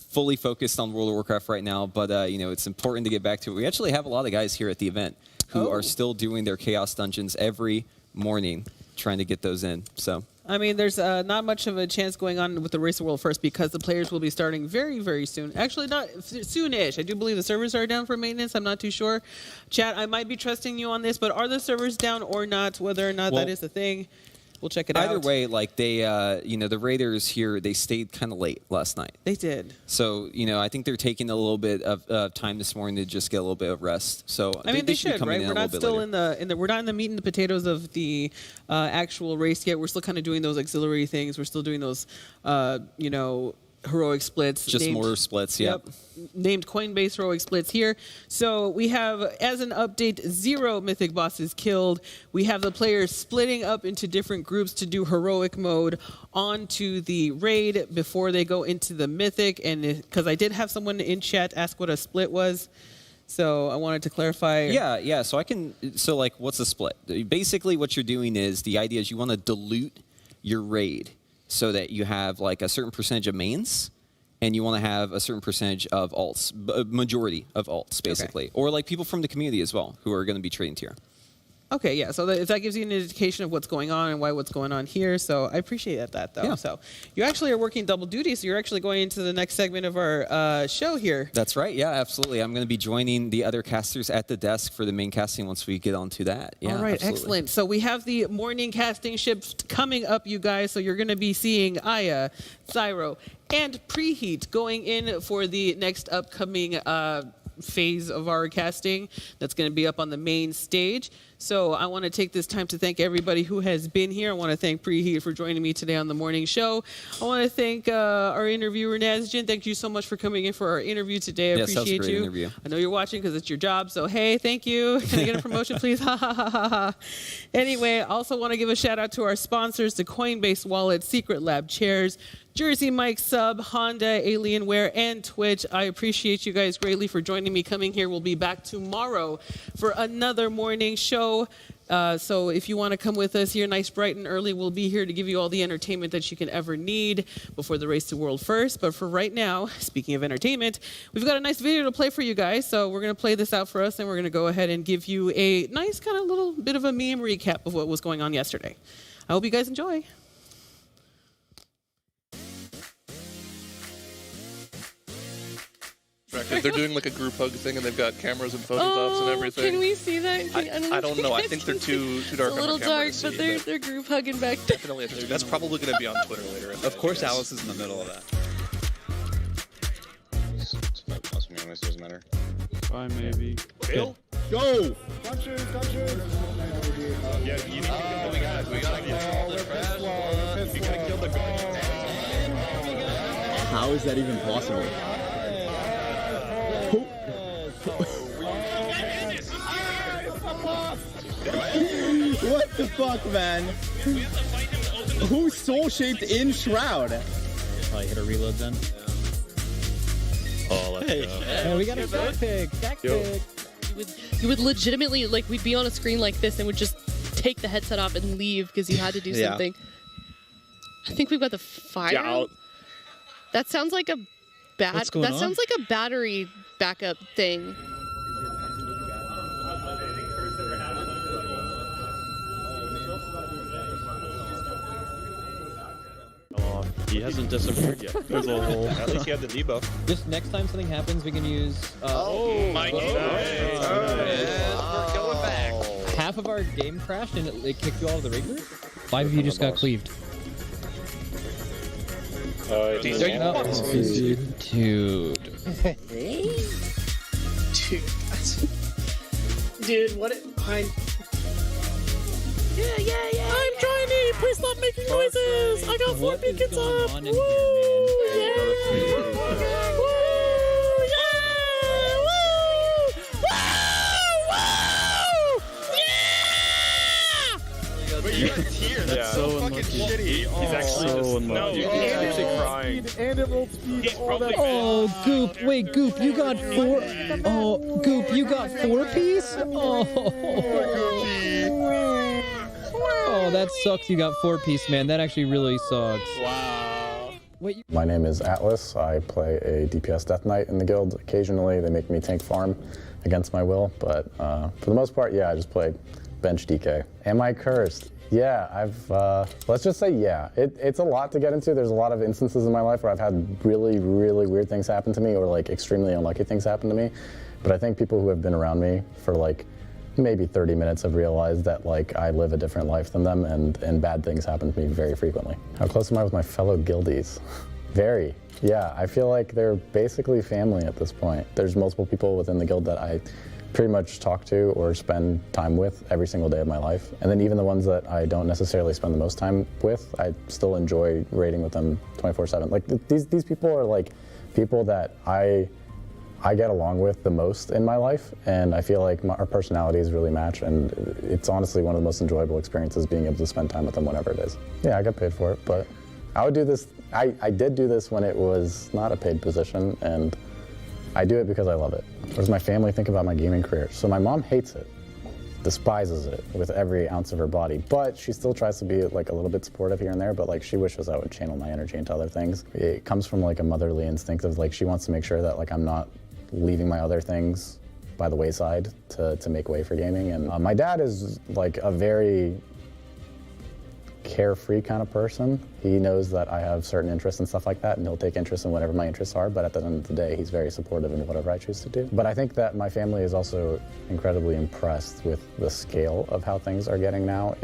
fully focused on World of Warcraft right now, but you know, it's important to get back to it. We actually have a lot of guys here at the event who are still doing their Chaos Dungeons every morning, trying to get those in. So I mean, there's not much of a chance going on with the Race to World First because the players will be starting very, very soon. Actually, not soonish. I do believe the servers are down for maintenance. I'm not too sure. Chat, I might be trusting you on this, but are the servers down or not? Whether or not that is a thing. We'll check it out. Either way, like they, you know, the Raiders here, they stayed kind of late last night. They did. So, you know, I think they're taking a little bit of time this morning to just get a little bit of rest. So I mean, they should, right? We're not still in the we're not in the meat and the potatoes of the actual race yet. We're still kind of doing those auxiliary things. We're still doing those, you know, heroic splits. Just more splits, yep. Named Coinbase heroic splits here. So we have, as an update, 0 mythic bosses killed. We have the players splitting up into different groups to do heroic mode onto the raid before they go into the mythic. And because I did have someone in chat ask what a split was. So I wanted to clarify. Yeah. So like, what's a split? Basically, what you're doing is, the idea is you want to dilute your raid so that you have like a certain percentage of mains, and you want to have a certain percentage of alts, a majority of alts, basically. Or like people from the community as well, who are going to be trading tier. Okay, yeah, so that gives you an indication of what's going on and what's going on here, so I appreciate that, though. Yeah. So you actually are working double duty, so you're actually going into the next segment of our show here. That's right, yeah, absolutely. I'm going to be joining the other casters at the desk for the main casting once we get onto that. Yeah, all right, absolutely. Excellent. So we have the morning casting shift coming up, you guys, so you're going to be seeing Aya, Thyro, and Preheat going in for the next upcoming phase of our casting that's going to be up on the main stage. So I want to take this time to thank everybody who has been here. I want to thank Preheat for joining me today on the morning show. I want to thank our interviewer, Nazjin. Thank you so much for coming in for our interview today. I appreciate that was a great you. Interview. I know you're watching because it's your job. So, hey, thank you. Can I get a promotion, please? Ha, ha, ha, ha, ha. Anyway, I also want to give a shout out to our sponsors, the Coinbase Wallet, Secret Lab Chairs, Jersey Mike Sub, Honda, Alienware, and Twitch. I appreciate you guys greatly for joining me coming here. We'll be back tomorrow for another morning show. So if you want to come with us here nice, bright, and early, we'll be here to give you all the entertainment that you can ever need before the Race to World First. But for right now, speaking of entertainment, we've got a nice video to play for you guys. So we're going to play this out for us, and we're going to go ahead and give you a nice kind of little bit of a meme recap of what was going on yesterday. I hope you guys enjoy. They're doing like a group hug thing, and they've got cameras and photos ops and everything. Can we see that? I don't know. I think they're too dark. It's a little dark, but they're group hugging back there. Definitely, that's probably going to be on Twitter later. Of course, Alice is in the middle of that. Doesn't matter. Fine, maybe. Bill, go! Punches! Yeah, you need to we gotta kill the trash. We gotta kill the garbage. How is that even possible? What the fuck, man? Who's soul-shaped in Shroud? Probably hit a reload then. Oh, let's go. Hey, we got a deck pick. Deck pick. You would legitimately, like, we'd be on a screen like this and would just take the headset off and leave because you had to do something. I think we've got the fire. Yeah, that sounds like a What's going on? sounds like a battery backup thing. Oh, he hasn't disappeared yet. There's a hole. At least he had the debuff. Just next time something happens, we can use. Oh my God! We're going back. Half of our game crashed and it kicked you all of the raid group. 5 of you just got cleaved. Dude. Dude, what? Yeah. I'm trying to. Please stop making noises. I got 4 beacons up. Woo! But you guys here, that's so fucking shitty. He's actually he's actually crying. And it rolled speed. Oh, Goop. Wait, Goop, you got 4. Oh, Goop, you got 4-piece? Oh, that sucks. You got 4-piece, man. That actually really sucks. Wow. Wait. My name is Atlas. I play a DPS Death Knight in the guild. Occasionally, they make me tank farm against my will, but for the most part, yeah, I just play bench DK. Am I cursed? Yeah, let's just say yeah. It's a lot to get into. There's a lot of instances in my life where I've had really, really weird things happen to me or like extremely unlucky things happen to me. But I think people who have been around me for like maybe 30 minutes have realized that like I live a different life than them and bad things happen to me very frequently. How close am I with my fellow guildies? Very. Yeah, I feel like they're basically family at this point. There's multiple people within the guild that I pretty much talk to or spend time with every single day of my life. And then even the ones that I don't necessarily spend the most time with, I still enjoy raiding with them 24/7. Like these people are like people that I get along with the most in my life, and I feel like our personalities really match, and it's honestly one of the most enjoyable experiences being able to spend time with them whenever it is. Yeah, I got paid for it, but I would do this. I did do this when it was not a paid position, and I do it because I love it. What does my family think about my gaming career? So my mom hates it, despises it with every ounce of her body, but she still tries to be like a little bit supportive here and there, but like she wishes I would channel my energy into other things. It comes from like a motherly instinct of like she wants to make sure that like I'm not leaving my other things by the wayside to make way for gaming. And my dad is like a very carefree kind of person. He knows that I have certain interests and stuff like that, and he'll take interest in whatever my interests are, but at the end of the day, he's very supportive in whatever I choose to do. But I think that my family is also incredibly impressed with the scale of how things are getting now.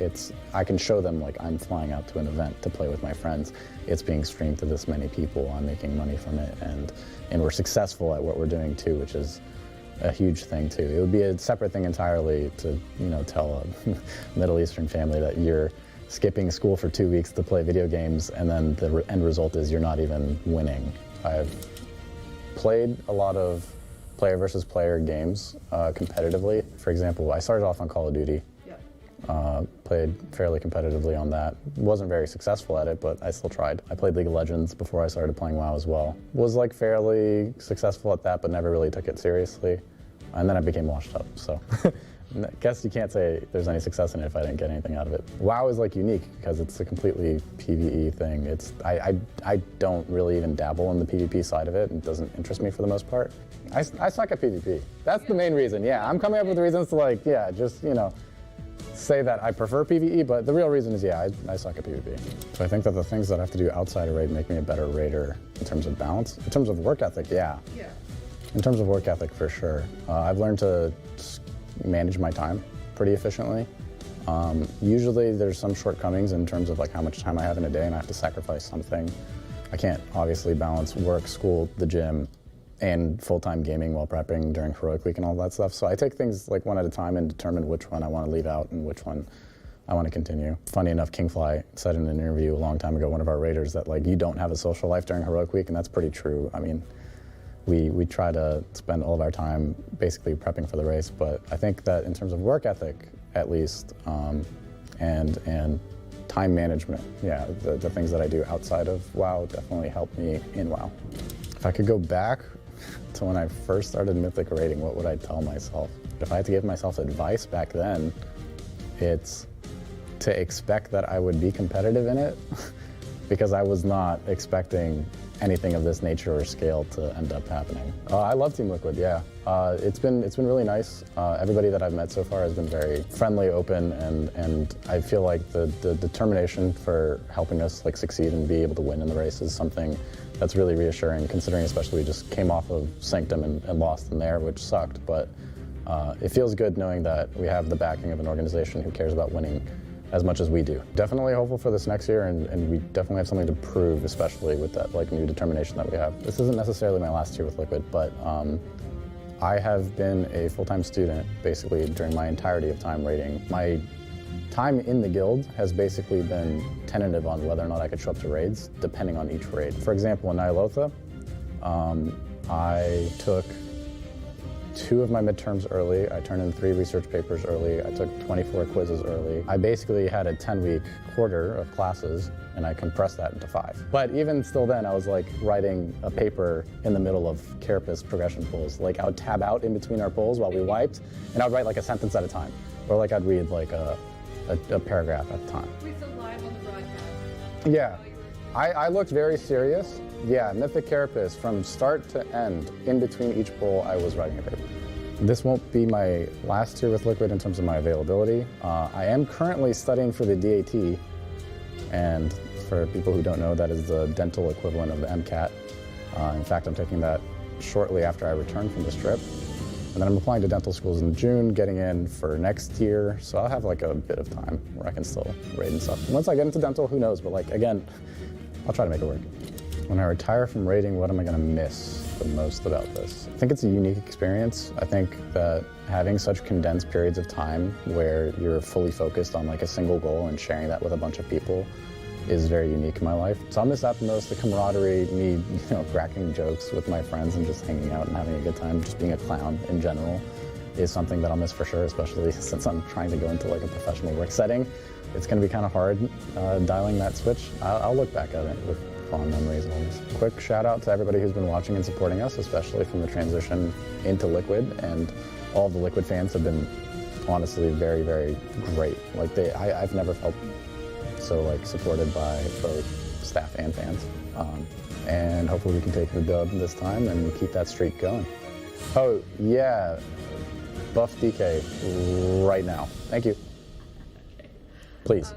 I can show them like I'm flying out to an event to play with my friends. It's being streamed to this many people. I'm making money from it, and we're successful at what we're doing too, which is a huge thing too. It would be a separate thing entirely to tell a Middle Eastern family that you're skipping school for 2 weeks to play video games, and then the end result is you're not even winning. I've played a lot of player versus player games competitively. For example, I started off on Call of Duty. Played fairly competitively on that. Wasn't very successful at it, but I still tried. I played League of Legends before I started playing WoW as well. Was like fairly successful at that, but never really took it seriously. And then I became washed up, so. I guess you can't say there's any success in it if I didn't get anything out of it. WoW is like unique because it's a completely PvE thing. I don't really even dabble in the PvP side of it. It doesn't interest me for the most part. I suck at PvP. That's the main reason. Yeah, I'm coming up with reasons to just say that I prefer PvE, but the real reason is I suck at PvP. So I think that the things that I have to do outside of raid make me a better raider in terms of balance. In terms of work ethic, yeah. In terms of work ethic, for sure. I've learned to manage my time pretty efficiently. Usually there's some shortcomings in terms of like how much time I have in a day, and I have to sacrifice something. I can't obviously balance work, school, the gym, and full-time gaming while prepping during Heroic Week and all that stuff. So I take things like one at a time and determine which one I want to leave out and which one I want to continue. Funny enough, Kingfly said in an interview a long time ago, one of our raiders, that like you don't have a social life during Heroic Week, and that's pretty true. I mean, we try to spend all of our time basically prepping for the race, but I think that in terms of work ethic, at least, and time management, yeah, the things that I do outside of WoW definitely help me in WoW. If I could go back to when I first started Mythic raiding, what would I tell myself? If I had to give myself advice back then, it's to expect that I would be competitive in it because I was not expecting anything of this nature or scale to end up happening. I love Team Liquid, yeah. It's been really nice. Everybody that I've met so far has been very friendly, open, and I feel like the determination for helping us like succeed and be able to win in the race is something that's really reassuring, considering especially we just came off of Sanctum and lost in there, which sucked, but it feels good knowing that we have the backing of an organization who cares about winning as much as we do. Definitely hopeful for this next year, and we definitely have something to prove, especially with that like new determination that we have. This isn't necessarily my last year with Liquid, but I have been a full-time student basically during my entirety of time raiding. My time in the guild has basically been tentative on whether or not I could show up to raids, depending on each raid. For example, in Nyalotha, I took 2 of my midterms early. I turned in 3 research papers early. I took 24 quizzes early. I basically had a 10-week quarter of classes, and I compressed that into 5. But even still then, I was like writing a paper in the middle of Carapace progression pulls. Like I would tab out in between our pulls while we wiped, and I would write like a sentence at a time. Or like I'd read like a paragraph at a time. Wait, so live on the broadcast? Yeah. I looked very serious. Yeah, Mythic Carapace, from start to end, in between each pull, I was writing a paper. This won't be my last year with Liquid in terms of my availability. I am currently studying for the DAT, and for people who don't know, that is the dental equivalent of the MCAT. In fact, I'm taking that shortly after I return from this trip. And then I'm applying to dental schools in June, getting in for next year, so I'll have like a bit of time where I can still raid and stuff. Once I get into dental, who knows, but like, again, I'll try to make it work. When I retire from raiding, what am I gonna miss the most about this? I think it's a unique experience. I think that having such condensed periods of time where you're fully focused on like a single goal and sharing that with a bunch of people is very unique in my life. So I'll miss that the most, the camaraderie, me, cracking jokes with my friends and just hanging out and having a good time, just being a clown in general is something that I'll miss for sure, especially since I'm trying to go into like a professional work setting. It's gonna be kind of hard dialing that switch. I'll look back at it with fond memories always. Quick shout out to everybody who's been watching and supporting us, especially from the transition into Liquid, and all of the Liquid fans have been honestly very, very great. Like I've never felt so like supported by both staff and fans. And hopefully we can take the dub this time and keep that streak going. Oh yeah, buff DK right now. Thank you. Please.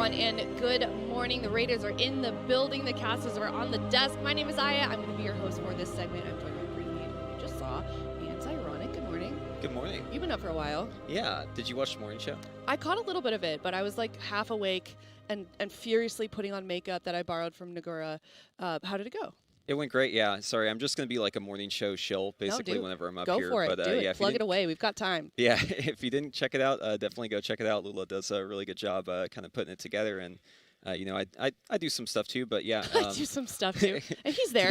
everyone, and good morning. The Raiders are in the building. The casters are on the desk. My name is Aya. I'm going to be your host for this segment. I'm joined by Greenlead, who you just saw, and Ironic. Good morning. Good morning. You've been up for a while. Yeah. Did you watch the morning show? I caught a little bit of it, but I was like half awake and furiously putting on makeup that I borrowed from Nagura. How did it go? It went great, yeah. Sorry, I'm just going to be like a morning show shill, basically, whenever I'm up go here. Go for it. But, do it. yeah, Plug it away. We've got time. Yeah, if you didn't check it out, definitely go check it out. Lula does a really good job kind of putting it together. And, I do some stuff too, but yeah. I do some stuff too. And he's there.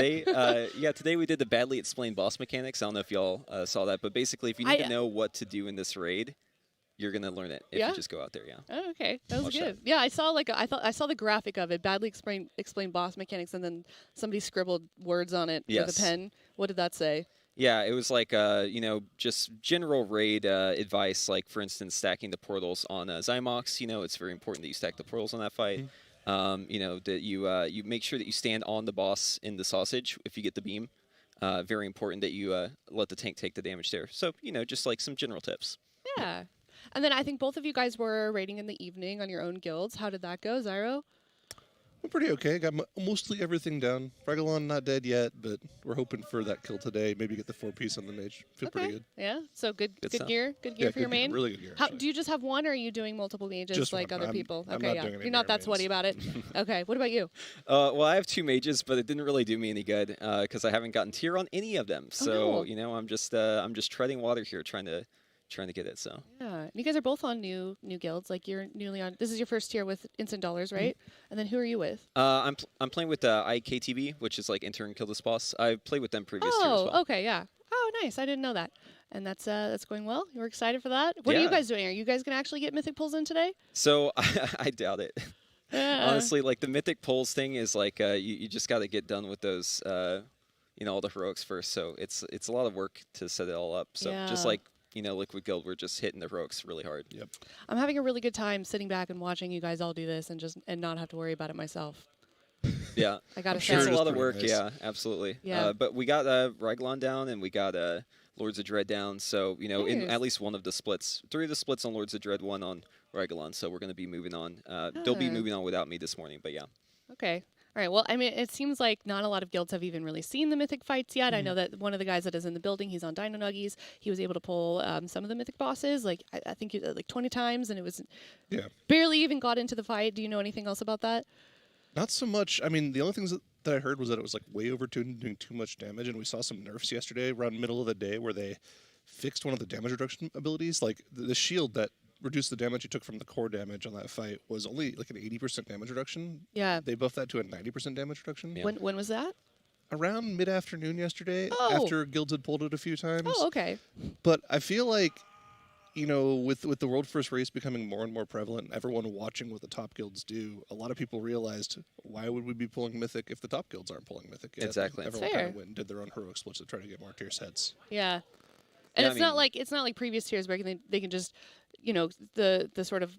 Today we did the badly explained boss mechanics. I don't know if y'all saw that, but basically, if you need to know what to do in this raid, you're gonna learn it if you just go out there, yeah. Oh, okay, that was Watch good. that. Yeah, I saw I saw the graphic of it, badly explained boss mechanics, and then somebody scribbled words on it with a pen. What did that say? Yeah, it was like just general raid advice. Like for instance, stacking the portals on Zymox. It's very important that you stack the portals on that fight. That you make sure that you stand on the boss in the sausage if you get the beam. Very important that you let the tank take the damage there. So just like some general tips. Yeah. And then I think both of you guys were raiding in the evening on your own guilds. How did that go, Zyro? I'm pretty okay. Got mostly everything done. Regalon not dead yet, but we're hoping for that kill today. Maybe get the 4-piece on the mage. Feel pretty good. Yeah. So good stuff. gear. Good gear for your main. Really good gear. Do you just have one, or are you doing multiple mages just like one. other people? I'm Okay, not doing any You're not that sweaty about it. Okay. What about you? Well, I have 2 mages, but it didn't really do me any good because I haven't gotten tier on any of them. So I'm just treading water here, trying to get it. So yeah, you guys are both on new guilds. Like you're newly on. This is your first tier with instant dollars, right? And then who are you with? I'm playing with IKTV, which is like Intern Kill This Boss. I played with them previous tier as well. Okay, yeah. Oh, nice. I didn't know that. And that's going well. You were excited for that. What are you guys doing? Are you guys gonna actually get mythic pulls in today? So I doubt it. Honestly, like the mythic pulls thing is like you just got to get done with those. All the heroics first. So it's a lot of work to set it all up. So just like. Liquid Guild, we're just hitting the heroics really hard. Yep. I'm having a really good time sitting back and watching you guys all do this and not have to worry about it myself. Yeah. I gotta say. It's a lot of work, nice. yeah, absolutely. Yeah. But we got Raglon down and we got Lords of Dread down. So, in at least one of the splits. 3 of the splits on Lords of Dread, 1 on Raglon. So we're going to be moving on. They'll be moving on without me this morning, but yeah. Okay. All right. Well, I mean, it seems like not a lot of guilds have even really seen the mythic fights yet. I know that one of the guys that is in the building, he's on Dino Nuggies. He was able to pull some of the mythic bosses, like I think like 20 times, and it was barely even got into the fight. Do you know anything else about that? Not so much. I mean, the only things that I heard was that it was like way overtuned, doing too much damage, and we saw some nerfs yesterday around middle of the day where they fixed one of the damage reduction abilities, like the shield that reduced the damage you took from the core damage on that fight was only like an 80% damage reduction. Yeah. They buffed that to a 90% damage reduction. Yeah. When was that? Around mid-afternoon yesterday, after guilds had pulled it a few times. Oh, okay. But I feel like, with the World First Race becoming more and more prevalent, and everyone watching what the top guilds do, a lot of people realized, why would we be pulling Mythic if the top guilds aren't pulling Mythic yet? Exactly. Everyone kind of went and did their own heroic splits to try to get more tier sets. Yeah. And it's not like previous tiers where they can just, the sort of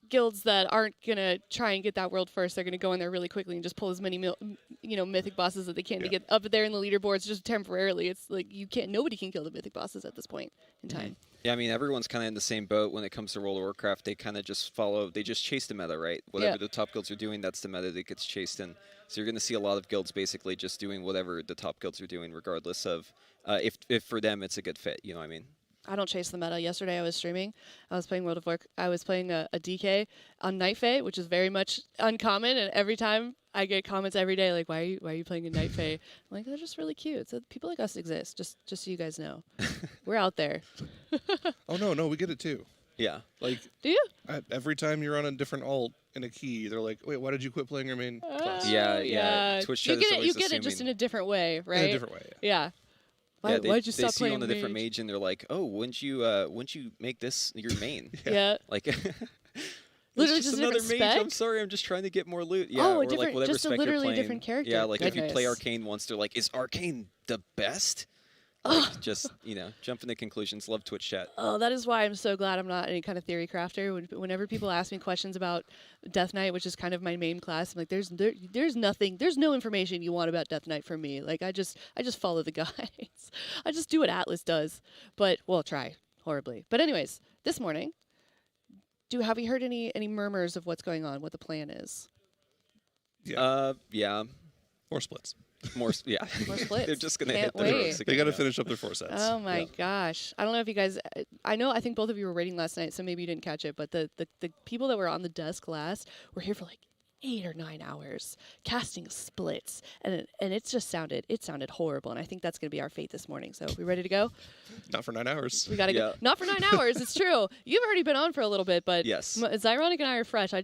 guilds that aren't gonna try and get that world first, they're gonna go in there really quickly and just pull as many mythic bosses that they can to get up there in the leaderboards just temporarily. It's like nobody can kill the mythic bosses at this point in time. Yeah, I mean, everyone's kind of in the same boat when it comes to World of Warcraft. They kind of just chase the meta, right? Whatever the top guilds are doing, that's the meta that gets chased in. So you're going to see a lot of guilds basically just doing whatever the top guilds are doing, regardless of if for them it's a good fit, you know what I mean? I don't chase the meta. Yesterday I was streaming. I was playing World of Warcraft. I was playing a DK on Night Fae, which is very much uncommon. And every time I get comments every day like, "Why are you playing a Night Fae?" I'm like, "They're just really cute." So people like us exist. Just so you guys know, we're out there. Oh no, we get it too. Yeah. Like, do you? Every time you're on a different alt in a key, they're like, "Wait, why did you quit playing your main class?" Yeah. Twitch you get it just in a different way, right? In a different way. Yeah. Why'd you stop see playing you on a different mage? mage and they're like, "Oh, wouldn't you make this your main?" Yeah. Like. Literally it's just another different mage. spec? I'm sorry, I'm just trying to get more loot. Yeah, Oh, or like whatever just a spec literally you're playing. different character. Yeah, like if you play Goodness. Arcane once, they're like, "Is Arcane the best?" Like, just jump into conclusions. Love Twitch chat. Oh, that is why I'm so glad I'm not any kind of theory crafter. Whenever people ask me questions about Death Knight, which is kind of my main class, I'm like, there's no information you want about Death Knight from me. Like I just follow the guides. I just do what Atlas does. But try horribly. But anyways, this morning, have you heard any murmurs of what's going on, what the plan is? Yeah. More splits. More splits. They're just gonna hit the roads again. They got to finish up their 4 sets. Oh my gosh! I don't know if you guys. I think both of you were rating last night, so maybe you didn't catch it. But the people that were on the desk last were here for like 8 or 9 hours casting splits, and it sounded horrible. And I think that's going to be our fate this morning. So we ready to go? Not for 9 hours. We got to go. Not for 9 hours. It's true. You've already been on for a little bit, but yes. Zyronic and I are fresh. I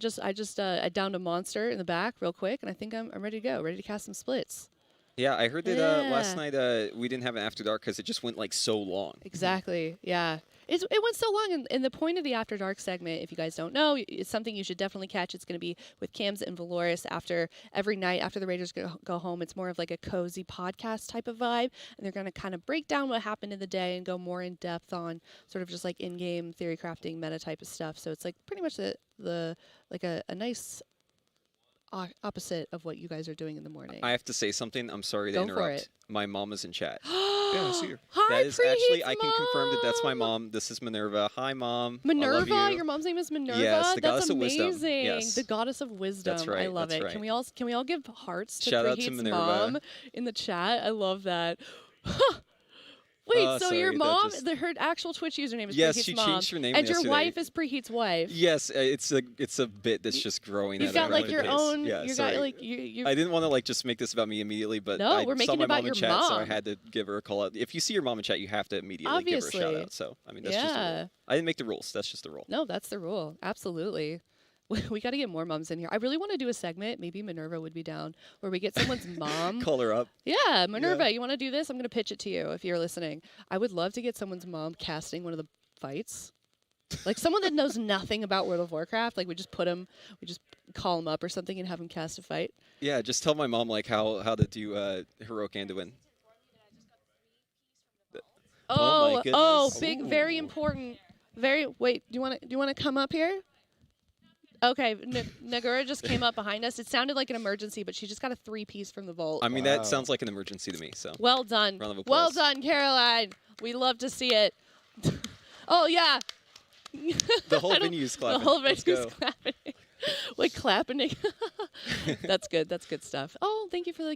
downed a monster in the back real quick, and I think I'm ready to go. Ready to cast some splits. Yeah, I heard that last night we didn't have an After Dark because it just went like so long. Exactly. Yeah. It went so long, and the point of the After Dark segment, if you guys don't know, it's something you should definitely catch. It's going to be with Cams and Valoris every night after the Raiders go home. It's more of like a cozy podcast type of vibe, and they're going to kind of break down what happened in the day and go more in depth on sort of just like in-game theory crafting meta type of stuff. So it's like pretty much the a nice opposite of what you guys are doing in the morning. I have to say something. I'm sorry to Go interrupt. for it. My mom is in chat. Yeah, I see her. Hi, that is actually, I can Mom. confirm that that's my mom. This is Minerva. Hi, Mom. I love Minerva, you. your mom's name is Minerva. Yes, the That's goddess of wisdom. amazing. Yes. The goddess of wisdom. That's right, I love that's it. right. Can we all give hearts to Shout out to Preheat's Minerva. mom in the chat? I love that. Wait, so sorry, your that mom, just- her actual Twitch username is Yes, Preheat's she mom, changed her name and your yesterday. wife is Preheat's wife. Yes, it's a bit that's just growing. You've at got a like rapid your pace. own. Yeah, you sorry. got like you. I didn't want to like just make this about me immediately, but No, I we're saw making my it about mom in your chat, so I mom. had to give her a call out. If you see your mom in chat, you have to immediately give her a Obviously. shout out. So I mean, that's just the Yeah. rule. I didn't make the rules. That's just the rule. No, that's the rule. Absolutely. We got to get more moms in here. I really want to do a segment. Maybe Minerva would be down, where we get someone's mom. Call her up. Yeah, Minerva, you want to do this? I'm going to pitch it to you if you're listening. I would love to get someone's mom casting one of the fights. Like someone that knows nothing about World of Warcraft. Like we just call them up or something and have them cast a fight. Yeah, just tell my mom like how to do heroic Anduin. Oh my goodness. Big, very important. Wait, do you want to come up here? Okay, Nagura just came up behind us. It sounded like an emergency, but she just got a 3-piece from the vault. I mean, that sounds like an emergency to me. So well done. Round of Well applause. done, Caroline. We love to see it. Oh yeah. The whole venue's clapping. The whole Let's venue's go. clapping. Wait, clapping. That's good. That's good stuff. Oh, thank you for the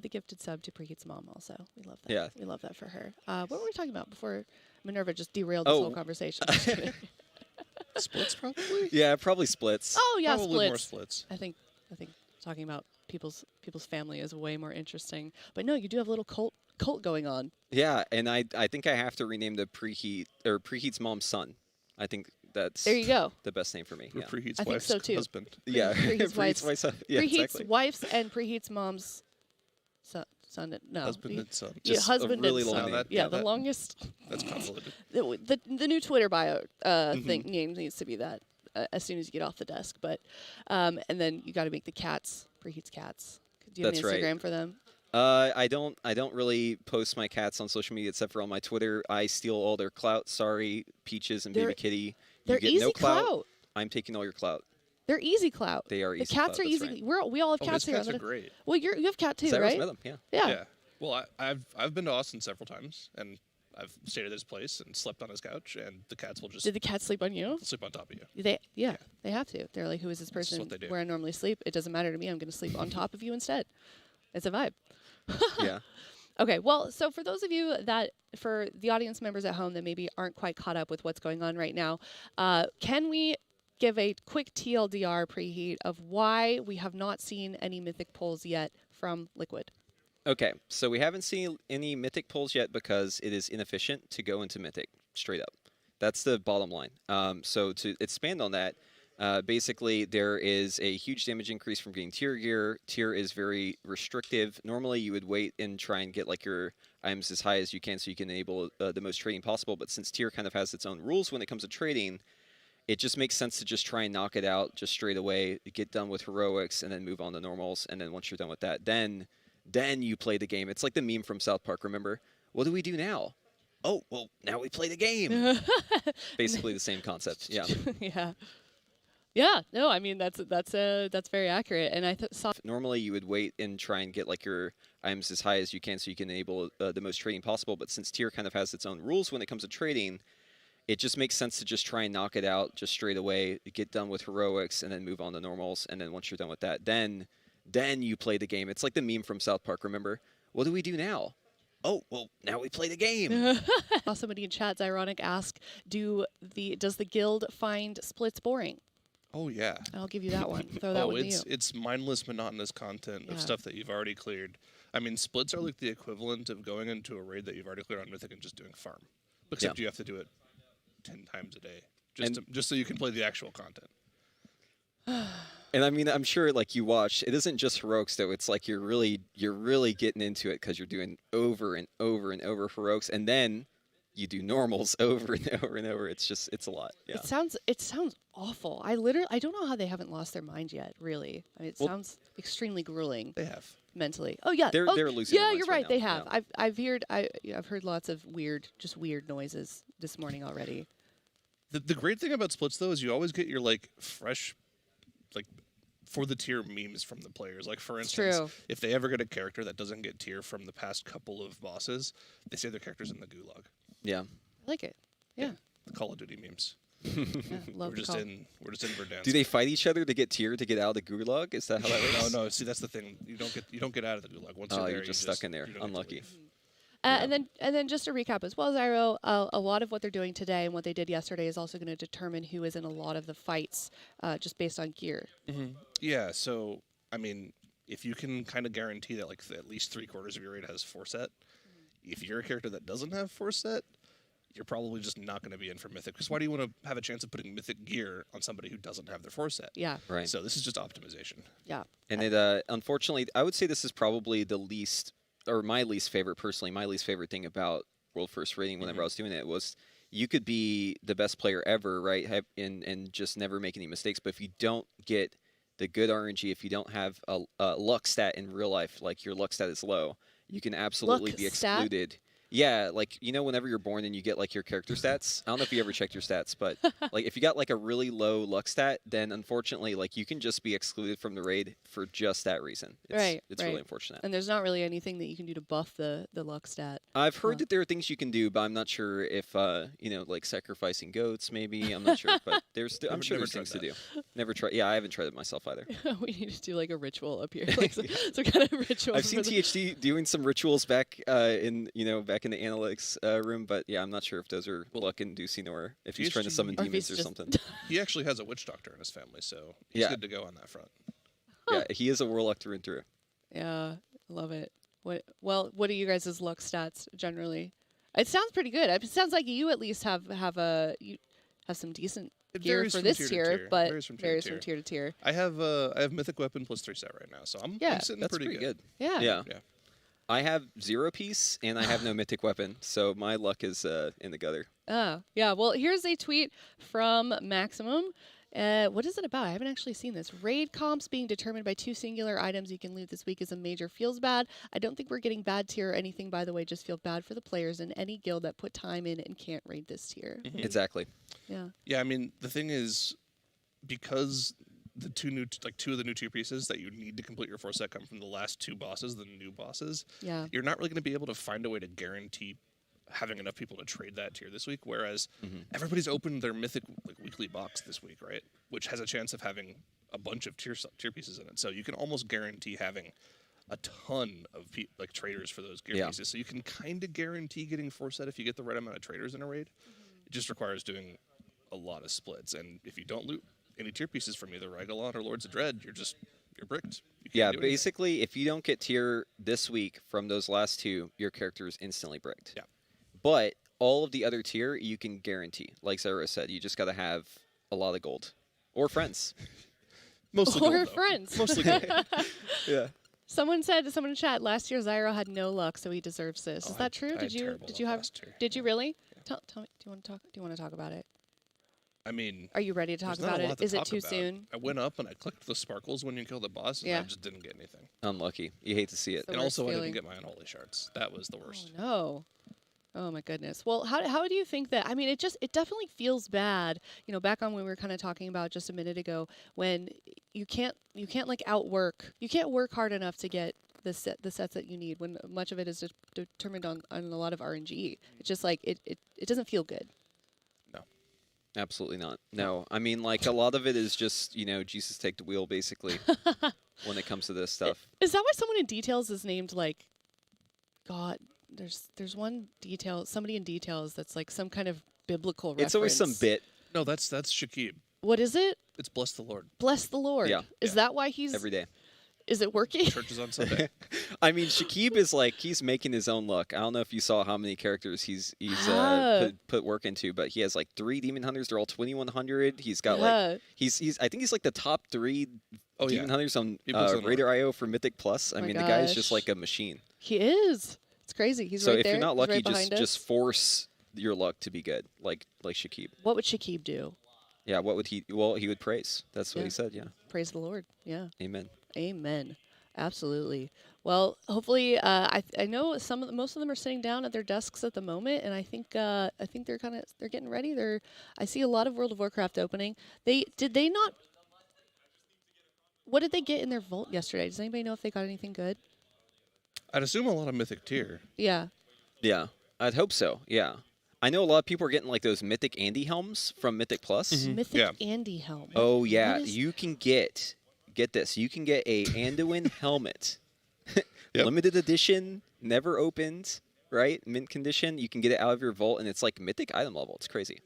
gifted sub to Preheat's mom. Also, we love that. Yeah. We love that for her. What were we talking about before Minerva just derailed this whole conversation? Splits, probably? Yeah, probably splits. Oh yeah, Probably splits. more splits. I think talking about people's family is way more interesting. But no, you do have a little cult going on. Yeah, and I think I have to rename the Preheat's mom's son. I think that's There you go. the best name for me. Or Yeah. Preheat's I think wife's so too. husband. Yeah, Preheat's wife's son. Yeah, Preheat's exactly. wife's and Preheat's mom's son. No, Husband and son. Yeah, Just a husband really and long son. name. Yeah, the longest. That's convoluted. The new Twitter bio name needs to be that as soon as you get off the desk. But and then you got to make the cats Preheat's cats. Do you have That's an right. Instagram for them? I don't really post my cats on social media except for on my Twitter. I steal all their clout. Sorry, Peaches and They're- Baby Kitty. they're You get easy no clout. clout. I'm taking all your clout. They're easy clout. They are The easy cats clout, are that's easy. right. We all have Oh, cats his here. cats are great. Well, you have cat too, Cyrus right? met them, yeah. Yeah. Well, I've been to Austin several times, and I've stayed at his place and slept on his couch, and the cats will just Did the cats sleep on you? sleep on top of you. They have to. They're like, who is this person? what they do. Where I normally sleep. It doesn't matter to me. I'm going to sleep on top of you instead. It's a vibe. Yeah. Okay, well, so for those of you for the audience members at home that maybe aren't quite caught up with what's going on right now, can we give a quick TLDR preheat of why we have not seen any Mythic pulls yet from Liquid? Okay, so we haven't seen any Mythic pulls yet because it is inefficient to go into Mythic, straight up. That's the bottom line. So to expand on that, basically there is a huge damage increase from getting tier gear. Tier is very restrictive. Normally you would wait and try and get like your items as high as you can so you can enable the most trading possible, but since tier kind of has its own rules when it comes to trading, it just makes sense to just try and knock it out just straight away, get done with heroics, and then move on to normals, and then once you're done with that, then you play the game. It's like the meme from South Park, remember? What do we do now? Oh, well, now we play the game. Basically the same concept, yeah. Yeah. Yeah, no, I mean, that's very accurate. And I saw... Normally you would wait and try and get like your items as high as you can so you can enable the most trading possible, but since tier kind of has its own rules when it comes to trading, it just makes sense to just try and knock it out just straight away, get done with heroics, and then move on to normals. And then once you're done with that, then you play the game. It's like the meme from South Park, remember? What do we do now? Oh, well, now we play the game. Somebody in chat's ironic ask, does the guild find splits boring? Oh, yeah. I'll give you that one. Throw that one to you. It's mindless, monotonous content of stuff that you've already cleared. I mean, splits are like the equivalent of going into a raid that you've already cleared on Mythic and just doing farm. Except you have to do it 10 times a day just so you can play the actual content. And I mean, I'm sure like you watch, it isn't just heroics though. It's like you're really getting into it because you're doing over and over and over heroics, and then you do normals over and over and over. It's a lot. Yeah. It sounds awful. I don't know how they haven't lost their mind yet. Really, I mean, it sounds extremely grueling. They have mentally. Oh yeah, they're losing. Yeah, their you're minds right. They now. have. Yeah. I've heard lots of weird noises this morning already. The great thing about splits though is you always get your like fresh, like for the tier memes from the players. Like for instance, if they ever get a character that doesn't get tier from the past couple of bosses, they say their character's in the gulag. Yeah, I like it. Yeah. The Call of Duty memes. Love we're just in Verdansk. Do they fight each other to get tier to get out of the gulag? Is that how that works? No. See, that's the thing. You don't get out of the gulag once you're there. You're just stuck in there. Unlucky. And then just to recap as well, Zyro, a lot of what they're doing today and what they did yesterday is also going to determine who is in a lot of the fights, just based on gear. Mm-hmm. Yeah. So I mean, if you can kind of guarantee that like at least 3/4 of your raid has 4-set, if you're a character that doesn't have 4-set, you're probably just not going to be in for Mythic. Because why do you want to have a chance of putting Mythic gear on somebody who doesn't have their 4-set? Yeah. Right. So this is just optimization. Yeah. And it unfortunately, I would say this is probably my least favorite thing about World First Rating whenever I was doing it was you could be the best player ever, right, and just never make any mistakes. But if you don't get the good RNG, if you don't have a luck stat in real life, like your luck stat is low, you can absolutely be excluded. Yeah, like, whenever you're born and you get, like, your character stats, I don't know if you ever checked your stats, but, like, if you got, like, a really low luck stat, then, unfortunately, like, you can just be excluded from the raid for just that reason. It's really unfortunate. And there's not really anything that you can do to buff the luck stat. I've heard that there are things you can do, but I'm not sure if, like, sacrificing goats, maybe. I'm not sure, but I'm sure there's things to do. Never tried. Yeah, I haven't tried it myself either. We need to do, like, a ritual up here. Like, some kind of ritual. I've seen THD doing some rituals back in the analytics room, but yeah, I'm not sure if those are luck inducing or if he's trying to summon demons or something. He actually has a witch doctor in his family, so he's good to go on that front. Yeah, he is a warlock through and through. Yeah, love it. What are you guys' luck stats generally? It sounds pretty good. It sounds like you at least have some decent gear for this tier, but varies from tier to tier. I have Mythic Weapon plus 3-set right now, so I'm sitting that's pretty good. Yeah. I have 0 piece and I have no mythic weapon, so my luck is in the gutter. Oh, yeah. Well, here's a tweet from Maximum. What is it about? I haven't actually seen this. Raid comps being determined by 2 singular items you can loot this week is a major feels bad. I don't think we're getting bad tier or anything, by the way. Just feel bad for the players and any guild that put time in and can't raid this tier. Mm-hmm. Exactly. Yeah. Yeah, I mean, the thing is, because the two of the new tier pieces that you need to complete your 4-set come from the last 2 bosses, the new bosses. Yeah. You're not really going to be able to find a way to guarantee having enough people to trade that tier this week, whereas everybody's opened their Mythic weekly box this week, right? Which has a chance of having a bunch of tier pieces in it. So you can almost guarantee having a ton of traders for those gear pieces. So you can kind of guarantee getting 4-set if you get the right amount of traders in a raid. It just requires doing a lot of splits, and if you don't loot any tier pieces from either Ragalon or Lords of Dread, you're bricked. Yeah, basically, if you don't get tier this week from those last 2, your character is instantly bricked. Yeah. But all of the other tier, you can guarantee. Like Sarah said, you just got to have a lot of gold. Or friends. Mostly gold, though. Friends. Mostly gold. Yeah. Someone in chat, last year Zyro had no luck, so he deserves this. Is that true? Did you really? Yeah. Tell me, do you want to talk about it? I mean, are you ready to talk about it? Is it too soon? I went up and I clicked the sparkles when you kill the boss, and I just didn't get anything. Unlucky. You hate to see it. And also, I didn't get my unholy shards. That was the worst. Oh, no. Oh my goodness. Well, how do you think that? I mean, it definitely feels bad. Back on when we were kind of talking about just a minute ago, when you can't like outwork. You can't work hard enough to get the sets that you need. When much of it is determined on a lot of RNG. It's just like it doesn't feel good. No, Absolutely not. No, I mean, like, a lot of it is just, you know, Jesus take the wheel, basically, when it comes to this stuff. Is that why someone in details is named, like, God, there's one detail, somebody in details that's like some kind of biblical reference. It's always some bit. No, that's Shakib. What is it? It's bless the Lord. Bless the Lord. Yeah. Is that why he's... Every day. Is it working? Church is on Sunday. I mean, Shakib is like, he's making his own luck. I don't know if you saw how many characters he's put work into, but he has like 3 Demon Hunters. They're all 2100. He's got like, I think he's like the top 3 Demon Hunters on Raider.io for Mythic Plus. I mean, the guy is just like a machine. He is. It's crazy. He's so right if there. You're not lucky, right just force your luck to be good, like Shakib. What would Shakib do? Yeah, what would he? Well, he would praise. That's what he said. Yeah. Praise the Lord. Yeah. Amen. Amen. Absolutely. Well, hopefully, I know most of them are sitting down at their desks at the moment, and I think they're getting ready. I see a lot of World of Warcraft opening. Did they not? What did they get in their vault yesterday? Does anybody know if they got anything good? I'd assume a lot of Mythic tier. Yeah. Yeah, I'd hope so. Yeah. I know a lot of people are getting like those Mythic Andy helms from Mythic Plus. Mm-hmm. Mythic Andy helm. Oh yeah, you can get this. You can get a Anduin helmet, limited edition, never opened, right? Mint condition. You can get it out of your vault, and it's like Mythic item level. It's crazy.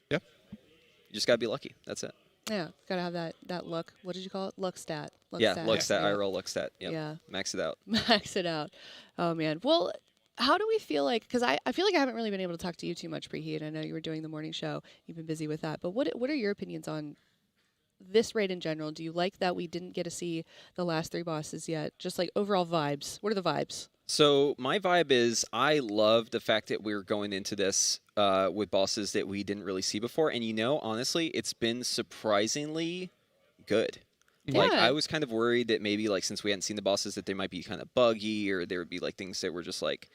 Yeah. You just gotta be lucky. That's it. Yeah, gotta have that luck. What did you call it? Luck stat. Luck stat. IRL luck stat. Yep. Yeah. Max it out. Max it out. Oh man. Well, how do we feel like? Because I feel like I haven't really been able to talk to you too much, Preheat. I know you were doing the morning show. You've been busy with that. But what are your opinions on this raid in general? Do you like that we didn't get to see the last 3 bosses yet? Just like overall vibes. What are the vibes? So my vibe is I love the fact that we're going into this with bosses that we didn't really see before. And you know, honestly, it's been surprisingly good. Yeah. Like, I was kind of worried that maybe, like, since we hadn't seen the bosses, that they might be kind of buggy or there would be, like, things that were just, like,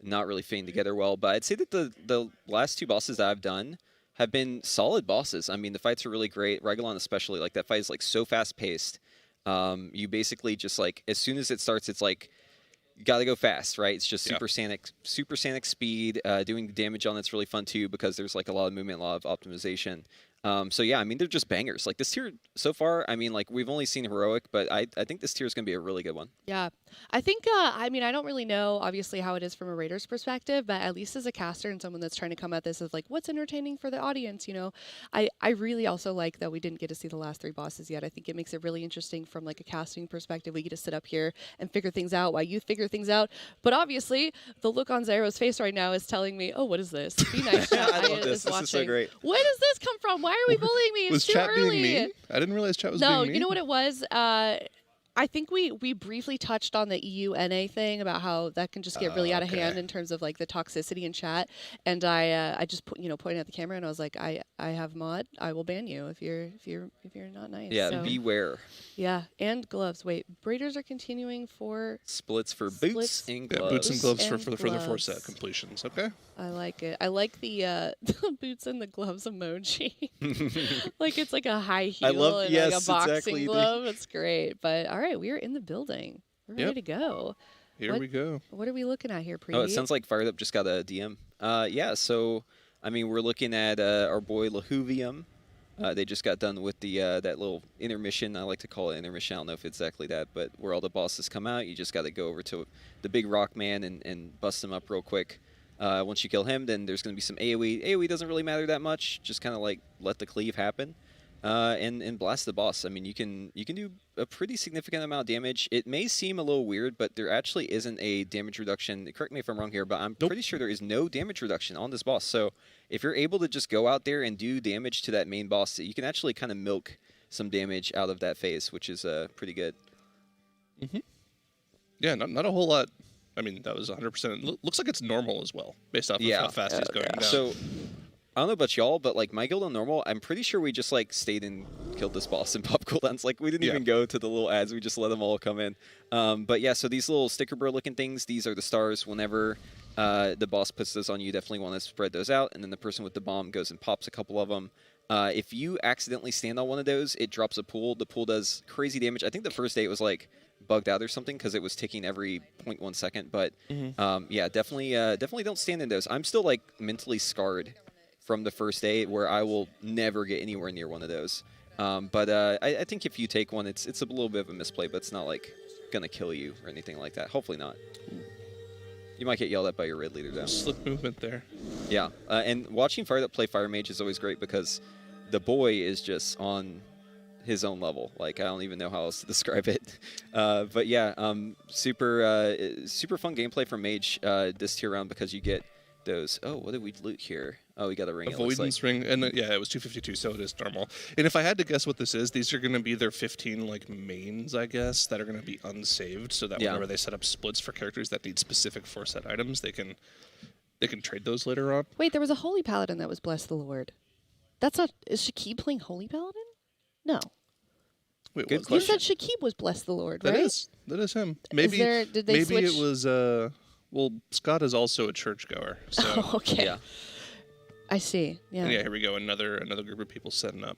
not really fitting together well. But I'd say that the last 2 bosses that I've done have been solid bosses. I mean, the fights are really great. Regulon especially, like, that fight is, like, so fast-paced. You basically just, like, as soon as it starts, it's, like, you got to go fast, right? It's just supersonic speed. Doing damage on it's really fun, too, because there's, like, a lot of movement, a lot of optimization. So yeah, I mean, they're just bangers. Like this tier so far, I mean, like we've only seen heroic, but I think this tier is going to be a really good one. Yeah. I think, I mean, I don't really know, obviously, how it is from a Raider's perspective, but at least as a caster and someone that's trying to come at this as like, what's entertaining for the audience, you know? I really also like that we didn't get to see the last 3 bosses yet. I think it makes it really interesting from like a casting perspective. We get to sit up here and figure things out while you figure things out. But obviously, the look on Zero's face right now is telling me, oh, what is this? Be nice. I love this. This is so great. Where does this come from? Why are we bullying me? It's was too chat early. being mean? I didn't realize chat was being mean. No, you know what it was? I think we briefly touched on the EU-NA thing about how that can just get really out of hand in terms of like the toxicity in chat. And I just pointed at the camera and I was like, I have mod. I will ban you if you're not nice. Yeah, so, beware. Yeah, and gloves. Wait, Braiders are continuing for splits for boots and gloves. Yeah, boots and gloves for the 4 set completions. Okay. I like it. I like the boots and the gloves emoji. Like it's like a high heel and like a boxing glove. It's great. But all right, we are in the building. We're ready to go. Here we go. What are we looking at here, Preheat? Oh, it sounds like Fired Up just got a DM. Yeah, so I mean, we're looking at our boy Lahuvium. They just got done with the that little intermission. I like to call it intermission. I don't know if it's exactly that, but where all the bosses come out, you just got to go over to the big rock man and bust him up real quick. Once you kill him, then there's going to be some AoE. AoE doesn't really matter that much. Just kind of like let the cleave happen and blast the boss. I mean, you can do a pretty significant amount of damage. It may seem a little weird, but there actually isn't a damage reduction. Correct me if I'm wrong here, but I'm pretty sure there is no damage reduction on this boss. So if you're able to just go out there and do damage to that main boss, you can actually kind of milk some damage out of that phase, which is pretty good. Mm-hmm. Yeah, not a whole lot. I mean, that was 100%. Looks like it's normal as well, based off of how fast he's going down. So, I don't know about y'all, but like my guild on normal, I'm pretty sure we just like stayed and killed this boss in pop cooldowns. Like we didn't even go to the little ads. We just let them all come in. But yeah, so these little sticker bro looking things, these are the stars. Whenever the boss puts those on you, definitely want to spread those out. And then the person with the bomb goes and pops a couple of them. If you accidentally stand on one of those, it drops a pool. The pool does crazy damage. I think the first day it was like bugged out or something because it was ticking every 0.1 second. But yeah, definitely don't stand in those. I'm still like mentally scarred from the first day where I will never get anywhere near one of those. But I think if you take one, it's a little bit of a misplay, but it's not like gonna kill you or anything like that. Hopefully not. You might get yelled at by your raid leader though. Slick movement there. Yeah, and watching Fired Up play Fire Mage is always great because the boy is just on his own level. Like, I don't even know how else to describe it. But yeah, super fun gameplay from Mage this tier round because you get those. Oh, what did we loot here? Oh, we got a ring. Avoidance ring, and yeah, it was 252, so it is normal. And if I had to guess what this is, these are going to be their 15 like mains, I guess, that are going to be unsaved, so that whenever they set up splits for characters that need specific 4-set items, they can trade those later on. Wait, there was a Holy Paladin that was Bless the Lord. That's not. Is Shakib playing Holy Paladin? No. Wait, good question. You said Shakib was Bless the Lord, right? That is him. Maybe did they switch? It was. Well, Scott is also a churchgoer. So oh, okay. Yeah. I see. Yeah. And yeah, here we go. Another group of people setting up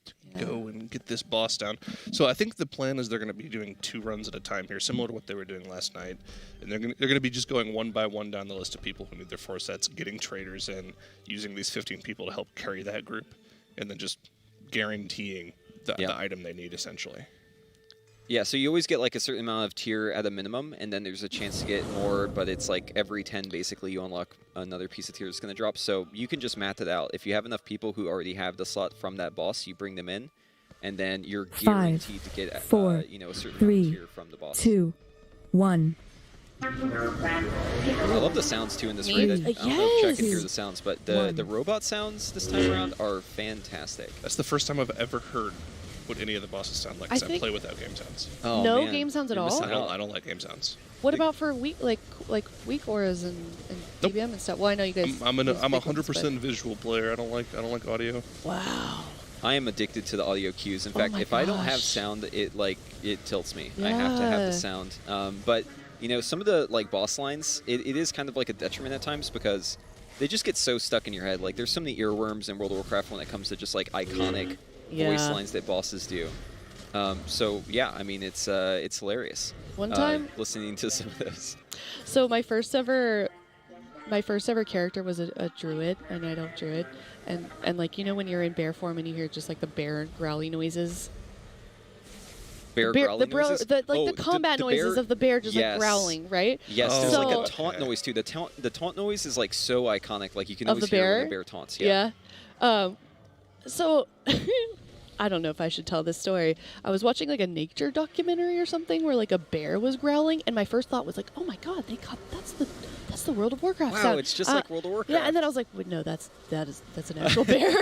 to go and get this boss down. So I think the plan is they're going to be doing 2 runs at a time here, similar to what they were doing last night. And they're going to be just going one by one down the list of people who need their 4 sets, getting traders in, using these 15 people to help carry that group, and then just guaranteeing the item they need essentially. Yeah, so you always get like a certain amount of tier at a minimum, and then there's a chance to get more, but it's like every 10 basically you unlock another piece of tier that's going to drop. So you can just math it out. If you have enough people who already have the slot from that boss, you bring them in, and then you're guaranteed to get 4, a certain 3, amount of tier from the boss. 2, 1. I love the sounds too in this raid. I don't know if Jack can hear the sounds, but the robot sounds this time around are fantastic. That's the first time I've ever heard what any of the bosses sound like, because I play without game sounds. Oh, no man. game sounds at all? I don't like game sounds. What about for weak weak auras and DBM and stuff? Well, I know you guys. I'm a 100% visual player. I don't like audio. Wow. I am addicted to the audio cues. In fact, if I don't have sound, it tilts me. Yeah. I have to have the sound. But you know, some of the boss lines, it is kind of like a detriment at times because they just get so stuck in your head. Like, there's so many earworms in World of Warcraft when it comes to just like iconic voice lines that bosses do. So yeah, I mean, it's hilarious. One time listening to some of those. So my first ever character was a druid, a night elf druid, and like, you know when you're in bear form and you hear just like the bear growly noises. Growling noises? The combat noises of the bear just like growling, right? Yes, there's like a taunt noise too. The taunt noise is like so iconic. Like, you can always hear when the bear taunts. Yeah. So I don't know if I should tell this story. I was watching like a nature documentary or something where like a bear was growling, and my first thought was like, oh my god, that's the World of Warcraft sound. Wow, it's just like World of Warcraft. Yeah, and then I was like, wait, no, that's an actual bear.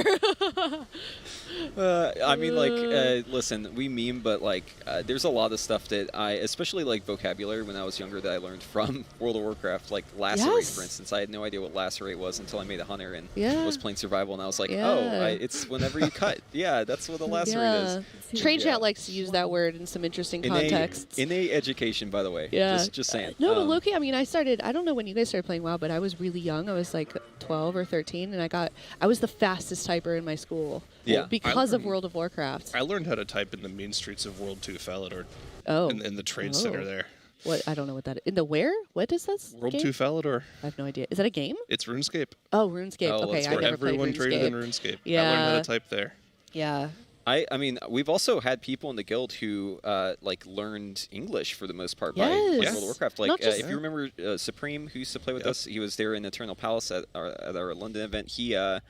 I mean, like, listen, we meme, but like, there's a lot of stuff that especially like vocabulary when I was younger, that I learned from World of Warcraft. Like lacerate, for instance. I had no idea what lacerate was until I made a hunter and was playing survival, and I was like, it's whenever you cut. Yeah, that's what a lacerate is. Trade chat likes to use that word in some interesting contexts. Innate education, by the way. Yeah. Just saying. No, but Loki, I mean, I don't know when you guys started playing WoW, but I was really young. I was like 12 or 13, and I was the fastest typer in my school. Yeah. Because of World of Warcraft. I learned how to type in the mean streets of World 2 Falador. Oh. In the trade center there. What? I don't know what that is. In the where? What is this? World game? 2 Falador. I have no idea. Is that a game? It's RuneScape. Oh, RuneScape. Okay, I never played RuneScape. Everyone traded in RuneScape. Yeah. I learned how to type there. Yeah. I mean, we've also had people in the guild who like learned English for the most part by Yes. World of Warcraft. Like, if you remember Supreme, who used to play with us, he was there in Eternal Palace at our London event. He, I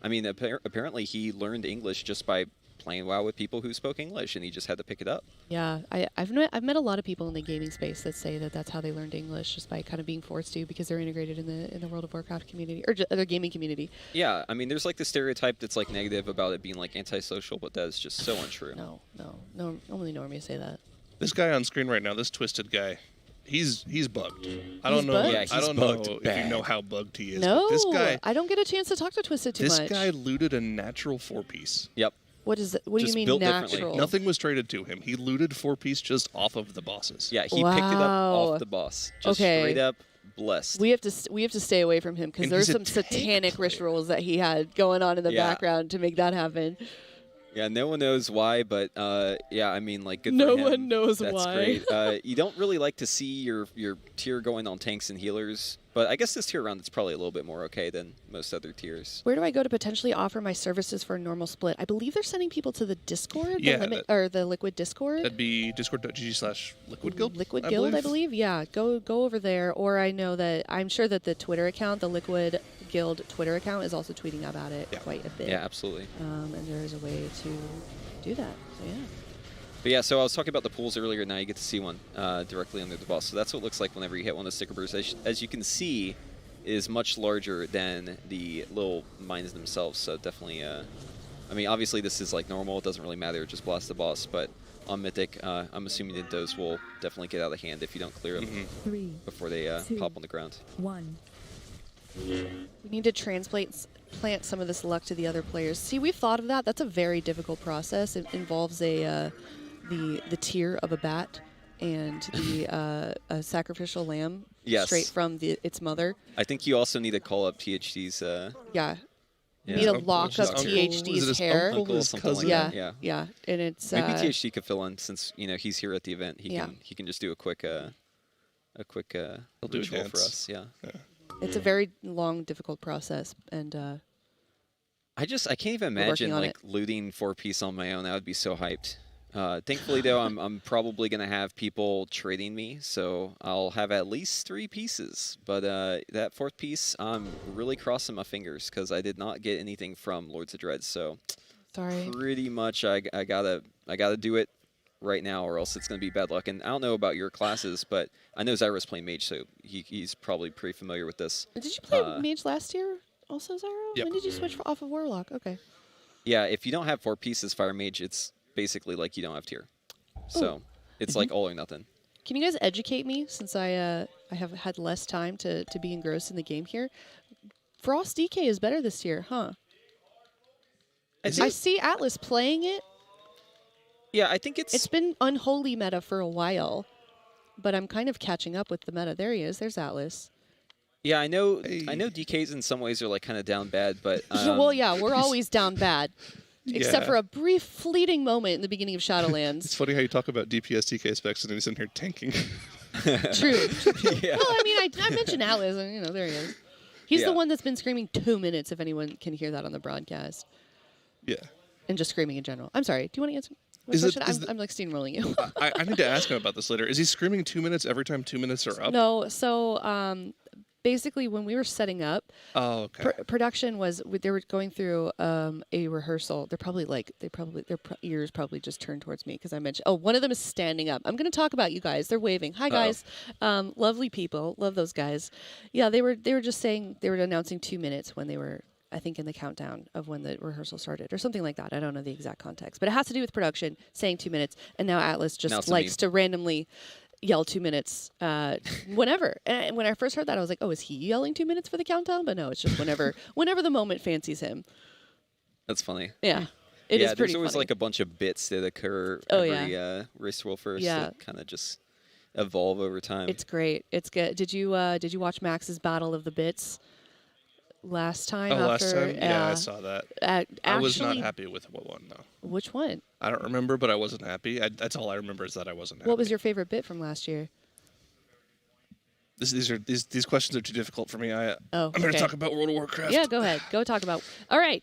mean, apparently he learned English just by playing WoW with people who spoke English, and he just had to pick it up. Yeah, I've met a lot of people in the gaming space that say that that's how they learned English, just by kind of being forced to, because they're integrated in the World of Warcraft community or the gaming community. Yeah, I mean, there's like the stereotype that's like negative about it being like antisocial, but that is just so untrue. No, only normies say that. This guy on screen right now, this twisted guy, he's bugged. I don't know. Bugged? Yeah, he's I don't bugged know bad. if you know how bugged he is. No, but this guy, I don't get a chance to talk to Twisted too much. This guy looted a natural 4-piece. Yep. What is it? What do you mean natural? Nothing was traded to him. He looted 4-piece just off of the bosses. Yeah, he picked it up off the boss. Just straight up blessed. We have to stay away from him because there's some satanic rituals that he had going on in the background to make that happen. Yeah, no one knows why, but yeah, I mean, like, good No for him. one knows That's why. Great. You don't really like to see your tier going on tanks and healers, but I guess this tier round it's probably a little bit more okay than most other tiers. Where do I go to potentially offer my services for a normal split? I believe they're sending people to the Discord, Yeah, the Liquid Discord. That'd be discord.gg/Liquid Guild. Liquid Guild, I believe. Yeah, go over there. Or I'm sure that the Twitter account, the Liquid Guild Twitter account, is also tweeting about it quite a bit. Yeah, absolutely. And there is a way to do that. So yeah. But yeah, so I was talking about the pools earlier. Now you get to see one directly under the boss. So that's what it looks like whenever you hit one of the sticker bursts. As you can see, it is much larger than the little mines themselves. So definitely, I mean, obviously this is like normal. It doesn't really matter. Just blast the boss. But on Mythic, I'm assuming that those will definitely get out of hand if you don't clear them before they pop on the ground. 1. We need to plant some of this luck to the other players. See, we've thought of that. That's a very difficult process. It involves the tear of a bat and a sacrificial lamb straight from its mother. I think you also need to call up THD's. Yeah. You need to lock up THD's hair. Yeah. And it's maybe THD could fill in since he's here at the event. He can just do a quick ritual for us. Yeah. It's a very long, difficult process, and I can't even imagine like looting 4-piece on my own. That would be so hyped. Thankfully, though, I'm probably gonna have people trading me, so I'll have at least 3 pieces. But that 4th piece, I'm really crossing my fingers because I did not get anything from Lords of Dread. So sorry. Pretty much, I gotta do it right now, or else it's gonna be bad luck. And I don't know about your classes, but I know Zyro's playing Mage, so he's probably pretty familiar with this. Did you play Mage last year? Also, Zyro? Yep. When did you switch off of Warlock? Okay. Yeah, if you don't have 4 pieces Fire Mage, it's basically like you don't have tier. So it's like all or nothing. Can you guys educate me, since I have had less time to be engrossed in the game here? Frost DK is better this year, huh? I see Atlas playing it. Yeah, I think it's been unholy meta for a while, but I'm kind of catching up with the meta. There he is. There's Atlas. Yeah, I know DKs in some ways are like kind of down bad, but well, yeah, we're always down bad. Except for a brief fleeting moment in the beginning of Shadowlands. It's funny how you talk about DPS DK specs and he's in here tanking. True. Yeah. Well, I mean, I mentioned Atlas, and there he is. He's the one that's been screaming 2 minutes, if anyone can hear that on the broadcast. Yeah. And just screaming in general. I'm sorry. Do you want to answer? I'm like steamrolling you. I need to ask him about this later. Is he screaming 2 minutes every time 2 minutes are up? No. So basically, when we were setting up, production was they were going through a rehearsal. Their ears probably just turned towards me because I mentioned. Oh, one of them is standing up. I'm going to talk about you guys. They're waving. Hi guys, lovely people. Love those guys. Yeah, they were just saying they were announcing 2 minutes when they were, I think, in the countdown of when the rehearsal started or something like that. I don't know the exact context, but it has to do with production saying 2 minutes. And now Atlas just likes to randomly yell 2 minutes whenever. And when I first heard that, I was like, oh, is he yelling 2 minutes for the countdown? But no, it's just whenever the moment fancies him. That's funny. Yeah. It is pretty there's always funny. like a bunch of bits that occur every race roll first that kind of just evolve over time. It's great. It's good. Did you watch Max's Battle of the Bits last time? Last time? Yeah, I saw that. I was not happy with what won, though. Which one? I don't remember, but I wasn't happy. That's all I remember is that I wasn't happy. What was your favorite bit from last year? These questions are too difficult for me. I'm going to talk about World of Warcraft. Yeah, go ahead. Go talk about. All right.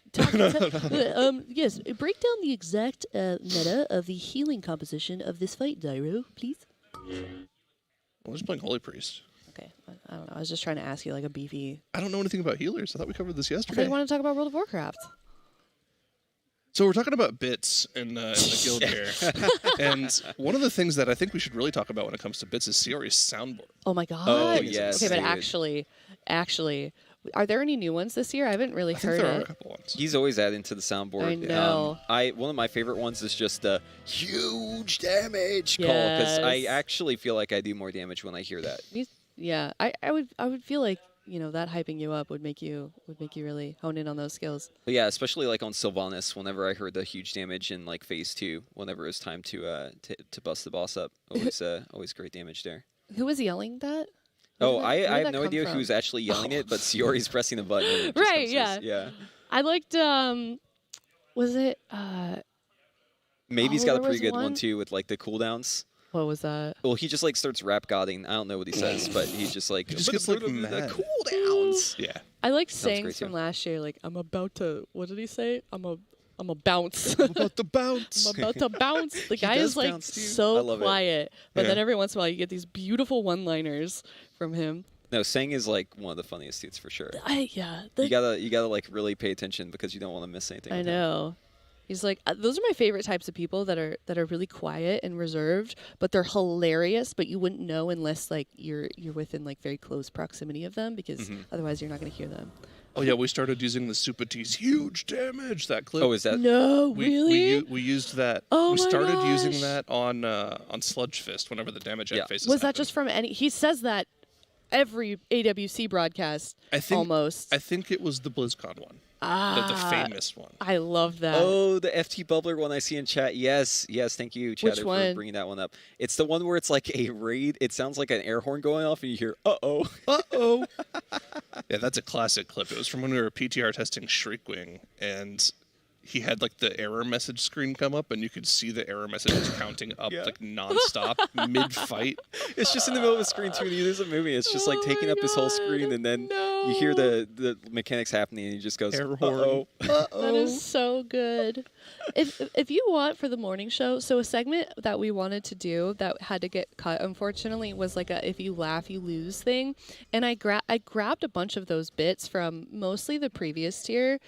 Yes, break down the exact meta of the healing composition of this fight, Zyro, please. I was playing Holy Priest. Okay, I don't know. I was just trying to ask you like a beefy. I don't know anything about healers. I thought we covered this I yesterday. thought you wanted to talk about World of Warcraft. So we're talking about bits in the guild here. And one of the things that I think we should really talk about when it comes to bits is Siori's soundboard. Oh my god. Oh, yes. Okay, but actually, are there any new ones this year? I haven't really heard there it. are a couple ones. He's always adding to the soundboard. I know. One of my favorite ones is just the huge damage call, because I actually feel like I do more damage when I hear that. Yeah, I would feel like, that hyping you up would make you really hone in on those skills. But yeah, especially like on Sylvanas, whenever I heard the huge damage in like phase 2, whenever it was time to bust the boss up, always great damage there. Who was yelling that? I have no idea who's actually yelling it, but Siori's pressing the button. And it just right, yeah. Yeah. I liked, was it, Maybe's Oh, got a there pretty was good one one? too with like the cooldowns. What was that? Well, he just like starts rap godding. I don't know what he says, but he just like He just gets like mad. cooldowns. Yeah. I like Sounds sayings great, from too. last year. Like, I'm about to. What did he say? I'm a bounce. I'm about to bounce. I'm about to bounce. The guy does is like bounce, too. I so love it. quiet, but Yeah. then every once in a while you get these beautiful one-liners from him. No, Sang is like one of the funniest dudes for sure. Yeah. You gotta like really pay attention because you don't want to miss anything. I with him. know. He's like, those are my favorite types of people that are really quiet and reserved, but they're hilarious. But you wouldn't know unless like you're within like very close proximity of them, because otherwise you're not going to hear them. Oh yeah, we started using the Super T's huge damage, that clip. Oh, is that? No, really? We used that. Oh we my started using gosh. that on Sludge Fist whenever the damage at faces. Was that happened. just from any? He says that every AWC broadcast. I think almost. I think it was the BlizzCon one. The famous one. I love that. Oh, the FT Bubbler one I see in chat. Yes, thank you, Chatter, for one? bringing that one up. It's the one where it's like a raid. It sounds like an air horn going off, and you hear, uh-oh. Uh-oh. Yeah, that's a classic clip. It was from when we were PTR testing Shriekwing, and he had like the error message screen come up, and you could see the error messages counting up like nonstop mid-fight. It's just in the middle of a screen, too, and he isn't moving. It's just like taking up his whole screen, and then you hear the mechanics happening, and he just goes, Air horn. uh-oh. That is so good. If you want for the morning show, so a segment that we wanted to do that had to get cut, unfortunately, was like a if you laugh you lose thing, and I grabbed a bunch of those bits from mostly the previous tier.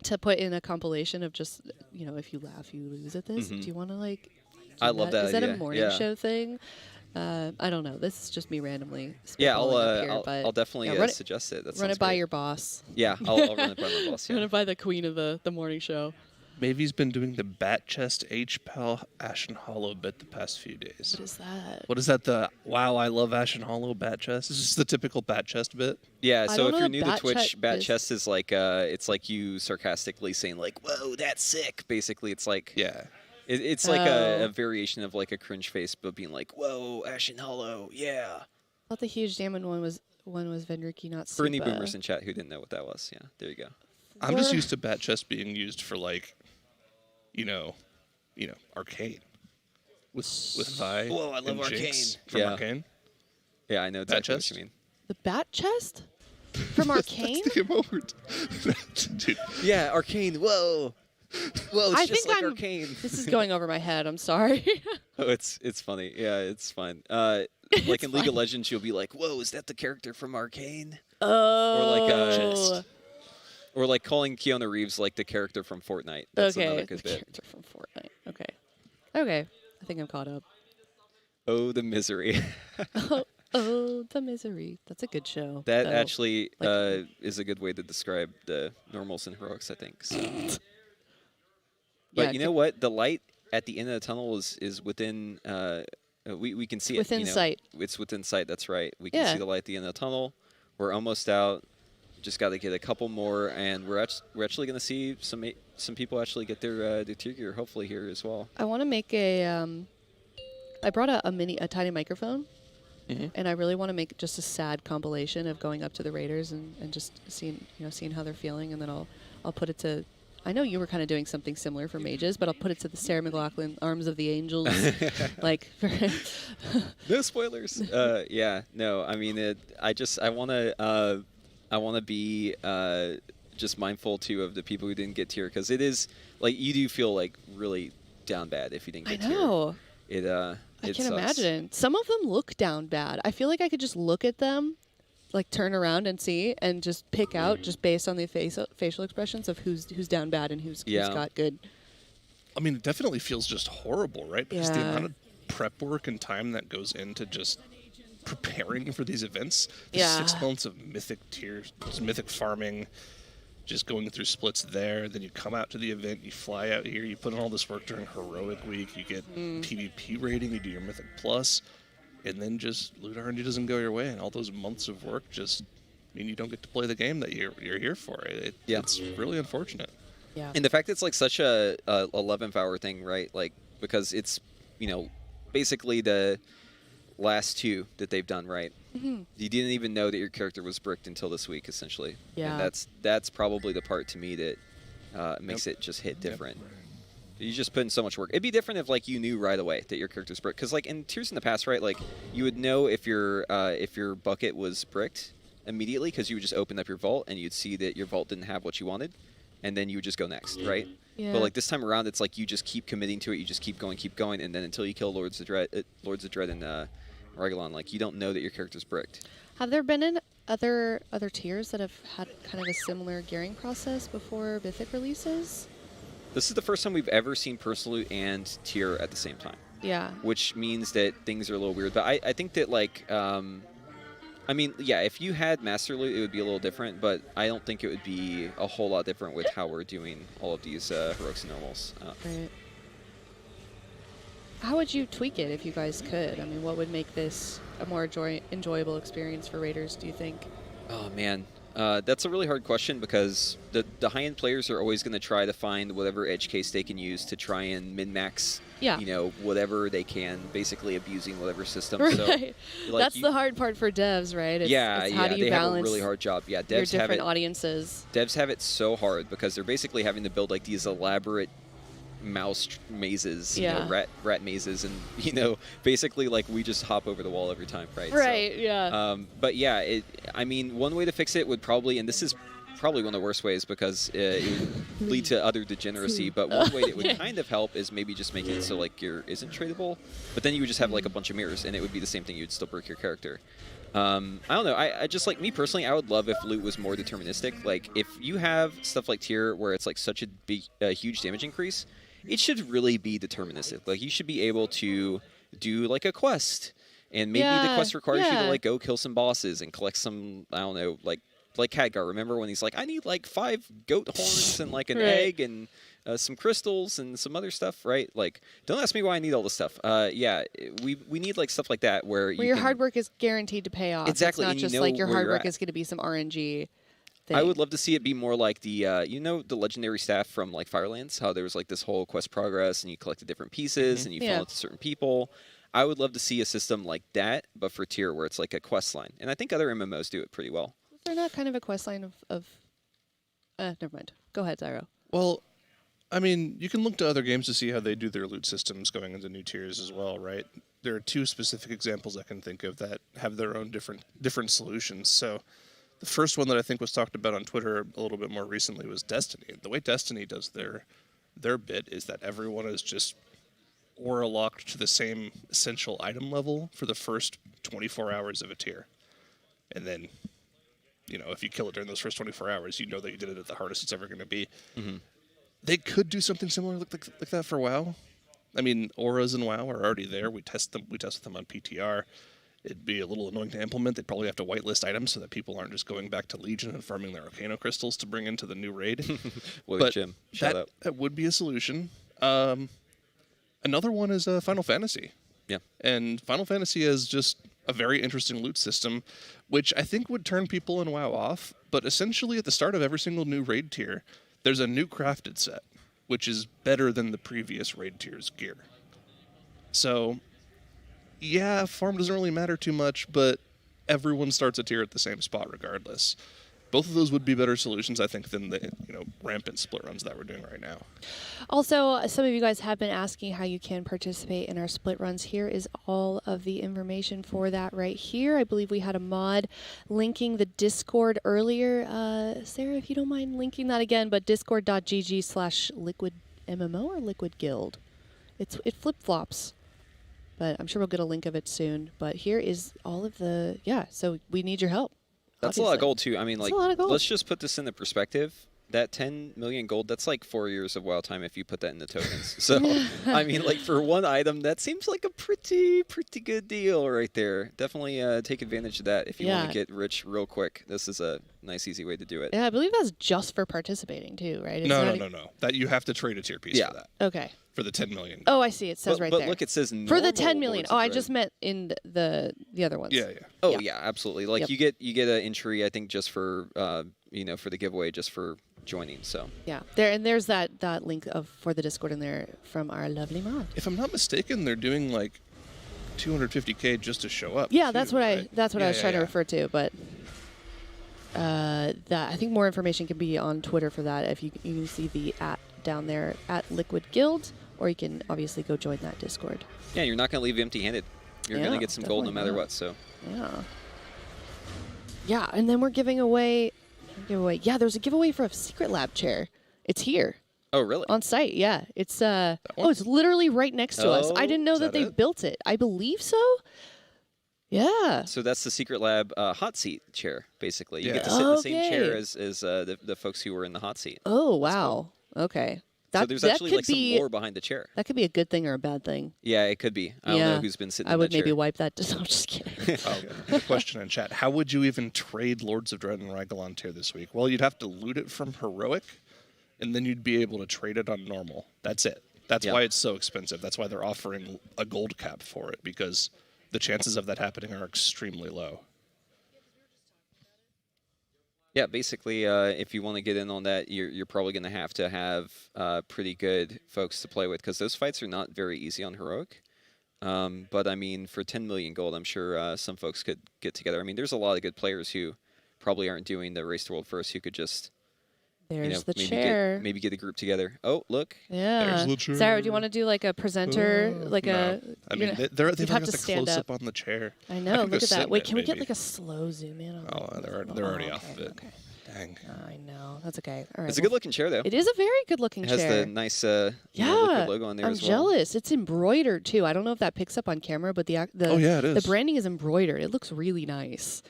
To put in a compilation of just, if you laugh, you lose at this. Do you want to like? I love that Is that a idea. morning Yeah. show thing? I don't know. This is just me randomly. Yeah, spitballing up here, I'll definitely yeah, run it- suggest it. That Run sounds it by great. your boss. Yeah, I'll run it by my boss. Run Yeah. it by the queen of the morning show. Mavy's been doing the Bat Chest H-Pal Ashen Hollow bit the past few days. What is that? What is that? The wow, I love Ashen Hollow Bat Chest. Is this the typical Bat Chest bit? Yeah, I so don't if know you're what new to bat Twitch, chest Bat is. Chest is like it's like you sarcastically saying like, "Whoa, that's sick." Basically, it's like it's like a variation of like a cringe face, but being like, "Whoa, Ashen Hollow, yeah." I thought the huge diamond one was Venriki, not For any Supa. boomers in chat who didn't know what that was, yeah, there you go. I'm just used to Bat Chest being used for like, Arcane. With Vi. Whoa, I love and Arcane. Jinx from Yeah. Arcane. Yeah, I know Bat exactly what Chest? you mean. The bat chest from Arcane. That's the emote. Dude. Yeah, Arcane. Whoa, whoa, it's I just think like I'm. Arcane. This is going over my head. I'm sorry. Oh, it's funny. Yeah, it's fine. Like in League of Legends, you'll be like, "Whoa, is that the character from Arcane?" Oh. Or like calling Keanu Reeves like the character from Fortnite. That's okay. another good The bit. character from Fortnite. Okay. I think I'm caught up. Oh, the misery. Oh, the misery. That's a good show. That though. actually is a good way to describe the normals and heroics, I think. So. But Yeah, you know what? The light at the end of the tunnel is within. We can see it. Within sight. It's within sight. That's right. We can Yeah. see the light at the end of the tunnel. We're almost out. Just got to get a couple more, and we're actually going to see some people actually get their tier gear hopefully here as well. I want to make a. I brought a tiny microphone, and I really want to make just a sad compilation of going up to the Raiders and just seeing how they're feeling, and then I'll put it to. I know you were kind of doing something similar for mages, but I'll put it to the Sarah McLachlan Arms of the Angels, like. No spoilers. Yeah, no. I mean, I want to be just mindful too of the people who didn't get tier, because it is like you do feel like really down bad if you didn't get tier. I know. It I can sucks. imagine. Some of them look down bad. I feel like I could just look at them, like turn around and see, and just pick out just based on the facial expressions of who's down bad and who's got good. I mean, it definitely feels just horrible, right? Because the Yeah. amount of prep work and time that goes into just preparing for these events. The Yeah. 6 months of mythic tiers, mythic farming, just going through splits there. Then you come out to the event, you fly out here, you put in all this work during Heroic Week, you get PvP rating, you do your Mythic Plus, and then just loot RNG doesn't go your way, and all those months of work just mean you don't get to play the game that you're here for. It's really unfortunate. Yeah. And the fact it's like such a 11th-hour thing, right? Like, because it's, basically the last two that they've done, right? Mhm. You didn't even know that your character was bricked until this week, essentially. Yeah. And that's probably the part to me that makes it just hit different. You just put in so much work. It'd be different if like you knew right away that your character's bricked, because like in tiers in the past, right? Like you would know if your bucket was bricked immediately because you would just open up your vault and you'd see that your vault didn't have what you wanted, and then you would just go next, right? Yeah. But like this time around, it's like you just keep committing to it. You just keep going, and then until you kill Lords of Dread and Regulon, like you don't know that your character's bricked. Have there been other tiers that have had kind of a similar gearing process before Mythic releases? This is the first time we've ever seen Personal Loot and tier at the same time. Yeah. Which means that things are a little weird. But I think that, like, I mean, yeah, if you had Master Loot, it would be a little different. But I don't think it would be a whole lot different with how we're doing all of these heroics and normals. Right. How would you tweak it if you guys could? I mean, what would make this a more enjoyable experience for Raiders, do you think? Oh, man. That's a really hard question because the high-end players are always going to try to find whatever edge case they can use to try and min-max, you know, whatever they can, basically abusing whatever system. Right. So, like, that's the hard part for devs, right? It's how do you they balance have a really hard job. Yeah, your devs have different it. audiences. Devs have it so hard because they're basically having to build like these elaborate mouse mazes, you know, rat mazes, and you know, basically like we just hop over the wall every time, right? Right. So, yeah. But yeah, I mean, one way to fix it would probably, and this is probably one of the worst ways because it would lead to utter degeneracy. But one way that would kind of help is maybe just making it so like gear isn't tradable, but then you would just have like a bunch of mirrors, and it would be the same thing. You'd still break your character. I don't know. I just, like, me personally, I would love if loot was more deterministic. Like, if you have stuff like tier where it's like such a huge damage increase, it should really be deterministic. Like, you should be able to do like a quest, and maybe the quest requires you to like go kill some bosses and collect some, I don't know, like Khadgar. Remember when he's like, I need like 5 goat horns and like an egg and some crystals and some other stuff, right? Like, don't ask me why I need all this stuff. Yeah, we need like stuff like that where your hard work is guaranteed to pay off. Exactly, It's not and just like your hard work is going to be some RNG thing. I would love to see it be more like the, you know, the legendary staff from like Firelands, how there was like this whole quest progress and you collected different pieces and you follow to certain people. I would love to see a system like that, but for tier where it's like a quest line. And I think other MMOs do it pretty well. They're not kind of a quest line of never mind. Go ahead, Zyro. Well, I mean, you can look to other games to see how they do their loot systems going into new tiers as well, right? There are 2 specific examples I can think of that have their own different solutions. So the first one that I think was talked about on Twitter a little bit more recently was Destiny. The way Destiny does their bit is that everyone is just aura locked to the same essential item level for the first 24 hours of a tier. And then, you know, if you kill it during those first 24 hours, you know that you did it at the hardest it's ever going to be. Mm-hmm. They could do something similar like that for WoW. I mean, auras in WoW are already there. We test with them on PTR. It'd be a little annoying to implement. They'd probably have to whitelist items so that people aren't just going back to Legion and farming their Arcano crystals to bring into the new raid. But Jim, that would be a solution. Another one is Final Fantasy. Yeah. And Final Fantasy is just a very interesting loot system, which I think would turn people in WoW off. But essentially, at the start of every single new raid tier, there's a new crafted set, which is better than the previous raid tier's gear. So, yeah, farm doesn't really matter too much, but everyone starts a tier at the same spot regardless. Both of those would be better solutions, I think, than the rampant split runs that we're doing right now. Also, some of you guys have been asking how you can participate in our split runs. Here is all of the information for that right here. I believe we had a mod linking the Discord earlier. Sarah, if you don't mind linking that again, but discord.gg/liquidmmo or Liquid Guild. It flip-flops, but I'm sure we'll get a link of it soon. But here is all of the, so we need your help. That's obviously a lot of gold, too. I mean, that's like, let's just put this into perspective. That 10 million gold, that's like 4 years of WoW time if you put that into tokens. So, I mean, like, for one item, that seems like a pretty good deal right there. Definitely take advantage of that if you want to get rich real quick. This is a nice, easy way to do it. Yeah, I believe that's just for participating, too, right? No. That you have to trade a tier piece for that. Okay. For the 10 million. Oh, I see. It says right there. But look, it says for the 10 million. Oh, I just meant in the other ones. Yeah. Oh, yeah, absolutely. Like you get an entry, I think, just for for the giveaway, just for joining. So there's that link for the Discord in there from our lovely mod. If I'm not mistaken, they're doing like 250K just to show up. Yeah, that's what I was trying to refer to, but that I think more information can be on Twitter for that. If you can see the down there at Liquid Guild, or you can obviously go join that Discord. Yeah, you're not going to leave empty-handed. You're going to get some gold no matter what. So. Yeah, and then we're giving away. Yeah, there's a giveaway for a Secret Lab chair. It's here. Oh, really? On site, yeah. It's it's literally right next to us. I didn't know that they built it. I believe so. Yeah. So that's the Secret Lab hot seat chair, basically. You get to sit in the same chair as the folks who were in the hot seat. Oh, wow. Cool. Okay. So there's actually like some lore behind the chair. That could be a good thing or a bad thing. Yeah, it could be. I don't know who's been sitting in that chair. I would maybe wipe that. I'm just kidding. Good question in chat. How would you even trade Lords of Dread and Ragallon tier this week? Well, you'd have to loot it from Heroic, and then you'd be able to trade it on normal. That's it. That's why it's so expensive. That's why they're offering a gold cap for it, because the chances of that happening are extremely low. Yeah, basically, if you want to get in on that, you're probably going to have pretty good folks to play with, because those fights are not very easy on Heroic. But, I mean, for 10 million gold, I'm sure some folks could get together. I mean, there's a lot of good players who probably aren't doing the Race to World First who could just the chair. Maybe get a group together. Oh, look. Yeah. There's the chair. Sarah, do you want to do like a presenter? I mean, they've got the close up on the chair. I know. Look at that. Wait, can we get like a slow zoom in? They're already off of it. Okay. Dang. I know. That's okay. All right. It's a good looking chair, though. It is a very good looking chair. It has the nice Liquid logo on there as well. I'm jealous. It's embroidered too. I don't know if that picks up on camera, but it is. The branding is embroidered. It looks really nice.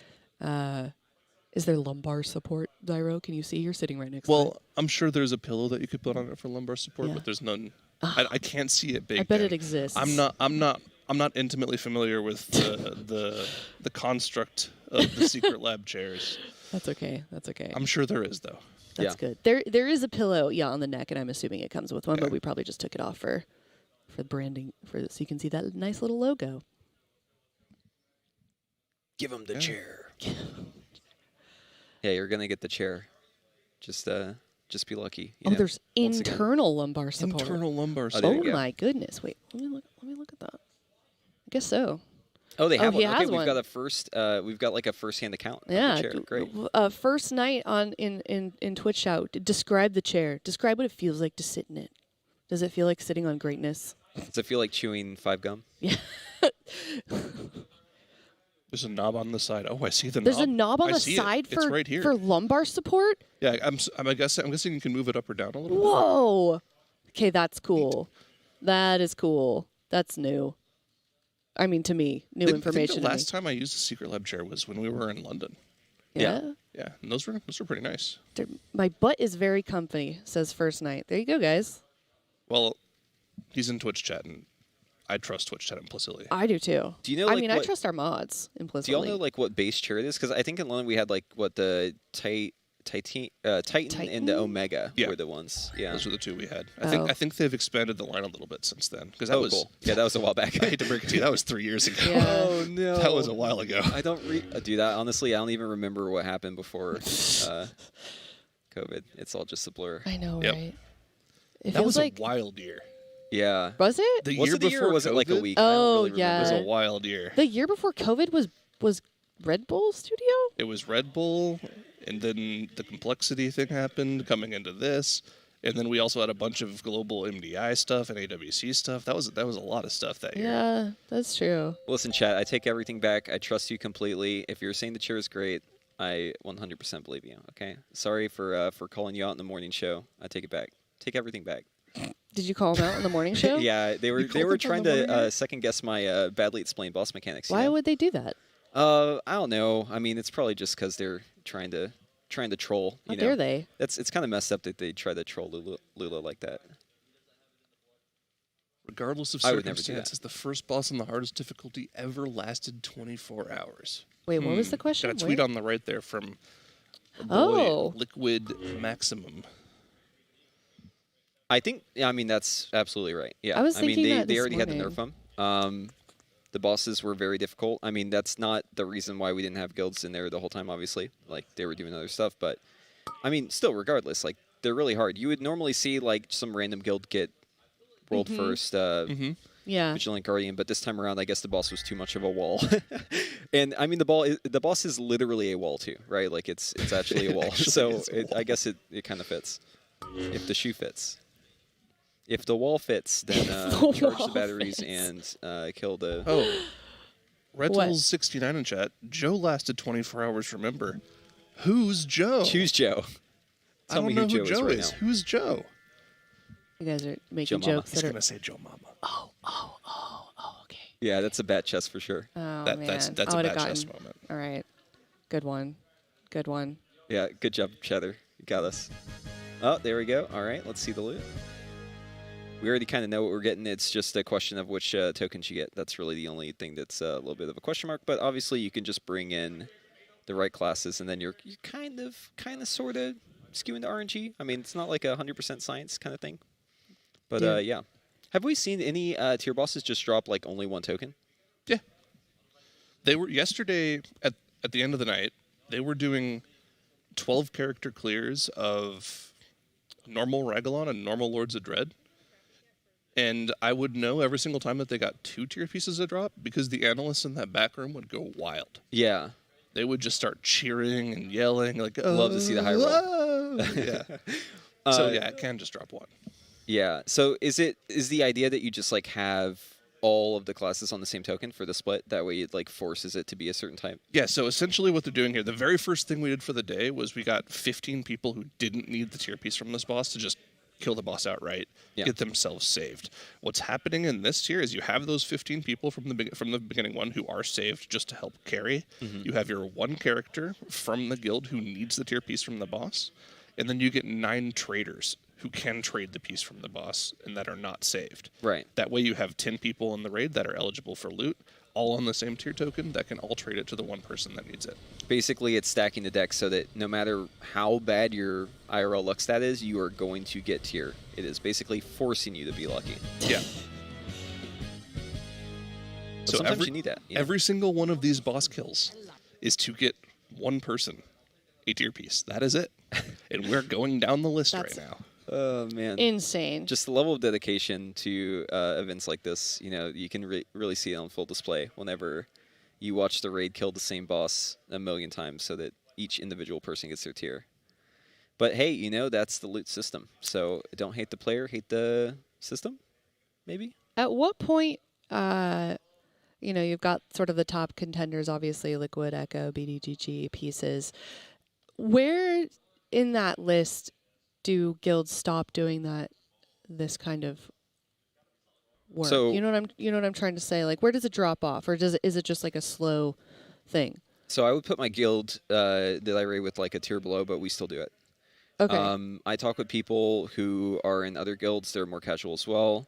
Is there lumbar support, Zyro? Can you see? You're sitting right next to it. Well, I'm sure there's a pillow that you could put on it for lumbar support, but there's none. I can't see it baked I bet in. it exists. I'm not intimately familiar with the construct of the Secret Lab chairs. That's okay. That's okay. I'm sure there is, though. That's good. There is a pillow, on the neck, and I'm assuming it comes with one, but we probably just took it off for branding, so you can see that nice little logo. Give him the chair. Yeah, you're gonna get the chair. Just be lucky. There's internal lumbar support. Internal lumbar support. Oh my goodness! Wait, let me look at that. I guess so. Oh, they have one. Okay, we've got a first. We've got like a first-hand account. Yeah, of the chair. Great. First night in Twitch Shout. Describe the chair. Describe what it feels like to sit in it. Does it feel like sitting on greatness? Does it feel like chewing 5 gum? Yeah. There's a knob on the side. Oh, I see the knob. There's a knob on the side it's right here. for lumbar support? Yeah, I'm guessing you can move it up or down a little bit. Whoa. Okay, that's cool. That is cool. That's new. I mean, to me, new information. I think the last time I used a Secret Lab chair was when we were in London. Yeah? Yeah, and those were pretty nice. My butt is very comfy, says First Night. There you go, guys. Well, he's in Twitch chat, and I trust Twitch chat implicitly. I do too. Do you know? I trust our mods implicitly. Do y'all know like what base chair it is? Because I think in London we had like what the Titan and the Omega were the ones. Yeah, those were the two we had. I think they've expanded the line a little bit since then. Because that was cool. Yeah, that was a while back. I hate to break it to you, that was 3 years ago. Yeah. Oh no, that was a while ago. I don't do that. Honestly, I don't even remember what happened before COVID. It's all just a blur. I know, right? That was a wild year. Yeah. Was it? The year before or was it like a week? Oh, yeah. It was a wild year. The year before COVID was Red Bull Studio? It was Red Bull, and then the complexity thing happened coming into this, and then we also had a bunch of global MDI stuff and AWC stuff. That was a lot of stuff that year. Yeah, that's true. Listen, chat, I take everything back. I trust you completely. If you're saying the chair is great, I 100% believe you, okay? Sorry for calling you out in the morning show. I take it back. Take everything back. Did you call them out on the morning show? Yeah, they were trying to second guess my badly explained boss mechanics. Why would they do that? I don't know. I mean, it's probably just because they're trying to troll. How dare they? It's kind of messed up that they try to troll Lula like that. Regardless of circumstances, the first boss on the hardest difficulty ever lasted 24 hours. Wait, what was the question? Got a tweet on the right there from Liquid Maximum. I think, I mean, that's absolutely right. Yeah, I was thinking they already had to nerf them. The bosses were very difficult. I mean, that's not the reason why we didn't have guilds in there the whole time, obviously. Like, they were doing other stuff. But, I mean, still, regardless, like, they're really hard. You would normally see, like, some random guild get world first Vigilant Guardian, but this time around, I guess the boss was too much of a wall. And I mean, the boss is literally a wall too, right? Like it's actually a wall. So I guess it kind of fits. If the shoe fits. If the wall fits, then charge the batteries and kill the... Oh, Redtools69 in chat. Joe lasted 24 hours, remember. Who's Joe? Choose Joe. I don't know who Joe is. Who's Joe? You guys are making Joe jokes. He's going to say Joe Mama. Okay. Yeah, that's a bat chest for sure. Oh, man. I That's a would've bad chest moment. All right. Good one. Yeah, good job, Cheddar. You got us. Oh, there we go. All right, let's see the loot. We already kind of know what we're getting. It's just a question of which tokens you get. That's really the only thing that's a little bit of a question mark. But obviously, you can just bring in the right classes, and then you're kind of, sort of skewing to RNG. I mean, it's not like a 100% science kind of thing. But yeah. Have we seen any tier bosses just drop like only one token? Yeah. They were yesterday at the end of the night. They were doing 12 character clears of normal Ragalon and normal Lords of Dread. And I would know every single time that they got 2 tier pieces a drop because the analysts in that back room would go wild. Yeah. They would just start cheering and yelling like, love to see the high roll. Yeah. So yeah, it can just drop 1. Yeah. So is the idea that you just like have all of the classes on the same token for the split? That way it like forces it to be a certain type? Yeah, so essentially what they're doing here, the very first thing we did for the day was we got 15 people who didn't need the tier piece from this boss to just kill the boss outright, get themselves saved. What's happening in this tier is you have those 15 people from the beginning one who are saved just to help carry. You have your 1 character from the guild who needs the tier piece from the boss, and then you get 9 traders who can trade the piece from the boss and that are not saved. Right. That way you have 10 people in the raid that are eligible for loot, all on the same tier token that can all trade it to the 1 person that needs it. Basically, it's stacking the deck so that no matter how bad your IRL luck stat is, you are going to get tier. It is basically forcing you to be lucky. Yeah. So sometimes you need that. Every single one of these boss kills is to get 1 person a tier piece. That is it. And we're going down the list right now. Oh, man. Insane. Just the level of dedication to events like this, you can really see it on full display whenever you watch the raid kill the same boss a million times so that each individual person gets their tier. But hey, that's the loot system. So don't hate the player, hate the system, maybe? At what point, you've got sort of the top contenders, obviously, Liquid, Echo, BDGG pieces. Where in that list do guilds stop doing this kind of work? So, you know what I'm trying to say? Like, where does it drop off, or is it just like a slow thing? So I would put my guild that I raid with like a tier below, but we still do it. Okay. I talk with people who are in other guilds. They're more casual as well.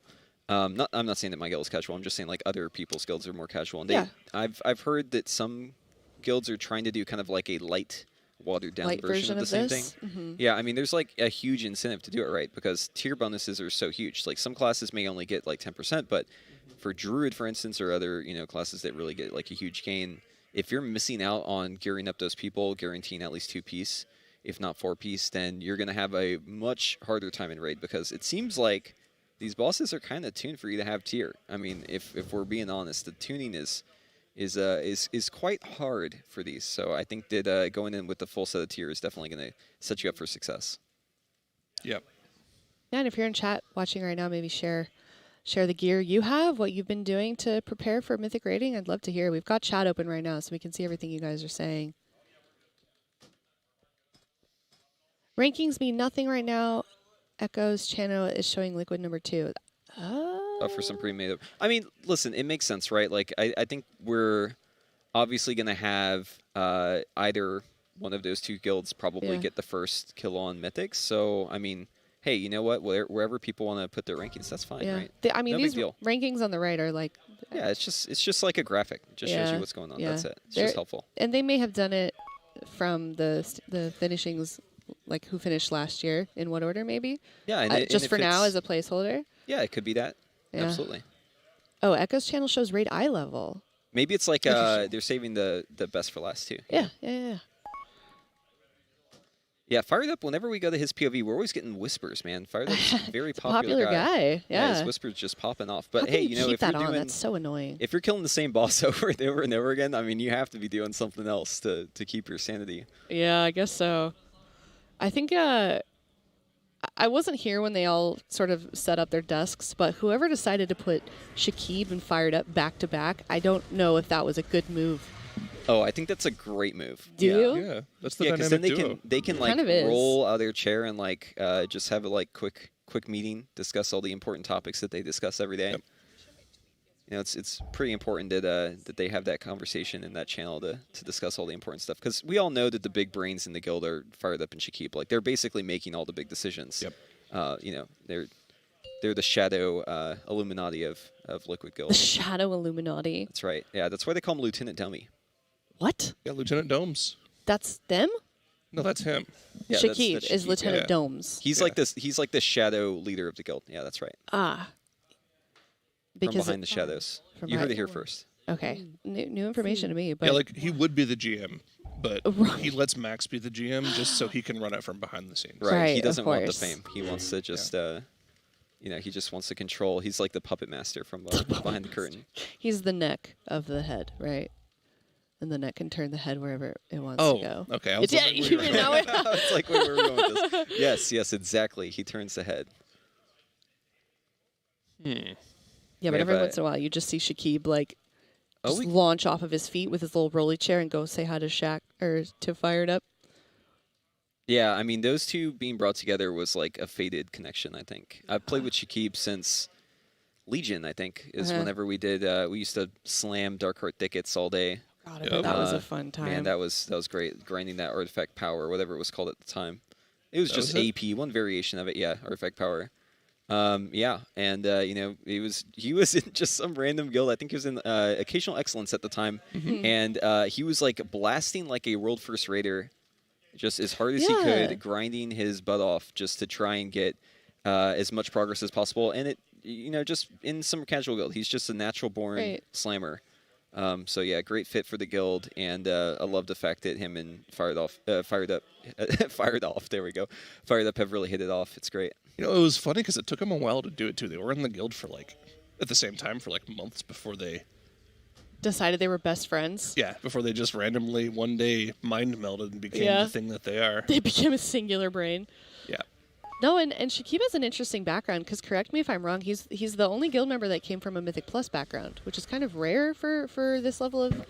I'm not saying that my guild is casual. I'm just saying like other people's guilds are more casual. And I've heard that some guilds are trying to do kind of like a light, watered down version of the same thing. Mm-hmm. Yeah, I mean, there's like a huge incentive to do it right because tier bonuses are so huge. Like some classes may only get like 10%, but for Druid, for instance, or other classes that really get like a huge gain, if you're missing out on gearing up those people, guaranteeing at least 2-piece, if not 4-piece, then you're going to have a much harder time in raid because it seems like these bosses are kind of tuned for you to have tier. I mean, if we're being honest, the tuning is quite hard for these. So I think that going in with the full set of tier is definitely going to set you up for success. Yep. Yeah, and if you're in chat watching right now, maybe share the gear you have, what you've been doing to prepare for Mythic raiding. I'd love to hear. We've got chat open right now, so we can see everything you guys are saying. Rankings mean nothing right now. Echo's channel is showing Liquid number 2. For some pre-made up. I mean, listen, it makes sense, right? Like, I think we're obviously going to have either one of those 2 guilds probably get the first kill on Mythics. So, I mean, hey, you know what? Wherever people want to put their rankings, that's fine, right? I mean, these rankings on the right are like... Yeah, it's just like a graphic. It just shows you what's going on. That's it. It's just helpful. And they may have done it from the finishings, like who finished last year, in what order maybe? Yeah, and just for now as a placeholder? Yeah, it could be that. Yeah. Absolutely. Oh, Echo's channel shows raid eye level. Maybe it's like they're saving the best for last too. Yeah. Yeah, Fired Up, whenever we go to his POV, we're always getting whispers, man. Fired Up's a very popular guy. Yeah. his whispers just popping off. But How hey, can you know, keep if you're that on? doing, That's so annoying. if you're killing the same boss over and over and over again, I mean, you have to be doing something else to keep your sanity. Yeah, I guess so. I think I wasn't here when they all sort of set up their desks, but whoever decided to put Shakib and Fired Up back to back, I don't know if that was a good move. Oh, I think that's a great move. Do you? Yeah, that's the because dynamic then duo. they can like kind of is. roll out of their chair and like just have a like quick meeting, discuss all the important topics that they discuss every day. Yep. You know, it's pretty important that they have that conversation in that channel to discuss all the important stuff, because we all know that the big brains in the guild are Fired Up and Shakib. Like, they're basically making all the big decisions. Yep. You know, they're the shadow Illuminati of Liquid Guild. The Shadow Illuminati. That's right. Yeah, that's why they call him Lieutenant Dummy. What? Yeah, Lieutenant Domes. That's them? No, that's him. Yeah, Shakib that's is Shakib. Lieutenant Domes. He's like this. He's like the shadow leader of the guild. Yeah, that's right. Ah. From behind the shadows. From You heard behind- it here first. Okay. New information to me. But Yeah, like he would be the GM, but he lets Max be the GM just so he can run it from behind the scenes. Right. Right, He of doesn't want the course. fame. He wants to just, you know, he just wants to control. He's like the puppet master from behind the curtain. he's the neck of the head, right? And the neck can turn the head wherever it wants Oh, to go. okay. I was Yeah, wondering where you you were didn't know it? It's like where we were going with this. Yes, exactly. He turns the head. Yeah, but We every have, once in a while, you just see Shakib like Oh, just launch off of his feet with his little rolly chair and go say hi to Shaq or to Fired Up. Yeah, I mean, those two being brought together was like a fated connection, I think. I've played with Shakib since Legion, I think, is whenever we did, we used to slam Darkheart Thickets all day. God, I bet that was a fun time. Man, that was great, grinding that artifact power, whatever it was called at the time. It was just AP, one variation of it, yeah, artifact power. Yeah, and you know, he was in just some random guild. I think he was in Occasional Excellence at the time, and he was like blasting like a world first raider, just as hard as he could, grinding his butt off just to try and get as much progress as possible. And it, you know, just in some casual guild, he's just a natural born slammer. So yeah, great fit for the guild, and I love the fact that him and Fired Up, there we go, Fired Up have really hit it off. It's great. You know, it was funny because it took them a while to do it too. They were in the guild for like, at the same time, for like months before they decided they were best friends. Yeah, before they just randomly one day mind melded and became the thing that they are. They became a singular brain. Yeah. No, and Shakib has an interesting background, because correct me if I'm wrong, he's the only guild member that came from a Mythic Plus background, which is kind of rare for this level of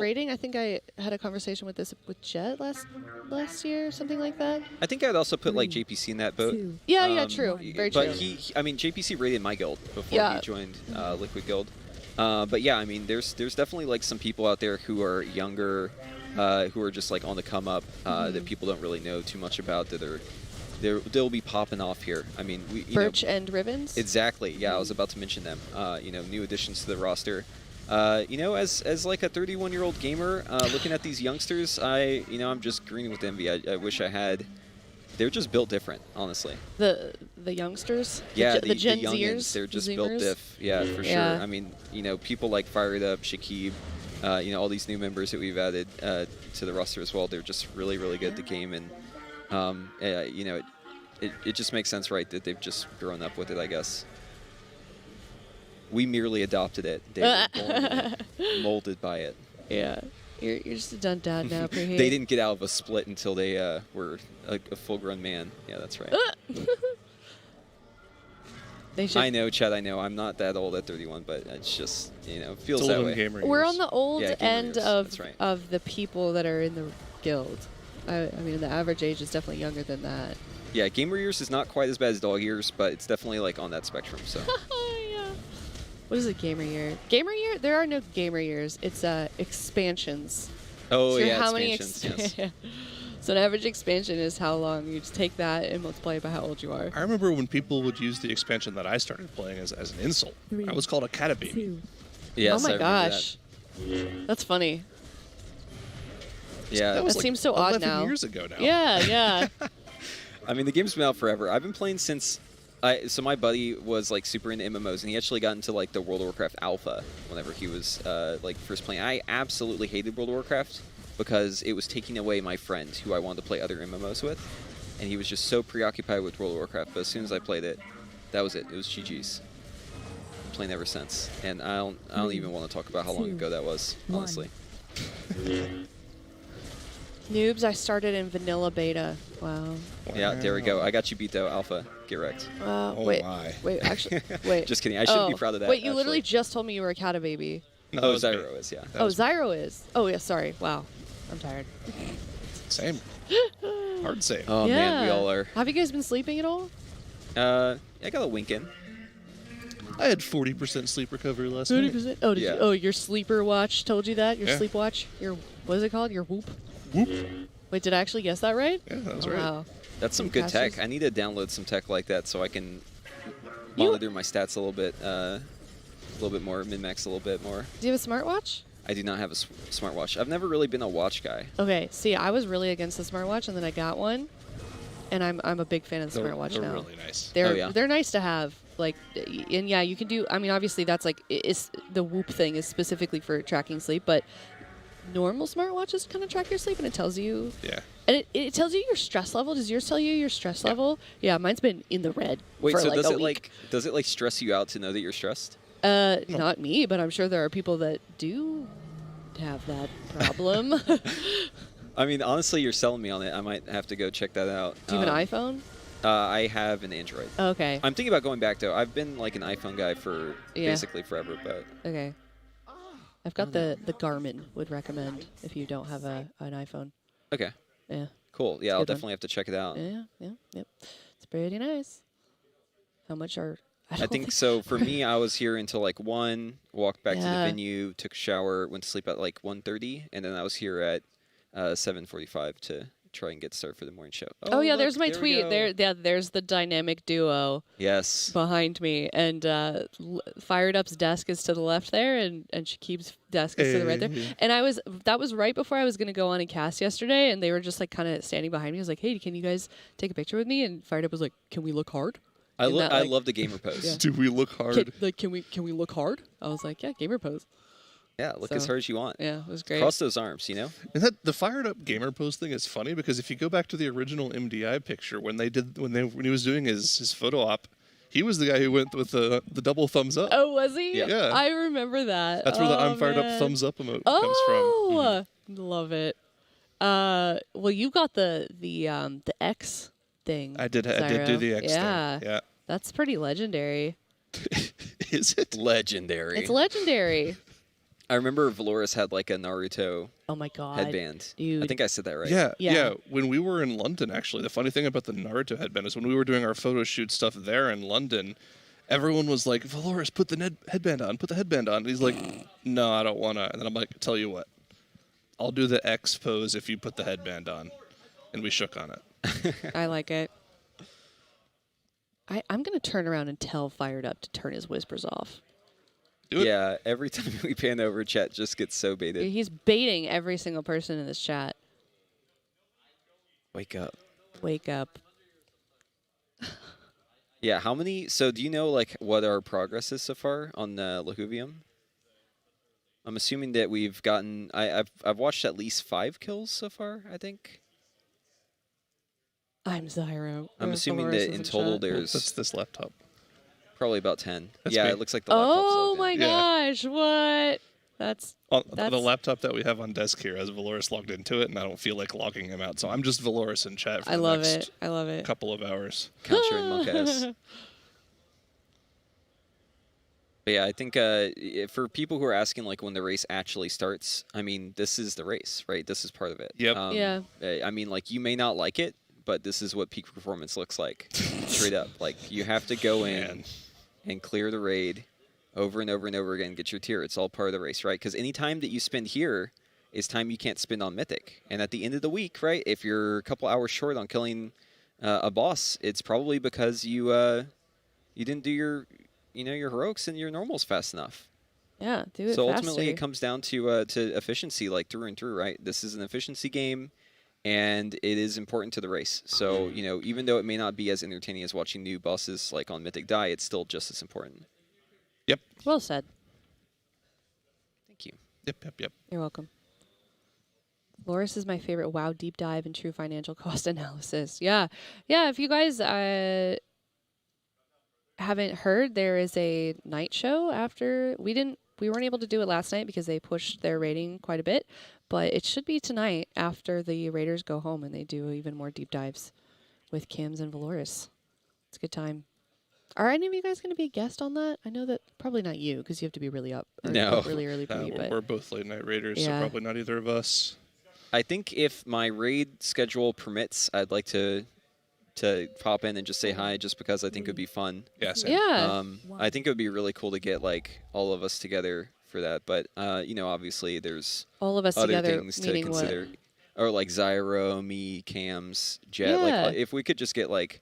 rating. I think I had a conversation with Jet last year, something like that. I think I'd also put like JPC in that boat. Yeah, true. Very true. But I mean, JPC raided my guild before he joined Liquid Guild. But yeah, I mean, there's definitely like some people out there who are younger, who are just like on the come up, that people don't really know too much about, that they'll be popping off here. I mean, Birch and Ribbons. Exactly. Yeah, I was about to mention them. You know, new additions to the roster. You know, as like a 31-year-old gamer, looking at these youngsters, I'm just greening with envy. I wish I had. They're just built different, honestly. The youngsters. Yeah, the Gen youngins, Zers. they're just Zoomers. built diff. Yeah, for sure. I mean, you know, people like Fired Up, Shakib, you know, all these new members that we've added to the roster as well. They're just really, really good at the game, and you know, it just makes sense, right, that they've just grown up with it, I guess. We merely adopted it. They were born in it, molded by it. Yeah. You're just a done dad now, Preheat. They didn't get out of a split until they were a full-grown man. Yeah, that's right. I know, Chad, I know. I'm not that old at 31, but it's just, you know, it feels that way. We're on the old end years. of the people that are in the guild. I mean, the average age is definitely younger than that. Yeah, gamer years is not quite as bad as dog years, but it's definitely like on that spectrum. So. What is a gamer year? Gamer year? There are no gamer years. It's expansions. Oh, so yeah, how expansions, yes. So an average expansion is how long. You just take that and multiply it by how old you are. I remember when people would use the expansion that I started playing as an insult. I was called a catababy. Yes, oh my gosh. That's funny. Yeah. That seems so odd now. 11 years ago now. Yeah, yeah. I mean, the game's been out forever. I've been playing since... so my buddy was like super into MMOs, and he actually got into like the World of Warcraft alpha whenever he was like first playing. I absolutely hated World of Warcraft. because it was taking away my friend who I wanted to play other MMOs with, and he was just so preoccupied with World of Warcraft. But as soon as I played it, that was it. It was GG's. I'm playing ever since, and I don't even want to talk about how long ago that was, honestly. Noobs, I started in vanilla beta. Wow. Yeah, there we go. I got you beat though, Alpha. Get wrecked. Wait, wait, actually, wait. Just kidding. I shouldn't be proud of that. Wait, you literally just told me you were a Cata baby. No, oh, Zyro is, yeah. Oh, Zyro is. Oh, yeah, sorry. Wow. I'm tired. Same. Hard same. Oh, yeah. man, we all are. Have you guys been sleeping at all? I got a wink in. I had 40% sleep recovery last night. 30%? Oh, did you, oh, your sleeper watch told you that? Your sleep watch? Your, what is it called? Your Whoop? Whoop. Wait, did I actually guess that right? Yeah, that was right. Wow. That's some good tech. I need to download some tech like that so I can monitor my stats a little bit more, min-max a little bit more. Do you have a smartwatch? I do not have a smartwatch. I've never really been a watch guy. Okay, see, I was really against the smartwatch, and then I got one, and I'm a big fan of the smartwatch now. They're really nice. They're nice to have. Like, and yeah, you can do. I mean, obviously, that's like the Whoop thing is specifically for tracking sleep, but normal smartwatches kind of track your sleep, and it tells you. Yeah. And it tells you your stress level. Does yours tell you your stress level? Yeah, mine's been in the red. Wait, for so like does a it week. does it stress you out to know that you're stressed? Not me, but I'm sure there are people that do have that problem. I mean, honestly, you're selling me on it. I might have to go check that out. Do you have an iPhone? I have an Android. Okay. I'm thinking about going back, though. I've been like an iPhone guy for basically forever, but... Okay. I've got the Garmin, would recommend if you don't have an iPhone. Okay. Yeah. Cool. Yeah, I'll definitely have to check it out. Yeah, yep. It's pretty nice. How much are... I think so. For me, I was here until like 1, walked back to the Yeah. venue, took a shower, went to sleep at like 1:30, and then I was here at 7:45 to try and get started for the morning show. Oh, yeah, look, there's my there we tweet. go. There's the dynamic duo Yes. behind me. And Fired Up's desk is to the left there, and she keeps desk is to the right there. And that was right before I was going to go on and cast yesterday, and they were just like kind of standing behind me. I was like, hey, can you guys take a picture with me? And Fired Up was like, can we look hard? I love the gamer pose. Yeah. Do we look hard? Can we look hard? I was like, yeah, gamer pose. Yeah, look as hard as you want. Yeah, it was great. Cross those arms, you know? And that the Fired Up gamer pose thing is funny because if you go back to the original MDI picture when he was doing his photo op, he was the guy who went with the double thumbs up. Oh, was he? Yeah. I remember that. That's where the I'm Fired man. Up thumbs up emote Oh, comes love it. Well, you got the X thing. I did do the X thing. Yeah. That's pretty legendary. Is it? Legendary. It's legendary. I remember Valoris had like a Naruto Oh my god. headband. Dude. I think I said that right. Yeah. When we were in London, actually, the funny thing about the Naruto headband is when we were doing our photo shoot stuff there in London, everyone was like, Valoris, put the headband on, put the headband on. And he's like, no, I don't want to. And then I'm like, tell you what, I'll do the X pose if you put the headband on. And we shook on it. I like it. I'm going to turn around and tell Fired Up to turn his whispers off. Yeah, every time we pan over, chat just gets so baited. He's baiting every single person in this chat. Wake up. Wake up. Yeah, how many? So do you know like what our progress is so far on the Lahuvium? I'm assuming that we've gotten. I've watched at least 5 kills so far. I think. I'm Zyro. I'm assuming that in total there's. That's this laptop. Probably about 10. That's yeah, me. it looks like the laptop's Oh logged in. my gosh! What? That's the laptop that we have on desk here has Valoris logged into it, and I don't feel like logging him out. So I'm just Valoris in chat for I the love next it. I love it. couple of hours. Count your in monk ass. But yeah, I think for people who are asking like when the race actually starts, I mean, this is the race, right? This is part of it. Yep. Yeah. I mean, like you may not like it, but this is what peak performance looks like. Straight up. Like you have to go in and clear the raid over and over and over again, get your tier. It's all part of the race, right? Because any time that you spend here is time you can't spend on Mythic. And at the end of the week, right, if you're a couple hours short on killing a boss, it's probably because you didn't do your heroics and your normals fast enough. Yeah, do it So faster. ultimately, it comes down to efficiency, like through and through, right? This is an efficiency game, and it is important to the race. So even though it may not be as entertaining as watching new bosses like on Mythic die, it's still just as important. Yep. Well said. Thank you. Yep. You're welcome. Loris is my favorite WoW deep dive and true financial cost analysis. Yeah. Yeah, if you guys haven't heard, there is a night show after. We weren't able to do it last night because they pushed their rating quite a bit, but it should be tonight after the Raiders go home and they do even more deep dives with Kims and Valoris. It's a good time. Are any of you guys going to be a guest on that? I know that probably not you because you have to be really up. No. Really early for me. But we're both late night Raiders, so Yeah. probably not either of us. I think if my raid schedule permits, I'd like to pop in and just say hi, just because I think it would be fun. Yeah, same. Yeah. I think it would be really cool to get like all of us together for that. But you know, obviously there's all of us other together, things to meaning consider. what? Or like Zyro, me, Cams, Jet. Yeah. Like if we could just get like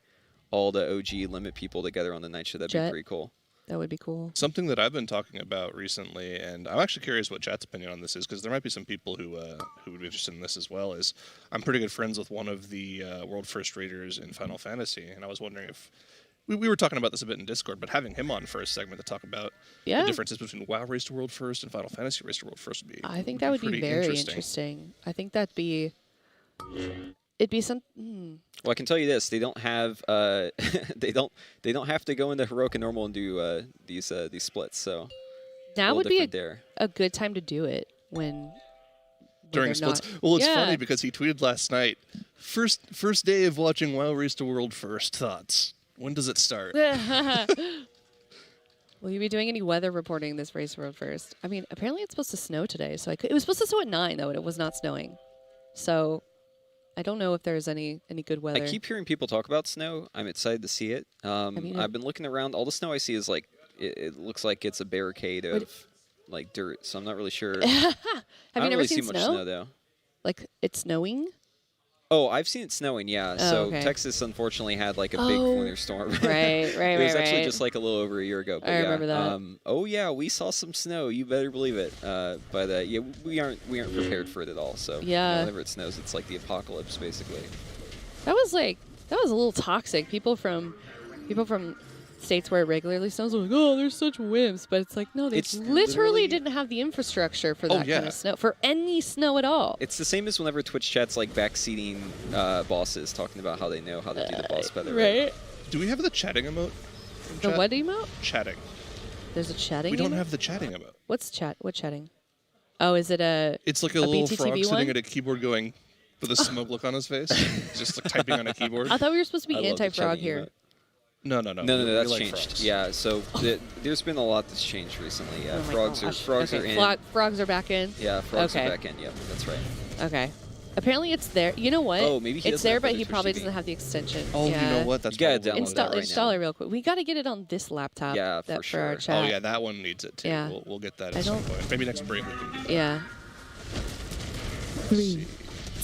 all the OG limit people together on the night show, that'd Jet. be pretty cool. That would be cool. Something that I've been talking about recently, and I'm actually curious what Chat's opinion on this is, because there might be some people who would be interested in this as well. Is I'm pretty good friends with one of the world first raiders in Final Fantasy, and I was wondering if we were talking about this a bit in Discord, but having him on for a segment to talk about the differences between WoW Race to World First and Final Fantasy Race to World First would be. I think that would be pretty very interesting. I think that'd be. It'd be some. Well, I can tell you this: they don't have they don't have to go into heroic and normal and do these splits. So Now would be there. a good time to do it when During they're splits. not- Well, it's Yeah. funny because he tweeted last night, first day of watching WoW Race to World First, thoughts. When does it start? Will you be doing any weather reporting this race world first? I mean, apparently it's supposed to snow today, so it was supposed to snow at 9 though, and it was not snowing. So I don't know if there's any good weather. I keep hearing people talk about snow. I'm excited to see it. I've been looking around. All the snow I see is like it looks like it's a barricade of like dirt. So I'm not really sure. Have I you don't never really seen see much snow? snow though. Like it's snowing? Oh, I've seen it snowing, yeah. Oh, So okay. Texas unfortunately had like a big winter storm. Right. It was actually just like a little over a year ago. But I yeah, remember that. oh yeah, we saw some snow. You better believe it. But yeah, we aren't prepared for it at all. So Yeah. whenever it snows, it's like the apocalypse basically. That was a little toxic. People from states where it regularly snows are like, oh, they're such wimps. But it's like, no, they It's literally literally- didn't have the infrastructure for that yeah. kind of snow, for any snow at all. It's the same as whenever Twitch chat's like backseating bosses, talking about how they know how to do the boss better. Right? Do we have the chatting emote? The what emote? Chatting. There's a chatting We don't emote? have the chatting emote. What's chat? What chatting? Oh, is it a It's like a little BTTV frog one? sitting at a keyboard going with a smoke look on his face. He's just like typing on a keyboard. I thought we were supposed to I be love the anti-frog chatting here. emote. No, No, we that's like changed. frogs. Yeah, so there's been a lot that's changed recently. Yeah, Oh my frogs gosh. are Okay, in. Frogs are back in? Yeah, frogs Okay. are back in. Yep, that's right. Okay. Apparently it's there. You know what? Oh, maybe he it's doesn't there, have but better he Twitch probably TV. doesn't have the extension. Oh, yeah. you know what? That's You gotta probably download what Install, that right install now. it real quick. We got to get it on this laptop. Yeah, that for our sure. chat. Oh yeah, that one needs it too. Yeah. We'll get that I at some don't- point. Maybe next break we can do that. Yeah. 3,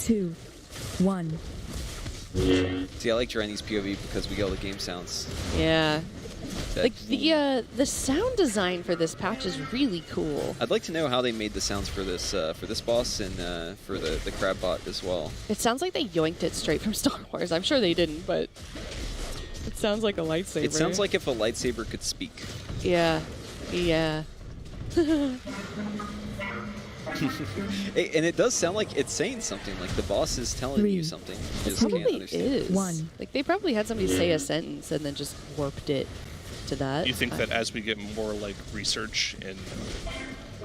2, 1. See, I like trying these POV because we get all the game sounds. Yeah. That- Like the sound design for this patch is really cool. I'd like to know how they made the sounds for this boss and for the crab bot as well. It sounds like they yoinked it straight from Star Wars. I'm sure they didn't, but it sounds like a lightsaber. It sounds like if a lightsaber could speak. Yeah. Yeah. And it does sound like it's saying something, like the boss is telling you something. You It just can't probably understand. is. Like they probably had somebody say a sentence and then just warped it to that. Do you think that as we get more like research in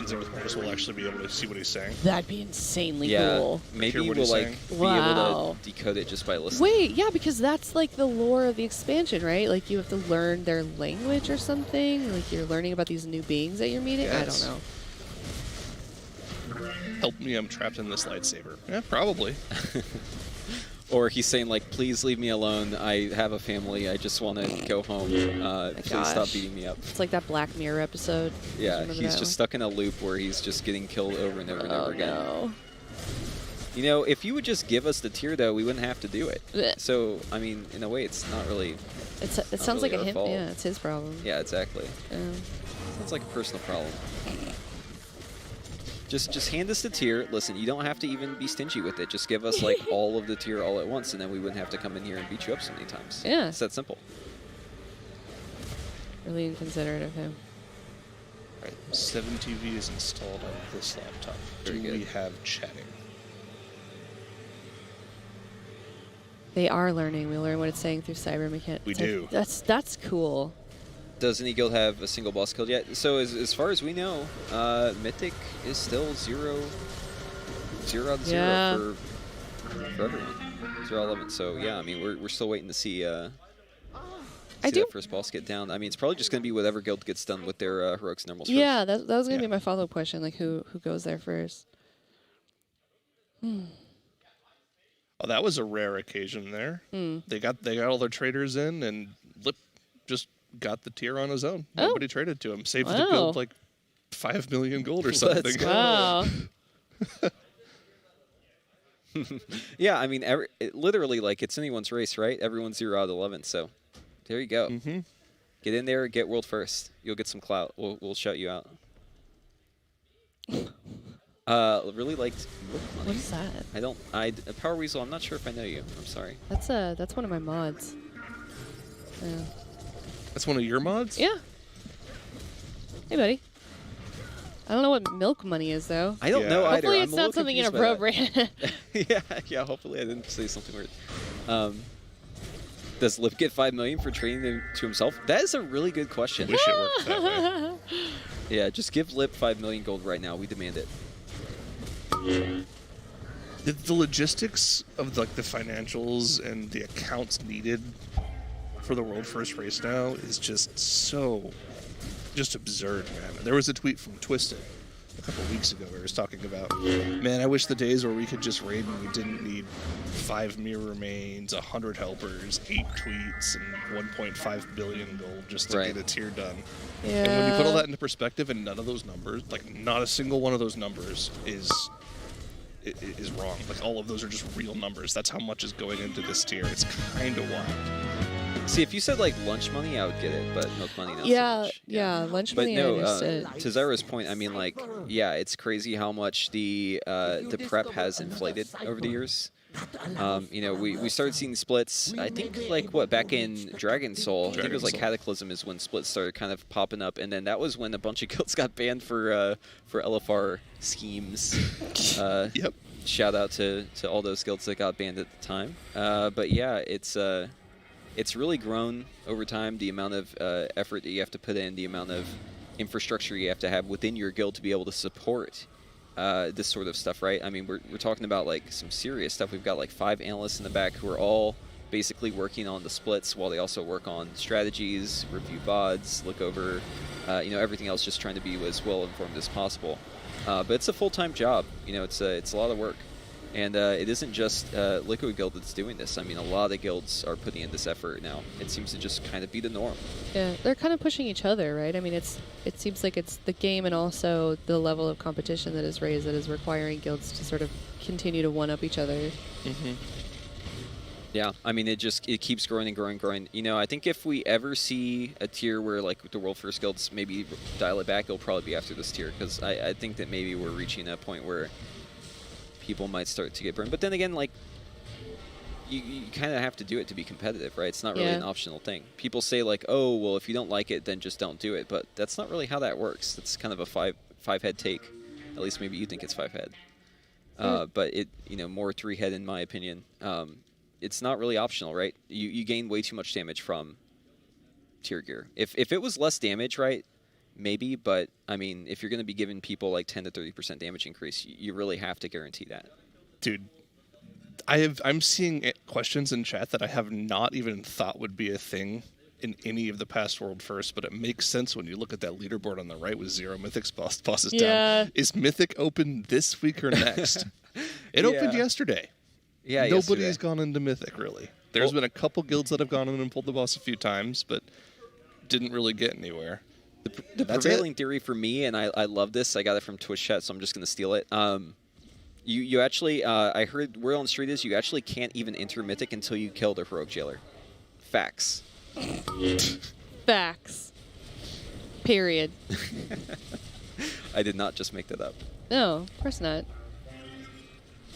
Zero Purpose, we'll actually be able to see what he's saying? That'd be insanely Yeah, cool. maybe Hear we'll what he's like saying? be Wow. able to decode it just by listening. Wait, yeah, because that's like the lore of the expansion, right? Like you have to learn their language or something. Like you're learning about these new beings that you're meeting. Yes. I don't know. Help me, I'm trapped in this lightsaber. Yeah, probably. Or he's saying like, please leave me alone. I have a family. I just want to go home. Please stop gosh. beating me up. It's like that Black Mirror episode. Yeah, Remember he's that just stuck in a loop where he's just getting killed over and over and over again. No. You know, if you would just give us the tier, though, we wouldn't have to do it. Blech. So, I mean, in a way, it's not really. It not sounds really like a our him. fault. Yeah, it's his problem. Yeah, exactly. Um, Sounds like a personal problem. Just hand us the tier. Listen, you don't have to even be stingy with it. Just give us like all of the tier all at once, and then we wouldn't have to come in here and beat you up so many times. Yeah. It's that simple. really inconsiderate of him. Right, 7TV is installed on this laptop. Very Do good. we have chatting? They are learning. We learn what it's saying through cyber mechanics. We do. That's cool. Does any guild have a single boss killed yet? So as far as we know, Mythic is still 0 out of 0 for everyone. 0 11. So yeah, I mean we're still waiting to see that first boss get down. I mean it's probably just going to be whatever guild gets done with their heroics normals. Yeah, that was going to be my follow-up question. Like who goes there first? Oh, that was a rare occasion there. They got all their traders in, and Lip just got the tier on his own. Nobody traded to him. Saved the guild like 5 million gold or something. Wow. Yeah, I mean, literally, like, it's anyone's race, right? Everyone's 0 out of 11, so there you go. Get in there, get world first. You'll get some clout. We'll shout you out. Really liked. What is that? Power Weasel. I'm not sure if I know you. I'm sorry. That's one of my mods. Yeah. That's one of your mods? Yeah. Hey, buddy. I don't know what milk money is, though. I don't know either. Hopefully it's not something inappropriate. yeah. Hopefully I didn't say something weird. Does Lip get 5 million for trading them to himself? That is a really good question. Wish it worked that way. Yeah, just give Lip 5 million gold right now. We demand it. The logistics of the financials and the accounts needed for the world first race now is just absurd, man. There was a tweet from Twisted a couple weeks ago where he was talking about, man, I wish the days where we could just raid and we didn't need 5 mirror mains, 100 helpers, 8 tweets, and 1.5 billion gold just to get a tier done. Yeah. And when you put all that into perspective, and none of those numbers, like not a single one of those numbers is wrong. Like all of those are just real numbers. That's how much is going into this tier. It's kind of wild. See, if you said like lunch money, I would get it, but milk money, not so much. Yeah, lunch But money. no, I understood. to Zyro's point, I mean, like, yeah, it's crazy how much the prep has inflated over the years. You know, we started seeing splits. I think like back in Dragon Soul, I think it was like Cataclysm is when splits started kind of popping up, and then that was when a bunch of guilds got banned for LFR schemes. Yep. Shout out to all those guilds that got banned at the time. But yeah, it's really grown over time, the amount of effort that you have to put in, the amount of infrastructure you have to have within your guild to be able to support this sort of stuff, right? I mean, we're talking about like some serious stuff. We've got like 5 analysts in the back who are all basically working on the splits while they also work on strategies, review VODs, look over, you know, everything else, just trying to be as well informed as possible. But it's a full-time job. You know, it's a lot of work. And it isn't just Liquid Guild that's doing this. I mean, a lot of guilds are putting in this effort now. It seems to just kind of be the norm. Yeah, they're kind of pushing each other, right? I mean, it seems like it's the game and also the level of competition that is raised that is requiring guilds to sort of continue to one-up each other. Yeah, I mean, it keeps growing and growing and growing. You know, I think if we ever see a tier where, like, the World First Guilds maybe dial it back, it'll probably be after this tier, because I think that maybe we're reaching a point where people might start to get burned. But then again, like, you kind of have to do it to be competitive, right? It's not really an optional thing. People say, like, oh, well, if you don't like it, then just don't do it. But that's not really how that works. That's kind of a five-head take. At least maybe you think it's 5-head. But it, you know, more 3-head in my opinion. It's not really optional, right? You gain way too much damage from tier gear. If it was less damage, right, maybe, but I mean, if you're going to be giving people like 10 to 30% damage increase, you really have to guarantee that. Dude, I'm seeing questions in chat that I have not even thought would be a thing in any of the past World First, but it makes sense when you look at that leaderboard on the right with 0 Mythic's bosses down. Is Mythic open this week or next? It opened yesterday. Yeah, Nobody's gone into Mythic, really. There's been a couple guilds that have gone in and pulled the boss a few times, but didn't really get anywhere. The prevailing theory for me, and I love this, I got it from Twitch chat, so I'm just going to steal it. You actually, I heard word on the street is you actually can't even enter Mythic until you kill the Heroic Jailer. Facts. Facts. Period. I did not just make that up. No, of course not.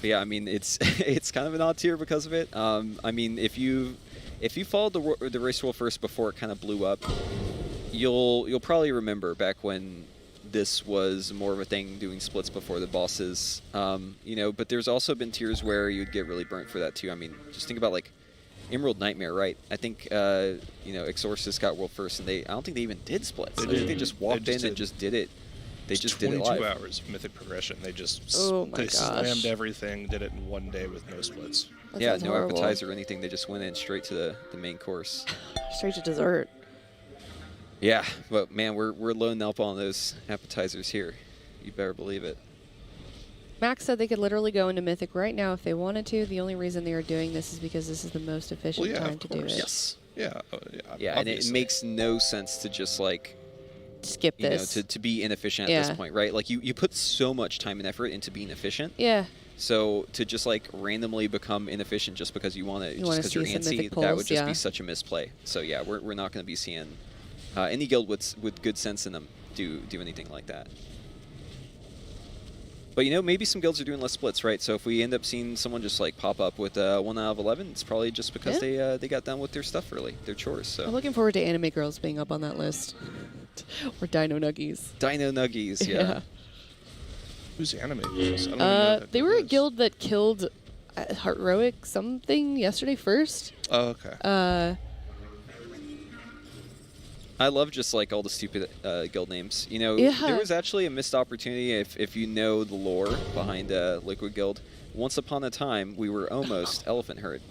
But yeah, I mean, it's kind of an odd tier because of it. I mean, if you followed the race World First before it kind of blew up, you'll probably remember back when this was more of a thing, doing splits before the bosses. You know, but there's also been tiers where you'd get really burnt for that too. I mean, just think about like Emerald Nightmare, right? I think you know, Exorcist got world first, and I don't think they even did splits. I think they just walked in and just did it. They just did it live. 22 hours of Mythic progression. They just slammed everything, did it in one day with no splits. Yeah, no appetizer or anything. They just went in straight to the main course. Straight to dessert. Yeah, but man, we're loading up on those appetizers here. You better believe it. Max said they could literally go into Mythic right now if they wanted to. The only reason they are doing this is because this is the most efficient time to do it. Yes. Yeah. Yeah, and it makes no sense to just like skip this. To be inefficient at this point, right? Like you put so much time and effort into being efficient. Yeah. So to just like randomly become inefficient just because you want to, just because you're antsy, that would just be such a misplay. So yeah, we're not going to be seeing any guild with good sense in them do anything like that. But you know, maybe some guilds are doing less splits, right? So if we end up seeing someone just like pop up with 1 out of 11, it's probably just because they got done with their stuff early, their chores. So I'm looking forward to Anime Girls being up on that list, or Dino Nuggies. Dino Nuggies, yeah. Who's Anime Girls? I don't even know what they were a guild that killed Heroic something yesterday first. Oh, okay. I love just like all the stupid guild names. You know, Yeah. there was actually a missed opportunity if you know the lore behind Liquid Guild. Once upon a time, we were almost Elephant Herd.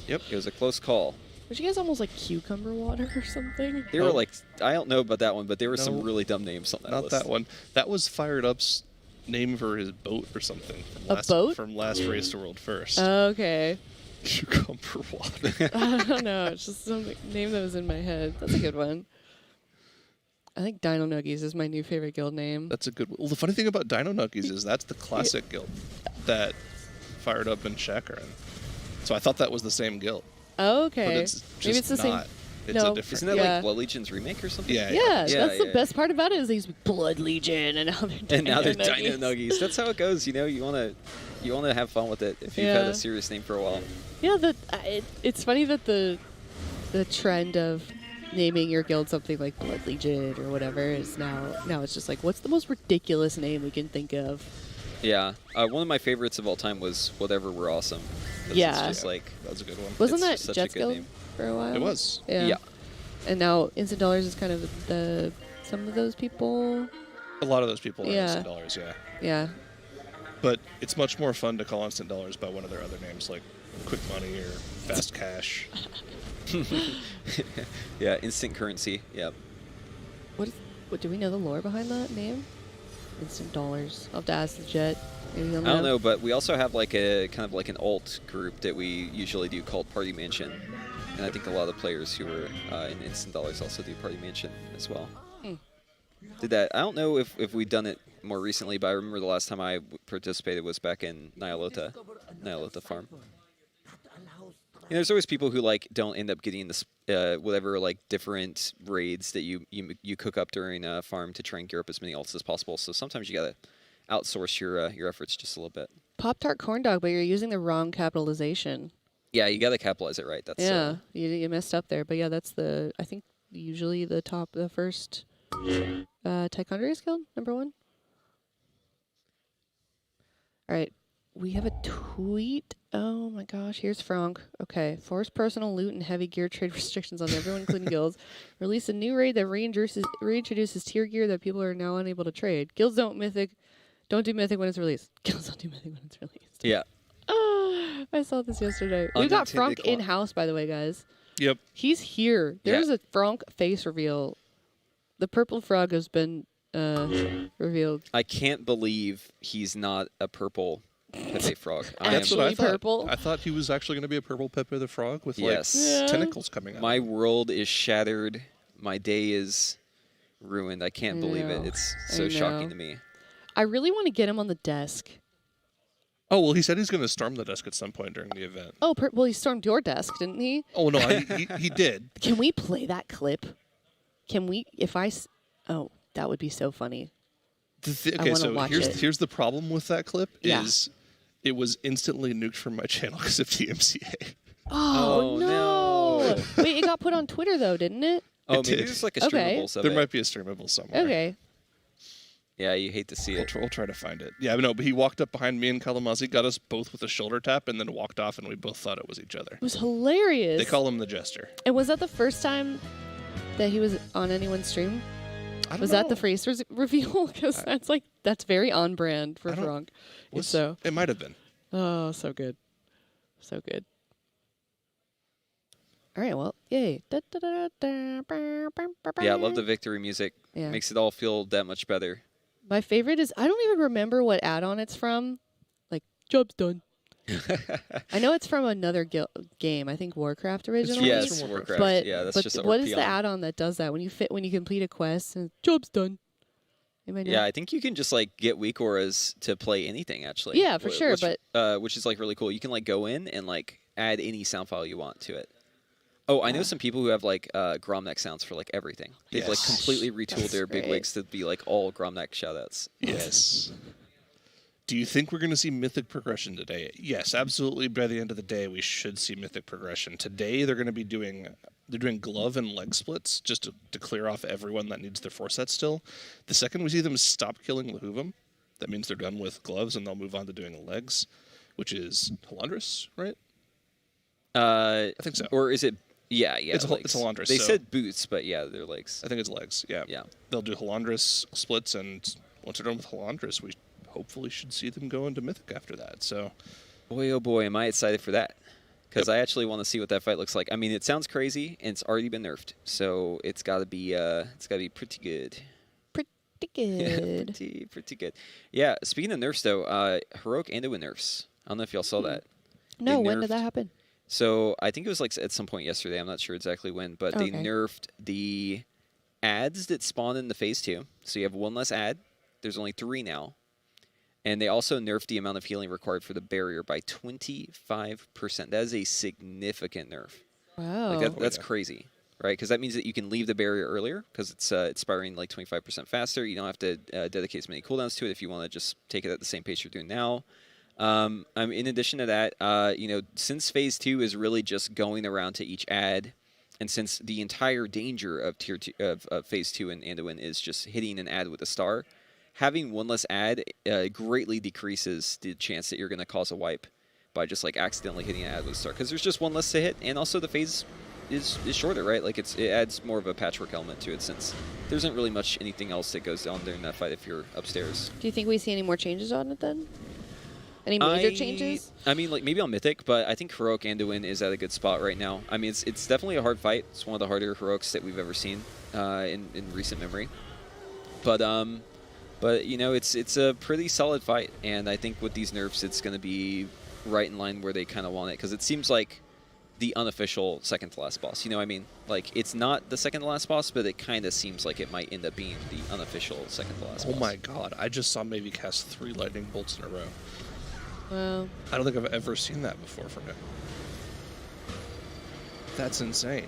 Yep. It was a close call. Was you guys almost like Cucumber Water or something? They were like, I don't know about that one, but there were No. some really dumb names on that Not list. that one. That was Fired Up's name for his boat or something. From last race to world first. Okay. Cucumber Water. I don't know. It's just some name that was in my head. That's a good one. I think Dino Nuggies is my new favorite guild name. That's a good one. Well, the funny thing about Dino Nuggies is that's the classic guild that Fired Up and Shaq are in. So I thought that was the same guild. Oh, okay. But it's Maybe it's the same. not. It's no. a different. Isn't that like Blood Legion's remake or something? Yeah. Yeah, that's the best part about it is these Blood Legion and now they're Dino Nuggies. That's how it goes. You know, you wanna have fun with it if you've had a serious name for a while. Yeah, it's funny that the trend of naming your guild something like Blood Legion or whatever is now it's just like, what's the most ridiculous name we can think of? Yeah, one of my favorites of all time was Whatever We're Awesome. Yeah. It's just like that was a good one. Wasn't it's that just such Jets a good Guild name. for a while? It was. Yeah. And now Instant Dollars is kind of some of those people. A lot of those people are Yeah. Instant Dollars, yeah. Yeah. But it's much more fun to call Instant Dollars by one of their other names, like Quick Money or Fast Cash. Yeah, instant currency. Yep. What do we know the lore behind that name? Instant Dollars. I'll have to ask the Jet. Maybe he'll I don't know, but we also have like a kind of like an alt group that we usually do called Party Mansion, and I think a lot of the players who are in Instant Dollars also do Party Mansion as well. Did that? I don't know if we've done it more recently, but I remember the last time I participated was back in Nyalota Farm. You know, there's always people who like don't end up getting this whatever like different raids that you cook up during a farm to try and gear up as many alts as possible. So sometimes you gotta outsource your efforts just a little bit. Pop-Tart corn dog, but you're using the wrong capitalization. Yeah, you gotta capitalize it right. That's you messed up there, but yeah, that's I think usually the first Taekwondo's Guild #1. All right, we have a tweet. Oh my gosh, here's Frank. Okay, forced personal loot and heavy gear trade restrictions on everyone, including guilds. Release a new raid that reintroduces tier gear that people are now unable to trade. Guilds don't do Mythic when it's released. Guilds don't do Mythic when it's released. Yeah. I saw this yesterday. We've got Frank in-house, by the way, guys. Yep. He's here. There's a Frank face reveal. The purple frog has been revealed. I can't believe he's not a purple Pepe frog. That's what I thought. Purple. I thought he was actually going to be a purple Pepe the Frog with Yes. tentacles coming out. My world is shattered. My day is ruined. I can't believe it. know. It's I so shocking know. to me. I really want to get him on the desk. Oh, well, he said he's going to storm the desk at some point during the event. Oh, well, he stormed your desk, didn't he? Oh, no, he did. Can we play that clip? Can we, oh, that would be so funny. Okay, so watch here's the problem with that clip Yeah. is it was instantly nuked from my channel because of TMCA. Oh, no. Wait, it got put on Twitter, though, didn't it? Oh, It maybe did. there's like a streamables of There it. might be a streamable somewhere. Okay. Yeah, you hate to see it. We'll try to find it. Yeah, but he walked up behind me and Kalamazoo, got us both with a shoulder tap, and then walked off, and we both thought it was each other. It was hilarious. They call him the Jester. And was that the first time that he was on anyone's stream? Was that the face reveal? Because that's very on brand for Frank. So it might have been. Oh, so good, so good. All right, well, yay! Yeah, I love the victory music. Yeah. Makes it all feel that much better. My favorite is I don't even remember what add-on it's from. Like, job's done. I know it's from another game. I think Warcraft originally. Yes, Warcraft. But, yeah, that's but just what is the add-on that does that when you complete a quest and job's done? Yeah, I think you can just like get weak auras to play anything actually. Yeah, for sure. Which is like really cool. You can like go in and like add any sound file you want to it. Oh, I know some people who have like Gromneck sounds for like everything. They've like completely retooled their bigwigs to be like all Gromneck shoutouts. Yes. Do you think we're going to see Mythic progression today? Yes, absolutely. By the end of the day, we should see Mythic progression. Today, they're going to be doing glove and leg splits just to clear off everyone that needs their 4 sets still. The second we see them stop killing Lahuvim, that means they're done with gloves and they'll move on to doing legs, which is Halandris, right? I think so. Or is it? Yeah. It's Halandris. They said boots, but yeah, they're legs. I think it's legs. Yeah. They'll do Halandris splits, and once they're done with Halandris, we hopefully should see them go into Mythic after that. So, boy, oh boy, am I excited for that. Because I actually want to see what that fight looks like. I mean, it sounds crazy, and it's already been nerfed, so it's got to be pretty good. Pretty good. pretty good. Yeah. Speaking of nerfs, though, Heroic Anduin nerfs. I don't know if y'all saw that. No, when did that happen? So I think it was like at some point yesterday. I'm not sure exactly when, but they nerfed the ads that spawn in the phase 2. So you have 1 less ad. There's only 3 now. And they also nerfed the amount of healing required for the barrier by 25%. That is a significant nerf. Wow. Like that's crazy, right? Because that means that you can leave the barrier earlier because it's expiring like 25% faster. You don't have to dedicate as many cooldowns to it if you want to just take it at the same pace you're doing now. In addition to that, since phase 2 is really just going around to each ad, and since the entire danger of tier 2 of phase 2 in Anduin is just hitting an ad with a star, having 1 less ad greatly decreases the chance that you're going to cause a wipe by just like accidentally hitting an ad with a star, because there's just 1 less to hit, and also the phase is shorter, right? Like it adds more of a patchwork element to it, since there isn't really much anything else that goes on during that fight if you're upstairs. Do you think we see any more changes on it then? Any major changes? I mean, like maybe on Mythic, but I think Heroic Anduin is at a good spot right now. I mean, it's definitely a hard fight. It's one of the harder Heroics that we've ever seen in recent memory. But it's a pretty solid fight, and I think with these nerfs, it's going to be right in line where they kind of want it, because it seems like the unofficial second to last boss. You know what I mean? Like, it's not the second to last boss, but it kind of seems like it might end up being the unofficial second to last boss. Oh my god, I just saw maybe cast 3 lightning bolts in a row. Wow. I don't think I've ever seen that before from him. That's insane.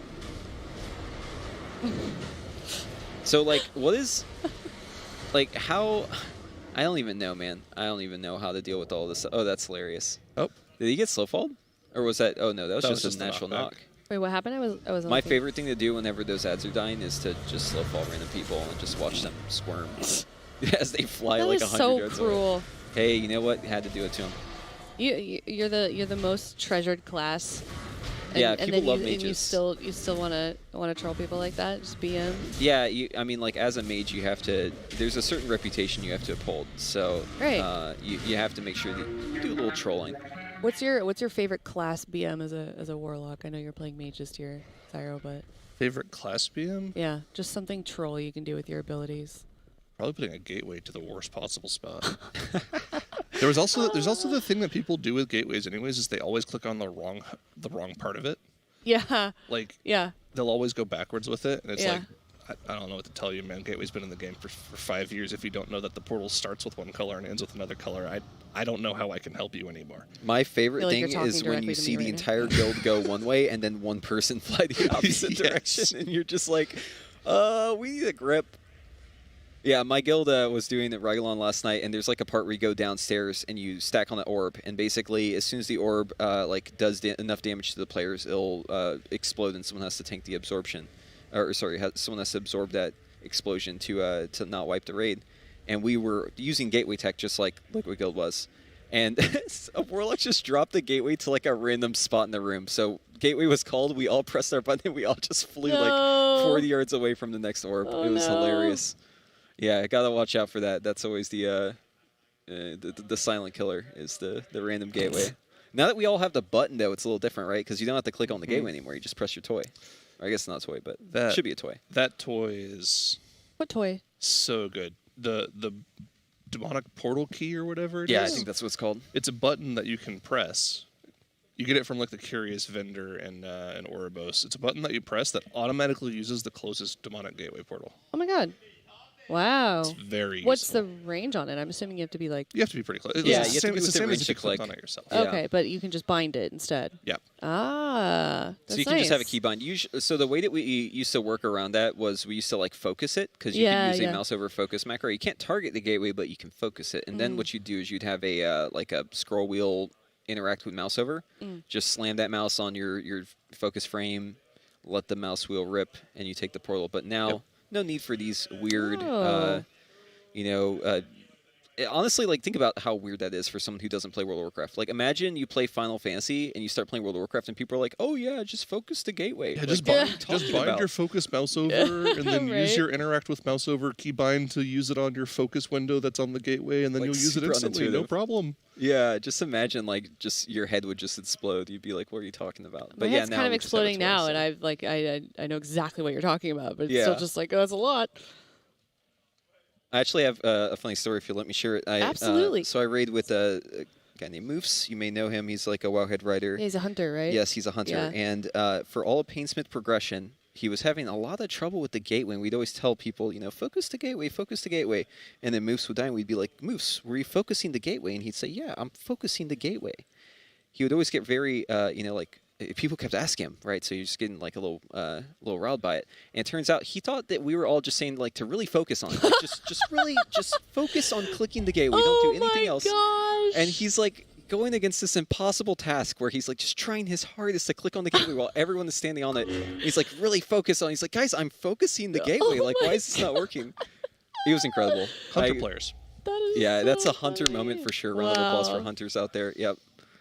So, like, what is... Like, how... I don't even know, man. I don't even know how to deal with all this. Oh, that's hilarious. Oh. Did he get slowfalled? Or was that... Oh, no, that was just a natural knock. Wait, what happened? I was. My favorite thing to do whenever those ads are dying is to just slow fall random people and just watch them squirm as they fly that like is 100 so yards cruel. away. Hey, you know what? Had to do it to him. You're the most treasured class. And, yeah, and people then love you, mages. And you still want to troll people like that? Just BM? Yeah, I mean, like, as a mage, you have to... There's a certain reputation you have to uphold. So right. You have to make sure that you do a little trolling. What's your favorite class BM as a warlock? I know you're playing mage this year, Thyro, but... Favorite class BM? Yeah, just something troll you can do with your abilities. Probably putting a gateway to the worst possible spot. There's also the thing that people do with gateways anyways, is they always click on the wrong part of it. Yeah. Like, yeah. They'll always go backwards with it, and it's yeah. like, I don't know what to tell you, man. Gateway's been in the game for 5 years. If you don't know that the portal starts with one color and ends with another color, I don't know how I can help you anymore. My favorite thing is when you see the entire guild go one way and then one person fly the opposite direction, and you're just like, we need a grip. Yeah, my guild was doing it Ragalon last night, and there's like a part where you go downstairs and you stack on the orb, and basically as soon as the orb does enough damage to the players, it'll explode, and someone has to tank the absorption. Or sorry, someone has to absorb that explosion to not wipe the raid. and we were using gateway tech just like Liquid Guild was. And a Warlock just dropped the gateway to like a random spot in the room. So gateway was called, we all pressed our button, and we all just flew like 40 yards away from the next orb. It was hilarious. Yeah, I gotta watch out for that. That's always the silent killer, is the random gateway. Now that we all have the button, though, it's a little different, right? Because you don't have to click on the gateway anymore. You just press your toy. Or I guess not a toy, but it should be a toy. That toy is... What toy? So good. The demonic portal key or whatever it is. Yeah, I think that's what it's called. It's a button that you can press. You get it from like the Curious vendor and Ouroboros. It's a button that you press that automatically uses the closest demonic gateway portal. Oh my god. Wow. It's very What's useful. the range on it? I'm assuming you have to be like... You have to be pretty close. Yeah, it's you have to be the within same range as if you to click click. on it yourself. Okay, but you can just bind it instead. Yep. Ah, that's So you can just have a nice. key bind. So the way that we used to work around that was we used to like focus it, because you can use a mouse over focus macro. You can't target the gateway, but you can focus it. And then what you'd do is you'd have a like a scroll wheel interact with mouse over. Just slam that mouse on your focus frame, let the mouse wheel rip, and you take the portal. But now, no need for these weird, honestly, like, think about how weird that is for someone who doesn't play World of Warcraft. Like, imagine you play Final Fantasy and you start playing World of Warcraft and people are like, oh yeah, just focus the gateway. Yeah, Like, just what are bind, you talking just bind about? your focus mouse over, and then use Right. your interact with mouse over key bind to use it on your focus window that's on the gateway, and then Like, you'll use it super instantly, no unintuitive. problem. Yeah, just imagine, like, just your head would just explode. You'd be like, what are you talking about? My yeah, head's now kind of we just have a exploding toy, now, so- and I've like I know exactly what you're talking about, but it's Yeah. still just like, oh, that's a lot. I actually have a funny story if you let me share it. Absolutely. So I raid with a guy named Moofs. You may know him. He's like a Wowhead writer. Yeah, he's a hunter, right? Yes, he's a hunter. Yeah. And for all of Painsmith progression, he was having a lot of trouble with the gateway. And we'd always tell people, focus the gateway, focus the gateway. And then Moofs would die, and we'd be like, Moofs, were you focusing the gateway? And he'd say, yeah, I'm focusing the gateway. He would always get very, people kept asking him, right? So you're just getting like a little riled by it. And it turns out he thought that we were all just saying like to really focus on it. Like, just focus on clicking the gateway. Don't do anything else. Gosh. And he's like going against this impossible task where he's like just trying his hardest to click on the gateway while everyone is standing on it. He's like really focused on it. He's like, guys, I'm focusing the gateway. Like, why is this not working? He was incredible. Hunter players. That is Yeah, so that's a hunter funny. moment for sure. Round of applause for Wow. hunters out there. Yep.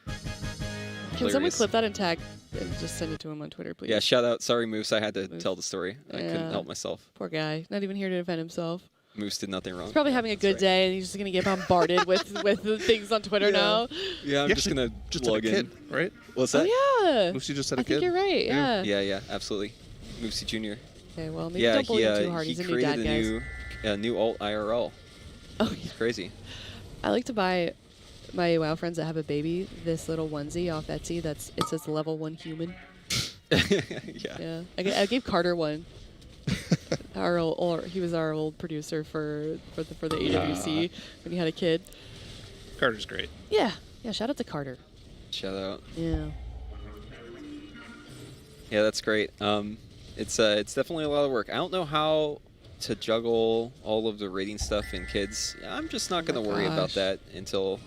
Can someone Hilarious. clip that and tag and just send it to him on Twitter, please? Yeah, shout out. Sorry, Moose. I had to tell the story. I couldn't Yeah. help myself. Poor guy, not even here to defend himself. Moose did nothing wrong. He's probably having a good day, and he's just gonna get bombarded with the things on Twitter now. Yeah, I'm You just actually gonna just had a log in. kid, right? What's that? Oh yeah. Moosey just had I a think kid. you're right. Yeah. Yeah, absolutely. Moosey Jr. Okay, well maybe Yeah, don't bully him too hard. he He's a new created dad, guys. a new alt IRL. Oh, It's crazy. I like to buy my WoW friends that have a baby this little onesie off Etsy. It says level 1 human. Yeah. I gave Carter one. He was our old producer for the AWC when he had a kid. Carter's great. Yeah. Shout out to Carter. Shout out. Yeah. Yeah, that's great. It's definitely a lot of work. I don't know how to juggle all of the rating stuff in kids. I'm just not going to worry about gosh. that until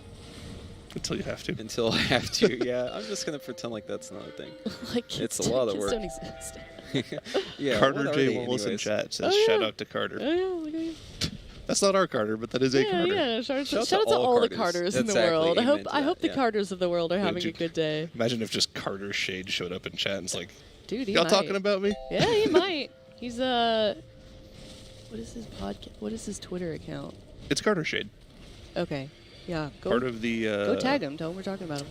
you have to. Until I have to. Yeah, I'm just going to pretend like that's not a thing. Like It's a lot of kids work. don't exist. Yeah, Carter what are J. they Wallace in anyways? chat says, Oh, shout yeah. out to Carter. Oh yeah, look at you. That's not our Carter, but that is a Carter. Yeah, shout out Shout to out to all the Carters. Carters in the Exactly, world. amen to I hope that, the yeah. Carters of the world are having a dude, good day. Imagine if just Carter Shade showed up in chat and it's like, Dude, he y'all might. talking about me? Yeah, he might. He's what is his podcast? What is his Twitter account? It's Carter Shade. Okay. Yeah. Go, Part of the. go tag him. Tell him we're talking about him.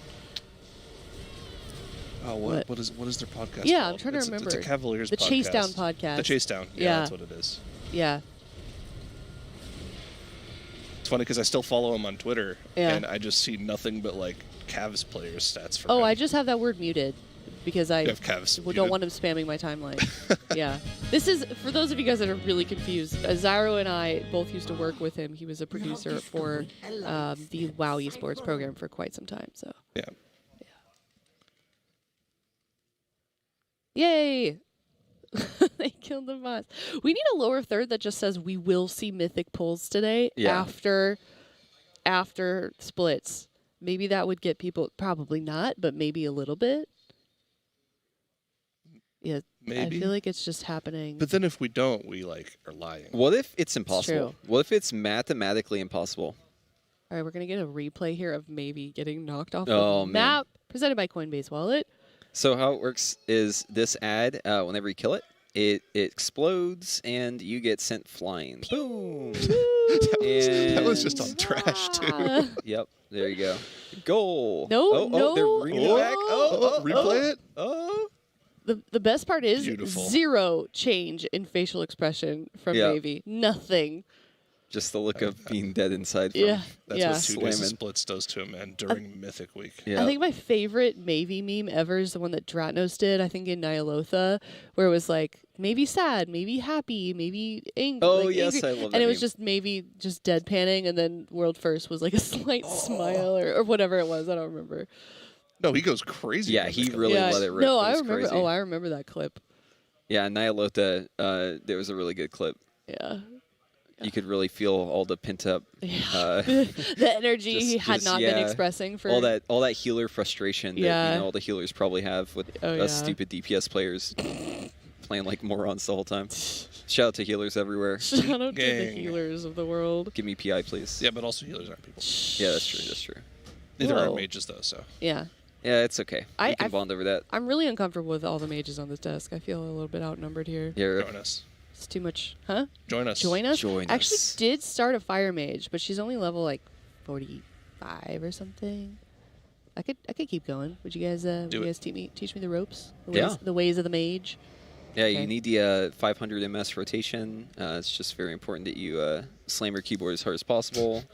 Oh, what is their podcast? Yeah, called? I'm trying to remember. It's a Cavaliers The podcast. Chase Down podcast. The Chase Down. Yeah, Yeah. that's what it is. Yeah. It's funny because I still follow him on Twitter, Yeah. and I just see nothing but like Cavs players stats for Oh, him. I just have that word muted because I You have Cavs don't muted? want him spamming my timeline. Yeah. This is, for those of you guys that are really confused, Zyro and I both used to work with him. He was a producer for the WoW esports program for quite some time. So. Yeah. Yay! They killed the boss. We need a lower third that just says we will see mythic pulls today after splits. Maybe that would get people, probably not, but maybe a little bit. Yeah, Maybe. I feel like it's just happening. But then if we don't, we are lying. What if it's impossible? true. What if it's mathematically impossible? All right, we're gonna get a replay here of maybe getting knocked off Oh, the man. map, presented by Coinbase Wallet. So how it works is this ad, whenever you kill it, it explodes and you get sent flying. Boom. that was just on trash too. Yep. There you go. Goal. No, no. They're bringing it back. Replay it. Oh. The best part is Beautiful. 0 change in facial expression from Yeah. Navy. Nothing. Just the look of being dead inside. From Yeah, That's yeah. what 2 days of Slamming. splits does to a man during Mythic Week. Yeah. I think my favorite Mavie meme ever is the one that Dratnos did, I think in Nyalotha, where it was like, maybe sad, maybe happy, maybe angry. Oh, like, yes, angry. I love And that it was meme. just maybe just deadpanning, and then World First was like a slight smile or whatever it was. I don't remember. No, he goes crazy. Yeah, when he this really yeah, let it rip. no, It I was remember. crazy. Oh, I remember that clip. Yeah, Nyalotha, there was a really good clip. Yeah. You could really feel all the pent up, The energy he had not been expressing for all that healer frustration Yeah. that all the healers probably have with Oh, us yeah. stupid DPS players playing like morons the whole time. Shout out to healers everywhere. Shout out to the Gang. healers of the world. Give me PI, please. Yeah, but also healers aren't people. Yeah, that's true. That's true. Neither Whoa. are mages though. So Yeah. Yeah, it's okay. We can I've- bond over that. I'm really uncomfortable with all the mages on this desk. I feel a little bit outnumbered here. Yeah, join us. It's too much. Huh? Join us. Join us? Join I actually us. did start a fire mage, but she's only level like 45 or something. I could keep going. Would you guys teach me the ropes? The ways of the mage? Yeah, Okay. you need the 500 MS rotation. It's just very important that you slam your keyboard as hard as possible.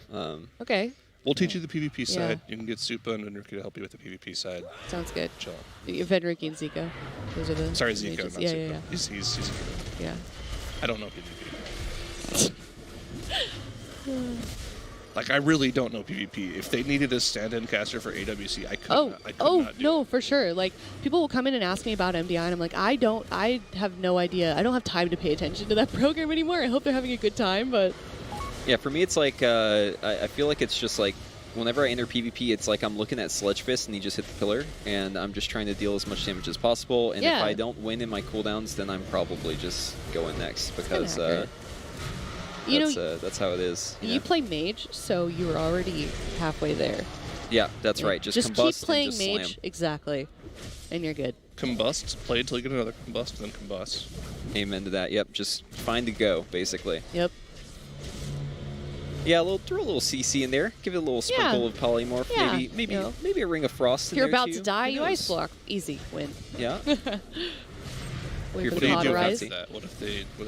Okay. We'll teach you the PvP Yeah. side. You can get Supa and Enrique to help you with the PvP side. Sounds good. Chill. Venrique and Zico. Those are the Sorry, the Zico, mages. not Yeah, Supa. yeah, yeah. He's a hero. Yeah. I don't know PvP. Like, I really don't know PvP. If they needed a stand-in caster for AWC, I could not do no, for sure. Like, people will come in and ask me about MDI, and I'm like, I have no idea. I don't have time to pay attention to that program anymore. I hope they're having a good time, but Yeah, for me, it's like I feel like it's just like whenever I enter PvP, it's like I'm looking at Sledge Fist and he just hit the pillar, and I'm just trying to deal as much damage as possible. And Yeah. if I don't win in my cooldowns, then I'm probably just going next because accurate. You know, that's how it is. you play mage, so you're already halfway there. Yeah, that's right. Just combust keep playing and just mage, slam. exactly, and you're good. Combust, play until you get another combust, then combust. Amen to that. Yep, just find a go, basically. Yep. Yeah, throw a little CC in there. Give it a little sprinkle of polymorph. Yeah, Maybe you know. maybe a ring of frost. If in you're there about too. to die, Who you knows? ice block. Easy win. Yeah. Wait You're for What the do you do cauterize. after that? What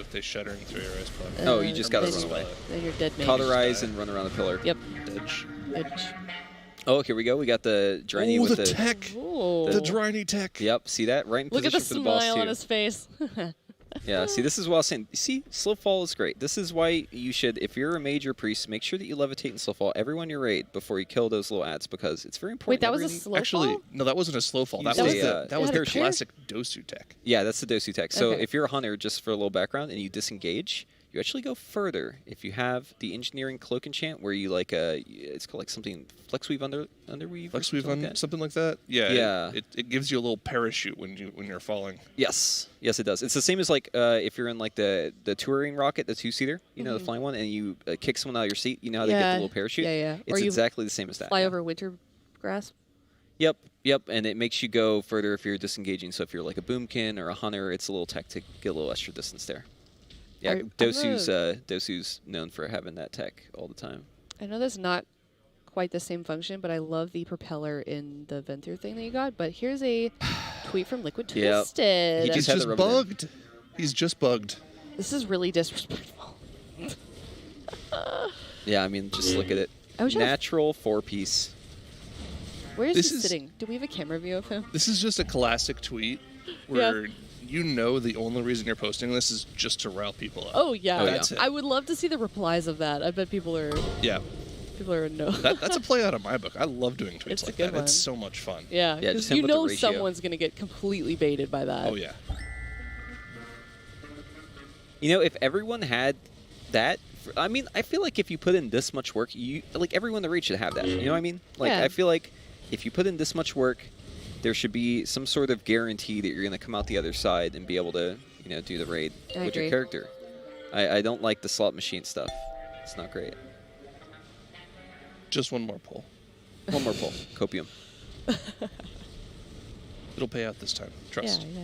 if they shudder and throw your ice block? Oh, you just gotta then- run away. Then you're dead mage. Cauterize and run around the pillar. Yep. Edge. Edge. Oh, here we go. We got the Dryny Oh, with the tech. Ooh. The Dryny tech. Yep, see that? Right in Look at position the for the boss smile too. on his face. Yeah, see, this is what I was saying. See, slow fall is great. This is why you should, if you're a major priest, make sure that you levitate and slow fall everyone you raid before you kill those little ads because it's very important. Wait, that was a Everything- slow Actually, fall? no, that wasn't a slow fall. You That was say, that was It their had a parry? classic Dosu tech. Yeah, that's the Dosu tech. So Okay. if you're a hunter, just for a little background, and you disengage, you actually go further. If you have the engineering cloak enchant, where you like it's called like something flex weave underweave. or Flex weave something on like that. something like that. Yeah. Yeah. It gives you a little parachute when you're falling. Yes, it does. It's the same as like if you're in like the touring rocket, the 2-seater, you know, the Mhm. flying one, and you kick someone out of your seat. You know how they get Yeah. the little parachute. Yeah, yeah. Or It's you exactly the same as that. Fly yeah. over winter grass. Yep, and it makes you go further if you're disengaging. So if you're like a boomkin or a hunter, it's a little tech to get a little extra distance there. Yeah, I'm Dosu's known for having that tech all the time. I know that's not quite the same function, but I love the propeller in the Ventur thing that you got. But here's a tweet from Liquid Yep. Twisted. He He's had to just rub it in. bugged. He's just bugged. This is really disrespectful. Yeah, I mean, just look at it. I wish I was- Natural 4-piece. Where is This he is- sitting? Do we have a camera view of him? This is just a classic tweet where you know the only reason you're posting this is just to rile people up. Oh yeah. That's it. I would love to see the replies of that. I bet people are Yeah. no. That's a play out of my book. I love doing tweets It's a like good that. one. It's so much fun. Yeah, Yeah, because just him you with the know ratio. someone's gonna get completely baited by that. Oh yeah. You know, if everyone had that, I mean, I feel like if you put in this much work, everyone in the raid should have that. You know what I mean? Like, Yeah. I feel like if you put in this much work, there should be some sort of guarantee that you're going to come out the other side and be able to, do the raid with your character. I don't like the slot machine stuff. It's not great. Just one more pull. One more pull. Copium. It'll pay out this time. Trust. Yeah.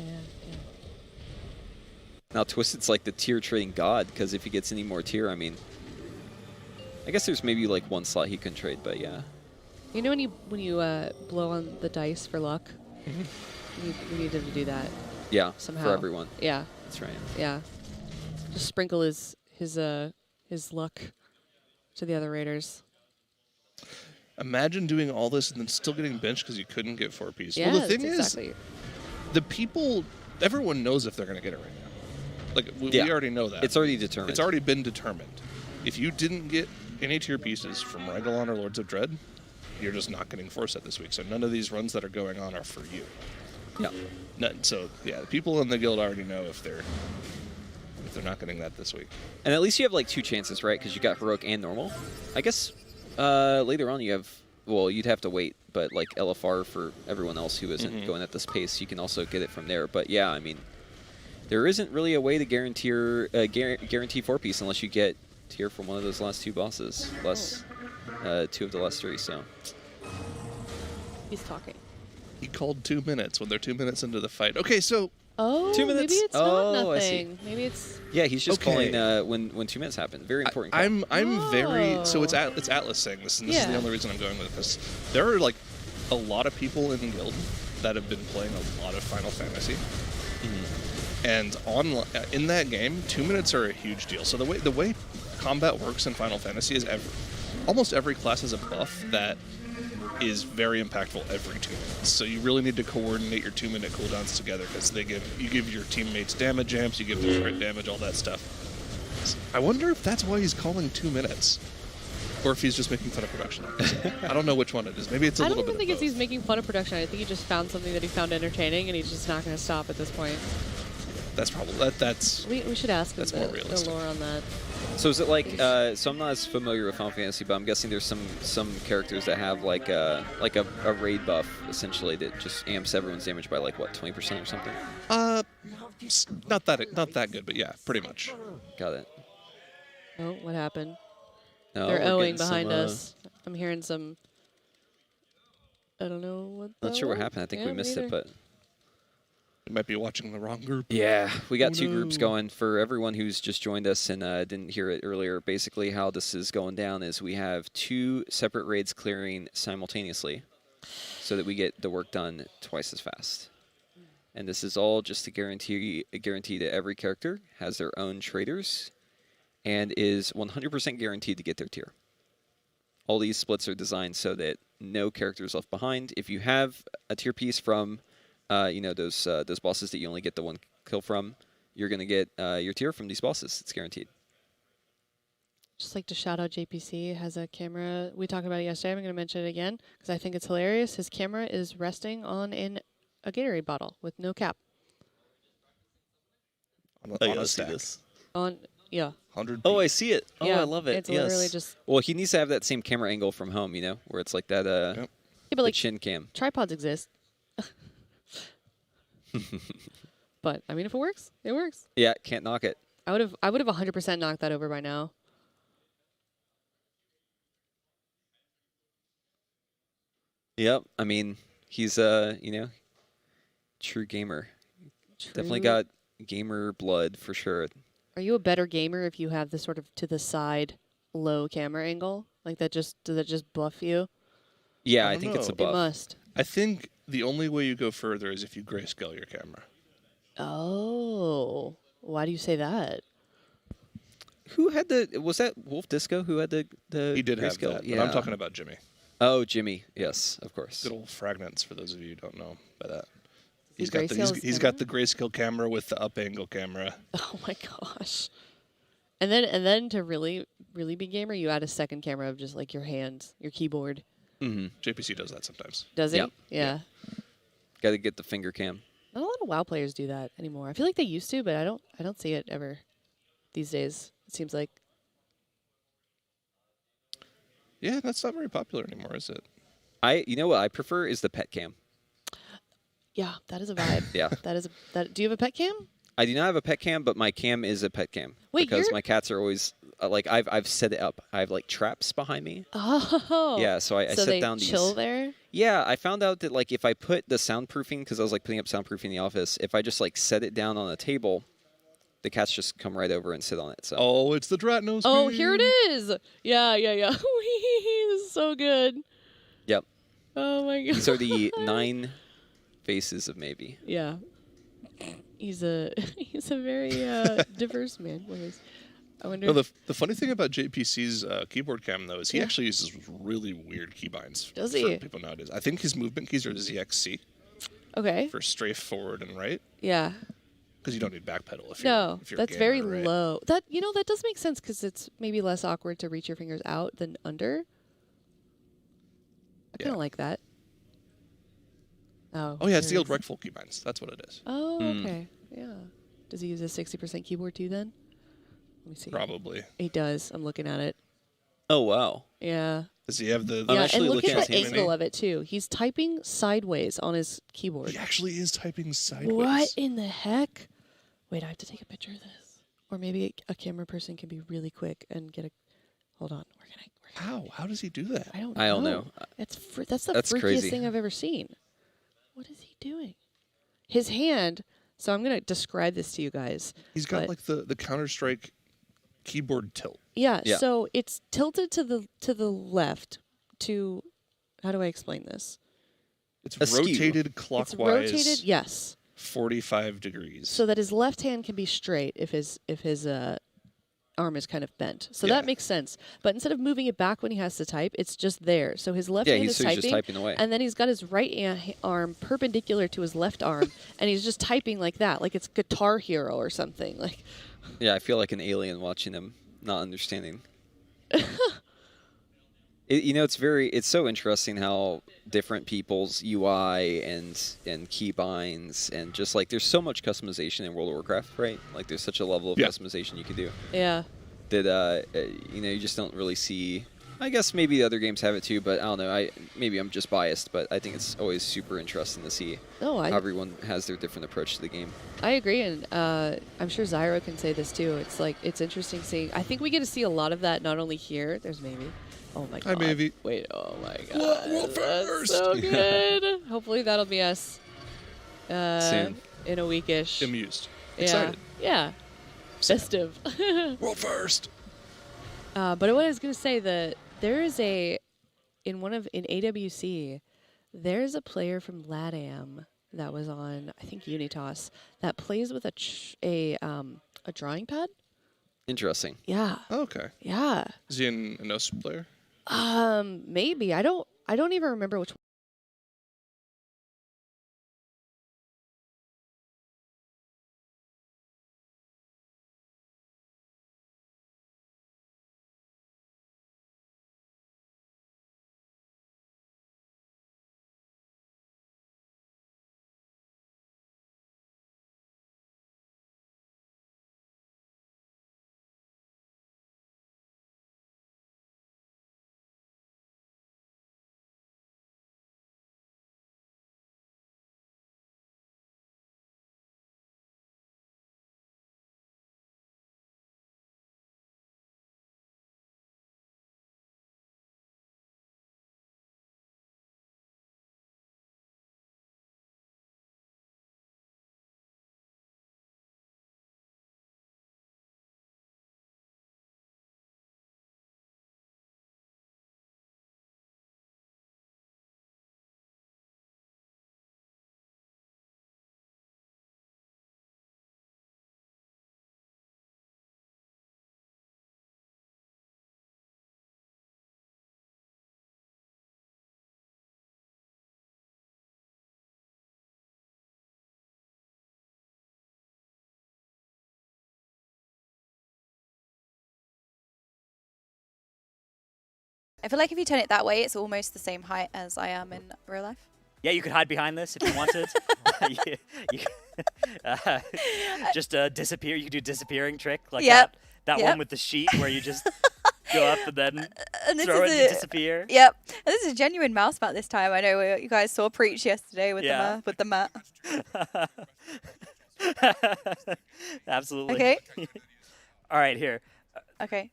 Now Twisted's like the tier trading god, because if he gets any more tier, I guess there's maybe like one slot he can trade, but yeah. You know when you blow on the dice for luck? We need him to do that. Yeah, somehow. for everyone. Yeah. That's right. Yeah. Just sprinkle his luck to the other raiders. Imagine doing all this and then still getting benched because you couldn't get 4 pieces. Yeah, well, the thing that's is, the people, everyone knows if they're going to get it right now. Like, we already know that. It's already determined. It's already been determined. If you didn't get any tier pieces from Regalon or Lords of Dread, you're just not getting 4 set this week. So none of these runs that are going on are for you. Yeah. None. So, yeah, the people in the guild already know if they're not getting that this week. And at least you have like 2 chances, right? Because you got heroic and normal. I guess later on you have, well, you'd have to wait, but like LFR for everyone else who isn't going at this pace, you can also get it from there. But yeah, I mean, there isn't really a way to guarantee 4-piece unless you get tier from one of those last 2 bosses, plus 2 of the last 3. So he's talking. He called 2 minutes when they're 2 minutes into the fight. Okay, so 2 minutes. Maybe it's not nothing. I see. Maybe it's. Yeah, he's just Okay. calling when 2 minutes happen. Very important. Call. I'm very so it's Atlas saying this, and this is the only reason I'm going with this. There are like a lot of people in the guild that have been playing a lot of Final Fantasy, and in that game, 2 minutes are a huge deal. So the way combat works in Final Fantasy is almost every class has a buff that is very impactful every 2 minutes. So you really need to coordinate your 2-minute cooldowns together, because you give your teammates damage amps, you give them crit damage, all that stuff. I wonder if that's why he's calling 2 minutes, or if he's just making fun of production. I don't know which one it is. Maybe it's a little bit. I don't think it's he's making fun of production. I think he just found something that he found entertaining, and he's just not going to stop at this point. That's probably that's. We should ask him more the realistic. lore on that. So is it like? So I'm not as familiar with Final Fantasy, but I'm guessing there's some characters that have like a raid buff essentially that just amps everyone's damage by like what 20% or something. Not that good, but yeah, pretty much. Got it. Oh, what happened? No, They're we're owing getting behind some, us. I'm hearing some. I don't know what. Not sure what happened. I think we missed it, but. We might be watching the wrong group. Yeah, we got 2 groups going. For everyone who's just joined us and didn't hear it earlier, basically how this is going down is we have 2 separate raids clearing simultaneously so that we get the work done twice as fast. And this is all just to guarantee that every character has their own traders and is 100% guaranteed to get their tier. All these splits are designed so that no character is left behind. If you have a tier piece from those bosses that you only get the 1 kill from, you're going to get your tier from these bosses. It's guaranteed. Just like to shout out JPC has a camera. We talked about it yesterday. I'm going to mention it again because I think it's hilarious. His camera is resting on a Gatorade bottle with no cap. I gotta see this. Yeah. 100. Oh, I see it. Oh, Yeah, I love it. it's literally just. Well, he needs to have that same camera angle from home, where it's like that Yeah, but like chin cam. tripods exist. But I mean, if it works, it works. Yeah, can't knock it. I would have 100% knocked that over by now. Yep. I mean, he's true gamer. Definitely True. got gamer blood for sure. Are you a better gamer if you have this sort of to the side low camera angle? Like that does that just buff you? Yeah, I don't think it's a know. buff. It must. I think the only way you go further is if you grayscale your camera. Oh, why do you say that? Who had was that Wolf Disco who had the He did have grayscale? that, Yeah. but I'm talking about Jimmy. Oh, Jimmy. Yes, of course. Good old Fragments, for those of you who don't know by that. He He's got grayscales he's got the grayscale camera with the up angle camera. Oh my gosh. And then to really be gamer, you add a second camera of just like your hands, your keyboard. Mm-hmm. JPC does that sometimes. Does he? Yeah. Yeah. Got to get the finger cam. Not a lot of WoW players do that anymore. I feel like they used to, but I don't see it ever these days. It seems like. Yeah, that's not very popular anymore, is it? You know what I prefer is the pet cam. Yeah, that is a vibe. Yeah. Do you have a pet cam? I do not have a pet cam, but my cam is a pet cam. Wait, because my cats are always like I've set it up. I have like traps behind me. Oh. Yeah, so I set down these. Chill there? Yeah, I found out that like if I put the soundproofing, because I was like putting up soundproofing in the office, if I just like set it down on a table, the cats just come right over and sit on it. So. Oh, it's the Dratnos. Oh, here it is. Yeah. This is so good. Yep. Oh my god. These are the 9 faces of maybe. Yeah. He's a very diverse man. I wonder. No, the funny thing about JPC's keyboard cam though is he actually uses really weird keybinds. Does for he? people nowadays. I think his movement keys are ZXC. Okay. For strafe forward and right. Yeah. Because you don't need backpedal if you're that's gamer, very right? low. That that does make sense because it's maybe less awkward to reach your fingers out than under. I kind of like that. Oh yeah, it's the old rectful keybinds. That's what it is. Oh, okay. Yeah. Does he use a 60% keyboard too then? Let me see. Probably. He does. I'm looking at it. Oh wow. Yeah. Does he have the? Yeah, and look at the angle of it too. He's typing sideways on his keyboard. He actually is typing sideways. What in the heck? Wait, I have to take a picture of this. Or maybe a camera person can be really quick and get a. Hold on. How does he do that? I don't know. That's the That's freakiest crazy. thing I've ever seen. What is he doing? His hand. So I'm gonna describe this to you guys. He's got like the Counter-Strike keyboard tilt. Yeah. So it's tilted to the left. To how do I explain this? It's rotated clockwise. It's rotated. Yes. 45 degrees. So that his left hand can be straight if his arm is kind of bent. So that makes sense. But instead of moving it back when he has to type, it's just there. So his left hand is typing, just typing away. and then he's got his right arm perpendicular to his left arm, and he's just typing like that, like it's Guitar Hero or something. Like. Yeah, I feel like an alien watching him, not understanding. It's so interesting how different people's UI and keybinds and just like there's so much customization in World of Warcraft, right? Like there's such a level of customization you can do. Yeah. That you just don't really see. I guess maybe the other games have it too, but I don't know. Maybe I'm just biased, but I think it's always super interesting to see how everyone has their different approach to the game. I agree, and I'm sure Zyro can say this too. It's like it's interesting seeing. I think we get to see a lot not only here. There's maybe. Oh my god. Hi, Mavie. Wait, oh my god. World first. So good. Hopefully that'll be us soon. In a weekish. Amused. Yeah. Excited. Yeah. Festive. World first. But what I was going to say, there is in AWC, there's a player from LATAM that was on, I think, Unitas that plays with a drawing pad. Interesting. Yeah. Oh, okay. Yeah. Is he an OS player? Maybe. I don't even remember which one. I feel like if you turn it that way, it's almost the same height as I am in real life. Yeah, you could hide behind this if you wanted. Just disappear. You could do disappearing trick like that. That one with the sheet where you just go up and then And this Throw it is and disappear. Yep. And this is a genuine mouse mat this time. I know you guys saw Preach yesterday with the mat. Absolutely. Okay. All right, here. Okay.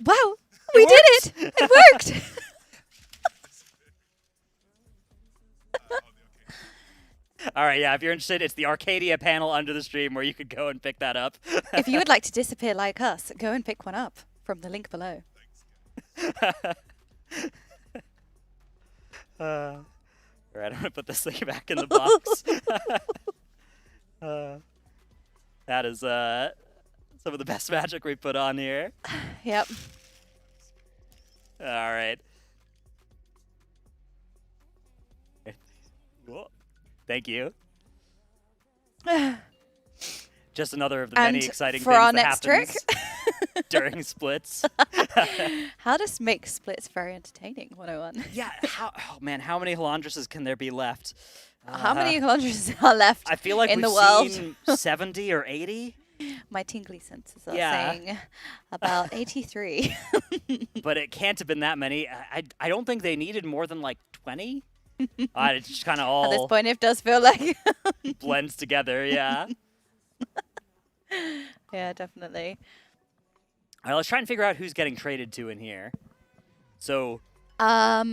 Wow, we did it! It worked! All right, yeah, if you're interested, it's the Arcadia panel under the stream where you could go and pick that up. If you would like to disappear like us, go and pick one up from the link below. All right, I'm going to put this thing back in the box. That is some of the best magic we put on here. Yep. All right. Whoa. Thank you. Just another of the many exciting for things our that next happens trick. during splits. How to make splits very entertaining, 101. Yeah, oh man, how many Halandruses can there be left? How many Halandruses are left I feel like in we've the world? seen 70 or 80. My tingly senses are Yeah. saying about 83. But it can't have been that many. I don't think they needed more than like 20. It just kind of all At this point, it does feel like blends together, yeah. Yeah, definitely. All right, let's try and figure out who's getting traded to in here. So, a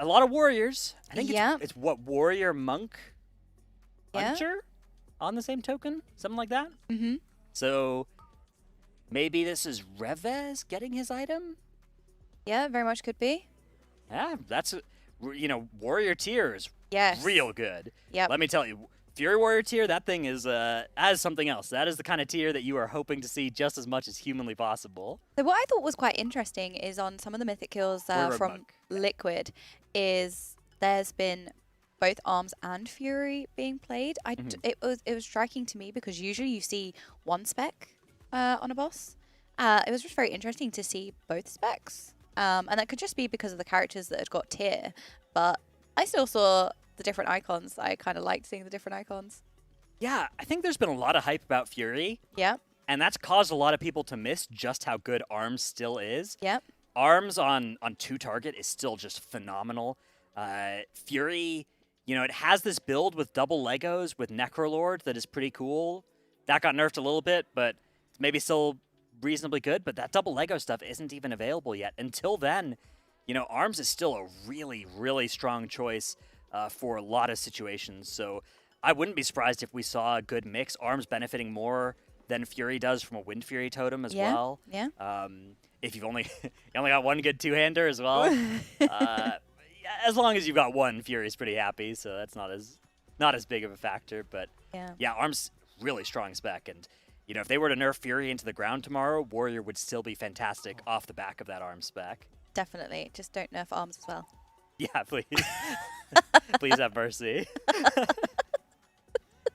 lot of warriors. I think yeah. it's what, warrior, monk, Yeah. hunter on the same token? Something like that? Mm-hmm. So, maybe this is Revez getting his item? Yeah, very much could be. Yeah, that's, warrior tier is Yes. real good. Yep. Let me tell you, Fury Warrior tier, that thing is as something else. That is the kind of tier that you are hoping to see just as much as humanly possible. So what I thought was quite interesting is on some of the mythic kills Rogue from Monk. Liquid is there's been both Arms and Fury being played. It was striking to me because usually you see one spec on a boss. It was just very interesting to see both specs. And that could just be because of the characters that had got tier. But I still saw the different icons. I kind of liked seeing the different icons. Yeah, I think there's been a lot of hype about Fury. Yeah. And that's caused a lot of people to miss just how good Arms still is. Yep. Arms on 2-target is still just phenomenal. Fury, it has this build with double Legos with Necrolord that is pretty cool. That got nerfed a little bit, but maybe still reasonably good. But that double Lego stuff isn't even available yet. Until then, Arms is still a really, really strong choice for a lot of situations. So I wouldn't be surprised if we saw a good mix. Arms benefiting more than Fury does from a Wind Fury totem as well. Yeah. If you've only got one good two-hander as well. As long as you've got one, Fury's pretty happy. So that's not as big of a factor. But yeah, Arms really strong spec. And if they were to nerf Fury into the ground tomorrow, Warrior would still be fantastic off the back of that Arms spec. Definitely. Just don't nerf Arms as well. Yeah, please. Please have mercy.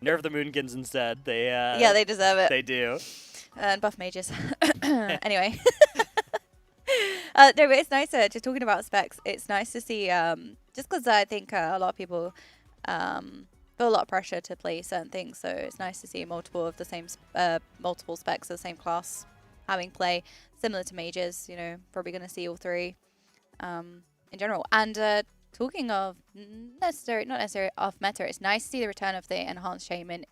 Nerf the Moonkins instead. Yeah, they deserve it. They do. And buff mages. Anyway. No, but it's nice, just talking about specs, it's nice to see, just because I think a lot of people feel a lot of pressure to play certain things, so it's nice to see multiple of the same, multiple specs of the same class having play, similar to mages, probably going to see all three in general. And talking of not necessarily off meta, it's nice to see the return of the Enhanced Shaman,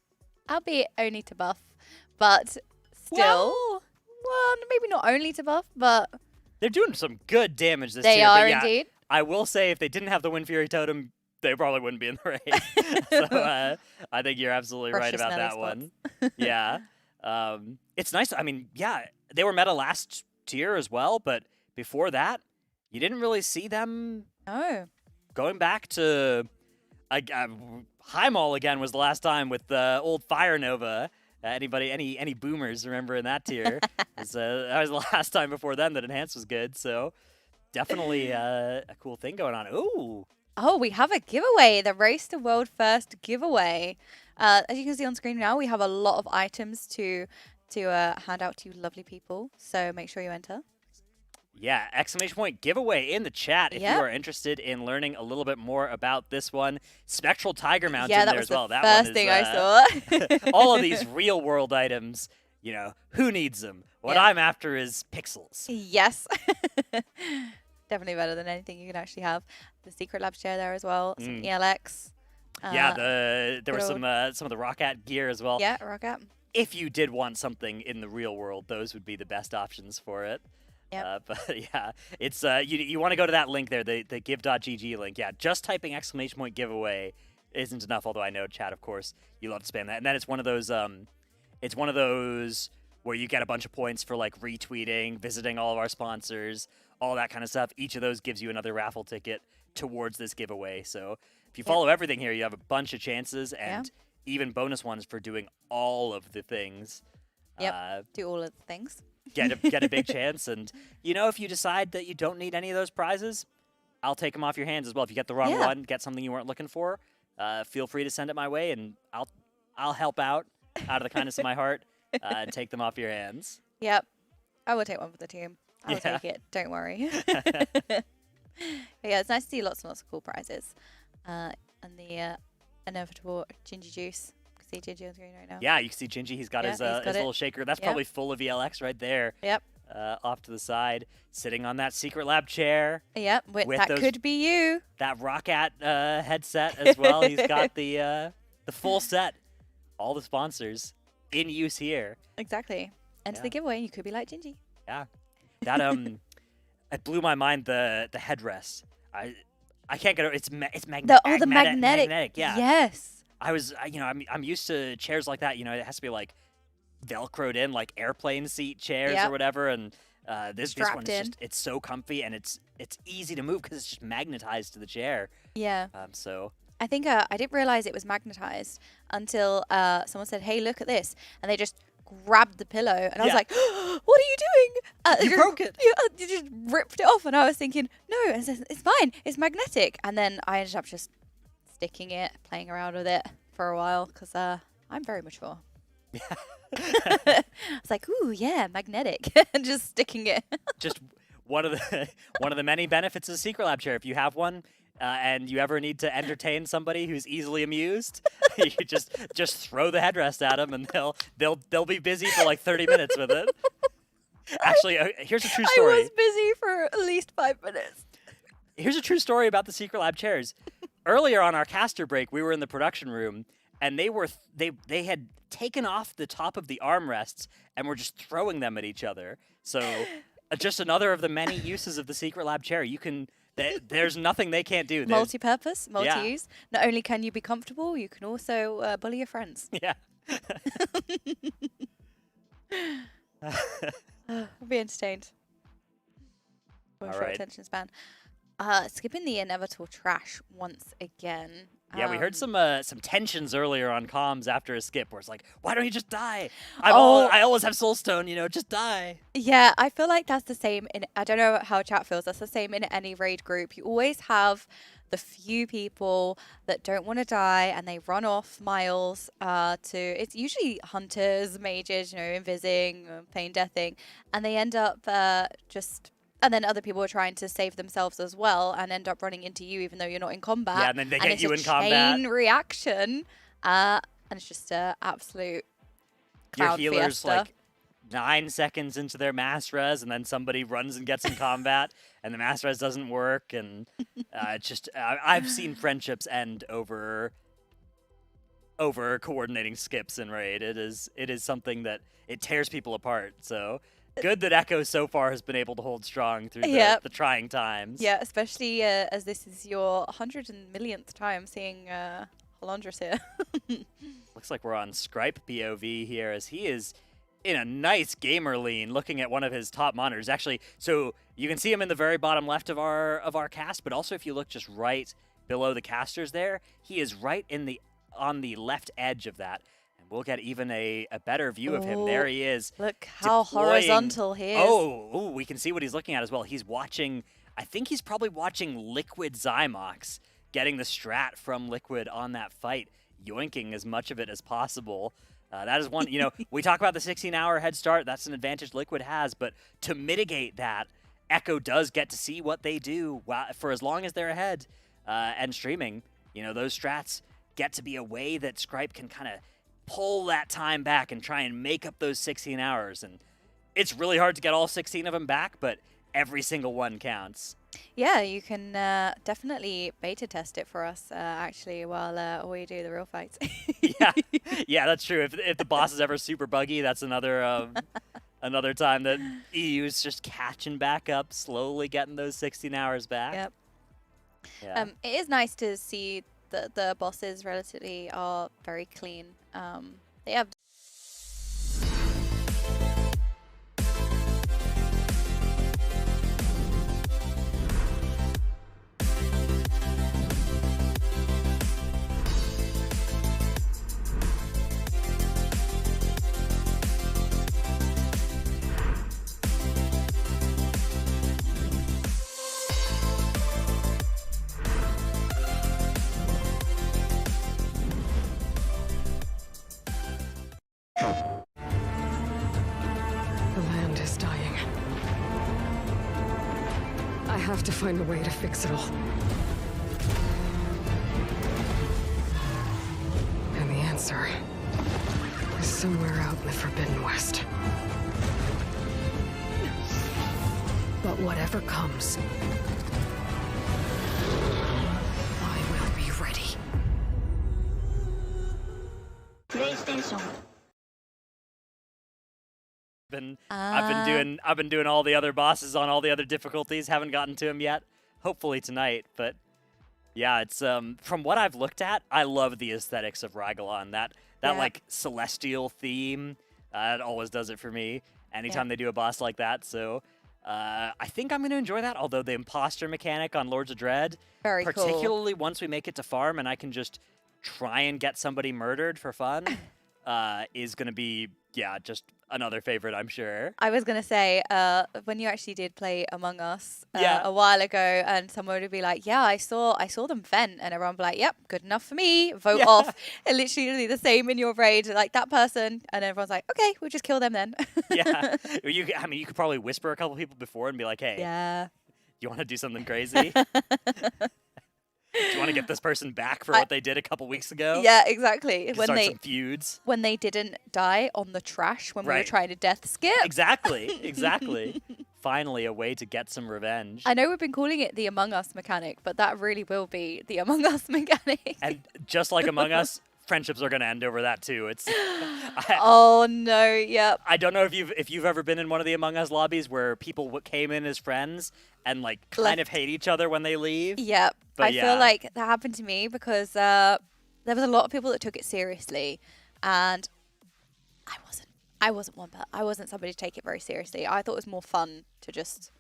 albeit only to buff, but still, well, maybe not only to buff, but they're doing some good damage this they year. are but yeah, indeed. I will say, if they didn't have the Wind Fury totem, they probably wouldn't be in the raid. So I think you're absolutely right Precious about that Nelly one. Yeah. It's nice. I mean, yeah, they were meta last tier as well, but before that, you didn't really see them. No. Going back to Highmaul again was the last time with the old Fire Nova. Any boomers remember in that tier? That was the last time before then that Enhanced was good. So definitely a cool thing going on. Ooh. Oh, we have a giveaway, the Race to World First giveaway. As you can see on screen now, we have a lot of items to hand out to you lovely people. So make sure you enter. Yeah, exclamation point giveaway in the chat if you are interested in learning a little bit more about this one. Spectral Tiger Mount in there as well. That was the first thing I saw. All of these real world items who needs them? What Yeah. I'm after is pixels. Yes. Definitely better than anything you can actually have. The Secret Labs chair there as well. Some ELX. Yeah, there good was old- some of the Roccat gear as well. Yeah, Rocket. If you did want something in the real world, those would be the best options for it. Yep. But yeah, it's you want to go to that link there, the give.gg link. Yeah, just typing !point giveaway isn't enough. Although I know, chat, of course, you love to spam that. And then it's one of those where you get a bunch of points for like retweeting, visiting all of our sponsors, all that kind of stuff. Each of those gives you another raffle ticket towards this giveaway. So if you follow everything here, you have a bunch of chances and even bonus ones for doing all of the things. Yep. Do all of the things. Get a big chance. And, if you decide that you don't need any of those prizes, I'll take them off your hands as well. If you get the wrong one, get something you weren't looking for, feel free to send it my way, and I'll help out of the kindness of my heart and take them off your hands. Yep. I will take one for the team. I'll take it. Don't worry. But yeah, it's nice to see lots and lots of cool prizes. And the inevitable Gingy Juice. You can see Gingy on screen right now. Yeah, you can see Gingy. He's got his little shaker. That's probably full of ELX right there. Yep. Off to the side, sitting on that Secret Lab chair. Yep, that could be you. That Roccat headset as well. He's got the full set. All the sponsors in use here. Exactly. Enter the giveaway, and you could be like Gingy. Yeah. That it blew my mind. The headrest. I can't get over. It's magnetic. The magnetic. Yeah. Yes. I was I'm used to chairs like that. It has to be like velcroed in, like airplane seat chairs or whatever. And this one's just, it's so comfy, and it's easy to move because it's just magnetized to the chair. Yeah. So I think I didn't realize it was magnetized until someone said, "Hey, look at this," and they just grabbed the pillow, and I was like, "What are you doing?" You broke it. You just ripped it off, and I was thinking, "No, it's fine. It's magnetic." And then I ended up just sticking it, playing around with it for a while because I'm very mature. Yeah. I was like, "Ooh, yeah, magnetic," and just sticking it. Just one of the many benefits of the Secret Lab chair. If you have one, and you ever need to entertain somebody who's easily amused, you just throw the headrest at them, and they'll be busy for like 30 minutes with it. Actually, here's a true story. I was busy for at least 5 minutes. Here's a true story about the Secret Lab chairs. Earlier on our caster break, we were in the production room, and they had taken off the top of the armrests and were just throwing them at each other. So just another of the many uses of the Secret Lab chair. There's nothing they can't do. Multi-purpose, multi-use. Not only can you be comfortable, you can also bully your friends. Yeah. I'll be entertained. All Short right. attention span. Skipping the inevitable trash once again. Yeah, we heard some tensions earlier on comms after a skip where it's like, why don't you just die? I always have soulstone, just die. Yeah, I feel like that's the same I don't know how chat feels, that's the same in any raid group. You always have the few people that don't want to die and they run off miles it's usually hunters, mages, invising, feign deathing, and they end up and then other people are trying to save themselves as well and end up running into you even though you're not in combat. Yeah, and then they get you in combat. It's a chain reaction, and it's just an absolute cloud Your healer's fiesta. like 9 seconds into their mass res, and then somebody runs and gets in combat, and the mass res doesn't work, and it's just I've seen friendships end over coordinating skips in raid. It is something that it tears people apart. So good that Echo so far has been able to hold strong through the trying times. Yeah, especially as this is your 100 millionth time seeing Holondrus here. Looks like we're on Scripe POV here as he is in a nice gamer lean looking at one of his top monitors. Actually, so you can see him in the very bottom left of our cast, but also if you look just right below the casters there, he is right on the left edge of that. We'll get even a better view of him. There he is. Look how horizontal he is. Oh, we can see what he's looking at as well. He's watching, I think he's probably watching Liquid Zymox getting the strat from Liquid on that fight, yoinking as much of it as possible. That is one, we talk about the 16-hour head start. That's an advantage Liquid has, but to mitigate that, Echo does get to see what they do for as long as they're ahead and streaming. Those strats get to be a way that Scripe can kind of pull that time back and try and make up those 16 hours. And it's really hard to get all 16 of them back, but every single one counts. Yeah, you can definitely beta test it for us, actually, while we do the real fights. Yeah, that's true. If the boss is ever super buggy, that's another another time that EU's just catching back up, slowly getting those 16 hours back. Yep. Yeah. It is nice to see that the bosses relatively are very clean. They have The land is dying. I have to find a way to fix it all. And the answer is somewhere out in the Forbidden West. But whatever comes, I will be ready. PlayStation. I've been doing all the other bosses on all the other difficulties. Haven't gotten to him yet. Hopefully tonight. But yeah, it's from what I've looked at, I love the aesthetics of Raglan. That like celestial theme, it always does it for me. Anytime they do a boss like that, so I think I'm going to enjoy that. Although the imposter mechanic on Lords of Dread, Very cool. particularly once we make it to farm and I can just try and get somebody murdered for fun, is going to be just another favorite, I'm sure. I was going to say, when you actually did play Among Us a while ago, and someone would be like, yeah, I saw them vent, and everyone would be like, yep, good enough for me, vote off. And literally the same in your raid, like that person, and everyone's like, okay, we'll just kill them then. Yeah. You could probably whisper a couple people before and be like, hey, you want to do something crazy? Do you want to get this person back for what they did a couple weeks ago? Yeah, exactly. Start some feuds. When they didn't die on the trash when we were trying to death skip. Exactly. Finally, a way to get some revenge. I know we've been calling it the Among Us mechanic, but that really will be the Among Us mechanic. And just like Among Us, friendships are going to end over that too. It's oh no, yep. I don't know if you've ever been in one of the Among Us lobbies where people came in as friends and like kind of hate each other when they leave. Yep. But I feel like that happened to me because there was a lot of people that took it seriously, and I wasn't one, but I wasn't somebody to take it very seriously. I thought it was more fun to just,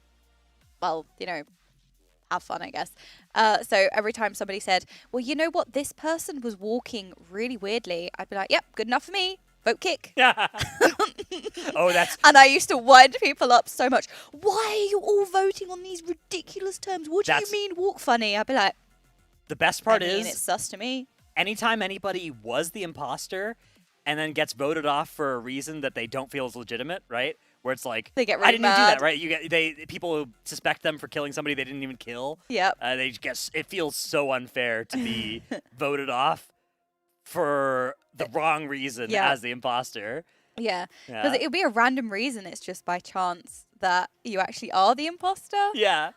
well, have fun, I guess. So every time somebody said, well, you know what, this person was walking really weirdly, I'd be like, yep, good enough for me. Vote kick. Oh, that's... And I used to wind people up so much. Why are you all voting on these ridiculous terms? What do you mean walk funny? I'd be like... The best part is... is... it's sus to me. Anytime anybody was the imposter and then gets voted off for a reason that they don't feel is legitimate, right? Where it's like, they get really I didn't even do mad. that, right? People suspect them for killing somebody they didn't even kill. Yep. They guess it feels so unfair to be voted off for the wrong reason as the imposter. Yeah, because it would be a random reason. It's just by chance that you actually are the imposter. Yeah.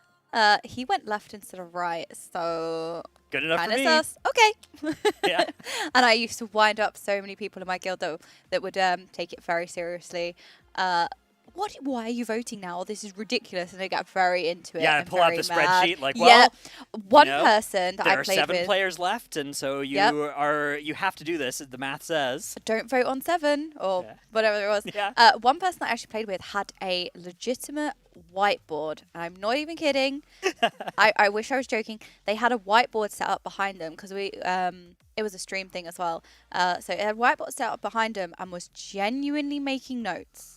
He went left instead of right, so good enough for kinda me. Sus. Okay. Yeah. And I used to wind up so many people in my guild that would take it very seriously. Why are you voting now? This is ridiculous, and they get very into it. Yeah, and pull out very the mad. spreadsheet. Like, well, one person that I there played are 7 with. players left, and so you you have to do this. The math says. Don't vote on 7 or whatever it was. Yeah. One person I actually played with had a legitimate whiteboard. I'm not even kidding. I wish I was joking. They had a whiteboard set up behind them because it was a stream thing as well. So it had a whiteboard set up behind them and was genuinely making notes.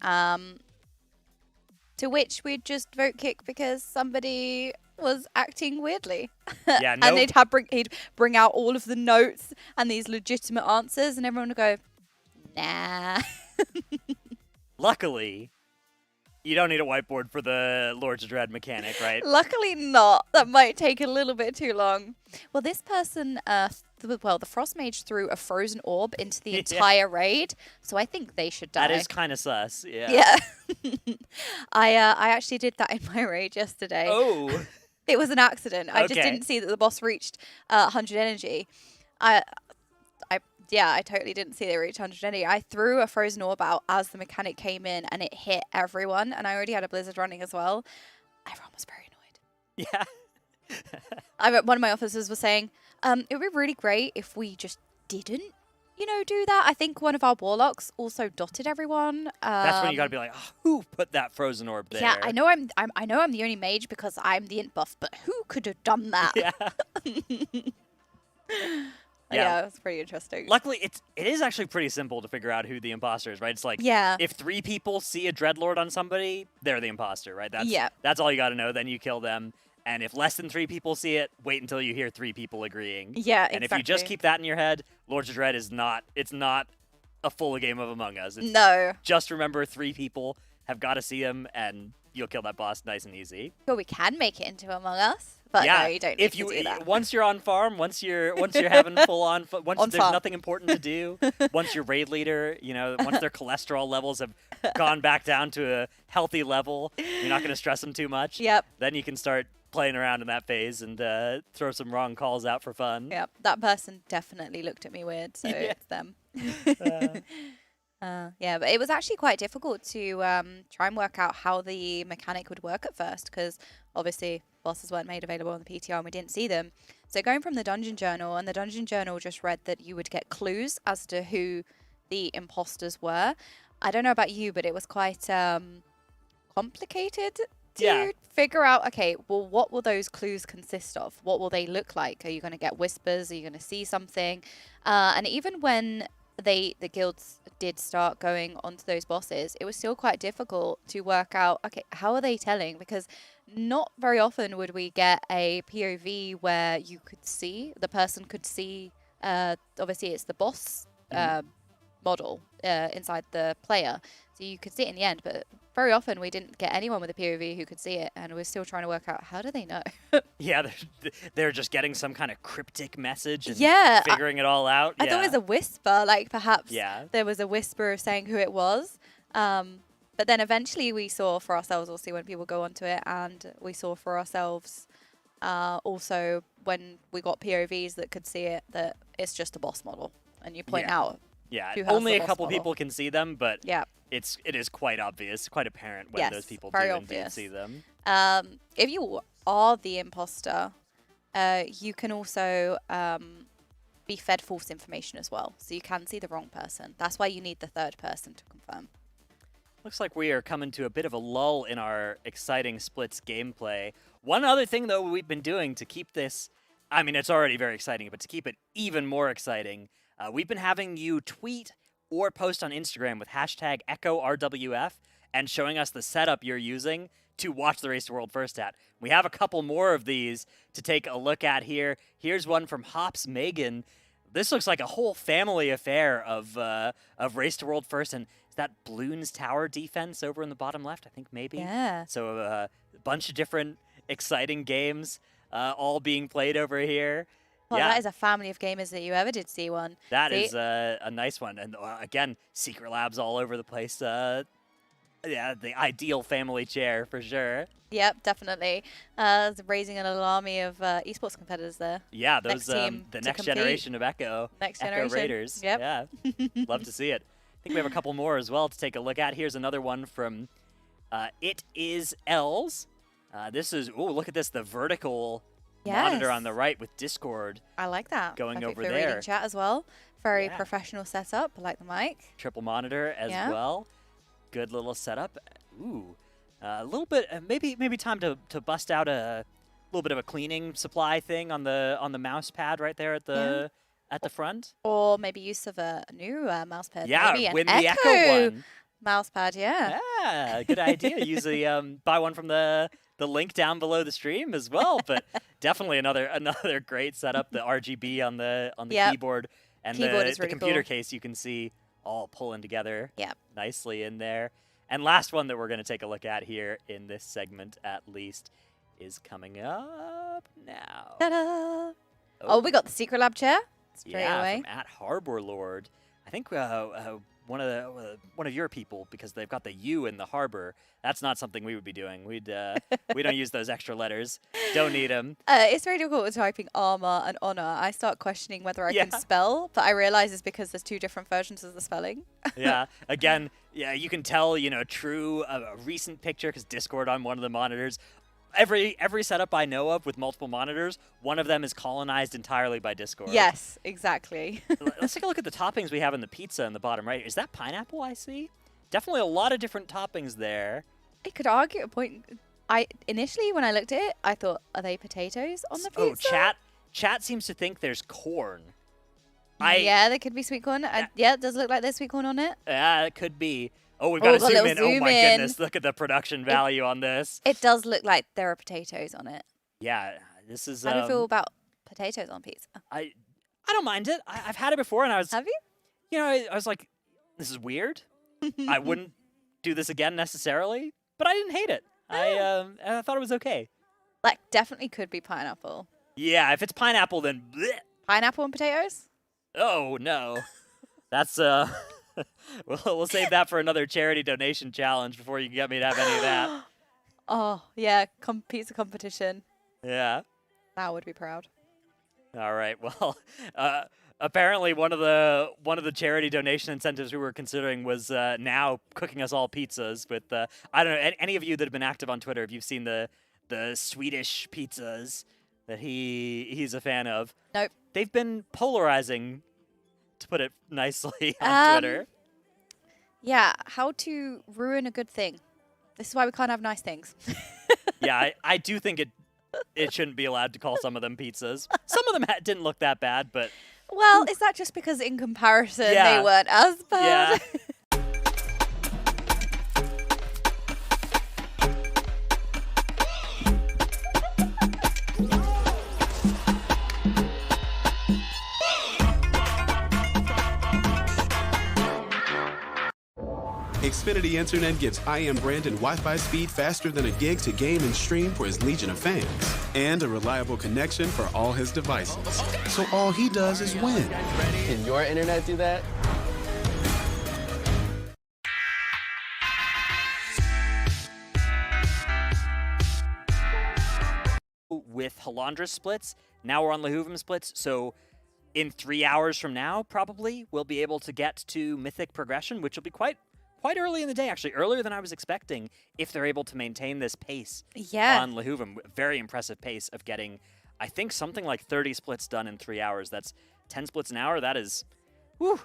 To which we'd just vote kick because somebody was acting weirdly. Yeah, and he'd bring out all of the notes and these legitimate answers, and everyone would go, nah. Luckily, you don't need a whiteboard for the Lords of Dread mechanic, right? Luckily not. That might take a little bit too long. Well, this person the Frost Mage threw a frozen orb into the entire raid, so I think they should die. That is kind of sus. Yeah. Yeah. I actually did that in my raid yesterday. Oh. It was an accident. I just Okay. didn't see that the boss reached 100 energy. I totally didn't see they reached 100 energy. I threw a frozen orb out as the mechanic came in, and it hit everyone. And I already had a blizzard running as well. Everyone was very annoyed. Yeah. One of my officers was saying, it would be really great if we just didn't, do that. I think one of our warlocks also dotted everyone. That's when you gotta be like, oh, who put that frozen orb there? Yeah, I know I'm the only mage because I'm the int buff, but who could have done that? Yeah, it was pretty interesting. Luckily, it is actually pretty simple to figure out who the imposter is, right? It's like, if 3 people see a Dreadlord on somebody, they're the imposter, right? That's all you got to know. Then you kill them. And if less than 3 people see it, wait until you hear 3 people agreeing. Yeah, And if you just keep that in your head, Lords of Dread is not a full game of Among Us. No. Just remember 3 people have got to see them, and you'll kill that boss nice and easy. Well, we can make it into Among Us. But no, you don't need to do that. Once you're on farm, once you're having full on, once On there's farm. nothing important to do, once your raid leader, once their cholesterol levels have gone back down to a healthy level, you're not going to stress them too much. Yep. Then you can start playing around in that phase and throw some wrong calls out for fun. Yep, that person definitely looked at me weird, so it's them. Yeah, but it was actually quite difficult to try and work out how the mechanic would work at first, because obviously bosses weren't made available on the PTR and we didn't see them. So going from the Dungeon Journal, and the Dungeon Journal just read that you would get clues as to who the imposters were. I don't know about you, but it was quite complicated to figure out, okay, well, what will those clues consist of? What will they look like? Are you going to get whispers? Are you going to see something? And even when the guilds did start going onto those bosses, it was still quite difficult to work out, okay, how are they telling? Because not very often would we get a POV where you could see, the person could see, obviously it's the boss model inside the player, so you could see it in the end, but very often we didn't get anyone with a POV who could see it, and we're still trying to work out, how do they know? Yeah, they're just getting some kind of cryptic message and figuring it all out. I thought it was a whisper, like perhaps Yeah. there was a whisper of saying who it was. But then eventually we saw for ourselves, also when people go onto it, and we saw for ourselves also when we got POVs that could see it, that it's just a boss model. And you point out Yeah, who has only the a boss couple model. people can see them, but Yeah. it is quite obvious, quite apparent when Yes, those people very do obvious. indeed see them. If you are the imposter, you can also be fed false information as well. So you can see the wrong person. That's why you need the third person to confirm. Looks like we are coming to a bit of a lull in our exciting splits gameplay. One other thing, though, we've been doing to keep this, I mean, it's already very exciting, but to keep it even more exciting, we've been having you tweet or post on Instagram with hashtag EchoRWF and showing us the setup you're using to watch the Race to World First at. We have a couple more of these to take a look at here. Here's one from Hops Megan. This looks like a whole family affair of Race to World First, and is that Bloons Tower defense over in the bottom left? I think maybe. Yeah. So a bunch of different exciting games all being played over here. Well, yeah. that is a family of gamers that you ever did see one. That See? is a nice one. And again, Secret Labs all over the place. Yeah, the ideal family chair for sure. Yep, definitely. Raising a little army of esports competitors there. Yeah, those Next team the to next compete. generation of Echo Raiders. Yep. Yeah, love to see it. I think we have a couple more as well to take a look at. Here's another one from It Is Els. This is, look at this, the vertical monitor on the right with Discord. I like that. Going Perfect over for there. reading chat as well. Very professional setup. I like the mic. Triple monitor as well. Good little setup. Ooh, a little bit. Maybe time to bust out a little bit of a cleaning supply thing on the mouse pad right there at the front. Or maybe use of a new mouse pad. Yeah, maybe win an the Echo one. Mouse pad. Yeah. Yeah, good idea. Usually buy one from the link down below the stream as well. But definitely another great setup. The RGB on the keyboard and Keyboard is the really computer cool. case you can see all pulling together Yep. nicely in there. And last one that we're going to take a look at here in this segment, at least, is coming up now. Ta-da! Oh, we got the Secret Lab chair. straight yeah, away. from at Harbor Lord. I think one of your people, because they've got the U in the harbor. That's not something we would be doing. We don't use those extra letters. Don't need them. It's very difficult with typing armor and honor. I start questioning whether I can spell, but I realize it's because there's 2 different versions of the spelling. Yeah. Again, yeah, you can tell, true a recent picture because Discord on one of the monitors. Every setup I know of with multiple monitors, one of them is colonized entirely by Discord. Yes, exactly. Let's take a look at the toppings we have in the pizza in the bottom right. Is that pineapple I see? Definitely a lot of different toppings there. I could argue a point. Initially, when I looked at it, I thought, are they potatoes on the pizza? Oh, chat seems to think there's corn. Yeah, there could be sweet corn. Yeah, it does look like there's sweet corn on it. Yeah, it could be. Oh, we've got to zoom in. Oh my goodness, look at the production value on this. It does look like there are potatoes on it. Yeah, this is... How do you feel about potatoes on pizza? I don't mind it. I've had it before and I was... Have you? I was like, this is weird. I wouldn't do this again necessarily, but I didn't hate it. I thought it was okay. Like, definitely could be pineapple. Yeah, if it's pineapple, then... Bleh. Pineapple and potatoes? Oh, no. That's... We'll save that for another charity donation challenge before you can get me to have any of that. Oh, yeah, pizza competition. Yeah. I would be proud. All right. Well, apparently one of the charity donation incentives we were considering was now cooking us all pizzas with I don't know, any of you that have been active on Twitter, if you've seen the Swedish pizzas that he's a fan of. Nope. They've been polarizing, to put it nicely, on Twitter. Yeah, how to ruin a good thing. This is why we can't have nice things. Yeah, I do think it shouldn't be allowed to call some of them pizzas. Some of them didn't look that bad, but... Well, is that just because in comparison they weren't as bad? Yeah. Xfinity Internet gives IM Brandon Wi-Fi speed faster than a gig to game and stream for his legion of fans, and a reliable connection for all his devices. So all he does is win. Can your internet do that? With Halandra splits, now we're on Lehuvim splits, so in 3 hours from now, probably, we'll be able to get to Mythic progression, which will be quite early in the day, actually, earlier than I was expecting, if they're able to maintain this pace on Lehuvim. Very impressive pace of getting, I think, something like 30 splits done in 3 hours. That's 10 splits an hour. That is, whew.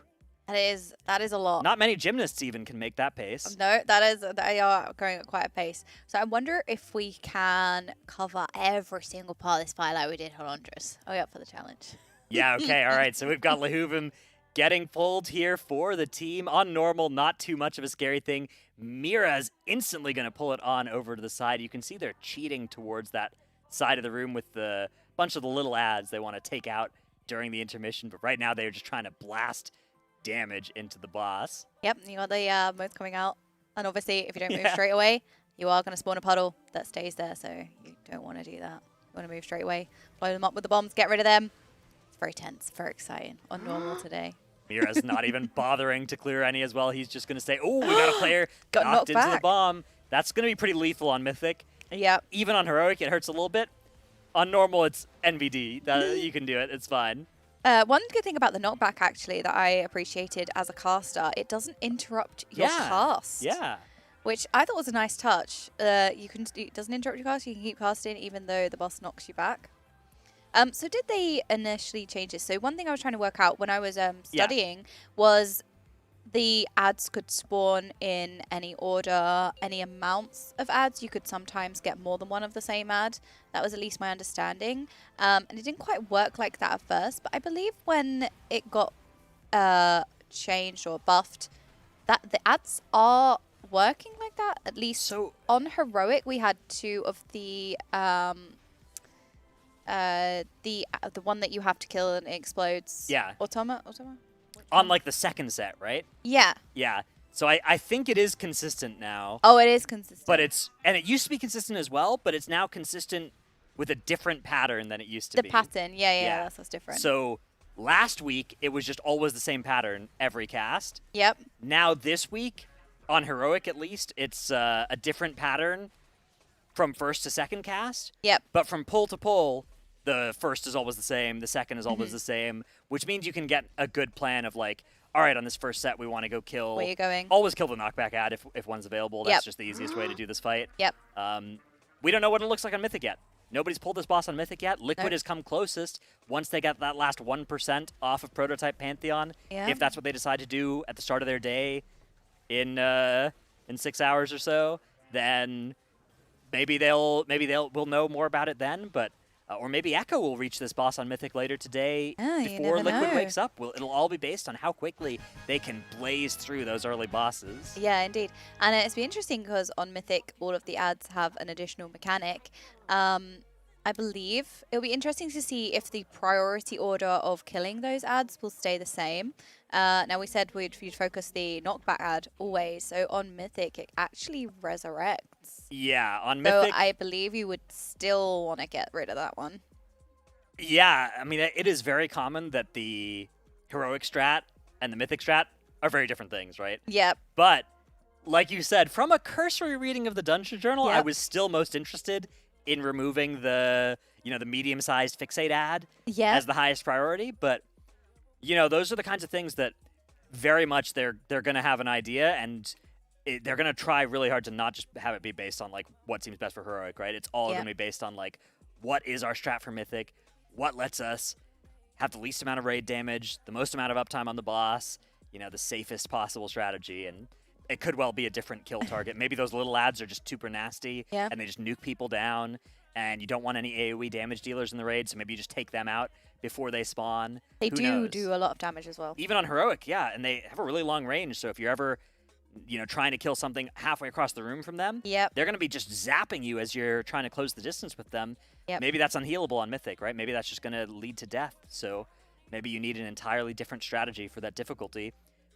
That is a lot. Not many gymnasts even can make that pace. No, they are going at quite a pace. So I wonder if we can cover every single part of this fight like we did Halandras. Are we up for the challenge? Yeah, okay, all right. So we've got Lehuvim getting pulled here for the team. On normal, not too much of a scary thing. Mira's instantly going to pull it on over to the side. You can see they're cheating towards that side of the room with the bunch of the little ads they want to take out during the intermission. But right now, they're just trying to blast damage into the boss. Yep, you got the modes coming out. And obviously, if you don't move straight away, you are going to spawn a puddle that stays there. So you don't want to do that. You want to move straight away. Blow them up with the bombs. Get rid of them. Very tense, very exciting on normal today. Mira's not even bothering to clear any as well. He's just going to say, oh, we got a player got knocked into back. the bomb. That's going to be pretty lethal on Mythic. Yep. Even on Heroic, it hurts a little bit. On normal, it's NVD. You can do it. It's fine. One good thing about the knockback, actually, that I appreciated as a caster, it doesn't interrupt your cast. Yeah. Which I thought was a nice touch. It doesn't interrupt your cast. You can keep casting even though the boss knocks you back. So did they initially change this? So one thing I was trying to work out when I was studying was the ads could spawn in any order, any amounts of ads. You could sometimes get more than one of the same ad. That was at least my understanding. And it didn't quite work like that at first, but I believe when it got changed or buffed, that the ads are working like that. At least so on Heroic, we had 2 of the one that you have to kill and it explodes. Yeah. Automa? On like the second set, right? Yeah. Yeah. So I think it is consistent now. Oh, it is consistent. But it used to be consistent as well, but it's now consistent with a different pattern than it used to be. The pattern, yeah, that's what's different. So Last week, it was just always the same pattern every cast. Yep. Now this week, on Heroic at least, it's a different pattern from first to second cast. Yep. But from pull to pull, the first is always the same, the second is always the same, which means you can get a good plan of like, all right, on this first set, we want to go kill... Where you going? Always kill the knockback ad if one's available. That's Yep. just the easiest way to do this fight. Yep. We don't know what it looks like on Mythic yet. Nobody's pulled this boss on Mythic yet. Liquid Nope. has come closest once they get that last 1% off of Prototype Pantheon. Yeah. If that's what they decide to do at the start of their day in 6 hours or so, then we'll know more about it then. But or maybe Echo will reach this boss on Mythic later today You before never Liquid know. wakes up. It'll all be based on how quickly they can blaze through those early bosses. Yeah, indeed. And it's been interesting because on Mythic, all of the ads have an additional mechanic. I believe it'll be interesting to see if the priority order of killing those ads will stay the same. Now, we said we'd focus the knockback ad always. So on Mythic, it actually resurrects. Yeah, on So Mythic. I believe you would still want to get rid of that one. Yeah, I mean, it is very common that the Heroic strat and the Mythic strat are very different things, right? Yep. But, like you said, from a cursory reading of the Dungeon Journal, I Yep. was still most interested in removing the medium-sized fixate ad Yeah. as the highest priority. But, those are the kinds of things that very much they're going to have an idea, and they're going to try really hard to not just have it be based on, like, what seems best for Heroic, right? It's all Yeah. going to be based on, like, what is our strat for Mythic? What lets us have the least amount of raid damage, the most amount of uptime on the boss, the safest possible strategy, and it could well be a different kill target. Maybe those little ads are just super nasty, Yeah. and they just nuke people down, and you don't want any AoE damage dealers in the raid, so maybe you just take them out before they spawn. They Who do knows? do a lot of damage as well. Even on Heroic, yeah, and they have a really long range, so if you're ever trying to kill something halfway across the room from them, Yep. they're going to be just zapping you as you're trying to close the distance with them. Yep. Maybe that's unhealable on Mythic, right? Maybe that's just going to lead to death. So maybe you need an entirely different strategy for that difficulty.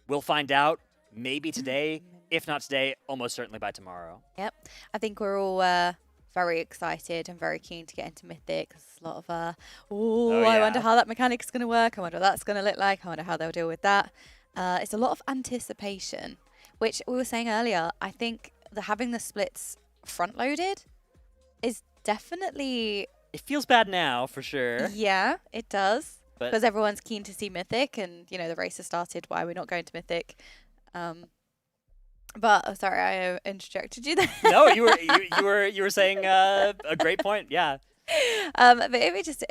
We'll find out maybe today, if not today, almost certainly by tomorrow. Yep. I think we're all very excited and very keen to get into Mythic. There's a lot of, I wonder how that mechanic's going to work. I wonder what that's going to look like. I wonder how they'll deal with that. It's a lot of anticipation, which we were saying earlier. I think having the splits front-loaded is definitely... It feels bad now, for sure. Yeah, it does. But- Because everyone's keen to see Mythic, and, the race has started. Why are we not going to Mythic? But sorry, I interjected you there. No, you were saying a great point. Yeah. But it's just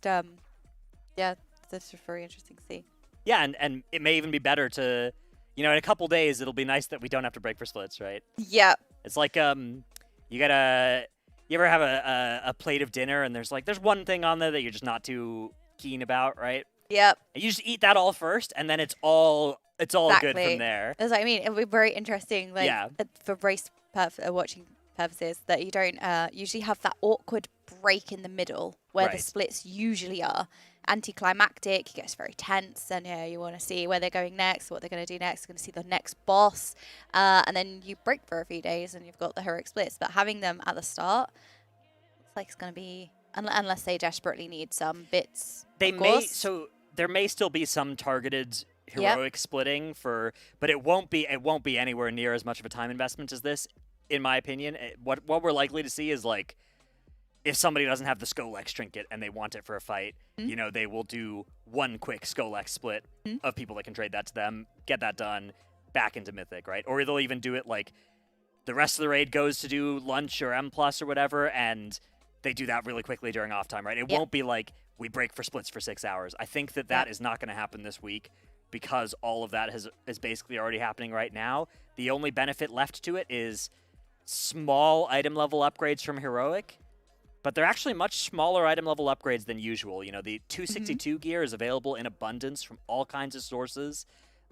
that's just very interesting to see. Yeah, and it may even be better to, in a couple days, it'll be nice that we don't have to break for splits, right? Yeah. It's like you ever have a plate of dinner and there's one thing on there that you're just not too keen about, right? Yep. And you just eat that all first, and then it's all good Exactly. from there. That's what I mean. It'll be very interesting, for race watching purposes, that you don't usually have that awkward break in the middle where the Right. splits usually are. Anticlimactic, it gets very tense, and you want to see where they're going next, what they're going to do next. You're going to see the next boss, and then you break for a few days, and you've got the heroic splits. But having them at the start, looks like it's going to be, unless they desperately need some bits. They of may, course. so there may still be some targeted Yep. heroic splitting but it won't be anywhere near as much of a time investment as this, in my opinion. What we're likely to see is if somebody doesn't have the Skolex trinket and they want it for a fight, they will do one quick Skolex split of people that can trade that to them, get that done, back into Mythic, right? Or they'll even do it the rest of the raid goes to do lunch or M+ or whatever, and they do that really quickly during off time, right? It Yep. won't be we break for splits for 6 hours. I think that is not going to happen this week because all of that is basically already happening right now. The only benefit left to it is small item level upgrades from Heroic, but they're actually much smaller item level upgrades than usual. The 262 gear is available in abundance from all kinds of sources,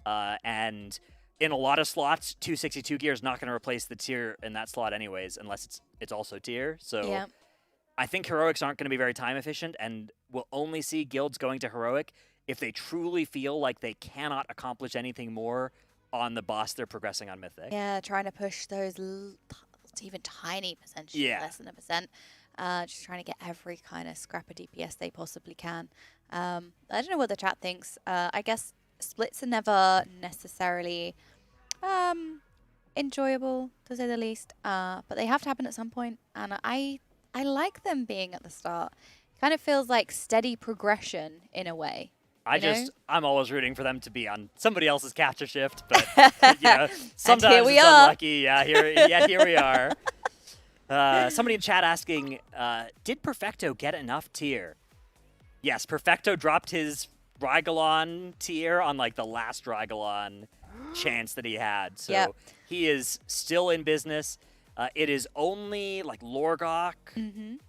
and in a lot of slots, 262 gear is not going to replace the tier in that slot anyways, unless it's also tier. So Yeah. I think Heroics aren't going to be very time efficient, and we'll only see guilds going to Heroic if they truly feel like they cannot accomplish anything more on the boss they're progressing on Mythic. Yeah, trying to push those even tiny percentages, Yeah. less than a percent. just trying to get every kind of scrap of DPS they possibly can. I don't know what the chat thinks. I guess splits are never necessarily enjoyable, to say the least, but they have to happen at some point, and I like them being at the start. It kind of feels like steady progression in a way. I'm always rooting for them to be on somebody else's capture shift, but you know, sometimes here we it's are. unlucky. Yeah, here we are. Somebody in chat asking, did Perfecto get enough tier? Yes, Perfecto dropped his Rygalon tier on like the last Rygalon chance that he had. So he is still in business. It is only like Lorgok,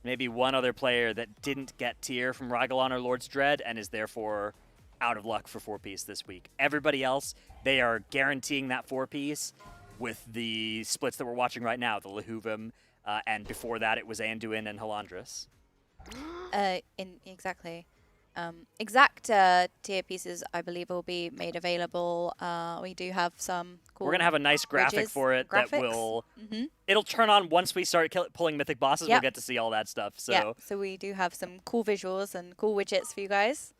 maybe one other player that didn't get tier from Rygalon or Lord's Dread and is therefore out of luck for 4-piece this week. Everybody else, they are guaranteeing that 4-piece with the splits that we're watching right now, the Lehuvim, and before that it was Anduin and Halandris. Exactly. Exact tier pieces, I believe, will be made available. We do have some cool. We're gonna have a nice graphic for it that will. It'll turn on once we start pulling mythic bosses. We'll get to see all that stuff. So so we do have some cool visuals and cool widgets for you guys.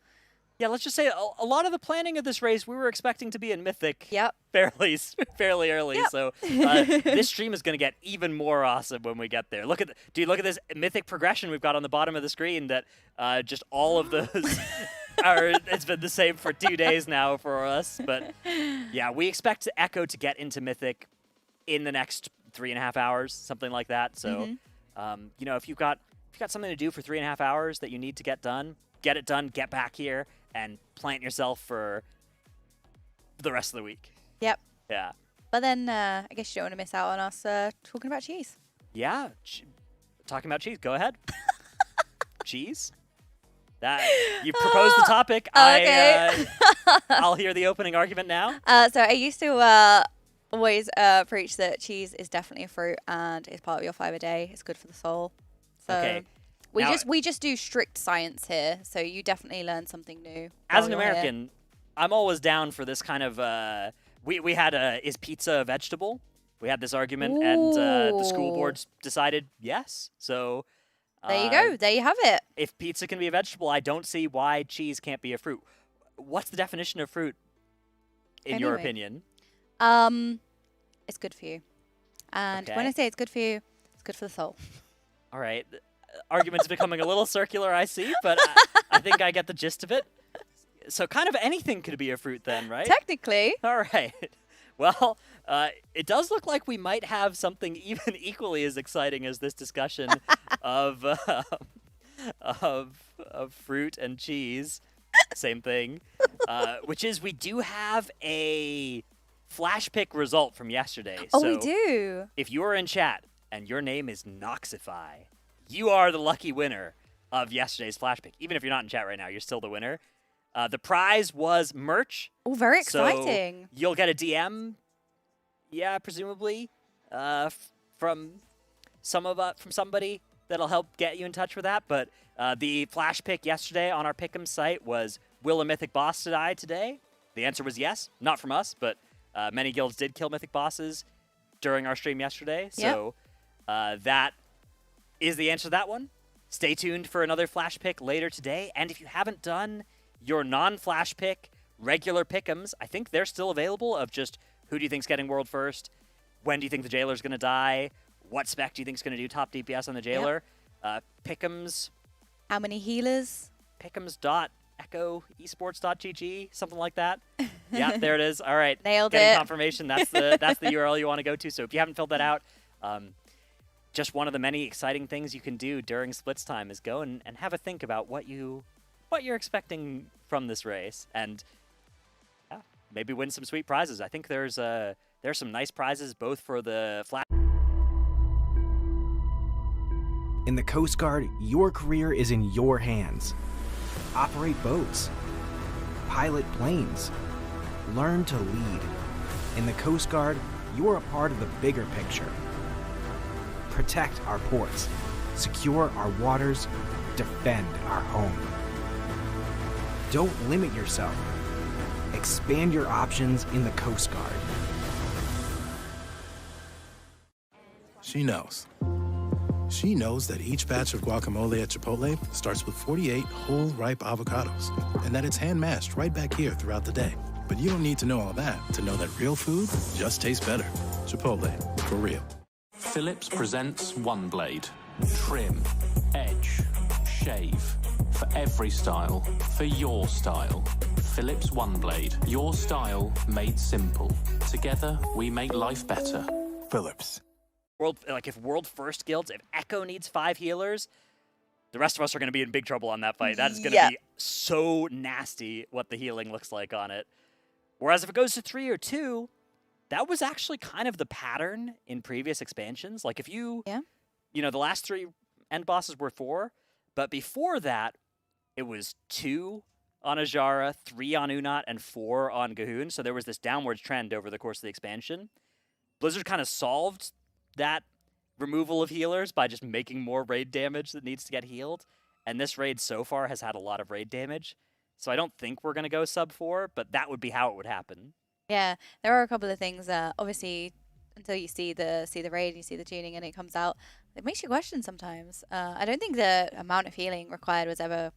Yeah, let's just say a lot of the planning of this race we were expecting to be in Mythic fairly early. So this stream is going to get even more awesome when we get there. Look at this Mythic progression we've got on the bottom of the screen that just all of those it's been the same for 2 days now for us. But yeah, we expect Echo to get into Mythic in the next 3.5 hours, something like that. So you know, if you've got something to do for 3.5 hours that you need to get done, get it done, get back here, and plant yourself for the rest of the week. Yep. Yeah. But then I guess you don't want to miss out on us talking about cheese. Yeah. Talking about cheese. Go ahead. Cheese? That you proposed the topic. Okay. I'll hear the opening argument now. So I used to always preach that cheese is definitely a fruit and it's part of your fiber day. It's good for the soul. So okay. We just do strict science here, so you definitely learn something new. As an American, I'm always down for this kind of. We had is pizza a vegetable? We had this argument, and the school boards decided yes. So there you go. There you have it. If pizza can be a vegetable, I don't see why cheese can't be a fruit. What's the definition of fruit, in your opinion? It's good for you, and when I say it's good for you, it's good for the soul. All right. Argument's becoming a little circular, I see, but I think I get the gist of it. So kind of anything could be a fruit then, right? Technically. All right. Well, it does look like we might have something even equally as exciting as this discussion of fruit and cheese. Same thing. Which is we do have a flash pick result from yesterday. Oh, so we do. If you are in chat and your name is Noxify, you are the lucky winner of yesterday's flash pick. Even if you're not in chat right now, you're still the winner. The prize was merch. Oh, very exciting. So you'll get a DM, presumably, from somebody that'll help get you in touch with that. But the flash pick yesterday on our Pick'em site was, will a mythic boss die today? The answer was yes. Not from us, but many guilds did kill mythic bosses during our stream yesterday. So that is the answer to that one. Stay tuned for another flash pick later today. And if you haven't done your non-flash pick, regular pick'ems, I think they're still available of just who do you think's getting world first? When do you think the jailer's going to die? What spec do you think's going to do top DPS on the jailer? Pick'ems. How many healers? Pick'ems.echoesports.gg, something like that. Yeah, there it is. All right. Nailed Getting it. confirmation. That's the URL you want to go to. So if you haven't filled that out, just one of the many exciting things you can do during splits time is go and have a think about what you're expecting from this race, and maybe win some sweet prizes. I think there's some nice prizes both for the flat. In the Coast Guard, your career is in your hands. Operate boats, pilot planes, learn to lead. In the Coast Guard, you're a part of the bigger picture. Protect our ports, secure our waters, defend our home. Don't limit yourself. Expand your options in the Coast Guard. She knows. She knows that each batch of guacamole at Chipotle starts with 48 whole, ripe avocados, and that it's hand-mashed right back here throughout the day. But you don't need to know all that to know that real food just tastes better. Chipotle, for real. Philips presents One Blade. Trim, edge, shave. For every style, for your style. Philips One Blade. Your style made simple. Together, we make life better. Philips. If World First Guilds, if Echo needs 5 healers, the rest of us are going to be in big trouble on that fight. That is going to be so nasty what the healing looks like on it. Whereas if it goes to 3 or 2, that was actually kind of the pattern in previous expansions. Like if you, the last 3 end bosses were 4, but before that, it was 2 on Ajara, 3 on Unat, and 4 on Gahun. So there was this downwards trend over the course of the expansion. Blizzard kind of solved that removal of healers by just making more raid damage that needs to get healed. And this raid so far has had a lot of raid damage. So I don't think we're going to go sub 4, but that would be how it would happen. Yeah, there are a couple of things. Obviously, until you see the raid, you see the tuning, and it comes out, it makes you question sometimes. I don't think the amount of healing required was ever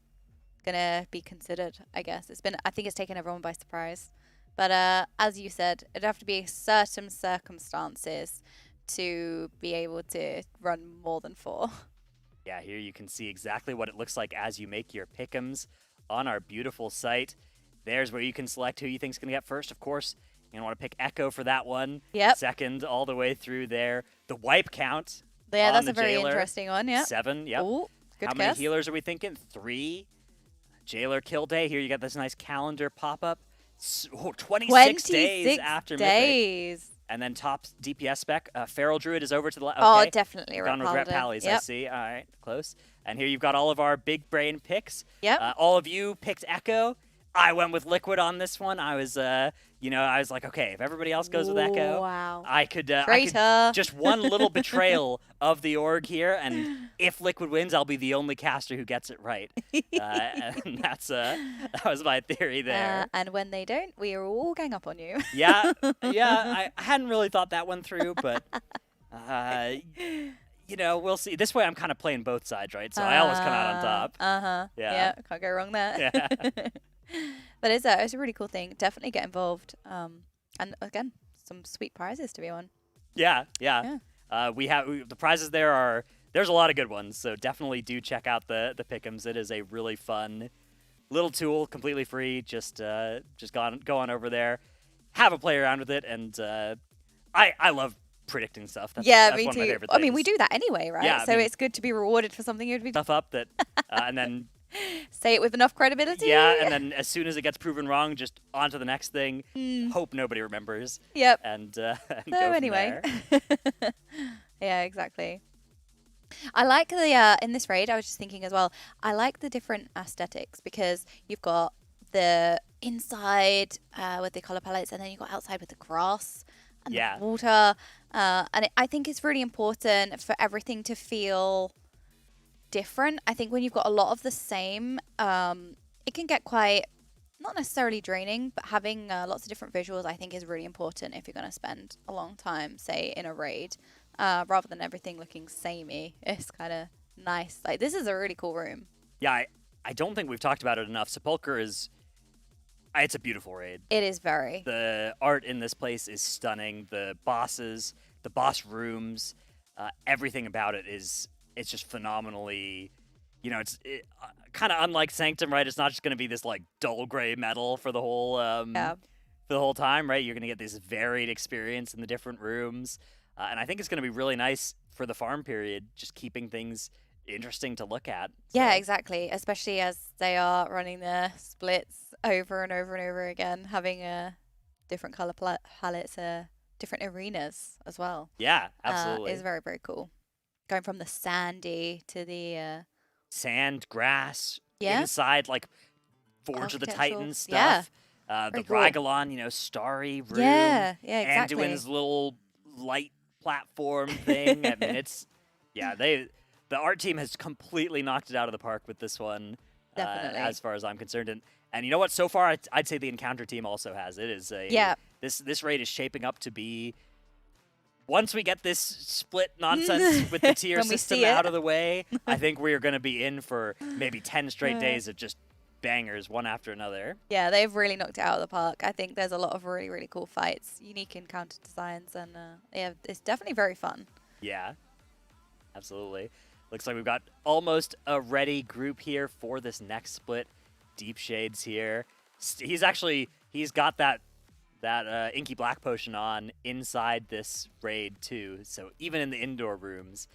gonna be considered. I guess I think it's taken everyone by surprise. But as you said, it'd have to be certain circumstances to be able to run more than 4. Yeah, here you can see exactly what it looks like as you make your pick'ems on our beautiful site. There's where you can select who you think's going to get first. Of course, you're going to want to pick Echo for that one. Yep. Second, all the way through there. The wipe count. Yeah, that's a very Jailer, interesting one. Yeah. 7. Yep. Ooh, good How guess. many healers are we thinking? 3. Jailer kill day. Here you got this nice calendar pop-up. 26 days after Mythic. And then top DPS spec. Feral Druid is over to the left. Okay. Oh, definitely. Gone with Ret Pallies, I see. All right, close. And here you've got all of our big brain picks. Yep. All of you picked Echo. I went with Liquid on this one. I was, I was like, okay, if everybody else goes with Echo, I could just one little betrayal of the org here, and if Liquid wins, I'll be the only caster who gets it right. And that was my theory there. And when they don't, we all gang up on you. Yeah, I hadn't really thought that one through, but we'll see. This way, I'm kind of playing both sides, right? So I always come out on top. Yeah, can't go wrong there. Yeah. But it's a really cool thing. Definitely get involved. And again, some sweet prizes to be won. Yeah. The prizes there's a lot of good ones. So definitely do check out the pick'ems. It is a really fun little tool, completely free. Just go on over there, have a play around with it, and I love predicting stuff. That's me one of my too. favorite I mean, things. we do that anyway, right? Yeah, so it's good to be rewarded for something you'd be stuff up that, and then. Say it with enough credibility. Yeah, and then as soon as it gets proven wrong, just on to the next thing. Hope nobody remembers. Yep. And so go anyway. from there. Yeah, exactly. I like the in this raid. I was just thinking as well. I like the different aesthetics because you've got the inside with the color palettes, and then you've got outside with the grass and the water. I think it's really important for everything to feel different. I think when you've got a lot of the same, it can get quite, not necessarily draining, but having lots of different visuals I think is really important if you're going to spend a long time, say, in a raid, rather than everything looking samey. It's kind of nice. Like, this is a really cool room. Yeah, I don't think we've talked about it enough. Sepulcher it's a beautiful raid. It is very. The art in this place is stunning. The bosses, the boss rooms, everything about it is... It's just phenomenally, it's kind of unlike Sanctum, right? It's not just going to be this like dull gray metal for the whole time, right? You're going to get this varied experience in the different rooms, and I think it's going to be really nice for the farm period, just keeping things interesting to look at. So. Yeah, exactly. Especially as they are running the splits over and over and over again, having different color palettes, different arenas as well. Yeah, absolutely. It's very, very cool. Going from the sandy to the... Sand, grass, inside, like, Forge of the Titans stuff. The cool. Ragallon, starry room. Yeah, exactly. Anduin's little light platform thing. I mean, the art team has completely knocked it out of the park with this one. Definitely. As far as I'm concerned. And you know what? So far, I'd say the Encounter team also has. It is this raid is shaping up to be once we get this split nonsense with the tier When we system see it. out of the way, I think we are going to be in for maybe 10 straight days of just bangers one after another. Yeah, they've really knocked it out of the park. I think there's a lot of really, really cool fights, unique encounter designs, and yeah, it's definitely very fun. Yeah, absolutely. Looks like we've got almost a ready group here for this next split. Deep Shades here. He's got that Inky Black potion on inside this raid too. So even in the indoor rooms,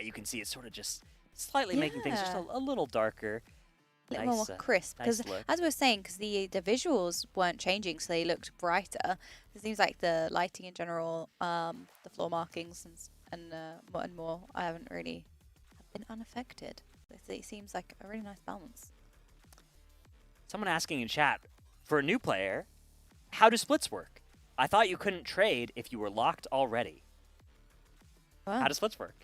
you can see it's sort of just slightly making things just a little darker. A little more crisp. Because as we were saying, because the visuals weren't changing, so they looked brighter. It seems like the lighting in general, the floor markings and more, I haven't really been unaffected. It seems like a really nice balance. Someone asking in chat, for a new player, how do splits work? I thought you couldn't trade if you were locked already. Wow. How do splits work?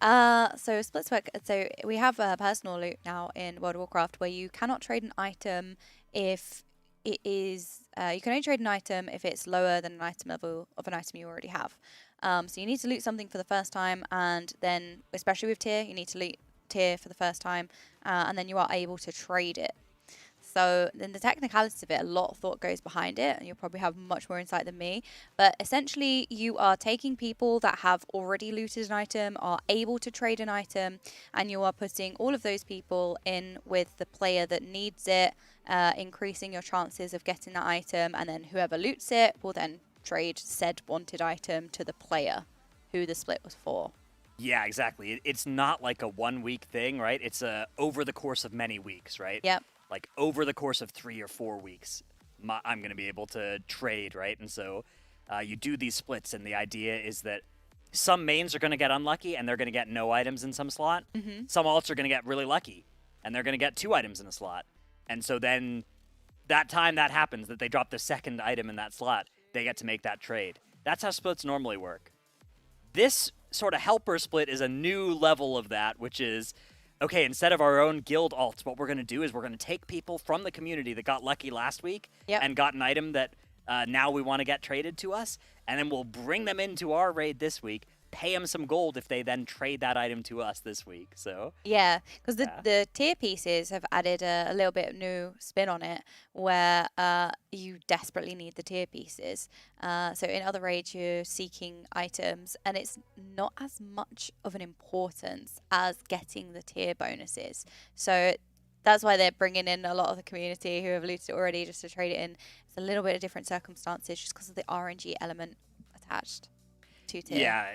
So splits work. So we have a personal loot now in World of Warcraft where you cannot trade an item if it is. You can only trade an item if it's lower than an item level of an item you already have. So you need to loot something for the first time, and then especially with tier, you need to loot tier for the first time, and then you are able to trade it. So then the technicalities of it, a lot of thought goes behind it, and you'll probably have much more insight than me. But essentially, you are taking people that have already looted an item, are able to trade an item, and you are putting all of those people in with the player that needs it, increasing your chances of getting that item, and then whoever loots it will then trade said wanted item to the player who the split was for. Yeah, exactly. It's not like a 1 week thing, right? It's over the course of many weeks, right? Yep. Like over the course of 3 or 4 weeks, I'm going to be able to trade, right? And so you do these splits, and the idea is that some mains are going to get unlucky, and they're going to get no items in some slot. Mm-hmm. Some alts are going to get really lucky, and they're going to get 2 items in a slot. And so then that time that happens, that they drop the second item in that slot, they get to make that trade. That's how splits normally work. This sort of helper split is a new level of that, which is, okay, instead of our own guild alts, what we're going to do is we're going to take people from the community that got lucky last week and got an item that now we want to get traded to us, and then we'll bring them into our raid this week, pay them some gold if they then trade that item to us this week. So yeah, because the tier pieces have added a little bit of new spin on it, where you desperately need the tier pieces. So in other raids, you're seeking items, and it's not as much of an importance as getting the tier bonuses. So that's why they're bringing in a lot of the community who have looted it already just to trade it in. It's a little bit of different circumstances just because of the RNG element attached to tier. Yeah,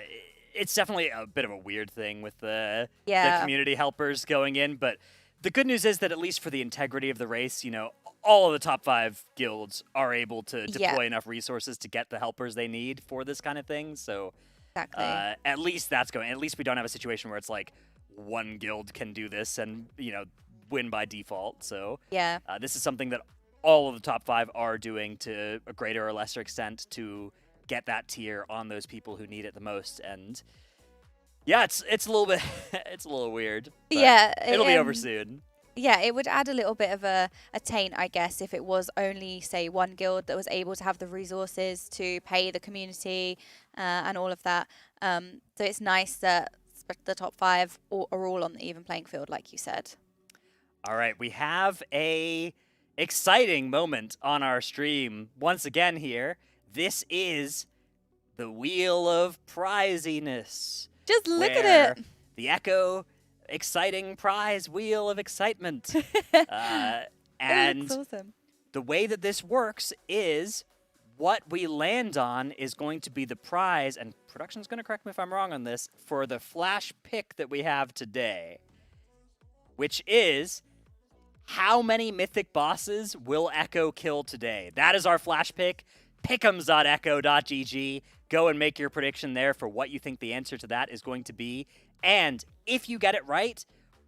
it's definitely a bit of a weird thing with the community helpers going in, but the good news is that at least for the integrity of the race, you know, all of the top 5 guilds are able to deploy enough resources to get the helpers they need for this kind of thing. So at least that's going. At least we don't have a situation where it's like one guild can do this and, you know, win by default. So this is something that all of the top 5 are doing to a greater or lesser extent to get that tier on those people who need it the most. And yeah, it's a little bit it's a little weird. But it'll be over soon. Yeah, it would add a little bit of a taint, I guess, if it was only, say, one guild that was able to have the resources to pay the community and all of that. So it's nice that the top 5 are all on the even playing field, like you said. All right, we have a exciting moment on our stream once again here. This is the Wheel of Priziness. Just look at it. The Echo exciting prize Wheel of Excitement. And awesome. The way that this works is what we land on is going to be the prize, and production's going to correct me if I'm wrong on this, for the flash pick that we have today, which is how many mythic bosses will Echo kill today? That is our flash pick. Pick'ems.echo.gg. Go and make your prediction there for what you think the answer to that is going to be. And if you get it right,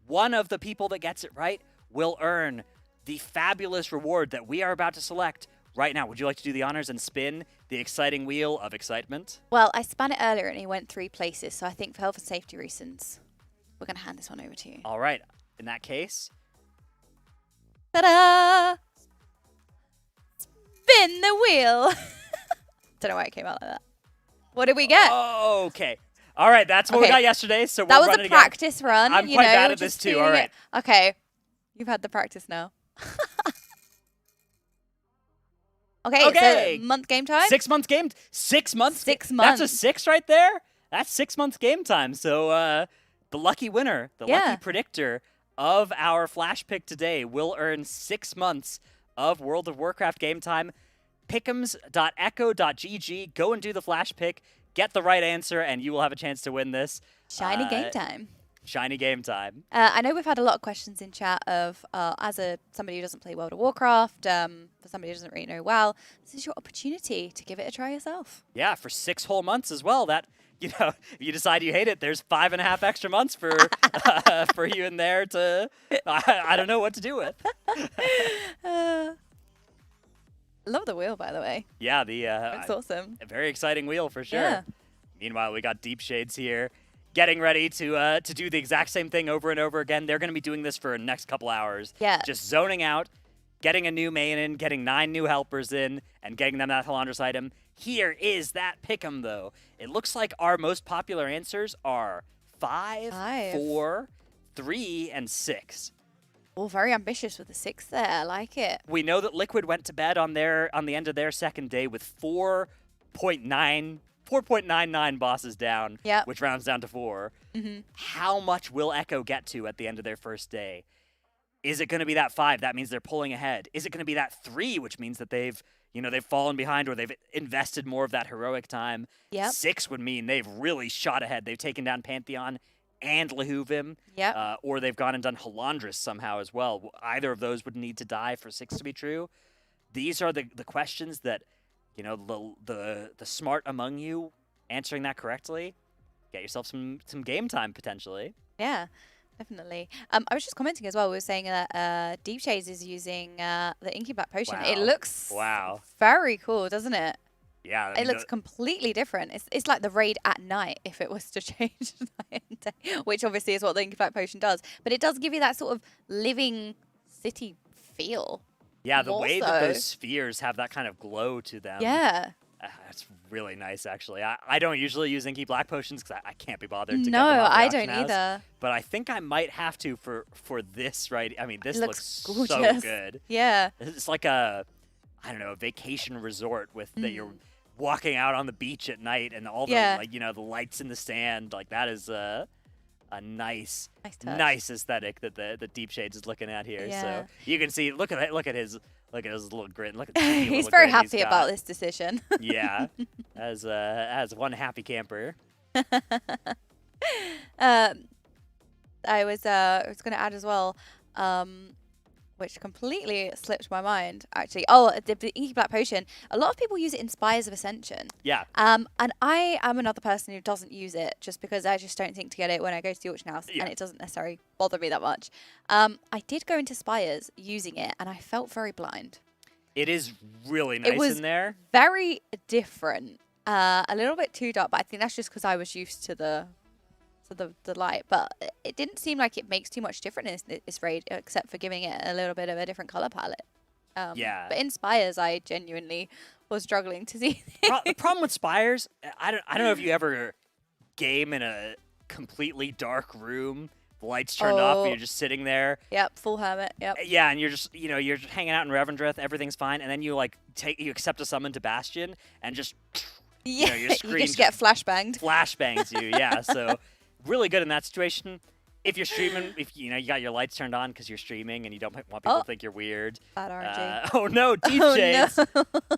one of the people that gets it right will earn the fabulous reward that we are about to select right now. Would you like to do the honors and spin the exciting Wheel of Excitement? Well, I spun it earlier and it went 3 places, so I think for health and safety reasons, we're going to hand this one over to you. All right. In that case, ta-da! Spin the wheel. Don't know why it came out like that. What did we get? Oh, okay. All right, that's what we got yesterday. So that we'll was run a it again. practice run. I'm you quite know, bad at just this too. feeling All right. it. Okay, you've had the practice now. Okay. So month game time. 6 months game. 6 months. 6 months. That's a 6 right there. That's 6 months game time. So the lucky winner, the lucky predictor of our flash pick today will earn 6 months of World of Warcraft game time. Pick'ems.echo.gg. Go and do the flash pick. Get the right answer, and you will have a chance to win this. Shiny game time. Shiny game time. I know we've had a lot of questions in chat of, as somebody who doesn't play World of Warcraft, for somebody who doesn't really know WoW, this is your opportunity to give it a try yourself. Yeah, for 6 whole months as well. That, if you decide you hate it, there's 5.5 extra months for for you in there to, I don't know what to do with. Love the wheel, by the way. Yeah, looks awesome. A very exciting wheel for sure. Yeah. Meanwhile, we got Deep Shades here, getting ready to do the exact same thing over and over again. They're going to be doing this for the next couple hours. Yeah. Just zoning out, getting a new main in, getting 9 new helpers in, and getting them that Halandras item. Here is that pick'em, though. It looks like our most popular answers are 5, 4, 3, and 6. Oh, very ambitious with the 6 there. I like it. We know that Liquid went to bed on the end of their second day with 4.99 bosses down, which rounds down to 4. Mm-hmm. How much will Echo get to at the end of their first day? Is it going to be that 5? That means they're pulling ahead. Is it going to be that 3, which means that they've fallen behind or they've invested more of that heroic time? Yep. 6 would mean they've really shot ahead. They've taken down Pantheon and Lehuvim, or they've gone and done Halandras somehow as well. Either of those would need to die for 6 to be true. These are the questions that, the smart among you answering that correctly, get yourself some game time potentially. Yeah, definitely. I was just commenting as well. We were saying that Deep Shades is using the Inky Black Potion. Wow. It looks very cool, doesn't it? Yeah, it looks completely different. It's like the raid at night if it was to change night and day, which obviously is what the Inky Black Potion does. But it does give you that sort of living city feel. Yeah, the way that those spheres have that kind of glow to them. Yeah. That's really nice, actually. I don't usually use Inky Black Potions because I can't be bothered to get them No, out of the I auction don't house. either. But I think I might have to for this, right? I mean, this looks gorgeous. so good. Yeah. It's like a vacation resort with that you're walking out on the beach at night and all the the lights in the sand. Like that is a nice aesthetic that the Deep Shades is looking at here. Yeah. So you can see, look at his little grin. Look at the he's little very grin happy he's got. about this decision. Yeah, as one happy camper. I was going to add as well, which completely slipped my mind, actually. Oh, the Inky Black Potion. A lot of people use it in Spires of Ascension. Yeah. And I am another person who doesn't use it just because I just don't think to get it when I go to the auction house, and it doesn't necessarily bother me that much. I did go into Spires using it, and I felt very blind. It is really nice It was in there. very different. A little bit too dark, but I think that's just because I was used to the light, but it didn't seem like it makes too much difference in this raid, except for giving it a little bit of a different color palette. Yeah. But in Spires, I genuinely was struggling to see. The problem with Spires, I don't know if you ever game in a completely dark room, the lights turned off, and you're just sitting there. Yep, full hermit. Yep. Yeah, and you're just you're just hanging out in Revendreth, everything's fine, and then you you accept a summon to Bastion, and just yeah, your screen you just get flashbanged. Flashbangs you, yeah. So really good in that situation. If you're streaming, if you got your lights turned on because you're streaming and you don't want people to think you're weird. Bad RNG. Oh no, Deep Shades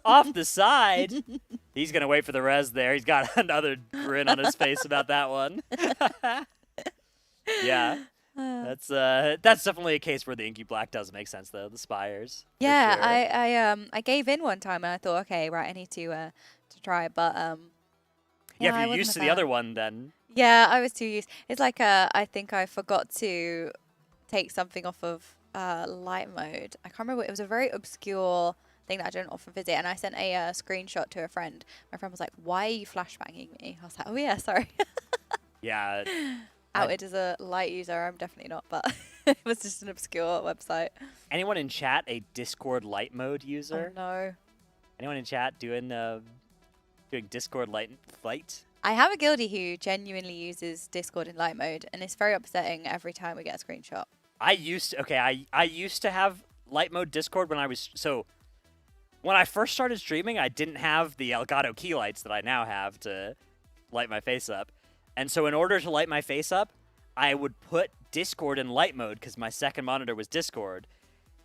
off the side. He's gonna wait for the res there. He's got another grin on his face about that one. Yeah, that's definitely a case where the Inky Black does make sense though. The Spires. Yeah, sure. I gave in one time and I thought, okay, right, I need to try it, but yeah, if you're used to the other one, then. Yeah, I was too used. It's like I think I forgot to take something off of light mode. I can't remember. It was a very obscure thing that I don't often visit, and I sent a screenshot to a friend. My friend was like, "Why are you flashbanging me?" I was like, "Oh yeah, sorry." Yeah. Outed as a light user, I'm definitely not, but it was just an obscure website. Anyone in chat a Discord light mode user? Oh no. Anyone in chat doing doing Discord light. I have a guildie who genuinely uses Discord in light mode, and it's very upsetting every time we get a screenshot. I used to have light mode Discord when I was when I first started streaming, I didn't have the Elgato key lights that I now have to light my face up. And so in order to light my face up, I would put Discord in light mode because my second monitor was Discord.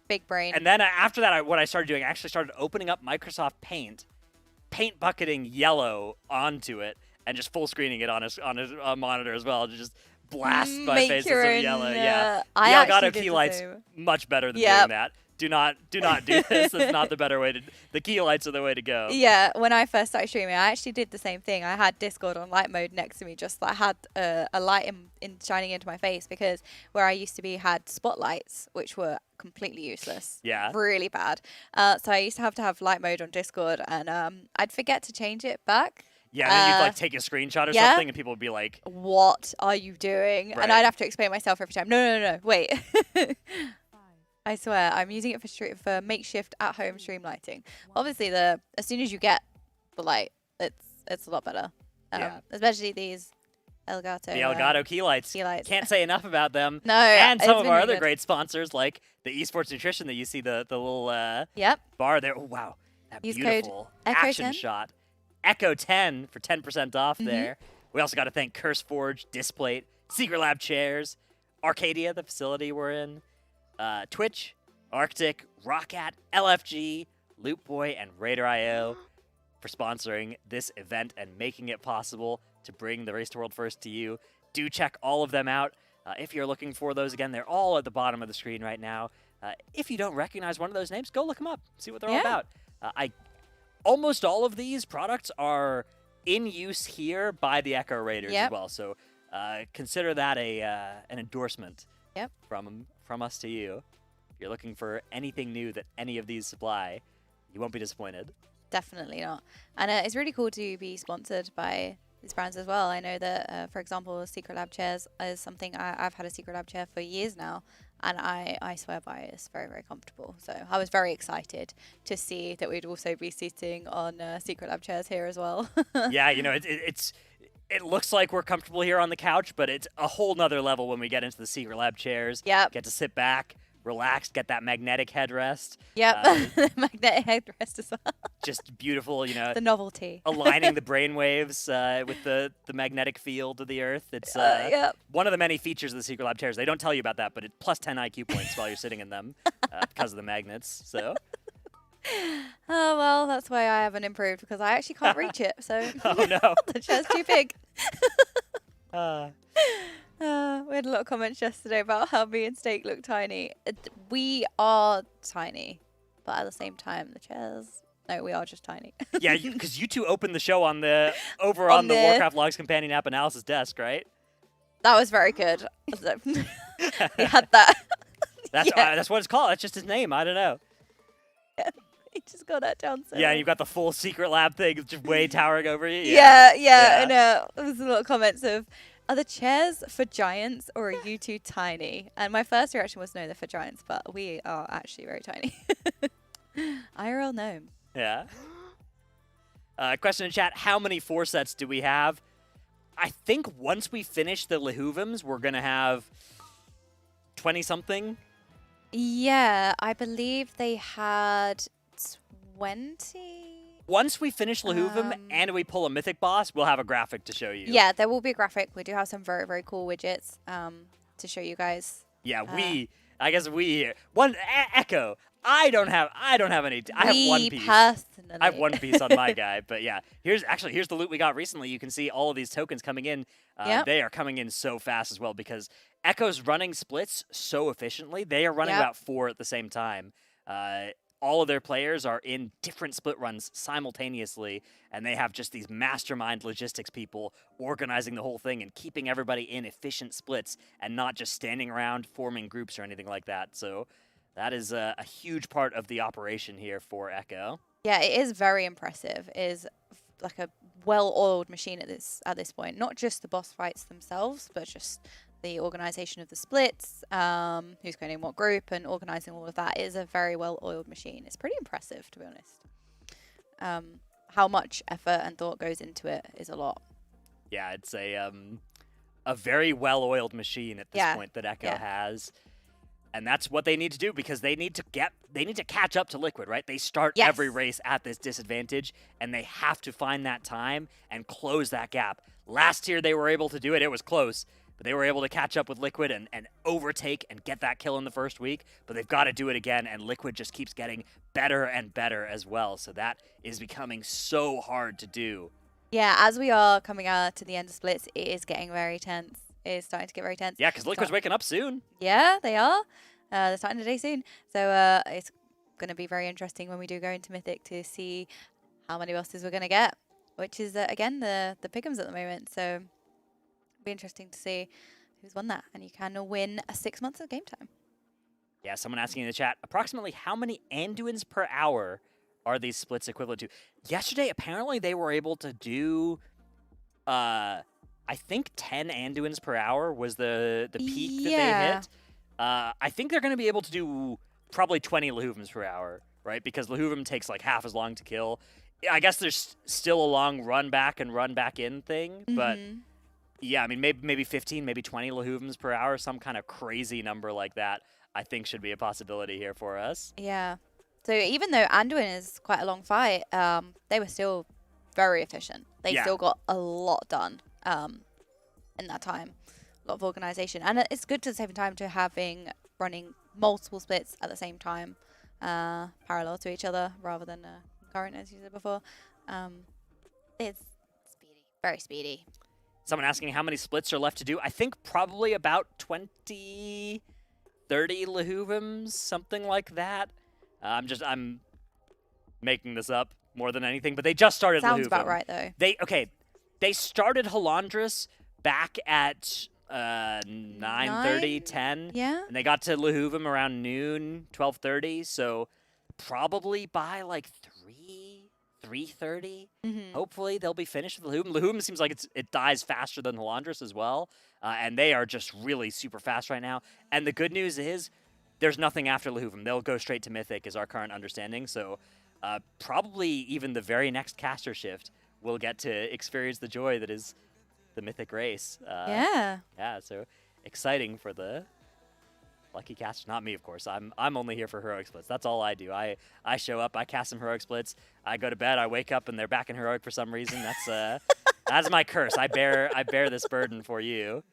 Big brain. And then after that, what I started doing, I actually started opening up Microsoft Paint bucketing yellow onto it, and just full screening it on a monitor as well to just blast my face with some yellow. Yeah, the Elgato key lights much better than doing that. Do not do this. That's not the better way to. The key lights are the way to go. Yeah, when I first started streaming, I actually did the same thing. I had Discord on light mode next to me, just like had a light in shining into my face, because where I used to be had spotlights, which were completely useless. Yeah. Really bad. So I used to have light mode on Discord, and I'd forget to change it back. Yeah, and then you'd like take a screenshot or something, and people would be like, "What are you doing?" Right. And I'd have to explain myself every time. No, wait. I swear, I'm using it for makeshift at-home stream lighting. Obviously, as soon as you get the light, it's a lot better. Especially these Elgato. The Elgato key lights. Can't say enough about them. No, and some of our really other good. great sponsors, like the Esports Nutrition that you see the little bar there. Oh, wow, that Use beautiful code action ECHO10. shot. Echo10 for 10% off there. We also got to thank CurseForge, Displate, Secret Lab Chairs, Arcadia, the facility we're in. Twitch, Arctic, Rockat, LFG, Loot Boy, and Raider.io for sponsoring this event and making it possible to bring the Race to World First to you. Do check all of them out. If you're looking for those, again, they're all at the bottom of the screen right now. If you don't recognize one of those names, go look them up. See what they're all about. Almost all of these products are in use here by the Echo Raiders as well. So consider that an endorsement from us to you. If you're looking for anything new that any of these supply, you won't be disappointed. Definitely not. And it's really cool to be sponsored by these brands as well. I know that, for example, Secret Lab chairs is something I've had a Secret Lab chair for years now, and I swear by it. It's very, very comfortable. So I was very excited to see that we'd also be sitting on Secret Lab chairs here as well. Yeah, you know, it looks like we're comfortable here on the couch, but it's a whole nother level when we get into the Secret Lab chairs. Yep. Get to sit back, relax, get that magnetic headrest. Yep, magnetic headrest as well. Just beautiful, you know. The novelty. Aligning the brainwaves with the magnetic field of the Earth. It's one of the many features of the Secret Lab chairs. They don't tell you about that, but it's plus 10 IQ points while you're sitting in them because of the magnets. So. Oh, well, that's why I haven't improved, because I actually can't reach it. So oh, no. The chair's too big. We had a lot of comments yesterday about how me and Steak look tiny. We are tiny, but at the same time, the chairs... No, we are just tiny. Yeah, because you two opened the show on the Warcraft Logs Companion App Analysis desk, right? That was very good. We had that. That's what it's called. That's just his name. I don't know. Yeah, he just got that down. So yeah, and you've got the full Secret Lab thing just way towering over you. Yeah. I know. There was a lot of comments of, are the chairs for giants or are you too tiny? And my first reaction was, no, they're for giants, but we are actually very tiny. IRL gnome. Yeah. Question in chat, how many 4 sets do we have? I think once we finish the Lehuvums, we're going to have 20-something. Yeah, I believe they had 20. Once we finish Lehuvum and we pull a Mythic boss, we'll have a graphic to show you. Yeah, there will be a graphic. We do have some very, very cool widgets to show you guys. Yeah, I guess we Echo. I don't have any. I have one piece. Personally. I have one piece on my guy, but yeah. Here's the loot we got recently. You can see all of these tokens coming in. They are coming in so fast as well because Echo's running splits so efficiently. They are running about 4 at the same time. All of their players are in different split runs simultaneously, and they have just these mastermind logistics people organizing the whole thing and keeping everybody in efficient splits and not just standing around forming groups or anything like that. So that is a huge part of the operation here for Echo. Yeah, it is very impressive. It is like a well-oiled machine at this point. Not just the boss fights themselves, but just the organization of the splits, who's going in what group, and organizing all of that is a very well-oiled machine. It's pretty impressive, to be honest. how much effort and thought goes into it is a lot. Yeah, it's a very well-oiled machine at this point that Echo has. And that's what they need to do because they need to catch up to Liquid, right? They start every race at this disadvantage, and they have to find that time and close that gap. Last year they were able to do it. It was close, but they were able to catch up with Liquid and overtake and get that kill in the first week. But they've got to do it again, and Liquid just keeps getting better and better as well. So that is becoming so hard to do. Yeah, as we are coming out to the end of splits, it is getting very tense. It's starting to get very tense. Yeah, because Liquid's waking up soon. Yeah, they are. They're starting the day soon. So it's going to be very interesting when we do go into Mythic to see how many bosses we're going to get, which is, again, the pick'ems at the moment. So it'll be interesting to see who's won that. And you can win 6 months of game time. Yeah, someone asking in the chat, approximately how many Anduins per hour are these splits equivalent to? Yesterday, apparently they were able to do... I think 10 Anduins per hour was the peak that they hit. I think they're going to be able to do probably 20 Lahuvums per hour, right? Because Lahuvum takes like half as long to kill. I guess there's still a long run back and run back in thing, but yeah, I mean, maybe 15, maybe 20 Lahuvums per hour, some kind of crazy number like that, I think should be a possibility here for us. Yeah. So even though Anduin is quite a long fight, they were still very efficient. They still got a lot done. In that time, a lot of organization, and it's good to the same time to running multiple splits at the same time, parallel to each other rather than concurrent, as you said before. It's speedy, very speedy. Someone asking how many splits are left to do. I think probably about 20, 30 Lahuvums, something like that. I'm making this up more than anything, but they just started Sounds Lahuvum. about right though. They started Halandris back at 9:30, 10. Yeah. And they got to Lahuvum around noon, 12:30. So probably by like 3:30. Hopefully they'll be finished with Lahuvum. Lahuvum seems like it dies faster than Halandris as well. And they are just really super fast right now. And the good news is there's nothing after Lahuvum. They'll go straight to Mythic is our current understanding. So probably even the very next caster shift we'll get to experience the joy that is the Mythic race. Yeah, so exciting for the lucky caster. Not me, of course. I'm only here for heroic splits. That's all I do. I show up, I cast some heroic splits, I go to bed, I wake up, and they're back in heroic for some reason. That's my curse. I bear this burden for you.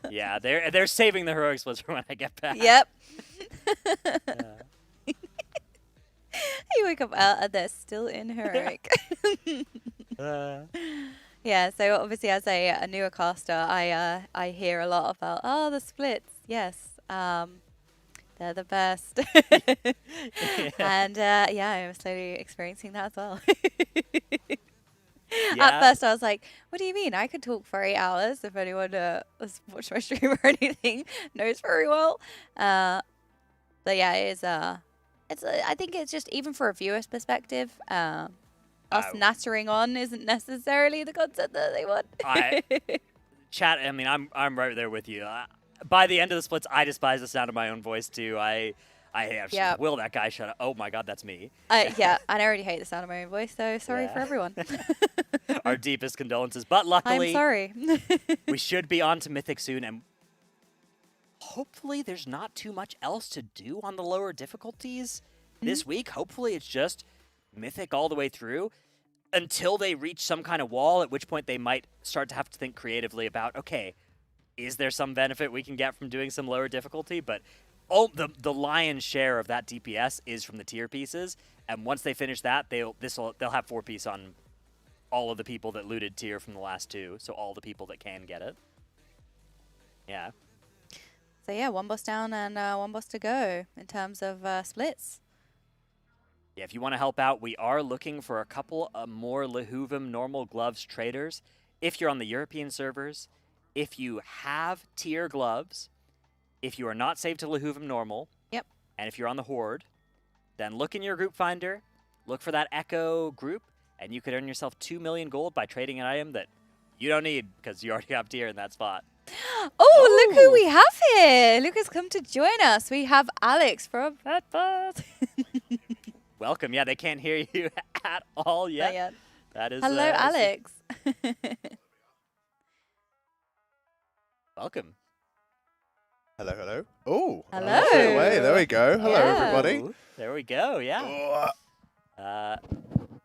Yeah, they're saving the heroic splits for when I get back. Yep. You wake up and they're still in heroic. Yeah, so obviously as a newer caster, I hear a lot about the splits. Yes, they're the best. And I'm slowly experiencing that as well. At first I was like, what do you mean? I could talk for 8 hours if anyone has watched my stream or anything knows very well. But yeah, it is I think it's just even for a viewer's perspective, us nattering on isn't necessarily the content that they want. Chat, I mean, I'm right there with you. By the end of the splits, I despise the sound of my own voice too. I will that guy shut up. Oh my God, that's me. Yeah, and I already hate the sound of my own voice, so sorry for everyone. Our deepest condolences, but luckily, I'm sorry. We should be on to Mythic soon, and hopefully there's not too much else to do on the lower difficulties this week. Hopefully it's just Mythic all the way through until they reach some kind of wall, at which point they might start to have to think creatively about, okay, is there some benefit we can get from doing some lower difficulty? But the lion's share of that DPS is from the tier pieces, and once they finish that, they'll have 4-piece on all of the people that looted tier from the last 2, so all the people that can get it. Yeah. So yeah, 1 boss down and 1 boss to go in terms of splits. Yeah, if you want to help out, we are looking for a couple of more Lahuvum normal gloves traders. If you're on the European servers, if you have tier gloves, if you are not saved to Lahuvum normal, and if you're on the Horde, then look in your group finder, look for that Echo group, and you could earn yourself 2 million gold by trading an item that you don't need because you already have tier in that spot. Oh, look who we have here. Look who's come to join us. We have Alex from Bad Buzz. Welcome. Yeah, they can't hear you at all yet. Not yet. That is. Hello, Alex. Welcome. Hello, hello. Oh, hello. Straight away. There we go. Hello, Yeah. everybody. There we go. Yeah.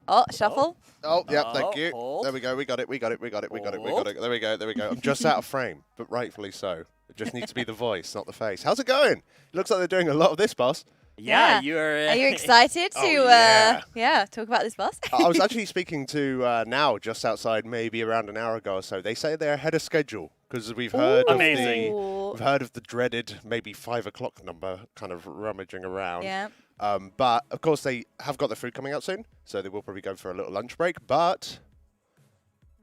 Oh, shuffle. Oh, yeah. Thank you. Hold. There we go. We got it. We got it. We got it. We got it. We got it. There we go. There we go. I'm just out of frame, but rightfully so. It just needs to be the voice, not the face. How's it going? It looks like they're doing a lot of this, boss. Yeah, you are. Are you excited to talk about this boss? I was actually speaking to now just outside, maybe around an hour ago or so. They say they're ahead of schedule because we've heard we've heard of the dreaded maybe 5 o'clock number kind of rummaging around. Yeah. But of course they have got the food coming out soon, so they will probably go for a little lunch break. But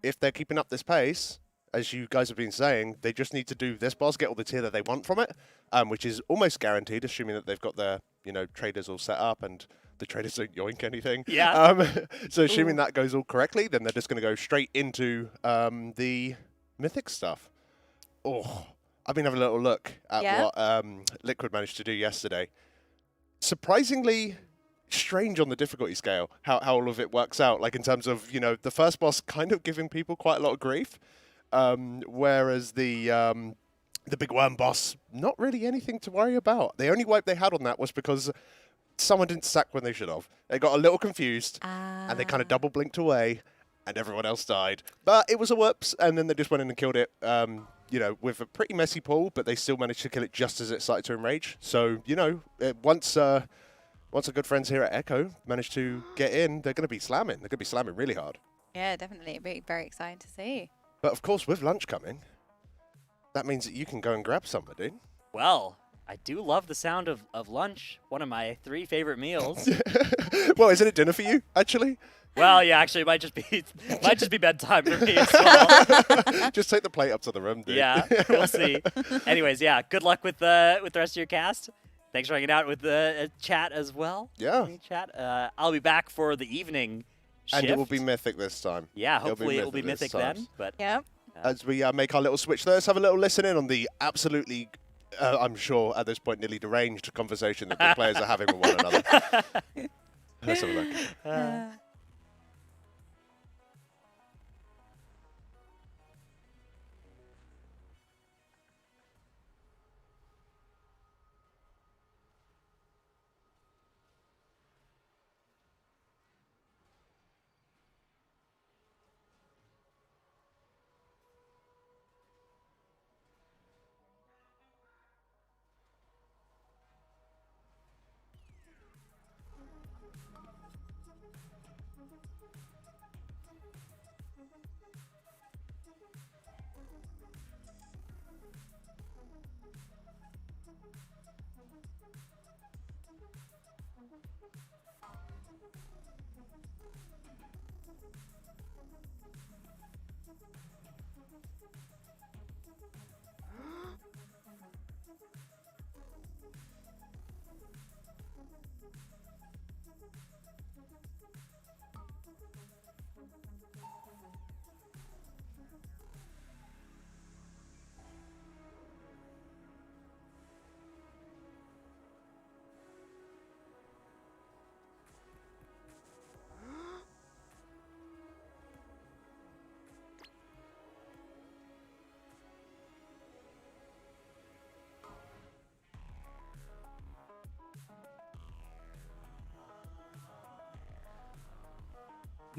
if they're keeping up this pace, as you guys have been saying, they just need to do this boss, get all the tier that they want from it, which is almost guaranteed, assuming that they've got their traders all set up and the traders don't yoink anything. Yeah. So assuming that goes all correctly, then they're just going to go straight into the Mythic stuff. Oh, I've been having a little look at what Liquid managed to do yesterday. Surprisingly strange on the difficulty scale, how all of it works out. Like in terms of, the first boss kind of giving people quite a lot of grief, whereas the big worm boss, not really anything to worry about. The only wipe they had on that was because someone didn't sack when they should have. They got a little confused, and they kind of double blinked away, and everyone else died. But it was a whoops, and then they just went in and killed it, with a pretty messy pull, but they still managed to kill it just as it started to enrage. So, once our good friends here at Echo manage to get in, they're going to be slamming. They're going to be slamming really hard. Yeah, definitely. It'd be very exciting to see. But, of course, with lunch coming, that means that you can go and grab somebody. Well, I do love the sound of lunch. One of my 3 favorite meals. Well, isn't it dinner for you, actually? Well, yeah, actually, it might just be bedtime for me as well. Just take the plate up to the room, dude. Yeah, we'll see. Anyways, yeah, good luck with the rest of your cast. Thanks for hanging out with the chat as well. Yeah. Chat. I'll be back for the evening shift. And it will be Mythic this time. Yeah, hopefully it will be Mythic then. But yeah. As we make our little switch there, let's have a little listen in on the absolutely, I'm sure at this point, nearly deranged conversation that the players are having with one another. Let's have a look.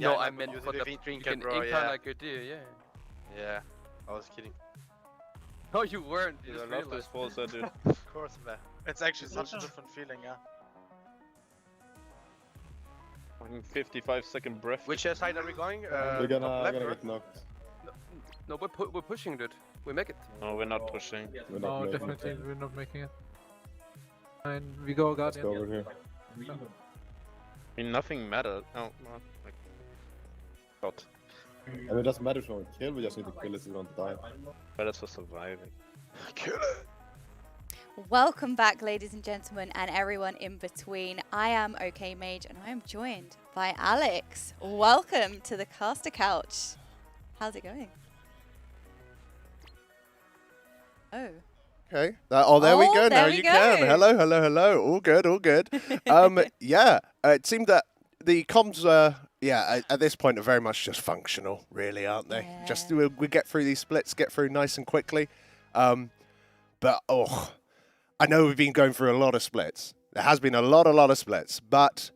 No, I meant for the freaking income like you do, yeah. Yeah, I was kidding. No, you weren't. You These just are not realized. those falls I did. Of course, man. It's actually such a different feeling, yeah. Fucking 55-second breath. Which side are we going? We're gonna get knocked. No, we're pushing, dude. We make it. No, we're not pushing. We're not No, making definitely it. we're not making it. And we go Let's Guardian. go over here. I mean, nothing matters. Oh, no. Like, God. I mean, it doesn't matter if we don't kill, we just need to kill it so we don't die. Better for surviving. Kill it! Welcome back, ladies and gentlemen, and everyone in between. I am OK Mage, and I am joined by Alex. Welcome to the Caster Couch. How's it going? Oh. Okay. There we go. there Now we you go. can. Hello, hello, hello. All good, all good. Yeah. It seemed that the comms Yeah, at this point, are very much just functional, really, aren't they? Yeah. Just we get through these splits, get through nice and quickly. But I know we've been going through a lot of splits. There has been a lot of splits, but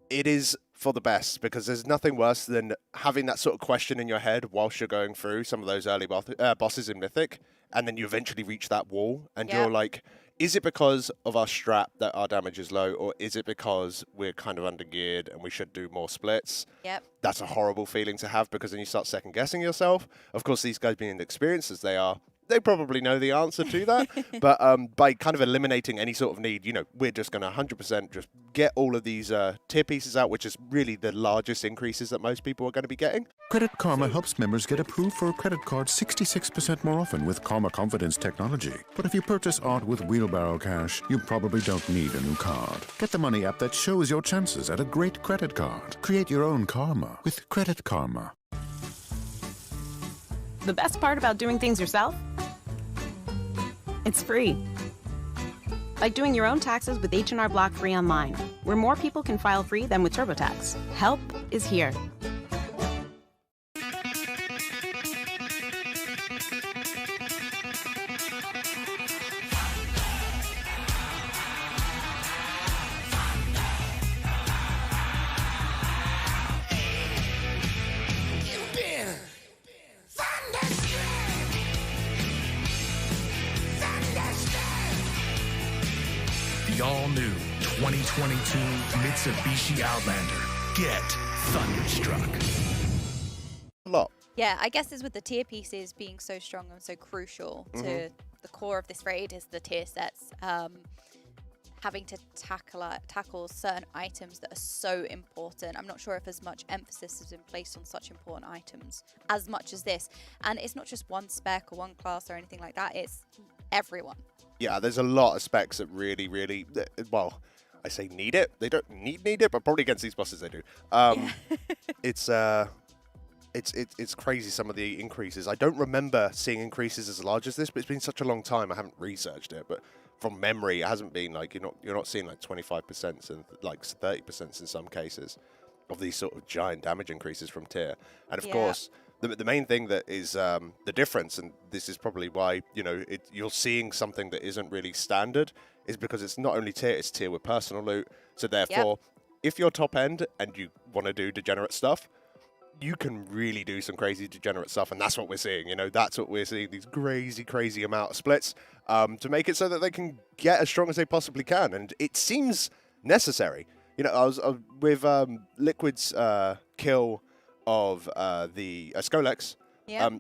it is for the best, because there's nothing worse than having that sort of question in your head whilst you're going through some of those early bosses in Mythic, and then you eventually reach that wall, and you're like, is it because of our strat that our damage is low, or is it because we're kind of undergeared and we should do more splits? Yep. That's a horrible feeling to have, because then you start second-guessing yourself. Of course, these guys being experienced as they are, they probably know the answer to that. But by kind of eliminating any sort of need, we're just going to 100% just get all of these tier pieces out, which is really the largest increases that most people are going to be getting. Credit Karma helps members get approved for a credit card 66% more often with Karma Confidence technology. But if you purchase art with Wheelbarrow Cash, you probably don't need a new card. Get the money app that shows your chances at a great credit card. Create your own karma with Credit Karma. The best part about doing things yourself? It's free. Like doing your own taxes with H&R Block Free Online, where more people can file free than with TurboTax. Help is here. The all-new 2022 Mitsubishi Outlander. Get thunderstruck. A lot. Yeah, I guess it's with the tier pieces being so strong and so crucial to the core of this raid is the tier sets. Having to tackle certain items that are so important. I'm not sure if as much emphasis has been placed on such important items as much as this. And it's not just one spec or one class or anything like that. It's everyone. Yeah, there's a lot of specs that really, well, I say need it. They don't need it, but probably against these bosses they do. It's crazy, some of the increases. I don't remember seeing increases as large as this, but it's been such a long time. I haven't researched it, but from memory, it hasn't been like you're not seeing like 25% and like 30% in some cases of these sort of giant damage increases from tier. And of course, the main thing that is the difference, and this is probably why you're seeing something that isn't really standard, is because it's not only tier, it's tier with personal loot. So therefore, if you're top end and you want to do degenerate stuff, you can really do some crazy degenerate stuff, and that's what we're seeing. That's what we're seeing, these crazy amount of splits to make it so that they can get as strong as they possibly can, and it seems necessary. I was with Liquid's kill of the Skolex.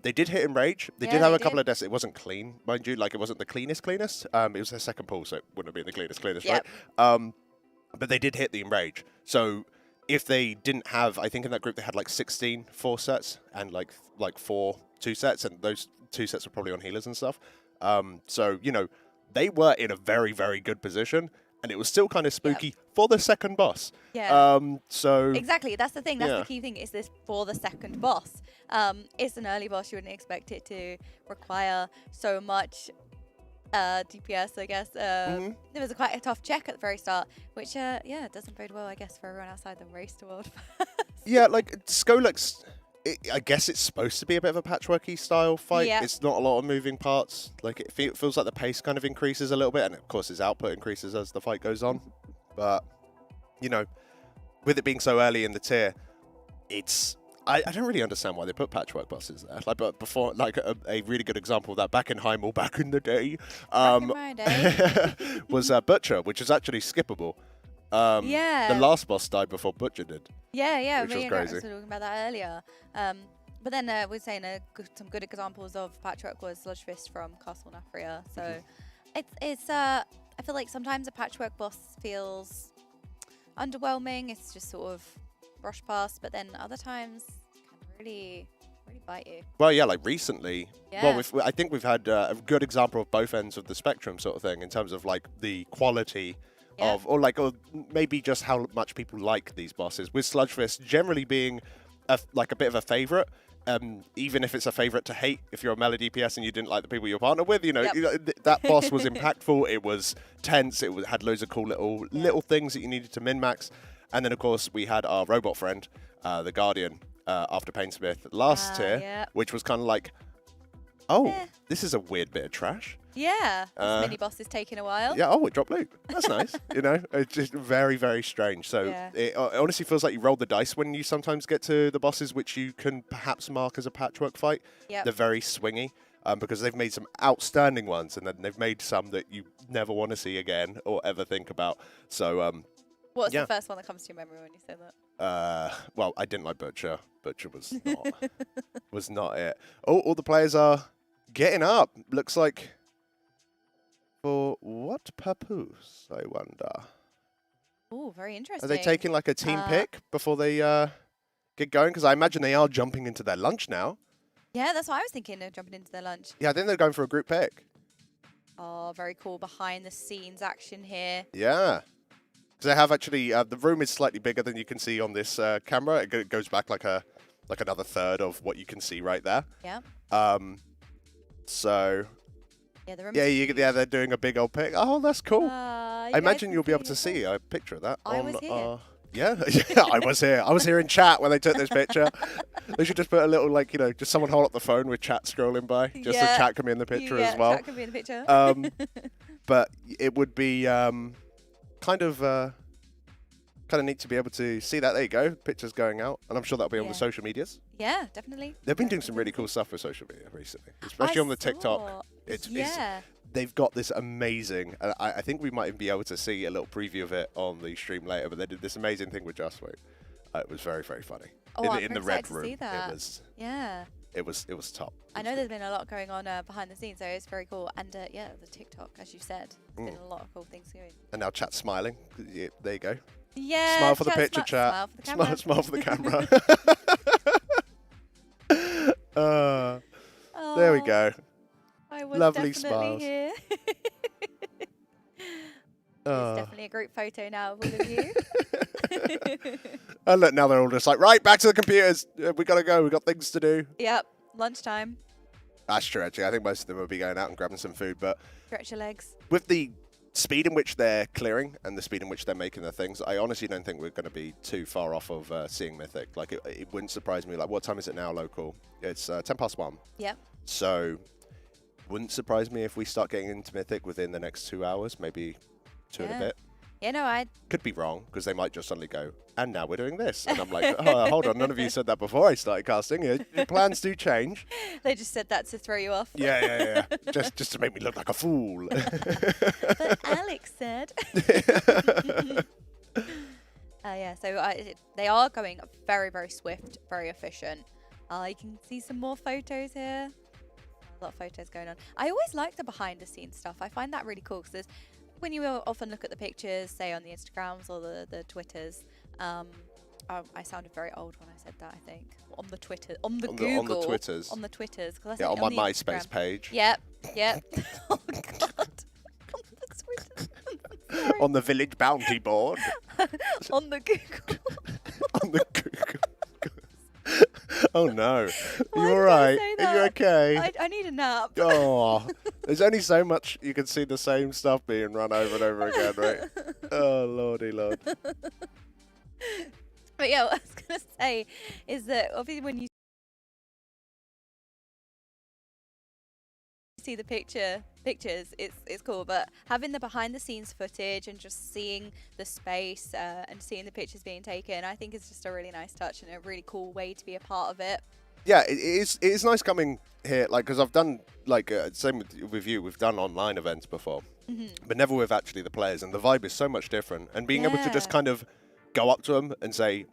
They did hit in rage. They did have a couple of deaths. It wasn't clean, mind you. Like, it wasn't the cleanest. It was their second pull, so it wouldn't have been the cleanest, right? But they did hit the enrage. So if they didn't have, I think in that group they had like 16 4 sets and like 4 2 sets, and those 2 sets were probably on healers and stuff. So they were in a very, very good position, and it was still kind of spooky for the second boss. So exactly, that's the thing. That's the key thing. Is this for the second boss? It's an early boss. You wouldn't expect it to require so much DPS, I guess. It was quite a tough check at the very start, which doesn't bode well, I guess, for everyone outside the race to world. Yeah, like Skolex, I guess it's supposed to be a bit of a patchworky style fight. It's not a lot of moving parts. Like, it feels like the pace kind of increases a little bit, and of course his output increases as the fight goes on. But with it being so early in the tier, it's I don't really understand why they put patchwork bosses there. Like, but before, like a really good example of that back in Heimel, back in the day, was Butcher, which is actually skippable. The last boss died before Butcher did. Which was crazy. We were talking about that earlier. But then we're saying some good examples of patchwork was Sludge Fist from Castle Nafria. So it's I feel like sometimes a patchwork boss feels underwhelming. It's just sort of brush past, but then other times it can really bite you. Well, yeah, like recently. Well, I think we've had a good example of both ends of the spectrum, sort of thing, in terms of like the quality of, or maybe just how much people like these bosses. With Sludge Fist generally being a bit of a favorite. Even if it's a favorite to hate, if you're a melee DPS and you didn't like the people you're partnered with, that boss was impactful. It was tense. It had loads of cool little things that you needed to min-max. And then, of course, we had our robot friend, the Guardian after Painsmith last tier, yeah. which was kind of like, oh, this is a weird bit of trash. Yeah, this mini boss is taking a while. Yeah, oh, it dropped loot. That's nice. You know, it's just very, very strange. So it honestly feels like you roll the dice when you sometimes get to the bosses, which you can perhaps mark as a patchwork fight. Yep. They're very swingy because they've made some outstanding ones, and then they've made some that you never want to see again or ever think about. So, what's the first one that comes to your memory when you say that? Well, I didn't like Butcher. Butcher was not, was not it. Oh, all the players are getting up. Looks like... For what purpose, I wonder? Oh, very interesting. Are they taking like a team pick before they get going? Because I imagine they are jumping into their lunch now. Yeah, that's what I was thinking. They're jumping into their lunch. Yeah, I think they're going for a group pick. Oh, very cool behind the scenes action here. Yeah. Because they have actually, the room is slightly bigger than you can see on this camera. It goes back like another third of what you can see right there. Yeah. So... Yeah, the room they're doing a big old pic. Oh, that's cool. I imagine you'll be able to see see a picture of that. I was here. Yeah, I was here. I was here in chat when they took this picture. They should just put a little, like, you know, just someone hold up the phone with chat scrolling by. Just so chat can be in the picture as well. Chat can be in the picture. But it would be kind of neat to be able to see that. There you go. Pictures going out. And I'm sure that'll be on the social medias. Yeah, definitely. They've been doing some really cool stuff with social media recently, especially on the TikTok. They've got this amazing, I think we might even be able to see a little preview of it on the stream later, but they did this amazing thing with Just Wait. It was very, very funny. Oh, in the red room. See that. It was top. I know there's been a lot going on behind the scenes, so it's very cool. And yeah, the TikTok, as you said, there's been a lot of cool things going. And now chat's smiling. Yeah, there you go. Yeah. Smile for the picture, chat. Smile for the camera. There we go. I was Lovely definitely smiles. Here. It's definitely a group photo now of all of you. And look, now they're all just like, right, back to the computers. We gotta go. We got things to do. Yep, lunchtime. That's true, actually. I think most of them will be going out and grabbing some food, but Stretch your legs. with the speed in which they're clearing and the speed in which they're making their things, I honestly don't think we're going to be too far off of seeing Mythic. Like, it wouldn't surprise me. Like, what time is it now, local? It's 1:10. Yep. So, wouldn't surprise me if we start getting into Mythic within the next 2 hours, maybe two and a bit. Yeah, no, I could be wrong, because they might just suddenly go, and now we're doing this. And I'm like, oh, hold on, none of you said that before I started casting. Your plans do change. They just said that to throw you off. Yeah. just to make me look like a fool. But Alex said. Yeah, so they are going very, very swift, very efficient. You can see some more photos here. A lot of photos going on. I always like the behind the scenes stuff. I find that really cool because when you often look at the pictures, say on the Instagrams or the Twitters, I sounded very old when I said that, I think. On the Twitter, on the Google. On the Twitters. On the Twitters. Yeah, on my MySpace page. Yep. Oh, God. On the village bounty board. On the Google. On the Google. Oh no. Are you alright? Are you okay? I need a nap. Oh. There's only so much you can see the same stuff being run over and over again, right? Oh lordy lord. But yeah, what I was gonna say is that obviously when you see the pictures, it's cool, but having the behind the scenes footage and just seeing the space and seeing the pictures being taken, I think is just a really nice touch and a really cool way to be a part of it. Yeah, it is nice coming here, like, because I've done, like, same with you, we've done online events before, but never with actually the players, and the vibe is so much different, and being able to just kind of go up to them and say,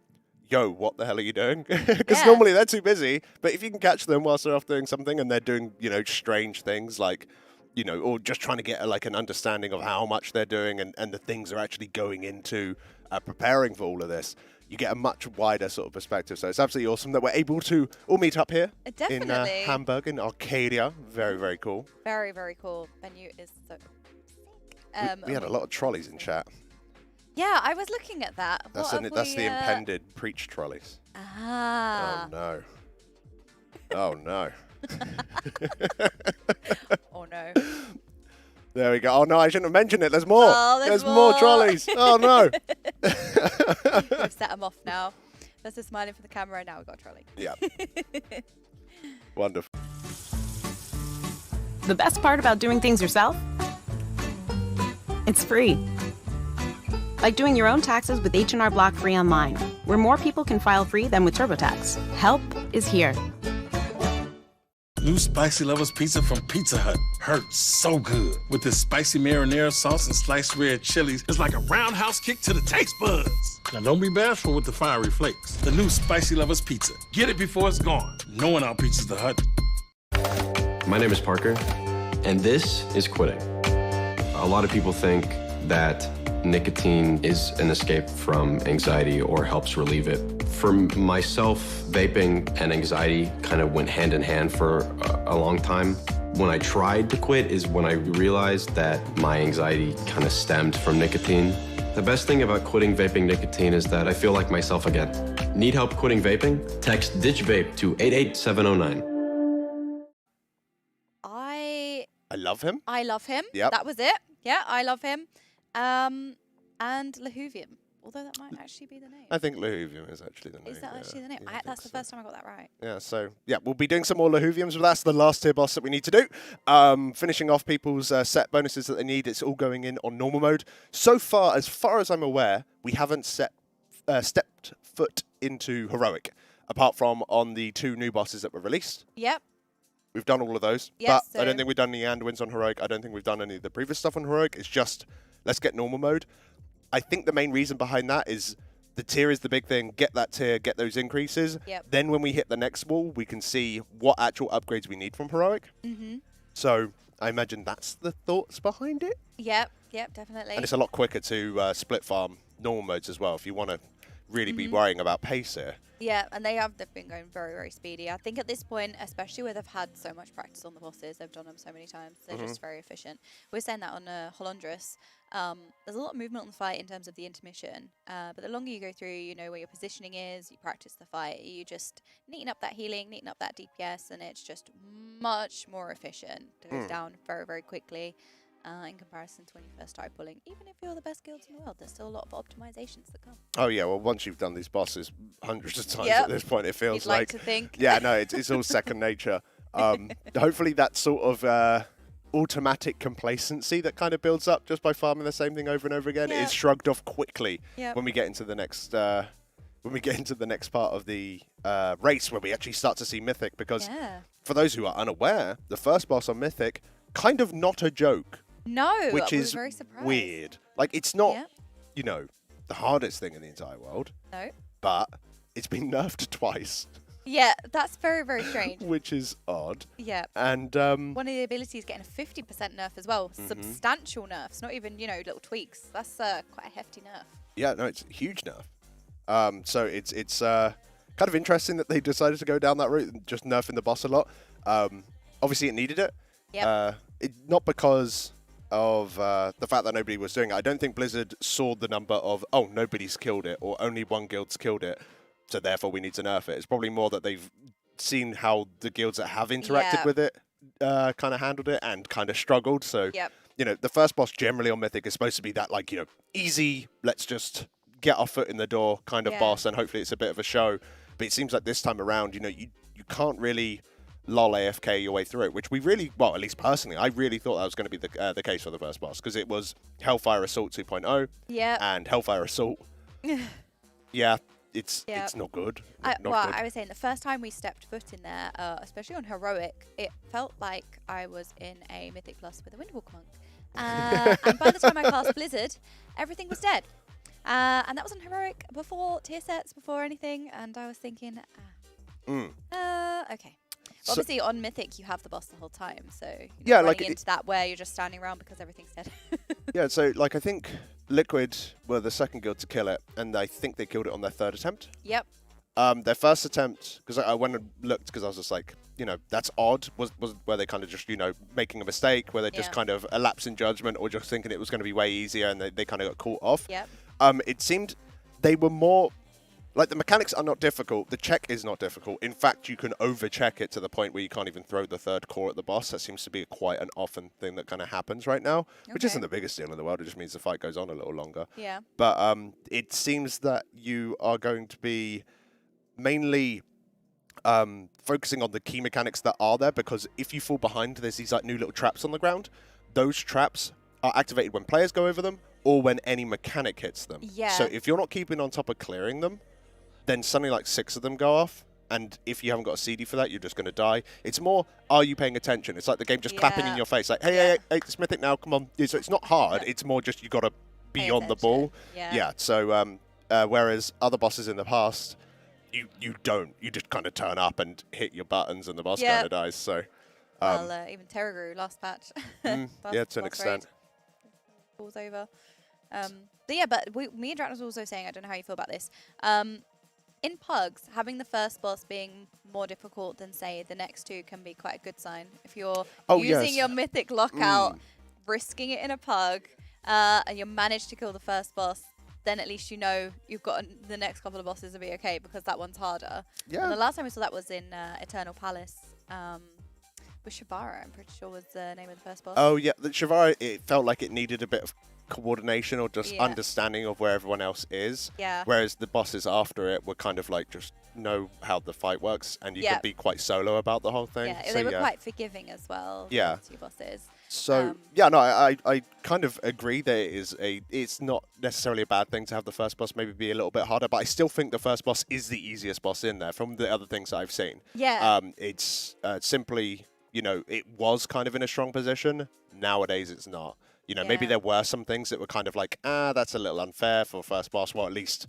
yo, what the hell are you doing? Because normally they're too busy, but if you can catch them whilst they're off doing something and they're doing, you know, strange things like, you know, or just trying to get like an understanding of how much they're doing and the things are actually going into preparing for all of this, you get a much wider sort of perspective. So it's absolutely awesome that we're able to all meet up here in Hamburg, in Arcadia. Very, very cool. Very, very cool. Venue is so sick. We had a lot of trolleys in chat. Yeah, I was looking at that. That's the impended preach trolleys. Ah. Oh no. Oh no. Oh no. There we go. Oh no, I shouldn't have mentioned it. There's more. Oh, there's more trolleys. Oh no. We've set them off now. First is smiling for the camera, and now we've got trolling. Yeah. Wonderful. The best part about doing things yourself? It's free. Like doing your own taxes with H&R Block free online, where more people can file free than with TurboTax. Help is here. New Spicy Lovers Pizza from Pizza Hut. Hurts so good. With this spicy marinara sauce and sliced red chilies, it's like a roundhouse kick to the taste buds. Now don't be bashful with the fiery flakes. The new Spicy Lovers Pizza. Get it before it's gone. No one out-pizzas the Hut. My name is Parker, and this is quitting. A lot of people think that nicotine is an escape from anxiety or helps relieve it. For myself, vaping and anxiety kind of went hand in hand for a long time. When I tried to quit is when I realized that my anxiety kind of stemmed from nicotine. The best thing about quitting vaping nicotine is that I feel like myself again. Need help quitting vaping? Text Ditch Vape to 88709. I love him. I love him. Yep. That was it. Yeah, I love him. And Lahuvium, although that might actually be the name. I think Lahuvium is actually the name. Is that actually the name? That's the first time I got that right. Yeah, so, yeah, we'll be doing some more Lahuviums, but that's the last tier boss that we need to do. Finishing off people's set bonuses that they need, it's all going in on normal mode. So far as I'm aware, we haven't stepped foot into Heroic, apart from on the 2 new bosses that were released. Yep. We've done all of those, Yes, but I don't think we've done any Anduins on Heroic. I don't think we've done any of the previous stuff on Heroic. It's just, let's get normal mode. I think the main reason behind that is the tier is the big thing. Get that tier, get those increases. Yep. Then when we hit the next wall, we can see what actual upgrades we need from Heroic. Mm-hmm. So I imagine that's the thoughts behind it. Yep, definitely. And it's a lot quicker to split farm normal modes as well if you want to really be worrying about pace here. Yeah, and they've been going very, very speedy. I think at this point, especially where they've had so much practice on the bosses, they've done them so many times, they're just very efficient. We're saying that on Holondrus. There's a lot of movement on the fight in terms of the intermission, but the longer you go through, you know where your positioning is, you practice the fight, you just neaten up that healing, neaten up that DPS, and it's just much more efficient. It goes down very, very quickly. In comparison to when you first start pulling. Even if you're the best guilds in the world, there's still a lot of optimizations that come. Oh yeah, well once you've done these bosses hundreds of times at this point, it feels You'd like to think. Yeah, no, it's all second nature. Hopefully that sort of automatic complacency that kind of builds up just by farming the same thing over and over again is shrugged off quickly when we get into the next part of the race where we actually start to see Mythic, because for those who are unaware, the first boss on Mythic, kind of not a joke. No, which I was is very surprised. Weird. Like, it's not, you know, the hardest thing in the entire world. No. But it's been nerfed twice. Yeah, that's very, very strange. Which is odd. Yeah. And one of the abilities getting a 50% nerf as well. Substantial nerfs, not even, you know, little tweaks. That's quite a hefty nerf. Yeah, no, it's a huge nerf. So it's kind of interesting that they decided to go down that route and just nerfing the boss a lot. Obviously, it needed it. Yep. Not because of the fact that nobody was doing it. I don't think Blizzard saw the number of, oh, nobody's killed it, or only one guild's killed it, so therefore we need to nerf it. It's probably more that they've seen how the guilds that have interacted with it kind of handled it and kind of struggled. So, you know, the first boss generally on Mythic is supposed to be that, like, you know, easy, let's just get our foot in the door kind of boss, and hopefully it's a bit of a show. But it seems like this time around, you know, you can't really lol AFK your way through it, which we really, well, at least personally, I really thought that was going to be the case for the first boss, because it was Hellfire Assault 2.0 and Hellfire Assault. It's not good. I was saying the first time we stepped foot in there, especially on Heroic, it felt like I was in a Mythic Plus with a Windwalk Monk. And by the time I cast Blizzard, everything was dead. And that was on Heroic before tier sets, before anything, and I was thinking, okay. So, obviously, on Mythic, you have the boss the whole time, so you're not running into that where you're just standing around because everything's dead. Yeah, so, like, I think Liquid were the second guild to kill it, and I think they killed it on their third attempt. Yep. Their first attempt, because I went and looked, because I was just like, you know, that's odd, was where they kind of just, you know, making a mistake, where they just kind of a lapse in judgment, or just thinking it was going to be way easier, and they kind of got caught off. Yep. It seemed they were more... Like, the mechanics are not difficult. The check is not difficult. In fact, you can over-check it to the point where you can't even throw the third core at the boss. That seems to be quite an often thing that kind of happens right now, which isn't the biggest deal in the world. It just means the fight goes on a little longer. Yeah. But it seems that you are going to be mainly focusing on the key mechanics that are there, because if you fall behind, there's these like new little traps on the ground. Those traps are activated when players go over them or when any mechanic hits them. Yeah. So if you're not keeping on top of clearing them, then suddenly like 6 of them go off. And if you haven't got a CD for that, you're just going to die. It's more, are you paying attention? It's like the game just clapping in your face, like, hey, it's Mythic now, come on. So it's not hard. It's more just you got to be on the ball. Yeah. So whereas other bosses in the past, you don't. You just kind of turn up and hit your buttons, and the boss kind of dies. So. Well, even Terragru last patch. Yeah, to an extent. Falls over. But me and Drak was also saying, I don't know how you feel about this. In Pugs, having the first boss being more difficult than, say, the next 2 can be quite a good sign. If you're using your Mythic Lockout, risking it in a Pug, and you manage to kill the first boss, then at least you know you've got the next couple of bosses to be okay, because that one's harder. Yeah. And the last time we saw that was in Eternal Palace. With Shavara, I'm pretty sure was the name of the first boss. Oh, yeah. The Shavara, it felt like it needed a bit of coordination or just understanding of where everyone else is. Yeah. Whereas the bosses after it were kind of like just know how the fight works, and you could be quite solo about the whole thing. Yeah, they were quite forgiving as well. Yeah. The 2 bosses. So, I kind of agree that it's not necessarily a bad thing to have the first boss maybe be a little bit harder, but I still think the first boss is the easiest boss in there from the other things I've seen. Yeah. It's simply, it was kind of in a strong position. Nowadays, it's not. Maybe there were some things that were kind of like, that's a little unfair for first boss, well, at least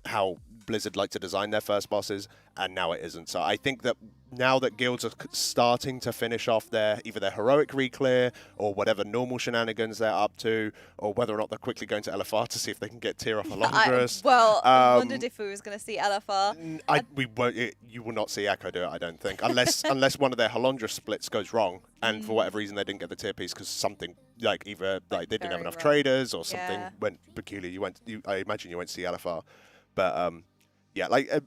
how Blizzard like to design their first bosses, and now it isn't. So I think that now that guilds are starting to finish off either their heroic reclear or whatever normal shenanigans they're up to, or whether or not they're quickly going to LFR to see if they can get tier off Alondras. I wondered if we was going to see LFR. We won't. You will not see Echo do it, I don't think, unless one of their Halondra splits goes wrong, and for whatever reason they didn't get the tier piece because something either they didn't have enough traders or something went peculiar. I imagine you went to see LFR, but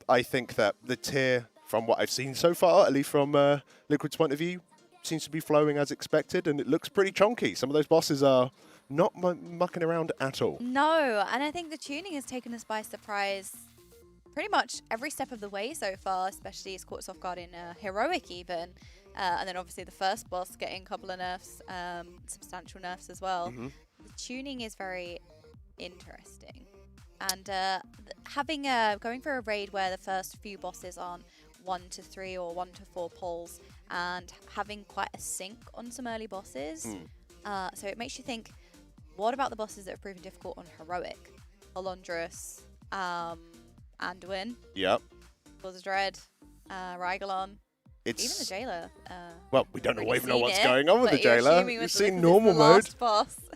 I think that the tier, from what I've seen so far, at least from Liquid's point of view, seems to be flowing as expected, and it looks pretty chunky. Some of those bosses are not mucking around at all. No, and I think the tuning has taken us by surprise pretty much every step of the way so far, especially it's caught us off guard in Heroic even. And then obviously the first boss getting a couple of nerfs, substantial nerfs as well. The tuning is very interesting. And going for a raid where the first few bosses aren't 1 to 3 or 1 to 4 pulls, and having quite a sync on some early bosses. So it makes you think, what about the bosses that have proven difficult on Heroic? Alondras, Anduin. Yep. Swords of Dread, Rygalon. Even the Jailer. Well, we don't really even know what's it, going on with the Jailer. You've seen normal mode.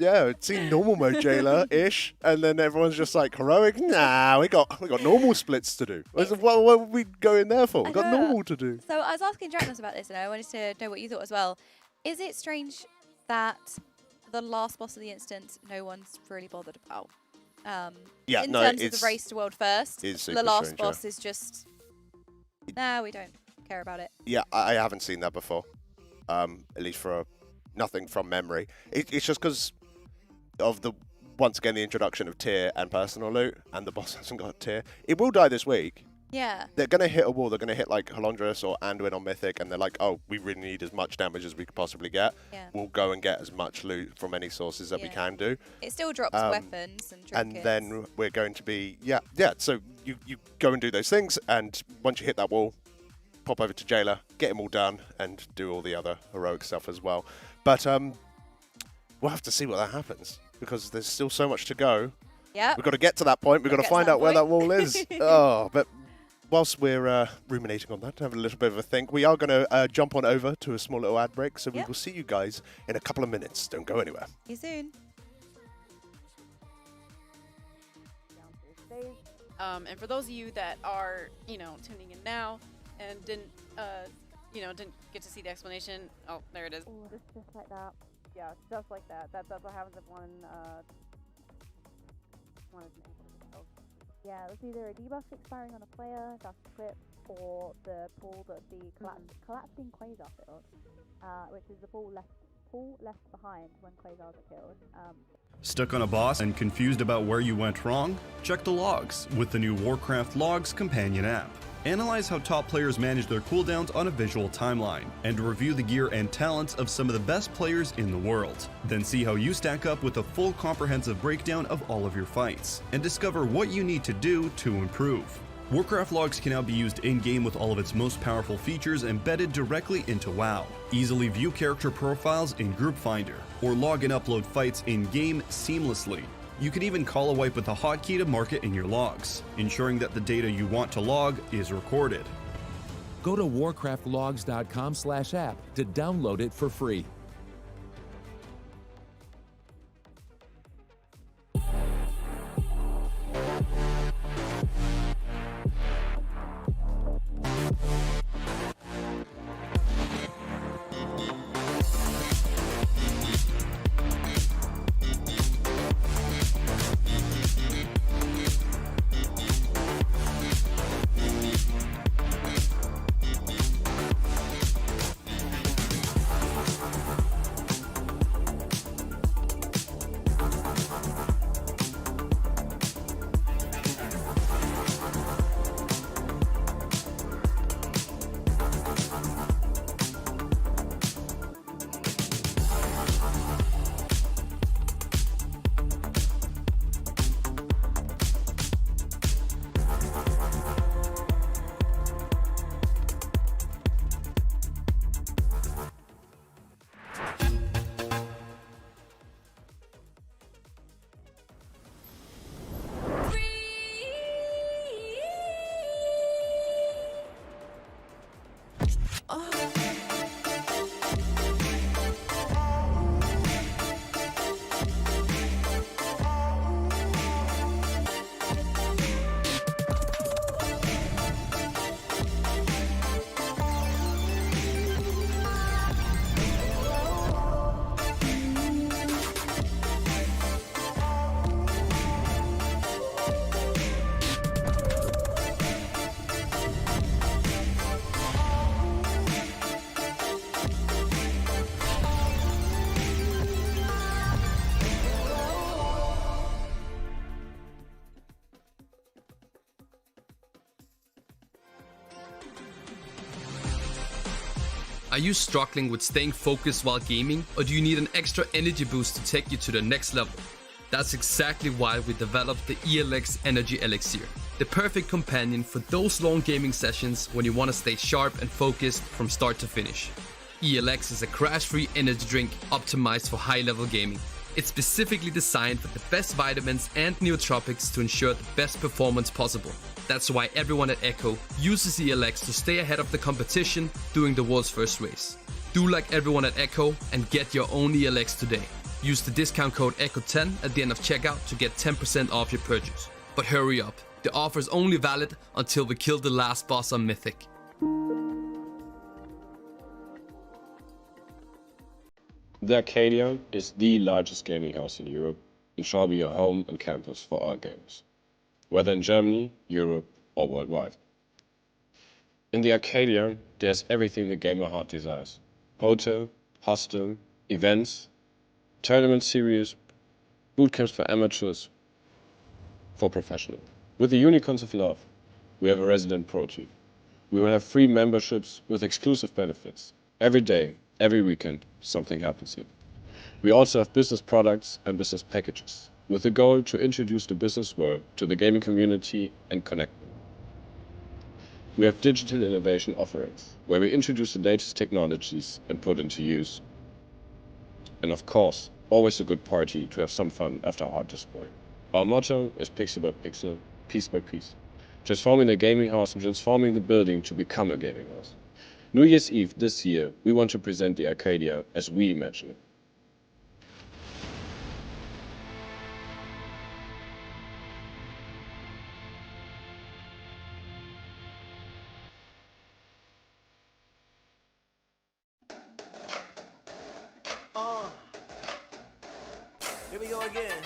Yeah, we've seen normal mode Jailer-ish, and then everyone's just like, Heroic? Nah, we got normal splits to do. What would we go in there for? We've got normal to do. So I was asking Draknos about this, and I wanted to know what you thought as well. Is it strange that the last boss of the instance, no one's really bothered about? In terms of the race to world first, the last boss is just, we don't care about it. Yeah, I haven't seen that before, at least for nothing from memory. It's just because of once again the introduction of tier and personal loot, and the boss hasn't got tier. It will die this week. Yeah. They're going to hit a wall. They're going to hit like Halondras or Anduin on Mythic, and they're like, oh, we really need as much damage as we could possibly get. Yeah. We'll go and get as much loot from any sources that we can do. It still drops weapons and trinkets. And then we're going to be, so you go and do those things, and once you hit that wall, pop over to Jailer, get them all done, and do all the other heroic stuff as well. But we'll have to see what that happens, because there's still so much to go. Yeah. We've got to get to that point. We've got to find out where that wall is. But whilst we're ruminating on that, have a little bit of a think, we are going to jump on over to a small little ad break, so we will see you guys in a couple of minutes. Don't go anywhere. See you soon. And for those of you that are, tuning in now and didn't get to see the explanation, oh, there it is. Oh, just like that. Yeah, just like that. That's what happens if one is Yeah, it's either a debuff expiring on a player, that's equipped, or the pool that the collapsing quasar field, which is the pool left behind when quasars are killed. Stuck on a boss and confused about where you went wrong? Check the logs with the new Warcraft Logs companion app. Analyze how top players manage their cooldowns on a visual timeline, and review the gear and talents of some of the best players in the world. Then see how you stack up with a full comprehensive breakdown of all of your fights, and discover what you need to do to improve. Warcraft logs can now be used in-game with all of its most powerful features embedded directly into WoW. Easily view character profiles in Group Finder, or log and upload fights in-game seamlessly. You can even call a wipe with a hotkey to mark it in your logs, ensuring that the data you want to log is recorded. Go to warcraftlogs.com/app to download it for free. Are you struggling with staying focused while gaming, or do you need an extra energy boost to take you to the next level? That's exactly why we developed the ELX Energy Elixir, the perfect companion for those long gaming sessions when you want to stay sharp and focused from start to finish. ELX is a crash-free energy drink optimized for high-level gaming. It's specifically designed with the best vitamins and nootropics to ensure the best performance possible. That's why everyone at Echo uses ELX to stay ahead of the competition during the world's first race. Do like everyone at Echo and get your own ELX today. Use the discount code ECHO10 at the end of checkout to get 10% off your purchase. But hurry up, the offer is only valid until we kill the last boss on Mythic. The Arcadia is the largest gaming house in Europe and shall be a home and campus for our gamers, whether in Germany, Europe, or worldwide. In the Arcadia, there's everything the gamer heart desires. Hotel, hostel, events, tournament series, bootcamps for amateurs, for professionals. With the Unicorns of Love, we have a resident pro team. We will have free memberships with exclusive benefits. Every day, every weekend, something happens here. We also have business products and business packages, with the goal to introduce the business world to the gaming community and connect them. We have digital innovation offerings, where we introduce the latest technologies and put into use. And of course, always a good party to have some fun after a hard display. Our motto is pixel by pixel, piece by piece, transforming the gaming house and transforming the building to become a gaming house. New Year's Eve this year, we want to present the Arcadia as we imagine it. Here we go again.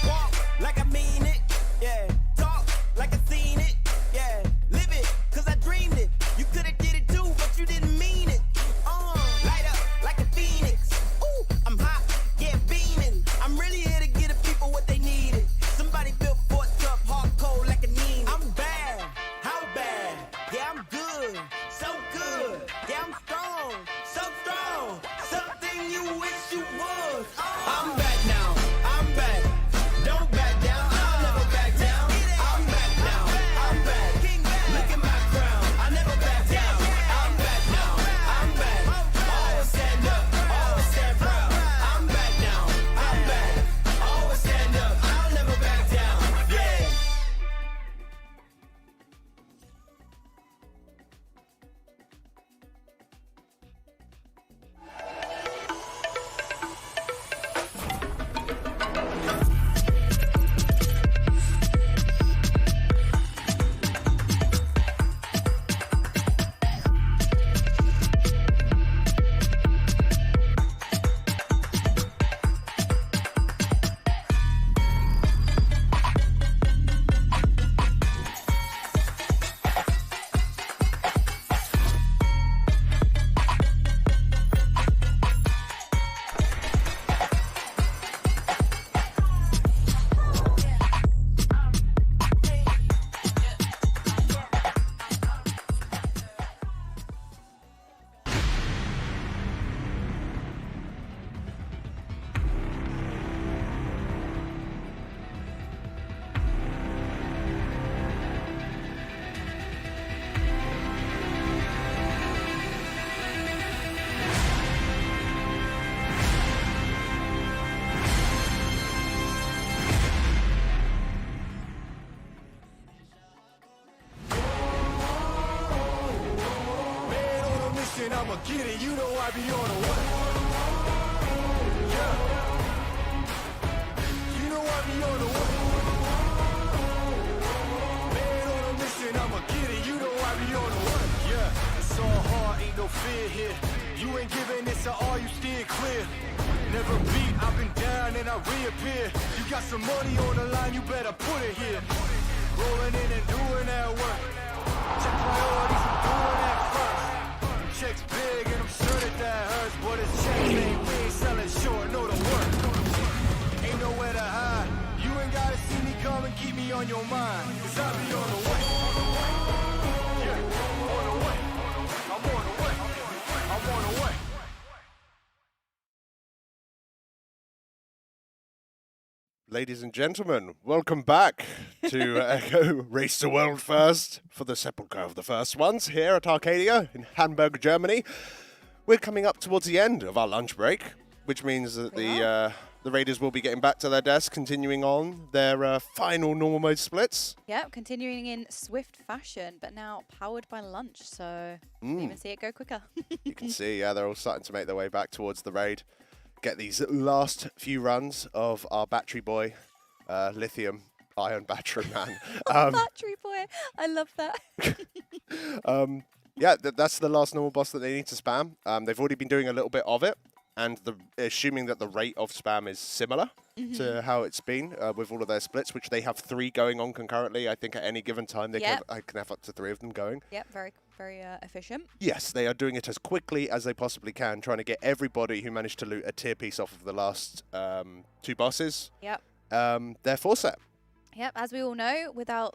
Walk like I mean it, yeah. Talk like I seen it, yeah. Live it, cause I dreamed it. You could've did it too, but you didn't mean it. Light up like a phoenix. Ooh, I'm hot, yeah, beaming. I'm really here to give the people what they needed. Somebody built for get it, you know I be on the way. Yeah. You know I be on the way. Man on a mission, I'ma get it, you know I be on the way. Yeah, it's all hard, ain't no fear here. You ain't giving this to all, you steer clear. Never beat, I've been down and I reappear. You got some money on the line, you better put it here. Rolling in and doing that work. Check priorities, I'm doing that first. Checks big and I'm sure that hurts. But it's checks ain't, we ain't selling short, know the work. Ain't nowhere to hide. You ain't gotta see me come and keep me on your mind. Cause I be on the way. Yeah, on the way. I'm on the way. I'm on the way. Ladies and gentlemen, welcome back to Echo Race to World First for the Sepulcher of the First Ones here at Arcadia in Hamburg, Germany. We're coming up towards the end of our lunch break, which means that the Raiders will be getting back to their desk, continuing on their final normal mode splits. Yep, continuing in swift fashion, but now powered by lunch, so you can even see it go quicker. You can see, yeah, they're all starting to make their way back towards the raid. Get these last few runs of our battery boy, lithium ion battery man. Battery boy, I love that. Yeah, that's the last normal boss that they need to spam. They've already been doing a little bit of it, and assuming that the rate of spam is similar to how it's been with all of their splits, which they have 3 going on concurrently. I think at any given time they can have up to 3 of them going. Yep, very efficient. Yes, they are doing it as quickly as they possibly can, trying to get everybody who managed to loot a tier piece off of the last 2 bosses. Yep. Their 4 set. Yep, as we all know,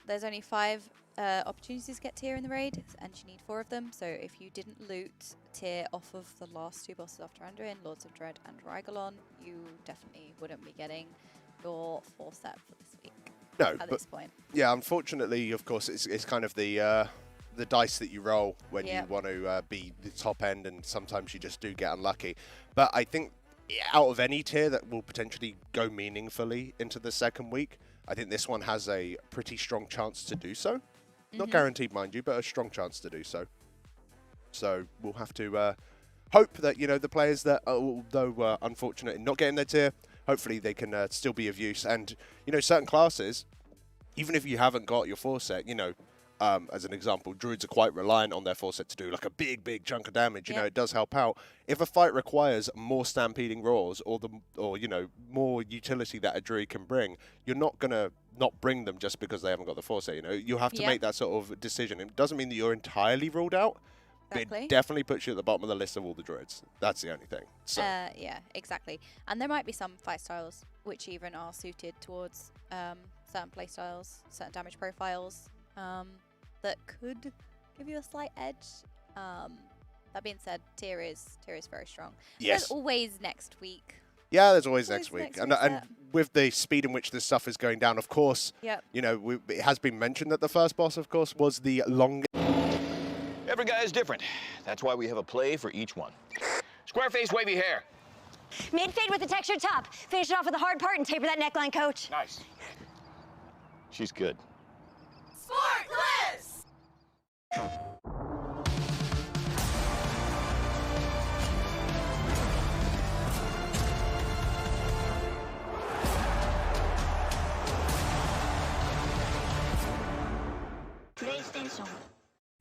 there's only 5 opportunities to get tier in the raid, and you need 4 of them. So if you didn't loot tier off of the last 2 bosses after Anduin, Lords of Dread and Rygalon, you definitely wouldn't be getting your 4 set for this week. No, at this point. Yeah, unfortunately, of course, it's kind of the dice that you roll when you want to be the top end, and sometimes you just do get unlucky. But I think out of any tier that will potentially go meaningfully into the second week, I think this one has a pretty strong chance to do so. Not guaranteed, mind you, but a strong chance to do so. So we'll have to hope that, the players that, although unfortunate in not getting their tier, hopefully they can still be of use. And, certain classes, even if you haven't got your 4 set, as an example, druids are quite reliant on their 4 set to do like a big chunk of damage. It does help out. If a fight requires more stampeding roars or more utility that a druid can bring, you're not gonna not bring them just because they haven't got the 4 set. You have to make that sort of decision. It doesn't mean that you're entirely ruled out. But it definitely puts you at the bottom of the list of all the druids. That's the only thing. So. Yeah, exactly. And there might be some fight styles which even are suited towards certain play styles, certain damage profiles. That could give you a slight edge. That being said, tier is very strong. Yes. There's always next week. Yeah, there's always next week. And with the speed in which this stuff is going down, of course, it has been mentioned that the first boss, of course, was the longest. Every guy is different. That's why we have a play for each one. Square face, wavy hair. Mid-fade with the textured top. Finish it off with the hard part and taper that neckline, coach. Nice. She's good. Sparkless!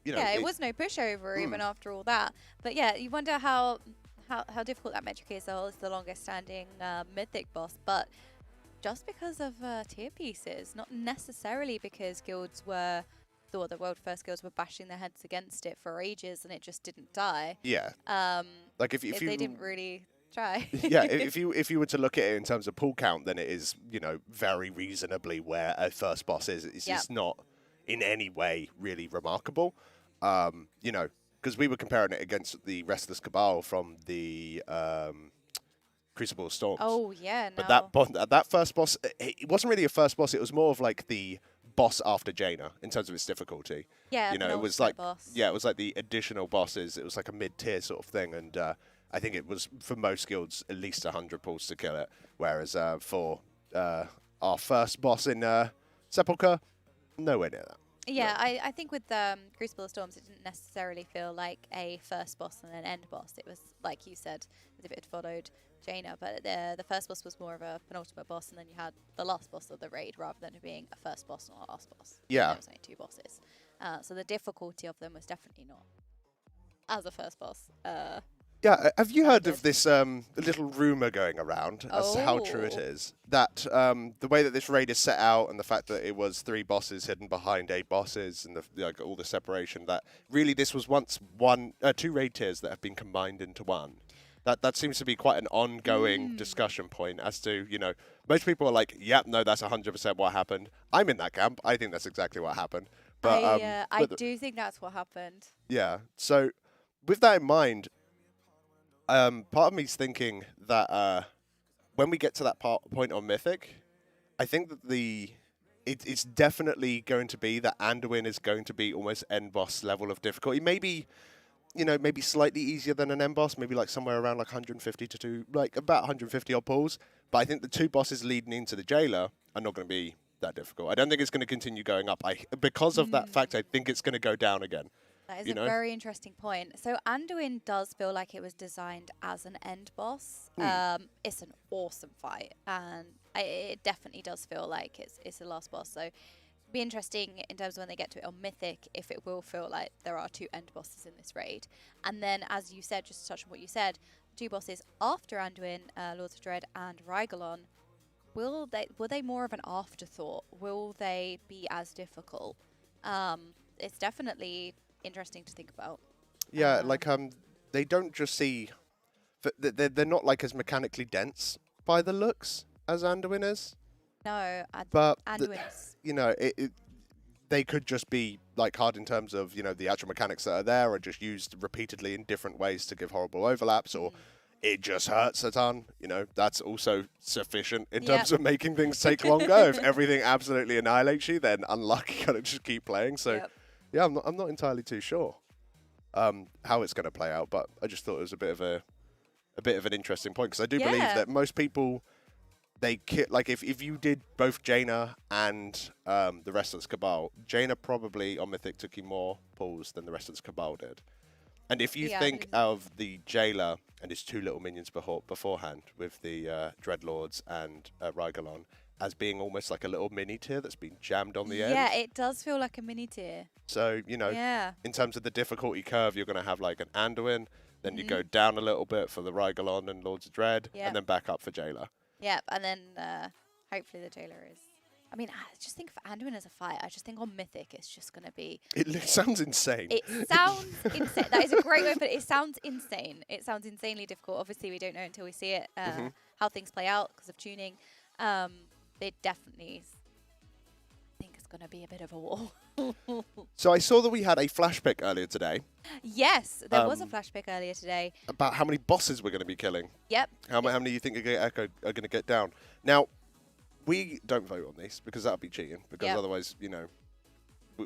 It was no pushover even after all that. But yeah, you wonder how difficult that metric is. Oh, it's the longest standing mythic boss, but just because of tier pieces, not necessarily because guilds were, or the world first guilds were bashing their heads against it for ages and it just didn't die. Yeah. Like if you they didn't really try. Yeah, if you were to look at it in terms of pull count, then it is very reasonably where a first boss is. It's just not in any way really remarkable. Because we were comparing it against the Restless Cabal from the Crucible of Storms. Oh yeah, no. But that first boss, it wasn't really a first boss. It was more of like the boss after Jaina in terms of its difficulty. Yeah, it was like it was like the additional bosses. It was like a mid-tier sort of thing, and I think it was for most guilds at least 100 pulls to kill it. Whereas for our first boss in Sepulcher, nowhere near that. Yeah, I think with Crucible of Storms, it didn't necessarily feel like a first boss and an end boss. It was, like you said, as if it had followed Jaina, but the first boss was more of a penultimate boss, and then you had the last boss of the raid, rather than it being a first boss and a last boss. Yeah. There was only 2 bosses. So the difficulty of them was definitely not as a first boss. Yeah, have you heard of this little rumor going around as to how true it is? That the way that this raid is set out and the fact that it was 3 bosses hidden behind 8 bosses and like all the separation, that really this was once 2 raid tiers that have been combined into one. That seems to be quite an ongoing discussion point as to, you know, most people are like, yep, no, that's 100% what happened. I'm in that camp. I think that's exactly what happened. But I do think that's what happened. Yeah. So with that in mind, part of me's thinking that when we get to that point on Mythic, I think that it's definitely going to be that Anduin is going to be almost end boss level of difficulty. Maybe, you know, maybe slightly easier than an end boss, maybe like somewhere around like 150 to about 150 odd pulls. But I think the 2 bosses leading into the Jailer are not going to be that difficult. I don't think it's going to continue going up. Because of that fact, I think it's going to go down again. That is a very interesting point. So Anduin does feel like it was designed as an end boss. It's an awesome fight, and it definitely does feel like it's the last boss. So it'll be interesting in terms of when they get to it on Mythic, if it will feel like there are 2 end bosses in this raid. And then, as you said, just to touch on what you said, 2 bosses after Anduin, Lords of Dread and Rygalon, were they more of an afterthought? Will they be as difficult? It's definitely interesting to think about. Yeah, they don't just see, they're not like as mechanically dense by the looks as Anduin is. No, but Anduin is. You know, they could just be like hard in terms of, you know, the actual mechanics that are there are just used repeatedly in different ways to give horrible overlaps, or it just hurts a ton. You know, that's also sufficient in terms of making things take longer. If everything absolutely annihilates you, then unlucky, gotta just keep playing. So. Yeah, I'm not entirely too sure how it's going to play out, but I just thought it was a bit of an interesting point, because I do believe that most people, like if you did both Jaina and the Restless Cabal, Jaina probably on Mythic took you more pulls than the Restless Cabal did. And if you think of the Jailer and his 2 little minions beforehand with the Dreadlords and Rygalon as being almost like a little mini tier that's been jammed on the end. Yeah, it does feel like a mini tier. So, you know, in terms of the difficulty curve, you're going to have like an Anduin, then you go down a little bit for the Rygalon and Lords of Dread, and then back up for Jailer. Yep, and then hopefully the Jailer is... I mean, I just think for Anduin as a fight, I just think on Mythic it's just going to be... It sounds insane. It sounds insane. That is a great way, but it sounds insane. It sounds insanely difficult. Obviously, we don't know until we see it, how things play out because of tuning. They definitely think it's going to be a bit of a war. So I saw that we had a flash pick earlier today. Yes, there was a flash pick earlier today. About how many bosses we're going to be killing. Yep. How many you think are going to get down. Now, we don't vote on these because that would be cheating, because otherwise, you know,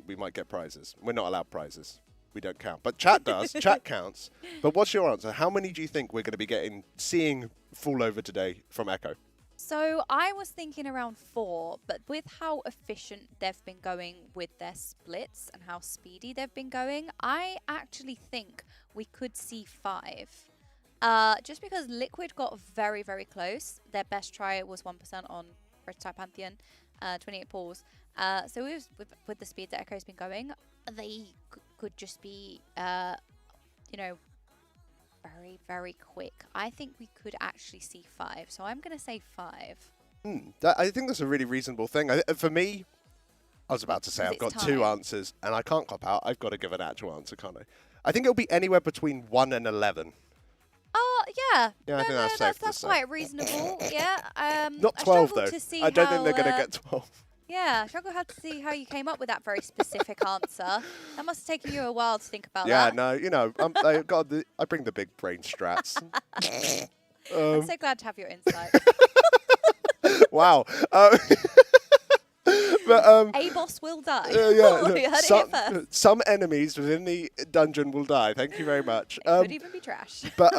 we might get prizes. We're not allowed prizes. We don't count. But chat does. Chat counts. But what's your answer? How many do you think we're going to be seeing fall over today from Echo? So I was thinking around 4, but with how efficient they've been going with their splits and how speedy they've been going, I actually think we could see 5. Just because Liquid got very, very close. Their best try was 1% on Prototype Pantheon, 28 pulls. So with the speed that Echo's been going, they could just be, you know, very, very quick. I think we could actually see 5. So I'm going to say 5. I think that's a really reasonable thing. For me, I was about to say I've got 2 answers, and I can't cop out. I've got to give an actual answer, can't I? I think it'll be anywhere between 1 and 11. Oh, yeah. Yeah, I think that's safe to that's say. quite reasonable. Yeah. Not 12, though. I don't think they're going to get 12. Yeah, I struggle to see how you came up with that very specific answer. That must have taken you a while to think about yeah, that. no, you know, I bring the big brain strats. I'm so glad to have your insight. Wow. But, a boss will die. Yeah, You heard it here first. Some enemies within the dungeon will die. Thank you very much. It could even be trash. But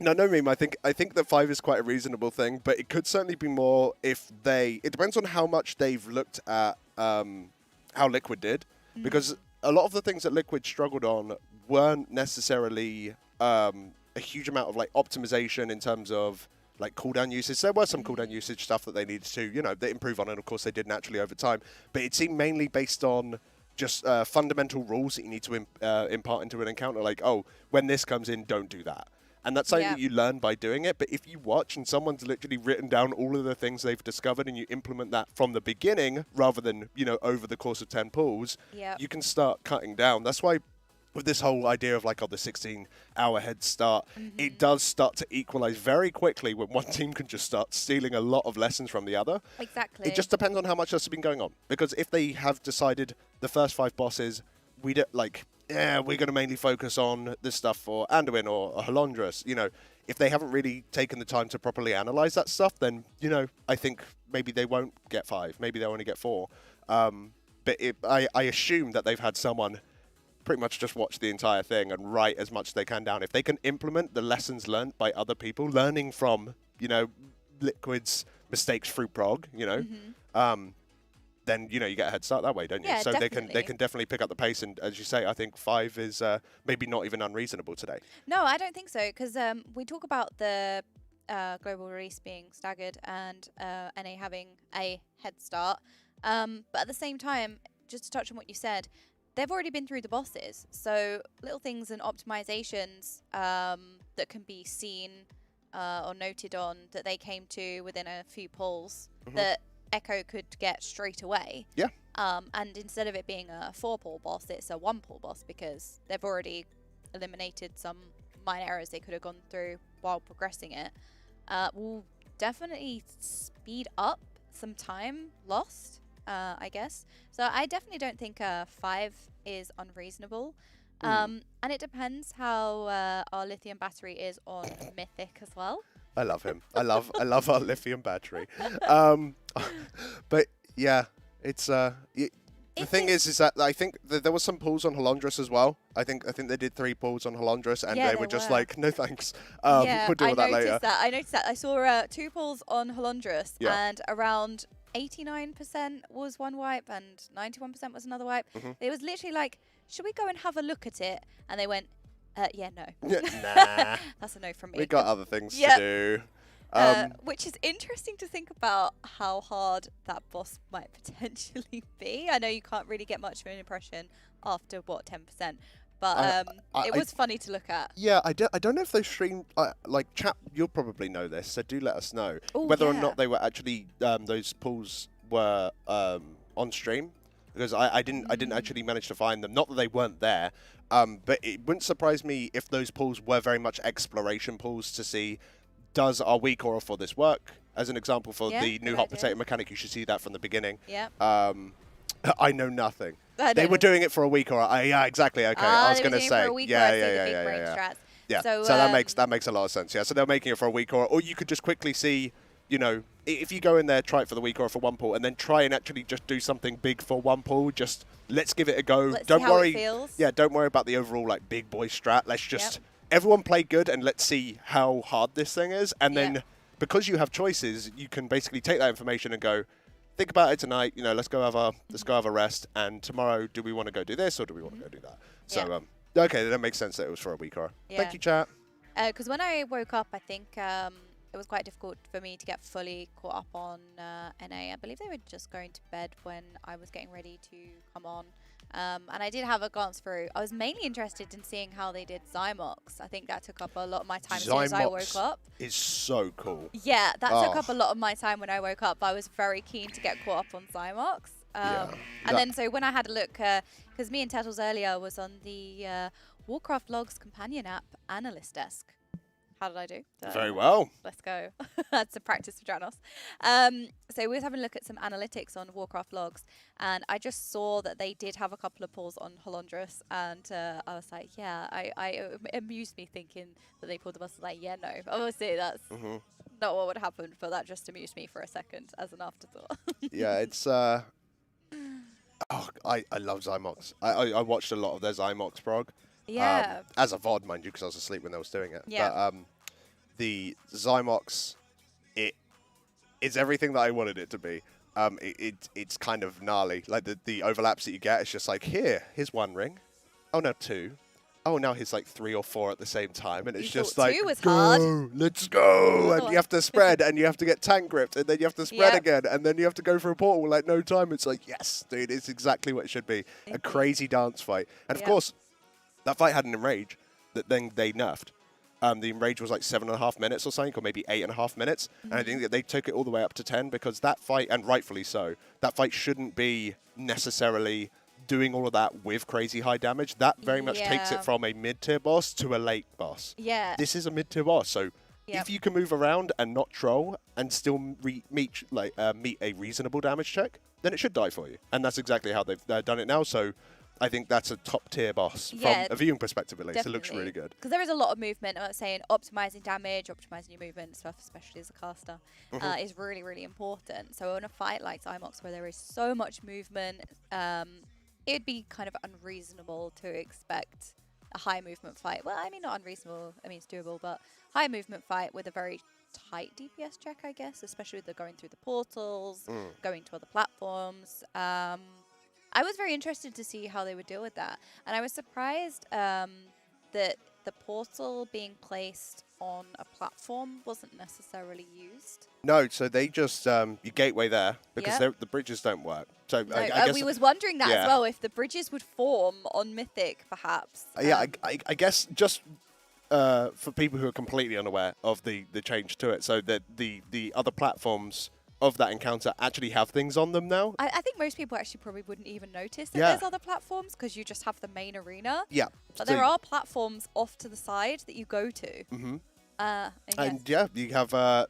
no meme. I think that 5 is quite a reasonable thing, but it could certainly be more if they. It depends on how much they've looked at how how Liquid did, because a lot of the things that Liquid struggled on weren't necessarily a huge amount of like optimization in terms of like cooldown usage. There was some cooldown usage stuff that they needed to, they improve on, and of course they did naturally over time. But it seemed mainly based on just fundamental rules that you need to impart into an encounter, like, oh, when this comes in, don't do that. And that's something that you learn by doing it. But if you watch and someone's literally written down all of the things they've discovered and you implement that from the beginning rather than, over the course of 10 pulls, you can start cutting down. That's why with this whole idea of like, the 16-hour head start, it does start to equalize very quickly when one team can just start stealing a lot of lessons from the other. Exactly. It just depends on how much has been going on. Because if they have decided the first 5 bosses, we don't like... we're going to mainly focus on this stuff for Anduin or Halondrus. If they haven't really taken the time to properly analyze that stuff, then, I think maybe they won't get 5. Maybe they'll only get 4. But I assume that they've had someone pretty much just watch the entire thing and write as much as they can down. If they can implement the lessons learned by other people, learning from, Liquid's mistakes through prog, then you get a head start that way, don't you? Yeah, so definitely. they can definitely pick up the pace, and as you say, I think 5 is maybe not even unreasonable today. No, I don't think so, because we talk about the global release being staggered and NA having a head start, but at the same time, just to touch on what you said, they've already been through the bosses, so little things and optimizations that can be seen or noted on that they came to within a few pulls that Echo could get straight away. Yeah. And instead of it being a 4-pull boss, it's a 1-pull boss because they've already eliminated some minor errors they could have gone through while progressing it. Will definitely speed up some time lost, I guess. So I definitely don't think 5 is unreasonable. And it depends how our lithium battery is on Mythic as well. I love him. I love our lithium battery. But yeah, it's the thing is that I think there was some pulls on Halondrus as well. I think they did 3 pulls on Halondrus, and they were just like, no thanks. We'll deal with that later. I noticed that. I saw 2 pulls on Halondrus, and around 89% was one wipe and 91% was another wipe. It was literally like, should we go and have a look at it? And they went, yeah, no. Nah. That's a no from me. We got other things to do. Which is interesting to think about how hard that boss might potentially be. I know you can't really get much of an impression after, 10%. But it was funny to look at. Yeah, I don't know if they streamed, like, chat, you'll probably know this, so do let us know. Ooh, whether or not they were actually, those pulls were on stream. Because I didn't actually manage to find them. Not that they weren't there, but it wouldn't surprise me if those pulls were very much exploration pulls to see, does our weak aura for this work? As an example, for the new hot potato mechanic, you should see that from the beginning. Yeah. I know nothing. They were doing it for a week aura. Yeah, exactly. Okay, I was going to say. Yeah. So that makes a lot of sense. Yeah. So they're making it for a week aura, or you could just quickly see, if you go in there, try it for the week or for 1 pull, and then try and actually just do something big for 1 pull. Just let's give it a go. Don't worry. Yeah, don't worry about the overall like big boy strat. Let's just everyone play good and let's see how hard this thing is. And then because you have choices, you can basically take that information and go, think about it tonight. Let's go have a rest. And tomorrow, do we want to go do this or do we want to go do that? So okay, that makes sense that it was for a week or. Thank you, chat. Because when I woke up, I think it was quite difficult for me to get fully caught up on NA. I believe they were just going to bed when I was getting ready to come on. And I did have a glance through. I was mainly interested in seeing how they did Zymox. I think that took up a lot of my time as soon as I woke up. Is so cool. Yeah, that took up a lot of my time when I woke up. I was very keen to get caught up on Zymox. And then so when I had a look, because me and Tettles earlier was on the Warcraft Logs companion app analyst desk. How did I do? Very well. Let's go. That's a practice for Janos. So we was having a look at some analytics on Warcraft Logs, and I just saw that they did have a couple of pulls on Halondrus, and I was like, yeah, it amused me thinking that they pulled the bus. Like, yeah, no. Obviously, that's not what would happen, but that just amused me for a second as an afterthought. Yeah, it's... I love Zymox. I watched a lot of their Zymox prog. Yeah. As a VOD, mind you, because I was asleep when they was doing it. Yeah. But the Zymox, it is everything that I wanted it to be. it's kind of gnarly. Like the overlaps that you get, it's just like, here's one ring. Oh, no, two. Oh, now here's like 3 or 4 at the same time. And it's just like, 2 was hard. Let's go. And you have to spread, and you have to get tank gripped, and then you have to spread again, and then you have to go for a portal with like no time. It's like, yes, dude, it's exactly what it should be. A crazy dance fight. And of course, that fight had an enrage that then they nerfed. The enrage was like 7.5 minutes or something, or maybe 8.5 minutes. And I think that they took it all the way up to 10 because that fight, and rightfully so, that fight shouldn't be necessarily doing all of that with crazy high damage. That very much takes it from a mid-tier boss to a late boss. Yeah. This is a mid-tier boss, so if you can move around and not troll and still meet a reasonable damage check, then it should die for you. And that's exactly how they've done it now. So I think that's a top-tier boss from a viewing perspective, at least. It looks really good. Because there is a lot of movement. I'm not saying optimizing damage, optimizing your movement and stuff, especially as a caster, is really, really important. So in a fight like Zymox, where there is so much movement, it'd be kind of unreasonable to expect a high movement fight. Well, I mean, not unreasonable. I mean, it's doable, but high movement fight with a very tight DPS check, I guess, especially with the going through the portals, going to other platforms. I was very interested to see how they would deal with that. And I was surprised that the portal being placed on a platform wasn't necessarily used. No, so they just, you gateway there, because the bridges don't work. So No, I guess we was wondering that as well, if the bridges would form on Mythic, perhaps. I guess just for people who are completely unaware of the change to it, so that the other platforms of that encounter actually have things on them now. I think most people actually probably wouldn't even notice that there's other platforms because you just have the main arena. Yeah. But there are platforms off to the side that you go to. And you have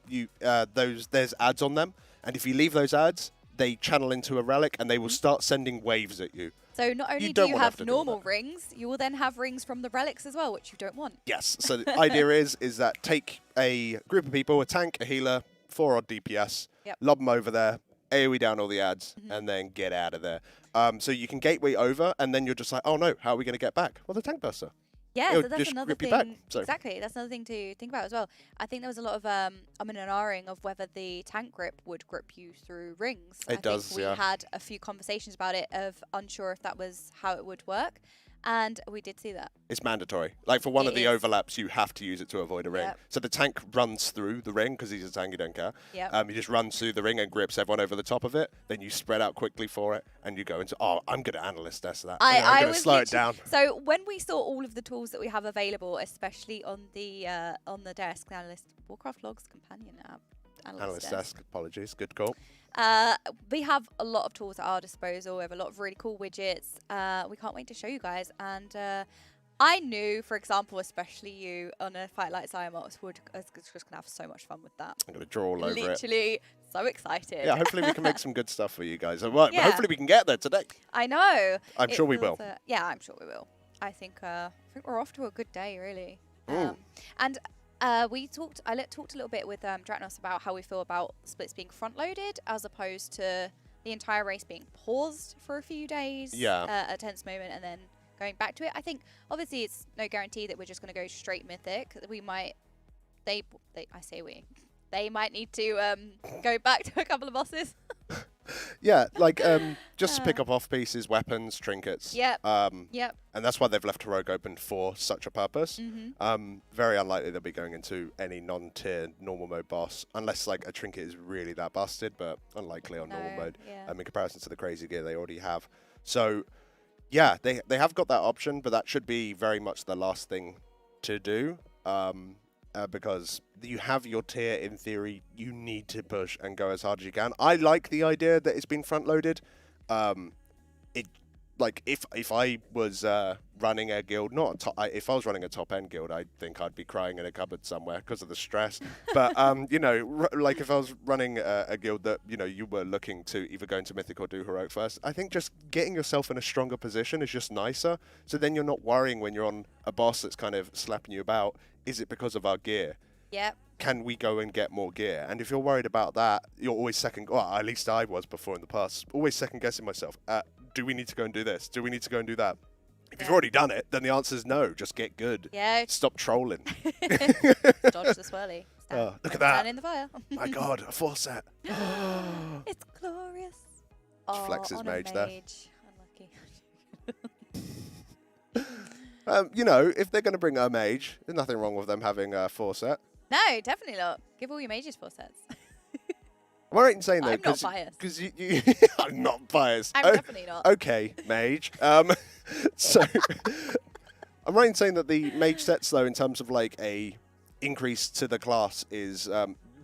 there's ads on them, and if you leave those ads, they channel into a relic, and they will start sending waves at you. So not only do you have normal rings, you will then have rings from the relics as well, which you don't want. Yes. So the idea is that take a group of people, a tank, a healer, 4 odd DPS, lob them over there, AoE down all the ads, and then get out of there. So you can gateway over, and then you're just like, oh no, how are we going to get back? Well, the tank buster. Yeah, It'll so that's just another grip you thing. back, so. Exactly, that's another thing to think about as well. I think there was a lot of and ahhing of whether the tank grip would grip you through rings. It does, think we had a few conversations about it of unsure if that was how it would work, and we did see that. It's mandatory. Like for one It of the is. overlaps, you have to use it to avoid a ring. So the tank runs through the ring because he's a tank, you don't care. He just runs through the ring and grips everyone over the top of it. Then you spread out quickly for it, and you go into, I'm going to analyst test that. I'm going to slow it down. So when we saw all of the tools that we have available, especially on the desk, analyst Warcraft Logs companion app, Analyst desk, apologies, good call. We have a lot of tools at our disposal. We have a lot of really cool widgets. We can't wait to show you guys. And I knew, for example, especially you on a fight like Zymox, was just going to have so much fun with that. I'm going to draw all over it. Literally so excited. Yeah, hopefully we can make some good stuff for you guys. Well, hopefully we can get there today. I know. I'm sure we will. Yeah, I'm sure we will. I think we're off to a good day, really. And I talked a little bit with Dratnos about how we feel about splits being front-loaded as opposed to the entire race being paused for a few days at a tense moment and then going back to it. I think, obviously, it's no guarantee that we're just going to go straight Mythic. We might... They might need to go back to a couple of bosses. Yeah, like just to pick up off pieces, weapons, trinkets. Yep. And that's why they've left Heroic open for such a purpose. Very unlikely they'll be going into any non-tier normal mode boss, unless like a trinket is really that busted, but unlikely on normal mode in comparison to the crazy gear they already have. So yeah, they have got that option, but that should be very much the last thing to do. Because you have your tier, in theory, you need to push and go as hard as you can. I like the idea that it's been front-loaded. Like, if I was running a guild, if I was running a top-end guild, I think I'd be crying in a cupboard somewhere because of the stress. But, you know, like if I was running a guild that, you know, you were looking to either go into Mythic or do Heroic first, I think just getting yourself in a stronger position is just nicer. So then you're not worrying when you're on a boss that's kind of slapping you about, is it because of our gear? Yep. Can we go and get more gear? And if you're worried about that, you're always at least I was before in the past, always second-guessing myself. Do we need to go and do this? Do we need to go and do that? If you've already done it, then the answer is no. Just get good. Yeah. Stop trolling. Dodge the swirly. Look at that. Stand in the fire. My God, a 4 set. It's glorious. flex his on a mage there. Unlucky. You know, if they're going to bring a mage, there's nothing wrong with them having a 4-set. No, definitely not. Give all your mages 4 sets. Am I right in saying though? I'm not biased. Because you I'm not biased. I'm definitely not. Okay, mage. So I'm right in saying that the mage sets though, in terms of like a increase to the class, is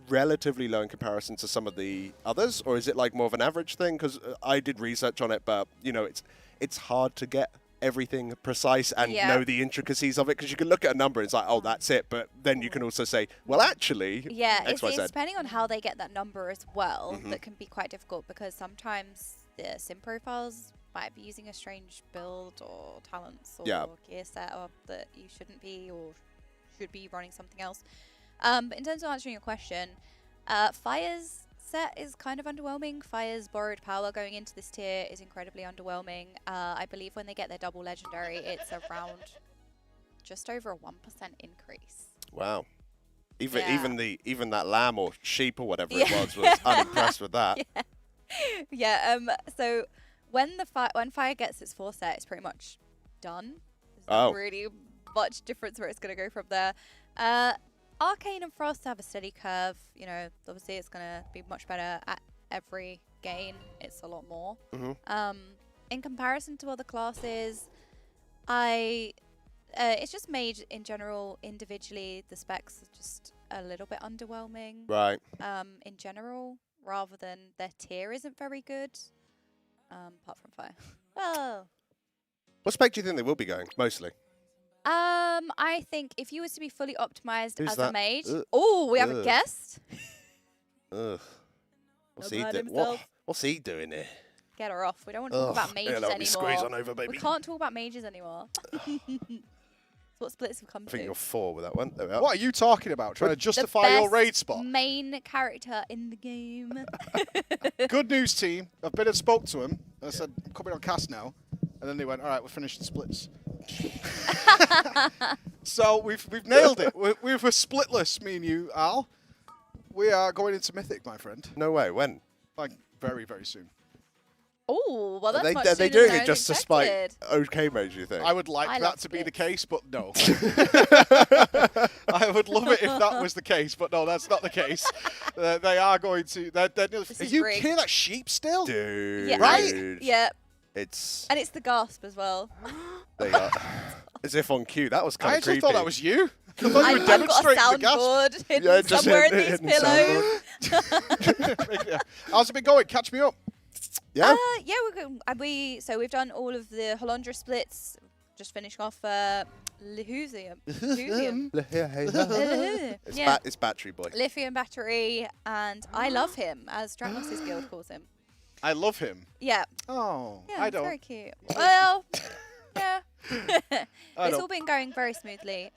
relatively low in comparison to some of the others, or is it like more of an average thing? Because I did research on it, but you know, it's hard to get everything precise and know the intricacies of it, because you can look at a number and it's like, oh, that's it, but then you can also say, well, actually, it's depending on how they get that number as well, that can be quite difficult, because sometimes the sim profiles might be using a strange build or talents or gear setup that you shouldn't be, or should be running something else. But in terms of answering your question, Fire's set is kind of underwhelming. Fire's borrowed power going into this tier is incredibly underwhelming. I believe when they get their double legendary, it's around just over a 1% increase. Wow. Even that lamb or sheep or whatever it was unimpressed with that. So when Fire gets its 4 set, it's pretty much done. There's not really much difference where it's going to go from there. Arcane and Frost have a steady curve. You know, obviously it's going to be much better at every gain. It's a lot more. In comparison to other classes, it's just made in general, individually, the specs are just a little bit underwhelming. Right. In general, rather than their tier isn't very good. Apart from Fire. Well. What spec do you think they will be going, mostly? I think if you was to be fully optimized as a mage. Oh, we have a guest. What's he doing here? Get her off. We don't want to talk about mages anymore. Squeeze on over, baby. We can't talk about mages anymore. That's what splits have come to. I think you're 4 with that one. There we are. What are you talking about? Trying to justify your raid spot? Main character in the game. Good news, team. I've been and spoke to him. I said, I'm coming on cast now. And then they went, all right, we're finished the splits. So we've nailed it. We're splitless, me and you, Al. We are going into Mythic, my friend. No way. When? Like, very, very soon. Oh, well, that's much Are they sooner doing than it just to spite OK mage, you think? I would like that to be the case, but no. I would love it if that was the case, but no, that's not the case. They are going to... Are you hear that sheep still? Dude. Yeah, right? Yeah. And it's the gasp as well. There you go. As if on cue. That was kind of creepy. I actually thought that was you. I thought you were demonstrating the gasp. Hidden somewhere in these pillows. How's it been going? Catch me up. Yeah. So we've done all of the Holondra splits. Just finishing off Lithium. It's battery boy. Lithium battery, and I love him, as Dragnos' guild calls him. I love him. Yeah. Oh, yeah, I don't. Very cute. Well, yeah. It's all been going very smoothly.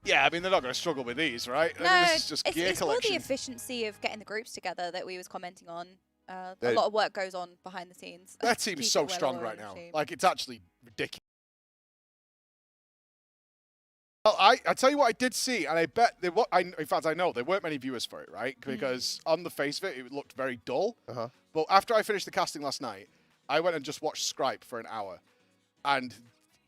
Yeah, I mean, they're not going to struggle with these, right? No, I mean, this is just gear it's more collection. the efficiency of getting the groups together that we was commenting on. A lot of work goes on behind the scenes. That team is so strong right now. Like, it's actually ridiculous. Well, I tell you what I did see, and I bet in fact I know there weren't many viewers for it, right? Because on the face of it, it looked very dull. But after I finished the casting last night, I went and just watched Scripe for an hour, and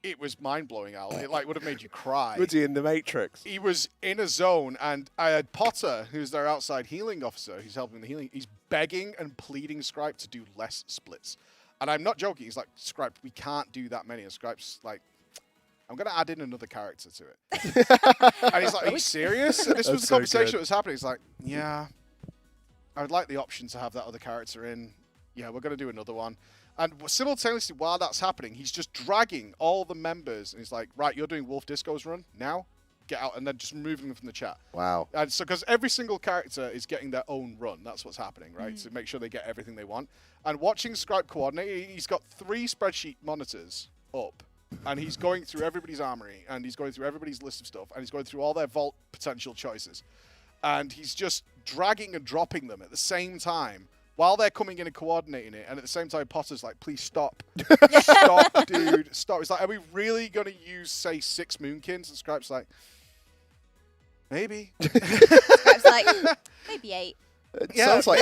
it was mind-blowing, Al. It would have made you cry. Was he in the Matrix? He was in a zone, and I had Potter, who's their outside healing officer, who's helping the healing. He's begging and pleading Scripe to do less splits. And I'm not joking. He's like, Scripe, we can't do that many. And Scripe's like, I'm going to add in another character to it. And he's like, are you serious? And this was the conversation that was happening. He's like, yeah, I would like the option to have that other character in. Yeah, we're going to do another one. And simultaneously, while that's happening, he's just dragging all the members. And he's like, right, you're doing Wolf Disco's run now. Get out. And then just removing them from the chat. Wow. And so, because every single character is getting their own run. That's what's happening, right? To make sure they get everything they want. And watching Scripe coordinate, he's got 3 spreadsheet monitors up. And he's going through everybody's armory. And he's going through everybody's list of stuff. And he's going through all their vault potential choices. And he's just dragging and dropping them at the same time. While they're coming in and coordinating it, and at the same time, Potter's like, please stop. Stop, dude, stop. It's like, are we really going to use, say, 6 Moonkins? And Scripe's like, maybe. Scripe's like, maybe 8. It sounds like